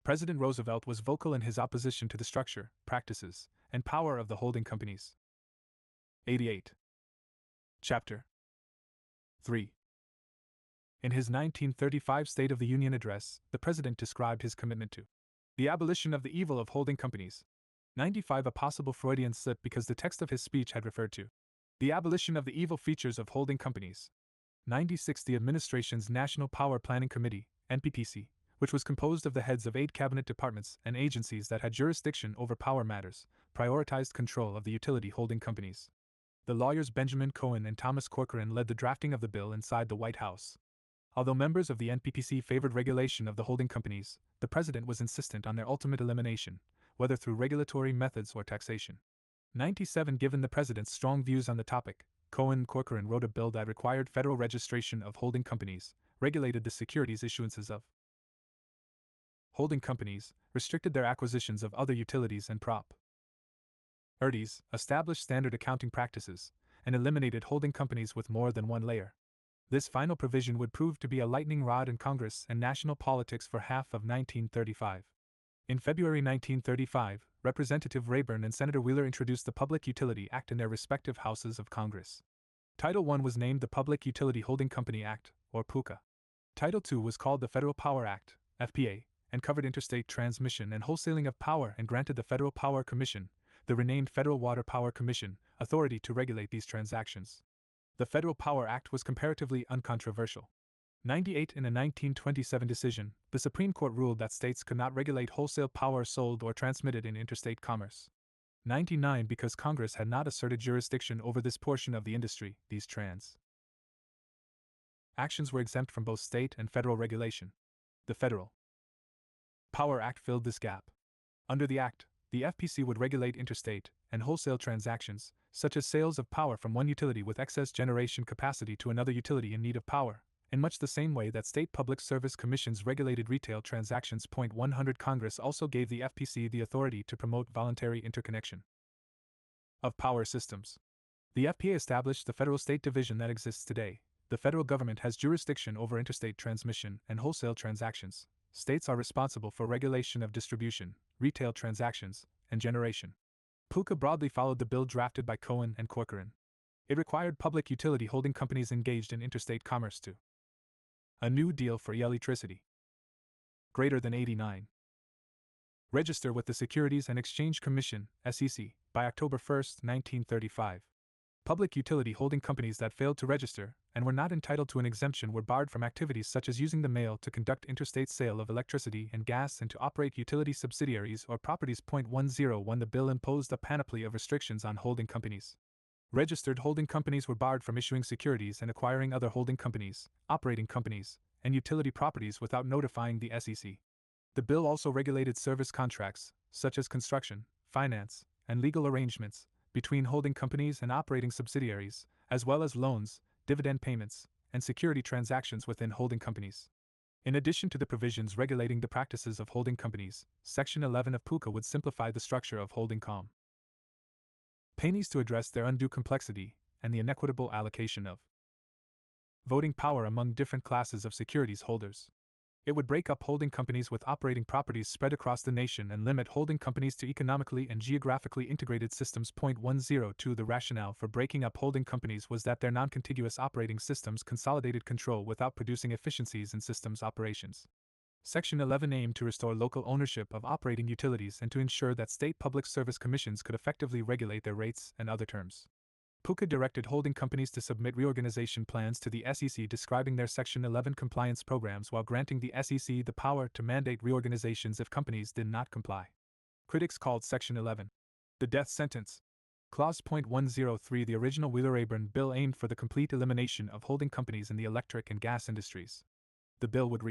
A: President Roosevelt was vocal in his opposition to the structure, practices, and power of the holding companies. 88. Chapter 3. In his 1935 State of the Union address, the President described his commitment to the abolition of the evil of holding companies. 95. A possible Freudian slip because the text of his speech had referred to the abolition of the evil features of holding companies. 96. The administration's National Power Planning Committee, NPPC, which was composed of the heads of 8 cabinet departments and agencies that had jurisdiction over power matters, prioritized control of the utility holding companies. The lawyers Benjamin Cohen and Thomas Corcoran led the drafting of the bill inside the White House. Although members of the NPPC favored regulation of the holding companies, the president was insistent on their ultimate elimination, whether through regulatory methods or taxation. 97. Given the president's strong views on the topic, Cohen and Corcoran wrote a bill that required federal registration of holding companies, regulated the securities issuances of holding companies, restricted their acquisitions of other utilities and properties, established standard accounting practices, and eliminated holding companies with more than one layer. This final provision would prove to be a lightning rod in Congress and national politics for half of 1935. In February 1935, Representative Rayburn and Senator Wheeler introduced the Public Utility Act in their respective houses of Congress. Title I was named the Public Utility Holding Company Act, or PUCA. Title II was called the Federal Power Act, FPA, and covered interstate transmission and wholesaling of power and granted the Federal Power Commission, the renamed Federal Water Power Commission, authority to regulate these transactions. The Federal Power Act was comparatively uncontroversial. 98 In a 1927 decision, the Supreme Court ruled that states could not regulate wholesale power sold or transmitted in interstate commerce. 99 Because Congress had not asserted jurisdiction over this portion of the industry, these actions were exempt from both state and federal regulation. The Federal Power Act filled this gap. Under the Act, the FPC would regulate interstate and wholesale transactions, such as sales of power from one utility with excess generation capacity to another utility in need of power, in much the same way that state public service commissions regulated retail transactions. 100 Congress also gave the FPC the authority to promote voluntary interconnection of power systems. The FPA established the federal state division that exists today. The federal government has jurisdiction over interstate transmission and wholesale transactions. States are responsible for regulation of distribution, retail transactions, and generation. PUCA broadly followed the bill drafted by Cohen and Corcoran. It required public utility holding companies engaged in interstate commerce to a new deal for electricity greater than 89. Register with the Securities and Exchange Commission, SEC, by October 1, 1935. Public utility holding companies that failed to register and were not entitled to an exemption were barred from activities such as using the mail to conduct interstate sale of electricity and gas and to operate utility subsidiaries or properties. 101 The bill imposed a panoply of restrictions on holding companies. Registered holding companies were barred from issuing securities and acquiring other holding companies, operating companies, and utility properties without notifying the SEC. The bill also regulated service contracts, such as construction, finance, and legal arrangements, between holding companies and operating subsidiaries, as well as loans, dividend payments, and security transactions within holding companies. In addition to the provisions regulating the practices of holding companies, Section 11 of PUCA would simplify the structure of holding companies to address their undue complexity and the inequitable allocation of voting power among different classes of securities holders. It would break up holding companies with operating properties spread across the nation and limit holding companies to economically and geographically integrated systems. 102 The rationale for breaking up holding companies was that their non-contiguous operating systems consolidated control without producing efficiencies in systems operations. Section 11 aimed to restore local ownership of operating utilities and to ensure that state public service commissions could effectively regulate their rates and other terms. PUCA directed holding companies to submit reorganization plans to the SEC describing their Section 11 compliance programs while granting the SEC the power to mandate reorganizations if companies did not comply. Critics called Section 11 the death sentence. Clause .103 The original Wheeler-Aborn bill aimed for the complete elimination of holding companies in the electric and gas industries. The bill would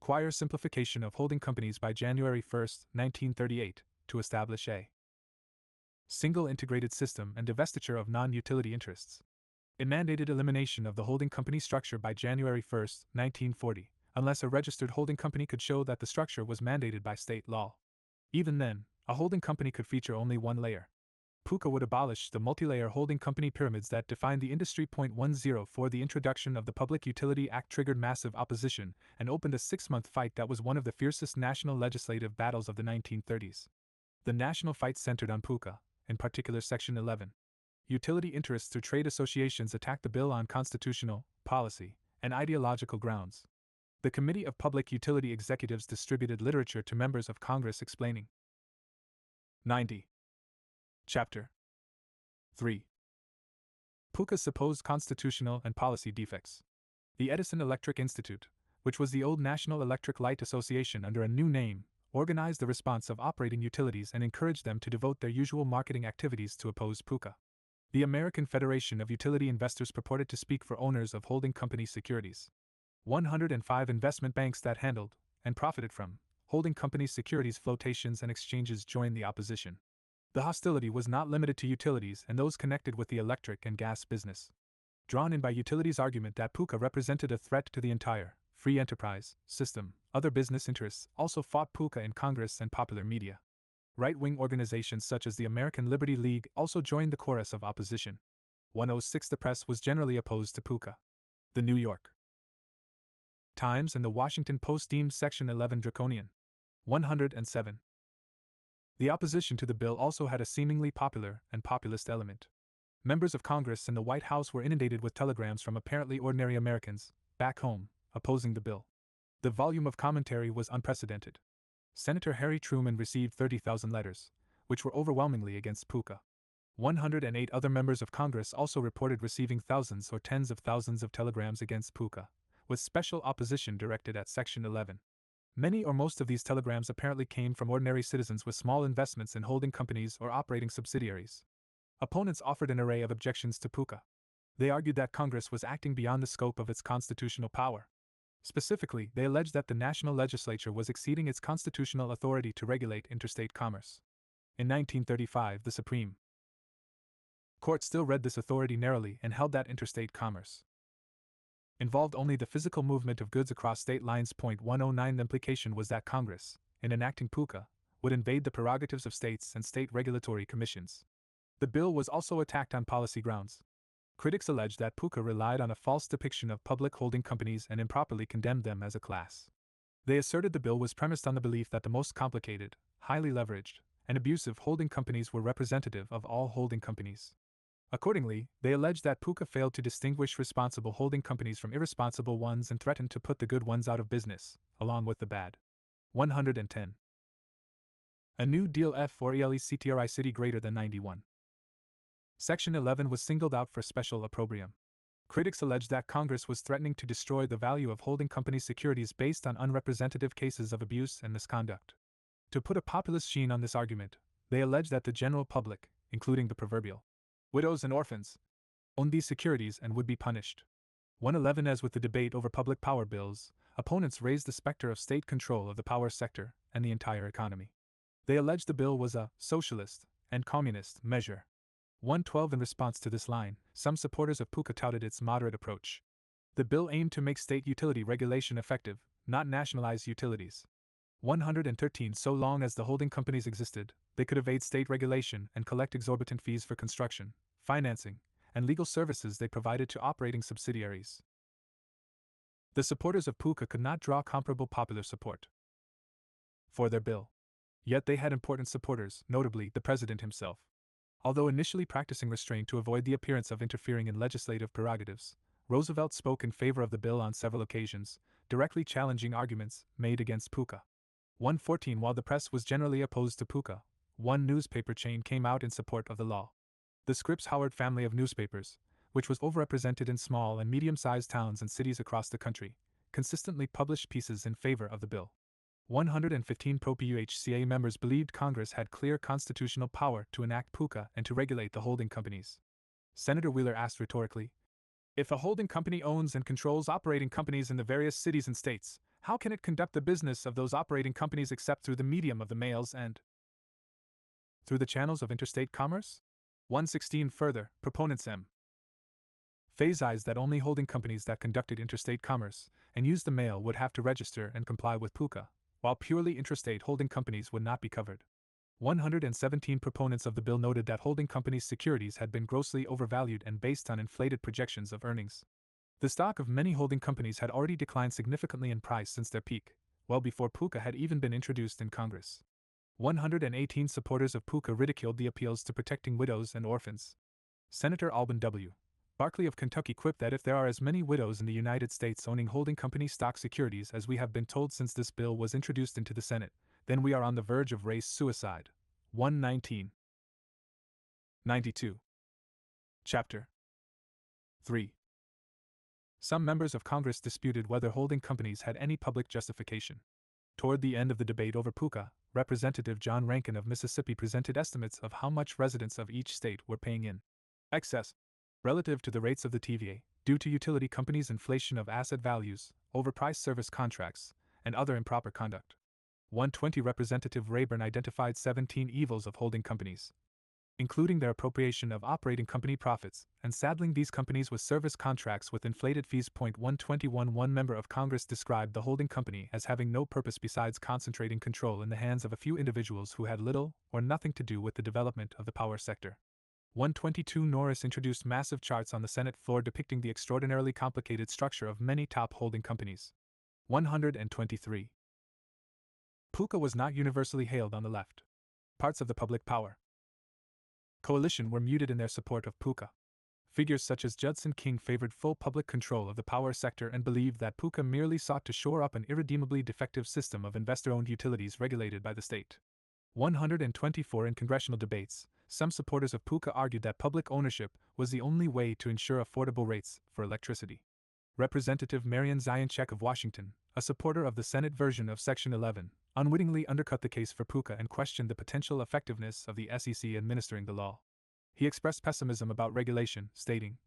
A: require simplification of holding companies by January 1, 1938, to establish a single integrated system and divestiture of non-utility interests. It mandated elimination of the holding company structure by January 1, 1940, unless a registered holding company could show that the structure was mandated by state law. Even then, a holding company could feature only one layer. PUCA would abolish the multi-layer holding company pyramids that defined the industry. 104 The introduction of the Public Utility Act triggered massive opposition and opened a 6-month fight that was one of the fiercest national legislative battles of the 1930s. The national fight centered on PUCA, in particular Section 11. Utility interests through trade associations attacked the bill on constitutional, policy, and ideological grounds. The Committee of Public Utility Executives distributed literature to members of Congress explaining 90. Chapter 3. PUCA's supposed constitutional and policy defects. The Edison Electric Institute, which was the old National Electric Light Association under a new name, organized the response of operating utilities and encouraged them to devote their usual marketing activities to oppose PUCA. The American Federation of Utility Investors purported to speak for owners of holding company securities. 105 investment banks that handled, and profited from, holding company securities flotations and exchanges joined the opposition. The hostility was not limited to utilities and those connected with the electric and gas business. Drawn in by utilities' argument that PUCA represented a threat to the entire free enterprise system, other business interests also fought PUCA in Congress and popular media. Right-wing organizations such as the American Liberty League also joined the chorus of opposition. 106 The press was generally opposed to PUCA. The New York Times and the Washington Post deemed Section 11 draconian. 107. The opposition to the bill also had a seemingly popular and populist element. Members of Congress and the White House were inundated with telegrams from apparently ordinary Americans, back home, opposing the bill. The volume of commentary was unprecedented. Senator Harry Truman received 30,000 letters, which were overwhelmingly against PUCA. 108 other members of Congress also reported receiving thousands or tens of thousands of telegrams against Puka, with special opposition directed at Section 11. Many or most of these telegrams apparently came from ordinary citizens with small investments in holding companies or operating subsidiaries. Opponents offered an array of objections to Puka. They argued that Congress was acting beyond the scope of its constitutional power. Specifically, they alleged that the national legislature was exceeding its constitutional authority to regulate interstate commerce. In 1935, the Supreme Court still read this authority narrowly and held that interstate commerce involved only the physical movement of goods across state lines. 109 The implication was that Congress, in enacting Puka, would invade the prerogatives of states and state regulatory commissions. The bill was also attacked on policy grounds. Critics alleged that Puka relied on a false depiction of public holding companies and improperly condemned them as a class. They asserted the bill was premised on the belief that the most complicated, highly leveraged, and abusive holding companies were representative of all holding companies. Accordingly, they alleged that Puka failed to distinguish responsible holding companies from irresponsible ones and threatened to put the good ones out of business, along with the bad. 110. A New Deal F or ELECTRI city greater than 91. Section 11 was singled out for special opprobrium. Critics alleged that Congress was threatening to destroy the value of holding company securities based on unrepresentative cases of abuse and misconduct. To put a populist sheen on this argument, they alleged that the general public, including the proverbial widows and orphans, owned these securities and would be punished. 111 As with the debate over public power bills, opponents raised the specter of state control of the power sector and the entire economy. They alleged the bill was a socialist and communist measure. 112 In response to this line, some supporters of Puka touted its moderate approach. The bill aimed to make state utility regulation effective, not nationalize utilities. 113 So long as the holding companies existed, they could evade state regulation and collect exorbitant fees for construction, financing, and legal services they provided to operating subsidiaries. The supporters of Puka could not draw comparable popular support for their bill. Yet they had important supporters, notably the president himself. Although initially practicing restraint to avoid the appearance of interfering in legislative prerogatives, Roosevelt spoke in favor of the bill on several occasions, directly challenging arguments made against Puka. 114 While the press was generally opposed to Puka, one newspaper chain came out in support of the law. The Scripps-Howard family of newspapers, which was overrepresented in small and medium-sized towns and cities across the country, consistently published pieces in favor of the bill. 115 Pro-PUHCA members believed Congress had clear constitutional power to enact Puka and to regulate the holding companies. Senator Wheeler asked rhetorically, "If a holding company owns and controls operating companies in the various cities and states, how can it conduct the business of those operating companies except through the medium of the mails and through the channels of interstate commerce?" 116 Further, proponents emphasized that only holding companies that conducted interstate commerce and used the mail would have to register and comply with Puka, while purely intrastate holding companies would not be covered. 117 Proponents of the bill noted that holding companies' securities had been grossly overvalued and based on inflated projections of earnings. The stock of many holding companies had already declined significantly in price since their peak, well before Puka had even been introduced in Congress. 118 Supporters of Puka ridiculed the appeals to protecting widows and orphans. Senator Alban W. Barkley of Kentucky quipped that if there are as many widows in the United States owning holding company stock securities as we have been told since this bill was introduced into the Senate, then we are on the verge of race suicide. 119. 92. Chapter 3. Some members of Congress disputed whether holding companies had any public justification. Toward the end of the debate over Puka, Representative John Rankin of Mississippi presented estimates of how much residents of each state were paying in excess relative to the rates of the TVA, due to utility companies' inflation of asset values, overpriced service contracts, and other improper conduct. 120 Representative Rayburn identified 17 evils of holding companies, including their appropriation of operating company profits and saddling these companies with service contracts with inflated fees. 121 One member of Congress described the holding company as having no purpose besides concentrating control in the hands of a few individuals who had little or nothing to do with the development of the power sector. 122 Norris introduced massive charts on the Senate floor depicting the extraordinarily complicated structure of many top holding companies. 123. Puka was not universally hailed on the left. Parts of the public power coalition were muted in their support of Puka. Figures such as Judson King favored full public control of the power sector and believed that Puka merely sought to shore up an irredeemably defective system of investor-owned utilities regulated by the state. 124 In congressional debates, some supporters of PUCA argued that public ownership was the only way to ensure affordable rates for electricity. Representative Marian Zionchek of Washington, a supporter of the Senate version of Section 11, unwittingly undercut the case for PUCA and questioned the potential effectiveness of the SEC administering the law. He expressed pessimism about regulation, stating,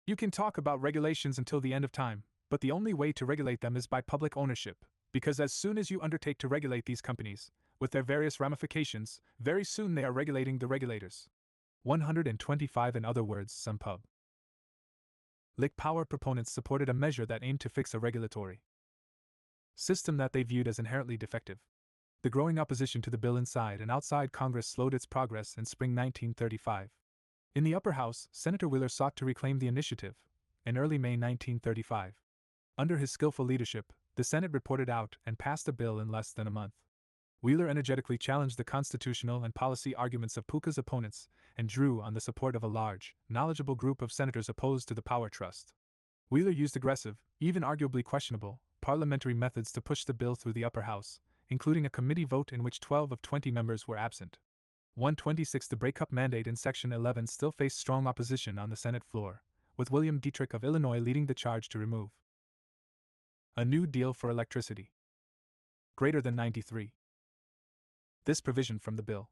A: "You can talk about regulations until the end of time, but the only way to regulate them is by public ownership, because as soon as you undertake to regulate these companies, with their various ramifications, very soon they are regulating the regulators." 125 In other words, some pub. Lick power proponents supported a measure that aimed to fix a regulatory system that they viewed as inherently defective. The growing opposition to the bill inside and outside Congress slowed its progress in spring 1935. In the upper house, Senator Wheeler sought to reclaim the initiative. In early May 1935, under his skillful leadership, the Senate reported out and passed a bill in less than a month. Wheeler energetically challenged the constitutional and policy arguments of PUCA's opponents and drew on the support of a large, knowledgeable group of senators opposed to the power trust. Wheeler used aggressive, even arguably questionable, parliamentary methods to push the bill through the upper house, including a committee vote in which 12 of 20 members were absent. 126 The breakup mandate in Section 11 still faced strong opposition on the Senate floor, with William Dietrich of Illinois leading the charge to remove a New Deal for electricity greater than 93. This provision from the bill.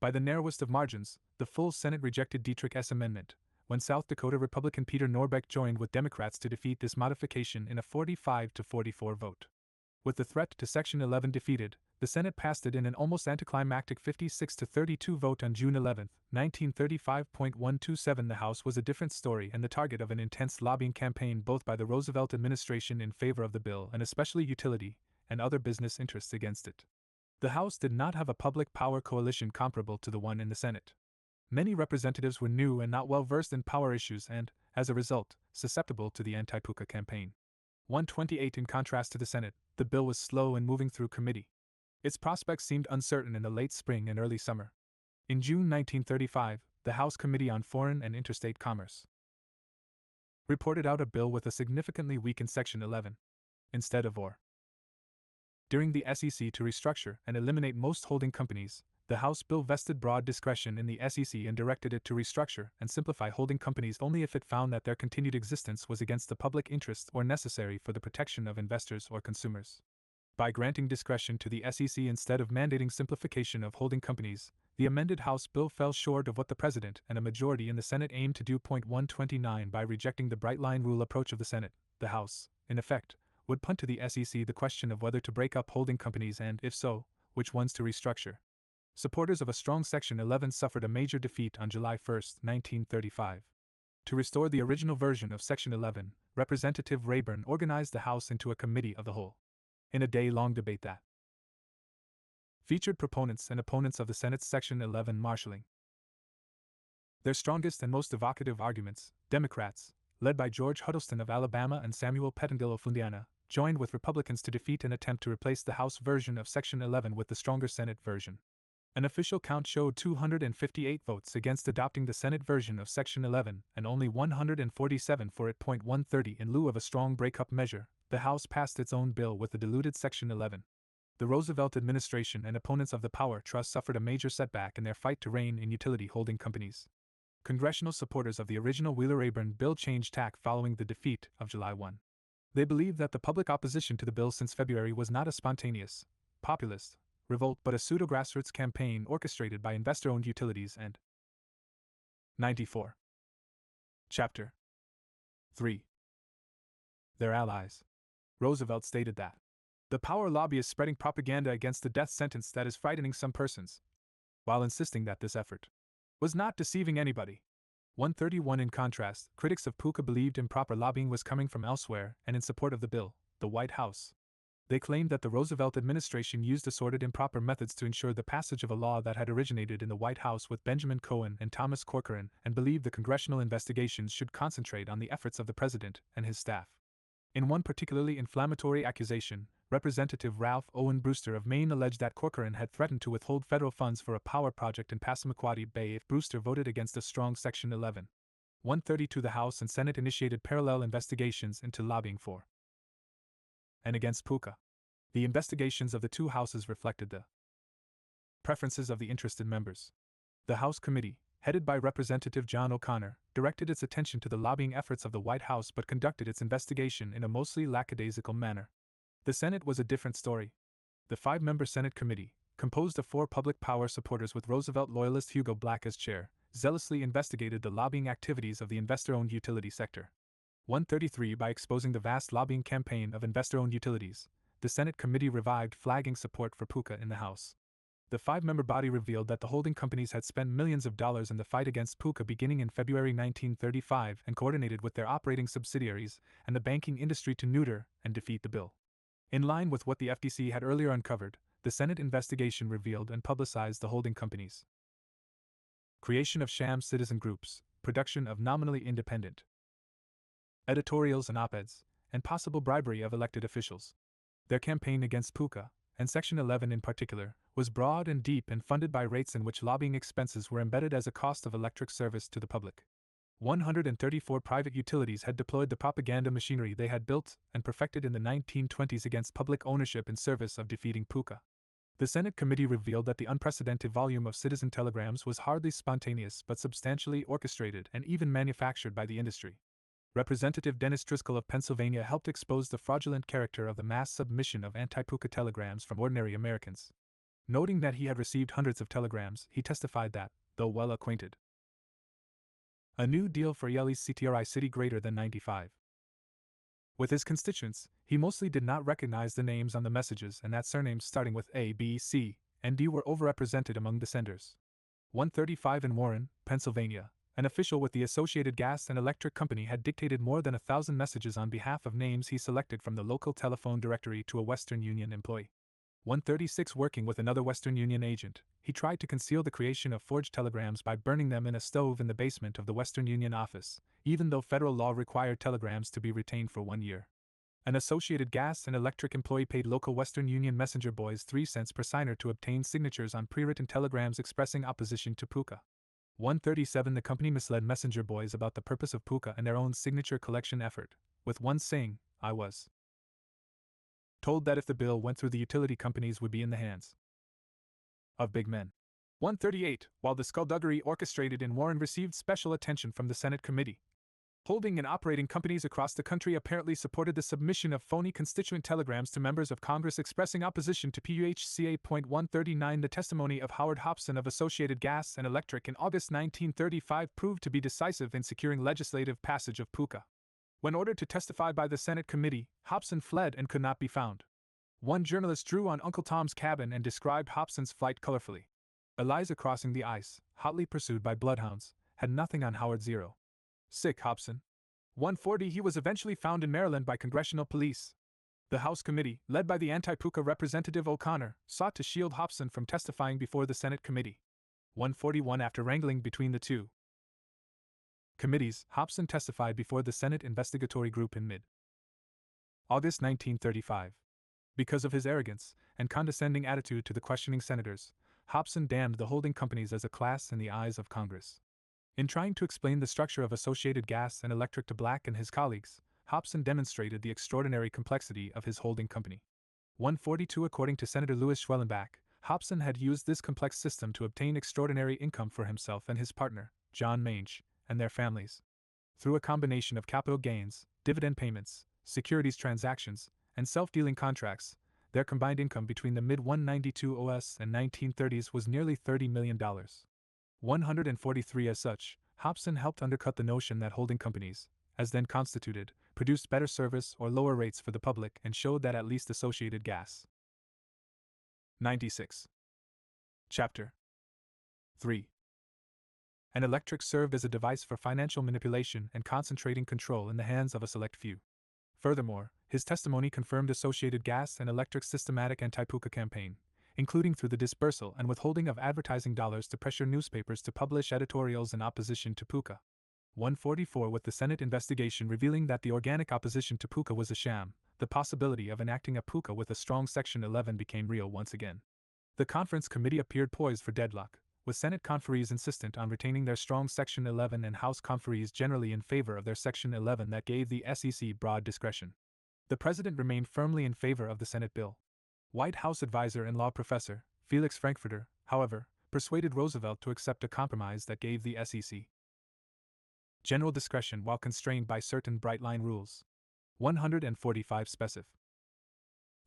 A: By the narrowest of margins, the full Senate rejected Dietrich's amendment, when South Dakota Republican Peter Norbeck joined with Democrats to defeat this modification in a 45-44 vote. With the threat to Section 11 defeated, the Senate passed it in an almost anticlimactic 56-32 vote on June 11, 1935.127. The House was a different story and the target of an intense lobbying campaign both by the Roosevelt administration in favor of the bill and especially utility and other business interests against it. The House did not have a public power coalition comparable to the one in the Senate. Many representatives were new and not well versed in power issues and, as a result, susceptible to the anti-PUCA campaign. 128 In contrast to the Senate, the bill was slow in moving through committee. Its prospects seemed uncertain in the late spring and early summer. In June 1935, the House Committee on Foreign and Interstate Commerce reported out a bill with a significantly weakened Section 11. Instead of or during the SEC to restructure and eliminate most holding companies, the House bill vested broad discretion in the SEC and directed it to restructure and simplify holding companies only if it found that their continued existence was against the public interest or necessary for the protection of investors or consumers. By granting discretion to the SEC instead of mandating simplification of holding companies, the amended House bill fell short of what the President and a majority in the Senate aimed to do. 129 By rejecting the bright-line rule approach of the Senate, the House, in effect, would punt to the SEC the question of whether to break up holding companies and, if so, which ones to restructure. Supporters of a strong Section 11 suffered a major defeat on July 1, 1935. To restore the original version of Section 11, Representative Rayburn organized the House into a committee of the whole. In a day-long debate that featured proponents and opponents of the Senate's Section 11 marshalling their strongest and most evocative arguments, Democrats, led by George Huddleston of Alabama and Samuel Pettengill of Indiana, joined with Republicans to defeat an attempt to replace the House version of Section 11 with the stronger Senate version. An official count showed 258 votes against adopting the Senate version of Section 11 and only 147 for it. 130 In lieu of a strong breakup measure, the House passed its own bill with the diluted Section 11. The Roosevelt administration and opponents of the Power Trust suffered a major setback in their fight to rein in utility holding companies. Congressional supporters of the original Wheeler-Rayburn bill changed tack following the defeat of July 1. They believed that the public opposition to the bill since February was not a spontaneous, populist revolt but a pseudo-grassroots campaign orchestrated by investor-owned utilities and 94. Chapter 3. Their allies. Roosevelt stated that the power lobby is spreading propaganda against the death sentence that is frightening some persons, while insisting that this effort was not deceiving anybody. 131 In contrast, critics of PUCA believed improper lobbying was coming from elsewhere, and in support of the bill, the White House. They claimed that the Roosevelt administration used assorted improper methods to ensure the passage of a law that had originated in the White House with Benjamin Cohen and Thomas Corcoran, and believed the congressional investigations should concentrate on the efforts of the president and his staff. In one particularly inflammatory accusation, Representative Ralph Owen Brewster of Maine alleged that Corcoran had threatened to withhold federal funds for a power project in Passamaquoddy Bay if Brewster voted against a strong Section 11. 132 The House and Senate initiated parallel investigations into lobbying for and against PUCA. The investigations of the two houses reflected the preferences of the interested members. The House Committee, headed by Representative John O'Connor, directed its attention to the lobbying efforts of the White House but conducted its investigation in a mostly lackadaisical manner. The Senate was a different story. The five-member Senate Committee, composed of 4 public power supporters with Roosevelt loyalist Hugo Black as chair, zealously investigated the lobbying activities of the investor-owned utility sector. 133 By exposing the vast lobbying campaign of investor-owned utilities, the Senate Committee revived flagging support for PUCA in the House. The 5-member body revealed that the holding companies had spent millions of dollars in the fight against PUCA beginning in February 1935 and coordinated with their operating subsidiaries and the banking industry to neuter and defeat the bill. In line with what the FTC had earlier uncovered, the Senate investigation revealed and publicized the holding companies' creation of sham citizen groups, production of nominally independent editorials and op-eds, and possible bribery of elected officials. Their campaign against PUCA, and Section 11 in particular, was broad and deep and funded by rates in which lobbying expenses were embedded as a cost of electric service to the public. 134 private utilities had deployed the propaganda machinery they had built and perfected in the 1920s against public ownership in service of defeating PUCA. The Senate Committee revealed that the unprecedented volume of citizen telegrams was hardly spontaneous but substantially orchestrated and even manufactured by the industry. Representative Dennis Driscoll of Pennsylvania helped expose the fraudulent character of the mass submission of anti-PUCA telegrams from ordinary Americans. Noting that he had received hundreds of telegrams, he testified that, though well acquainted, a new deal for Yale's CTRI city greater than 95. With his constituents, he mostly did not recognize the names on the messages and that surnames starting with A, B, C, and D were overrepresented among the senders. 135 in Warren, Pennsylvania, an official with the Associated Gas and Electric Company had dictated more than 1,000 messages on behalf of names he selected from the local telephone directory to a Western Union employee. 136 Working with another Western Union agent, he tried to conceal the creation of forged telegrams by burning them in a stove in the basement of the Western Union office, even though federal law required telegrams to be retained for 1 year. An Associated Gas and Electric employee paid local Western Union messenger boys 3 cents per signer to obtain signatures on pre-written telegrams expressing opposition to PUCA. 137 The company misled messenger boys about the purpose of PUCA and their own signature collection effort, with one saying, "I was told that if the bill went through, the utility companies would be in the hands of big men." 138 While the skullduggery orchestrated in Warren received special attention from the Senate Committee, holding and operating companies across the country apparently supported the submission of phony constituent telegrams to members of Congress expressing opposition to PUCA. 139 The testimony of Howard Hobson of Associated Gas and Electric in August 1935 proved to be decisive in securing legislative passage of PUCA. When ordered to testify by the Senate Committee, Hobson fled and could not be found. One journalist drew on Uncle Tom's Cabin and described Hobson's flight colorfully. Eliza crossing the ice, hotly pursued by bloodhounds, had nothing on Howard. Sick Hobson. 140 He was eventually found in Maryland by congressional police. The House Committee, led by the anti-PUCA Representative O'Connor, sought to shield Hobson from testifying before the Senate Committee. 141 After wrangling between the two committees, Hobson testified before the Senate Investigatory Group in mid-August 1935. Because of his arrogance and condescending attitude to the questioning senators, Hobson damned the holding companies as a class in the eyes of Congress. In trying to explain the structure of Associated Gas and Electric to Black and his colleagues, Hobson demonstrated the extraordinary complexity of his holding company. 142 According to Senator Louis Schwellenbach, Hobson had used this complex system to obtain extraordinary income for himself and his partner, John Mange, and their families. Through a combination of capital gains, dividend payments, securities transactions, and self-dealing contracts, their combined income between the mid-192 and 1930s was nearly $30 million. 143 As such, Hobson helped undercut the notion that holding companies, as then constituted, produced better service or lower rates for the public and showed that at least Associated Gas. 96. Chapter 3. And Electric served as a device for financial manipulation and concentrating control in the hands of a select few. Furthermore, his testimony confirmed Associated Gas and Electric's systematic anti-PUCA campaign, including through the dispersal and withholding of advertising dollars to pressure newspapers to publish editorials in opposition to PUCA. 144 With the Senate investigation revealing that the organic opposition to PUCA was a sham, the possibility of enacting a PUCA with a strong Section 11 became real once again. The conference committee appeared poised for deadlock, with Senate conferees insistent on retaining their strong Section 11 and House conferees generally in favor of their Section 11 that gave the SEC broad discretion. The president remained firmly in favor of the Senate bill. White House advisor and law professor, Felix Frankfurter, however, persuaded Roosevelt to accept a compromise that gave the SEC general discretion while constrained by certain bright-line rules. 145 specif.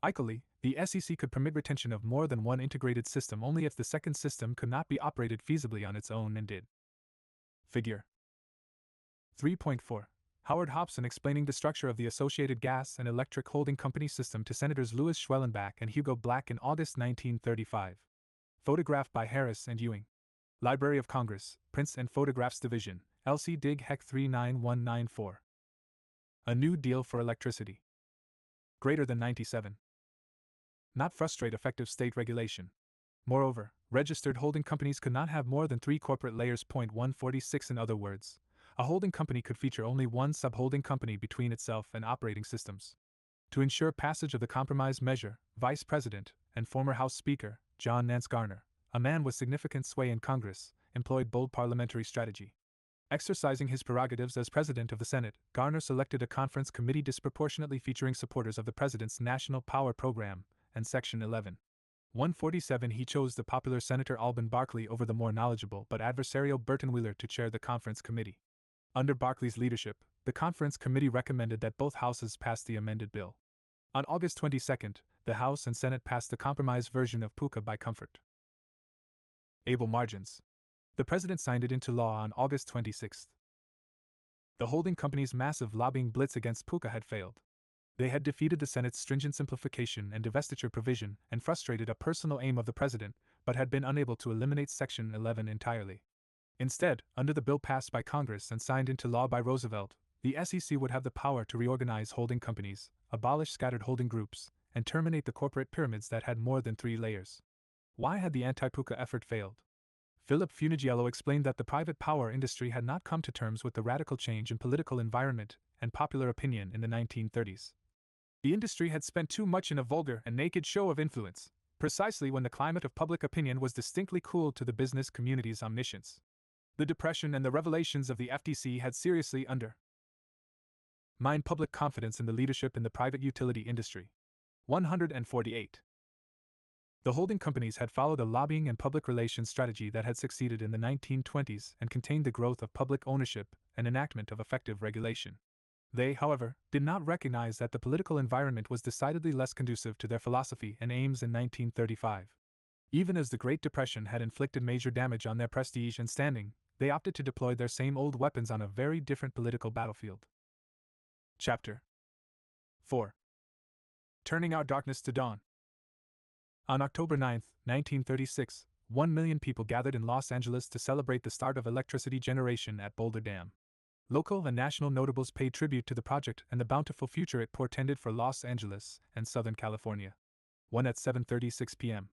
A: Equally, the SEC could permit retention of more than one integrated system only if the second system could not be operated feasibly on its own and did. Figure 3.4. Howard Hobson explaining the structure of the Associated Gas and Electric Holding Company system to Senators Louis Schwellenbach and Hugo Black in August 1935. Photographed by Harris and Ewing. Library of Congress, Prints and Photographs Division, LC Dig Hec 39194. A New Deal for Electricity. Greater than 97. Not frustrate effective state regulation. Moreover, registered holding companies could not have more than 3 corporate layers. 146. In other words, a holding company could feature only one sub-holding company between itself and operating systems. To ensure passage of the compromise measure, Vice President and former House Speaker John Nance Garner, a man with significant sway in Congress, employed bold parliamentary strategy. Exercising his prerogatives as President of the Senate, Garner selected a conference committee disproportionately featuring supporters of the President's National Power Program and Section 11. 147. He chose the popular Senator Alban Barkley over the more knowledgeable but adversarial Burton Wheeler to chair the conference committee. Under Barkley's leadership, the conference committee recommended that both houses pass the amended bill. On August 22, the House and Senate passed the compromise version of PUCA by comfort. Able margins. The President signed it into law on August 26. The holding company's massive lobbying blitz against PUCA had failed. They had defeated the Senate's stringent simplification and divestiture provision and frustrated a personal aim of the President, but had been unable to eliminate Section 11 entirely. Instead, under the bill passed by Congress and signed into law by Roosevelt, the SEC would have the power to reorganize holding companies, abolish scattered holding groups, and terminate the corporate pyramids that had more than 3 layers. Why had the anti-PUCA effort failed? Philip Funigiello explained that the private power industry had not come to terms with the radical change in political environment and popular opinion in the 1930s. The industry had spent too much in a vulgar and naked show of influence, precisely when the climate of public opinion was distinctly cooled to the business community's omniscience. The Depression and the revelations of the FTC had seriously undermined public confidence in the leadership in the private utility industry. 148. The holding companies had followed a lobbying and public relations strategy that had succeeded in the 1920s and contained the growth of public ownership and enactment of effective regulation. They, however, did not recognize that the political environment was decidedly less conducive to their philosophy and aims in 1935. Even as the Great Depression had inflicted major damage on their prestige and standing, they opted to deploy their same old weapons on a very different political battlefield. Chapter 4. Turning Our Darkness to Dawn. On October 9, 1936, 1 million people gathered in Los Angeles to celebrate the start of electricity generation at Boulder Dam. Local and national notables paid tribute to the project and the bountiful future it portended for Los Angeles and Southern California. 1 at 7:36 p.m.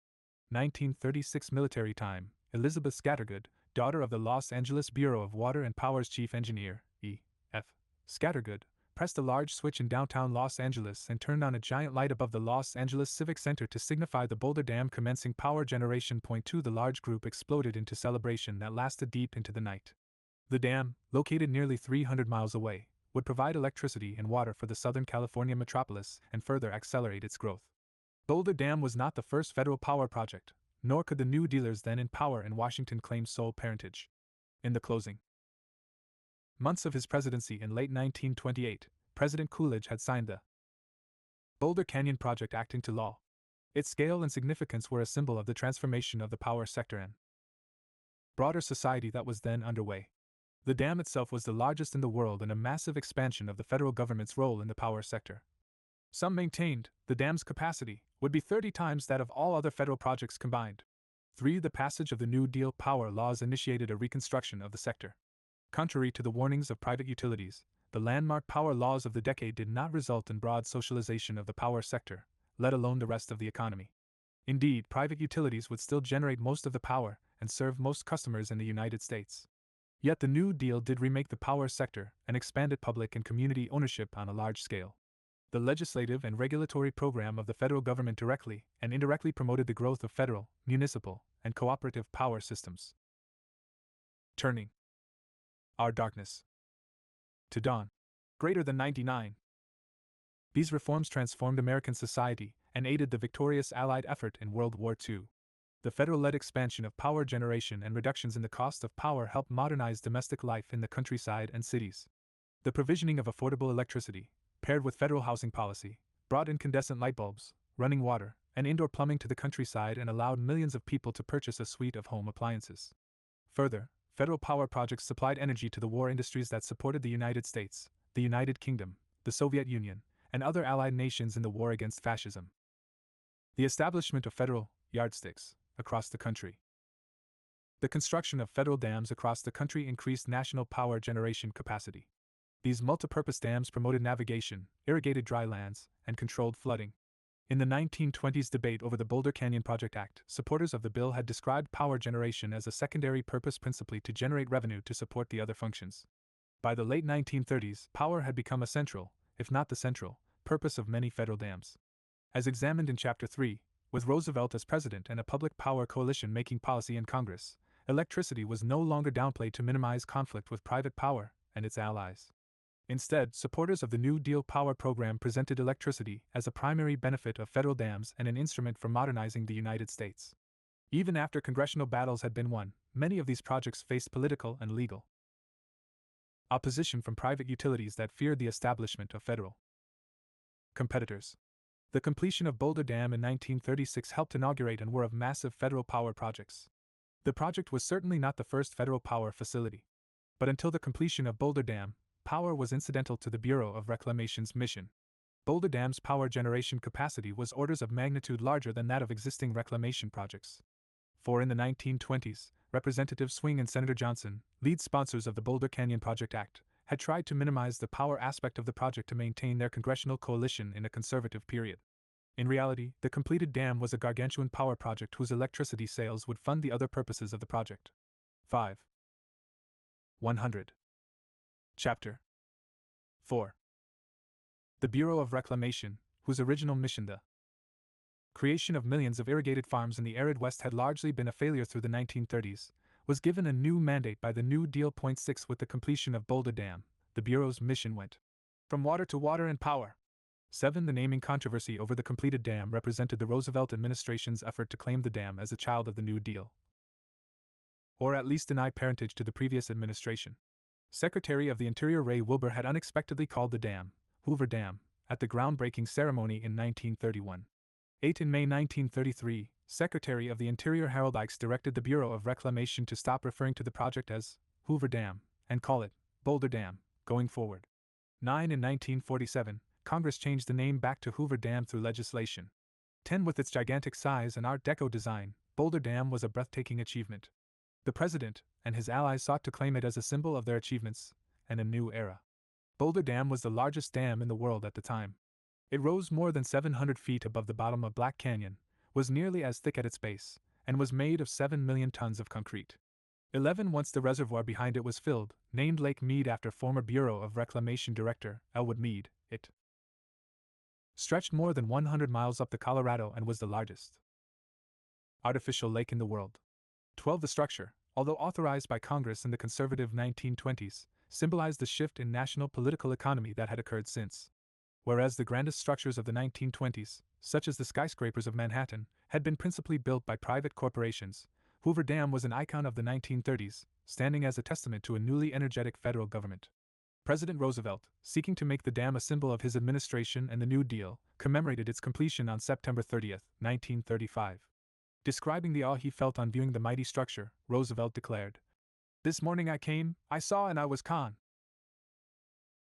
A: 1936 military time, Elizabeth Scattergood, daughter of the Los Angeles Bureau of Water and Power's chief engineer, E.F. Scattergood, pressed a large switch in downtown Los Angeles and turned on a giant light above the Los Angeles Civic Center to signify the Boulder Dam commencing power generation. 2. The large group exploded into celebration that lasted deep into the night. The dam, located nearly 300 miles away, would provide electricity and water for the Southern California metropolis and further accelerate its growth. Boulder Dam was not the first federal power project, nor could the new dealers then in power in Washington claim sole parentage. In the closing months of his presidency in late 1928, President Coolidge had signed the Boulder Canyon Project Act into law. Its scale and significance were a symbol of the transformation of the power sector and broader society that was then underway. The dam itself was the largest in the world and a massive expansion of the federal government's role in the power sector. Some maintained the dam's capacity would be 30 times that of all other federal projects combined. 3. The passage of the New Deal power laws initiated a reconstruction of the sector. Contrary to the warnings of private utilities, the landmark power laws of the decade did not result in broad socialization of the power sector, let alone the rest of the economy. Indeed, private utilities would still generate most of the power and serve most customers in the United States. Yet the New Deal did remake the power sector and expanded public and community ownership on a large scale. The legislative and regulatory program of the federal government directly and indirectly promoted the growth of federal, municipal, and cooperative power systems. Turning our darkness to dawn. Greater than 99. These reforms transformed American society and aided the victorious Allied effort in World War II. The federal-led expansion of power generation and reductions in the cost of power helped modernize domestic life in the countryside and cities. The provisioning of affordable electricity, paired with federal housing policy, brought incandescent light bulbs, running water, and indoor plumbing to the countryside and allowed millions of people to purchase a suite of home appliances. Further, federal power projects supplied energy to the war industries that supported the United States, the United Kingdom, the Soviet Union, and other allied nations in the war against fascism. The establishment of federal yardsticks across the country. The construction of federal dams across the country increased national power generation capacity. These multipurpose dams promoted navigation, irrigated dry lands, and controlled flooding. In the 1920s debate over the Boulder Canyon Project Act, supporters of the bill had described power generation as a secondary purpose principally to generate revenue to support the other functions. By the late 1930s, power had become a central, if not the central, purpose of many federal dams. As examined in Chapter 3, with Roosevelt as president and a public power coalition making policy in Congress, electricity was no longer downplayed to minimize conflict with private power and its allies. Instead, supporters of the New Deal power program presented electricity as a primary benefit of federal dams and an instrument for modernizing the United States. Even after congressional battles had been won, many of these projects faced political and legal opposition from private utilities that feared the establishment of federal competitors. The completion of Boulder Dam in 1936 helped inaugurate and were of massive federal power projects. The project was certainly not the first federal power facility. But until the completion of Boulder Dam, power was incidental to the Bureau of Reclamation's mission. Boulder Dam's power generation capacity was orders of magnitude larger than that of existing reclamation projects. For in the 1920s, Representative Swing and Senator Johnson, lead sponsors of the Boulder Canyon Project Act, had tried to minimize the power aspect of the project to maintain their congressional coalition in a conservative period. In reality, the completed dam was a gargantuan power project whose electricity sales would fund the other purposes of the project. 5. 100. Chapter 4. The Bureau of Reclamation, whose original mission, the creation of millions of irrigated farms in the arid West, had largely been a failure through the 1930s, was given a new mandate by the New Deal. 6 With the completion of Boulder Dam, the Bureau's mission went from water to water and power. 7. The naming controversy over the completed dam represented the Roosevelt administration's effort to claim the dam as a child of the New Deal, or at least deny parentage to the previous administration. Secretary of the Interior Ray Wilbur had unexpectedly called the dam Hoover Dam at the groundbreaking ceremony in 1931. 8. In May 1933, Secretary of the Interior Harold Ikes directed the Bureau of Reclamation to stop referring to the project as Hoover Dam and call it Boulder Dam going forward. 9. In 1947, Congress changed the name back to Hoover Dam through legislation. 10. With its gigantic size and Art Deco design, Boulder Dam was a breathtaking achievement. The President and his allies sought to claim it as a symbol of their achievements and a new era. Boulder Dam was the largest dam in the world at the time. It rose more than 700 feet above the bottom of Black Canyon, was nearly as thick at its base, and was made of 7 million tons of concrete. 11. Once the reservoir behind it was filled, named Lake Mead after former Bureau of Reclamation Director Elwood Mead, it stretched more than 100 miles up the Colorado and was the largest artificial lake in the world. 12. The structure, although authorized by Congress in the conservative 1920s, symbolized the shift in national political economy that had occurred since. Whereas the grandest structures of the 1920s, such as the skyscrapers of Manhattan, had been principally built by private corporations, Hoover Dam was an icon of the 1930s, standing as a testament to a newly energetic federal government. President Roosevelt, seeking to make the dam a symbol of his administration and the New Deal, commemorated its completion on September 30, 1935. Describing the awe he felt on viewing the mighty structure, Roosevelt declared, "This morning I came, I saw, and I was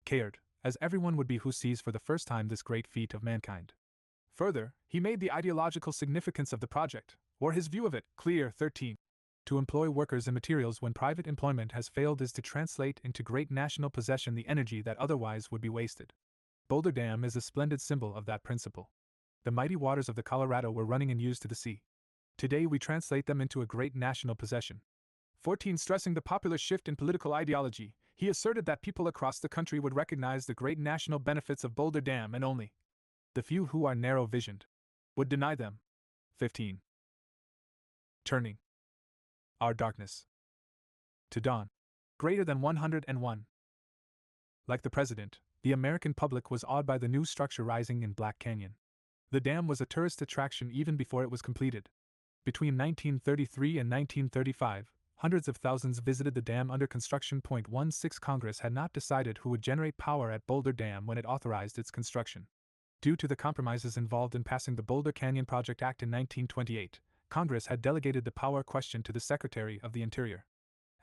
A: cared, as everyone would be who sees for the first time this great feat of mankind." Further, he made the ideological significance of the project, or his view of it, clear. 13. To employ workers and materials when private employment has failed is to translate into great national possession the energy that otherwise would be wasted. Boulder Dam is a splendid symbol of that principle. The mighty waters of the Colorado were running and used to the sea. Today we translate them into a great national possession. 14. Stressing the popular shift in political ideology, he asserted that people across the country would recognize the great national benefits of Boulder Dam and only the few who are narrow-visioned would deny them. 15. Turning our darkness to dawn. Greater than 101. Like the President, the American public was awed by the new structure rising in Black Canyon. The dam was a tourist attraction even before it was completed. Between 1933 and 1935, hundreds of thousands visited the dam under construction. 16 Congress had not decided who would generate power at Boulder Dam when it authorized its construction. Due to the compromises involved in passing the Boulder Canyon Project Act in 1928, Congress had delegated the power question to the Secretary of the Interior.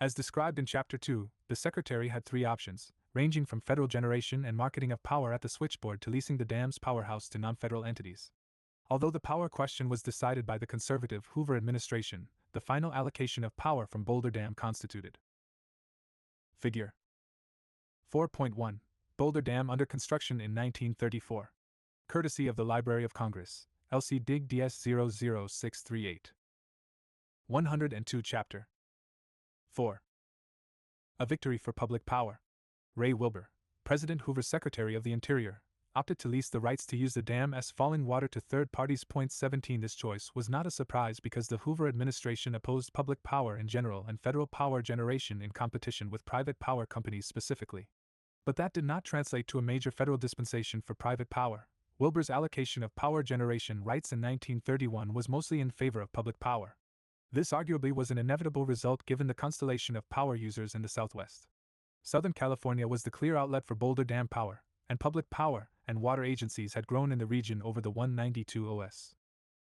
A: As described in Chapter 2, the Secretary had three options, ranging from federal generation and marketing of power at the switchboard to leasing the dam's powerhouse to non-federal entities. Although the power question was decided by the conservative Hoover administration, the final allocation of power from Boulder Dam constituted. Figure 4.1 Boulder Dam under construction in 1934. Courtesy of the Library of Congress, LC Dig DS 00638. 102 Chapter 4. A victory for public power. Ray Wilbur, President Hoover's Secretary of the Interior, opted to lease the rights to use the dam as falling water to third parties. 17 This choice was not a surprise because the Hoover administration opposed public power in general and federal power generation in competition with private power companies specifically. But that did not translate to a major federal dispensation for private power. Wilbur's allocation of power generation rights in 1931 was mostly in favor of public power. This arguably was an inevitable result given the constellation of power users in the Southwest. Southern California was the clear outlet for Boulder Dam power, and public power and water agencies had grown in the region over the 192 OS.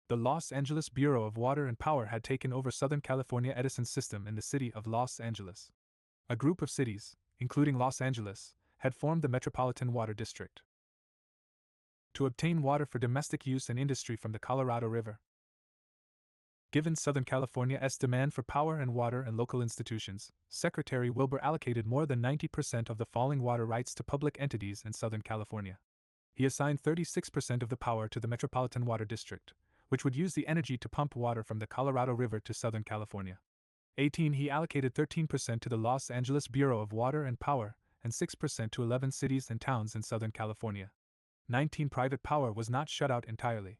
A: The Los Angeles Bureau of Water and Power had taken over Southern California Edison's system in the city of Los Angeles. A group of cities, including Los Angeles, had formed the Metropolitan Water District to obtain water for domestic use and industry from the Colorado River. Given Southern California's demand for power and water and local institutions, Secretary Wilbur allocated more than 90% of the falling water rights to public entities in Southern California. He assigned 36% of the power to the Metropolitan Water District, which would use the energy to pump water from the Colorado River to Southern California. 18 He allocated 13% to the Los Angeles Bureau of Water and Power, and 6% to 11 cities and towns in Southern California. 19 Private power was not shut out entirely.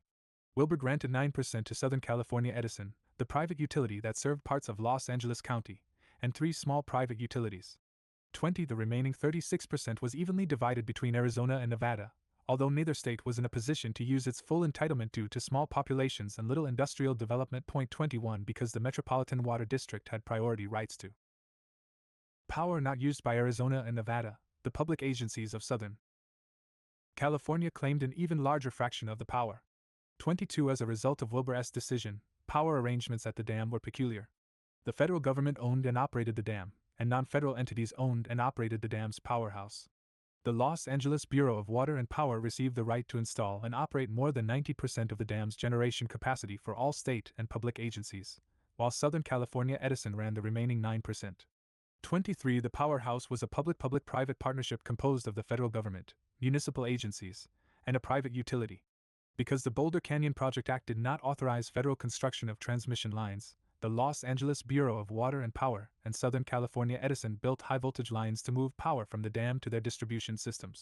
A: Wilbur granted 9% to Southern California Edison, the private utility that served parts of Los Angeles County, and 3 small private utilities. 20 The remaining 36% was evenly divided between Arizona and Nevada, although neither state was in a position to use its full entitlement due to small populations and little industrial development. 21 Because the Metropolitan Water District had priority rights to power not used by Arizona and Nevada, the public agencies of Southern California claimed an even larger fraction of the power. 22 As a result of Wilbur's decision, power arrangements at the dam were peculiar. The federal government owned and operated the dam, and non-federal entities owned and operated the dam's powerhouse. The Los Angeles Bureau of Water and Power received the right to install and operate more than 90% of the dam's generation capacity for all state and public agencies, while Southern California Edison ran the remaining 9%. 23 The powerhouse was a public-private partnership composed of the federal government, municipal agencies, and a private utility. Because the Boulder Canyon Project Act did not authorize federal construction of transmission lines, the Los Angeles Bureau of Water and Power and Southern California Edison built high-voltage lines to move power from the dam to their distribution systems.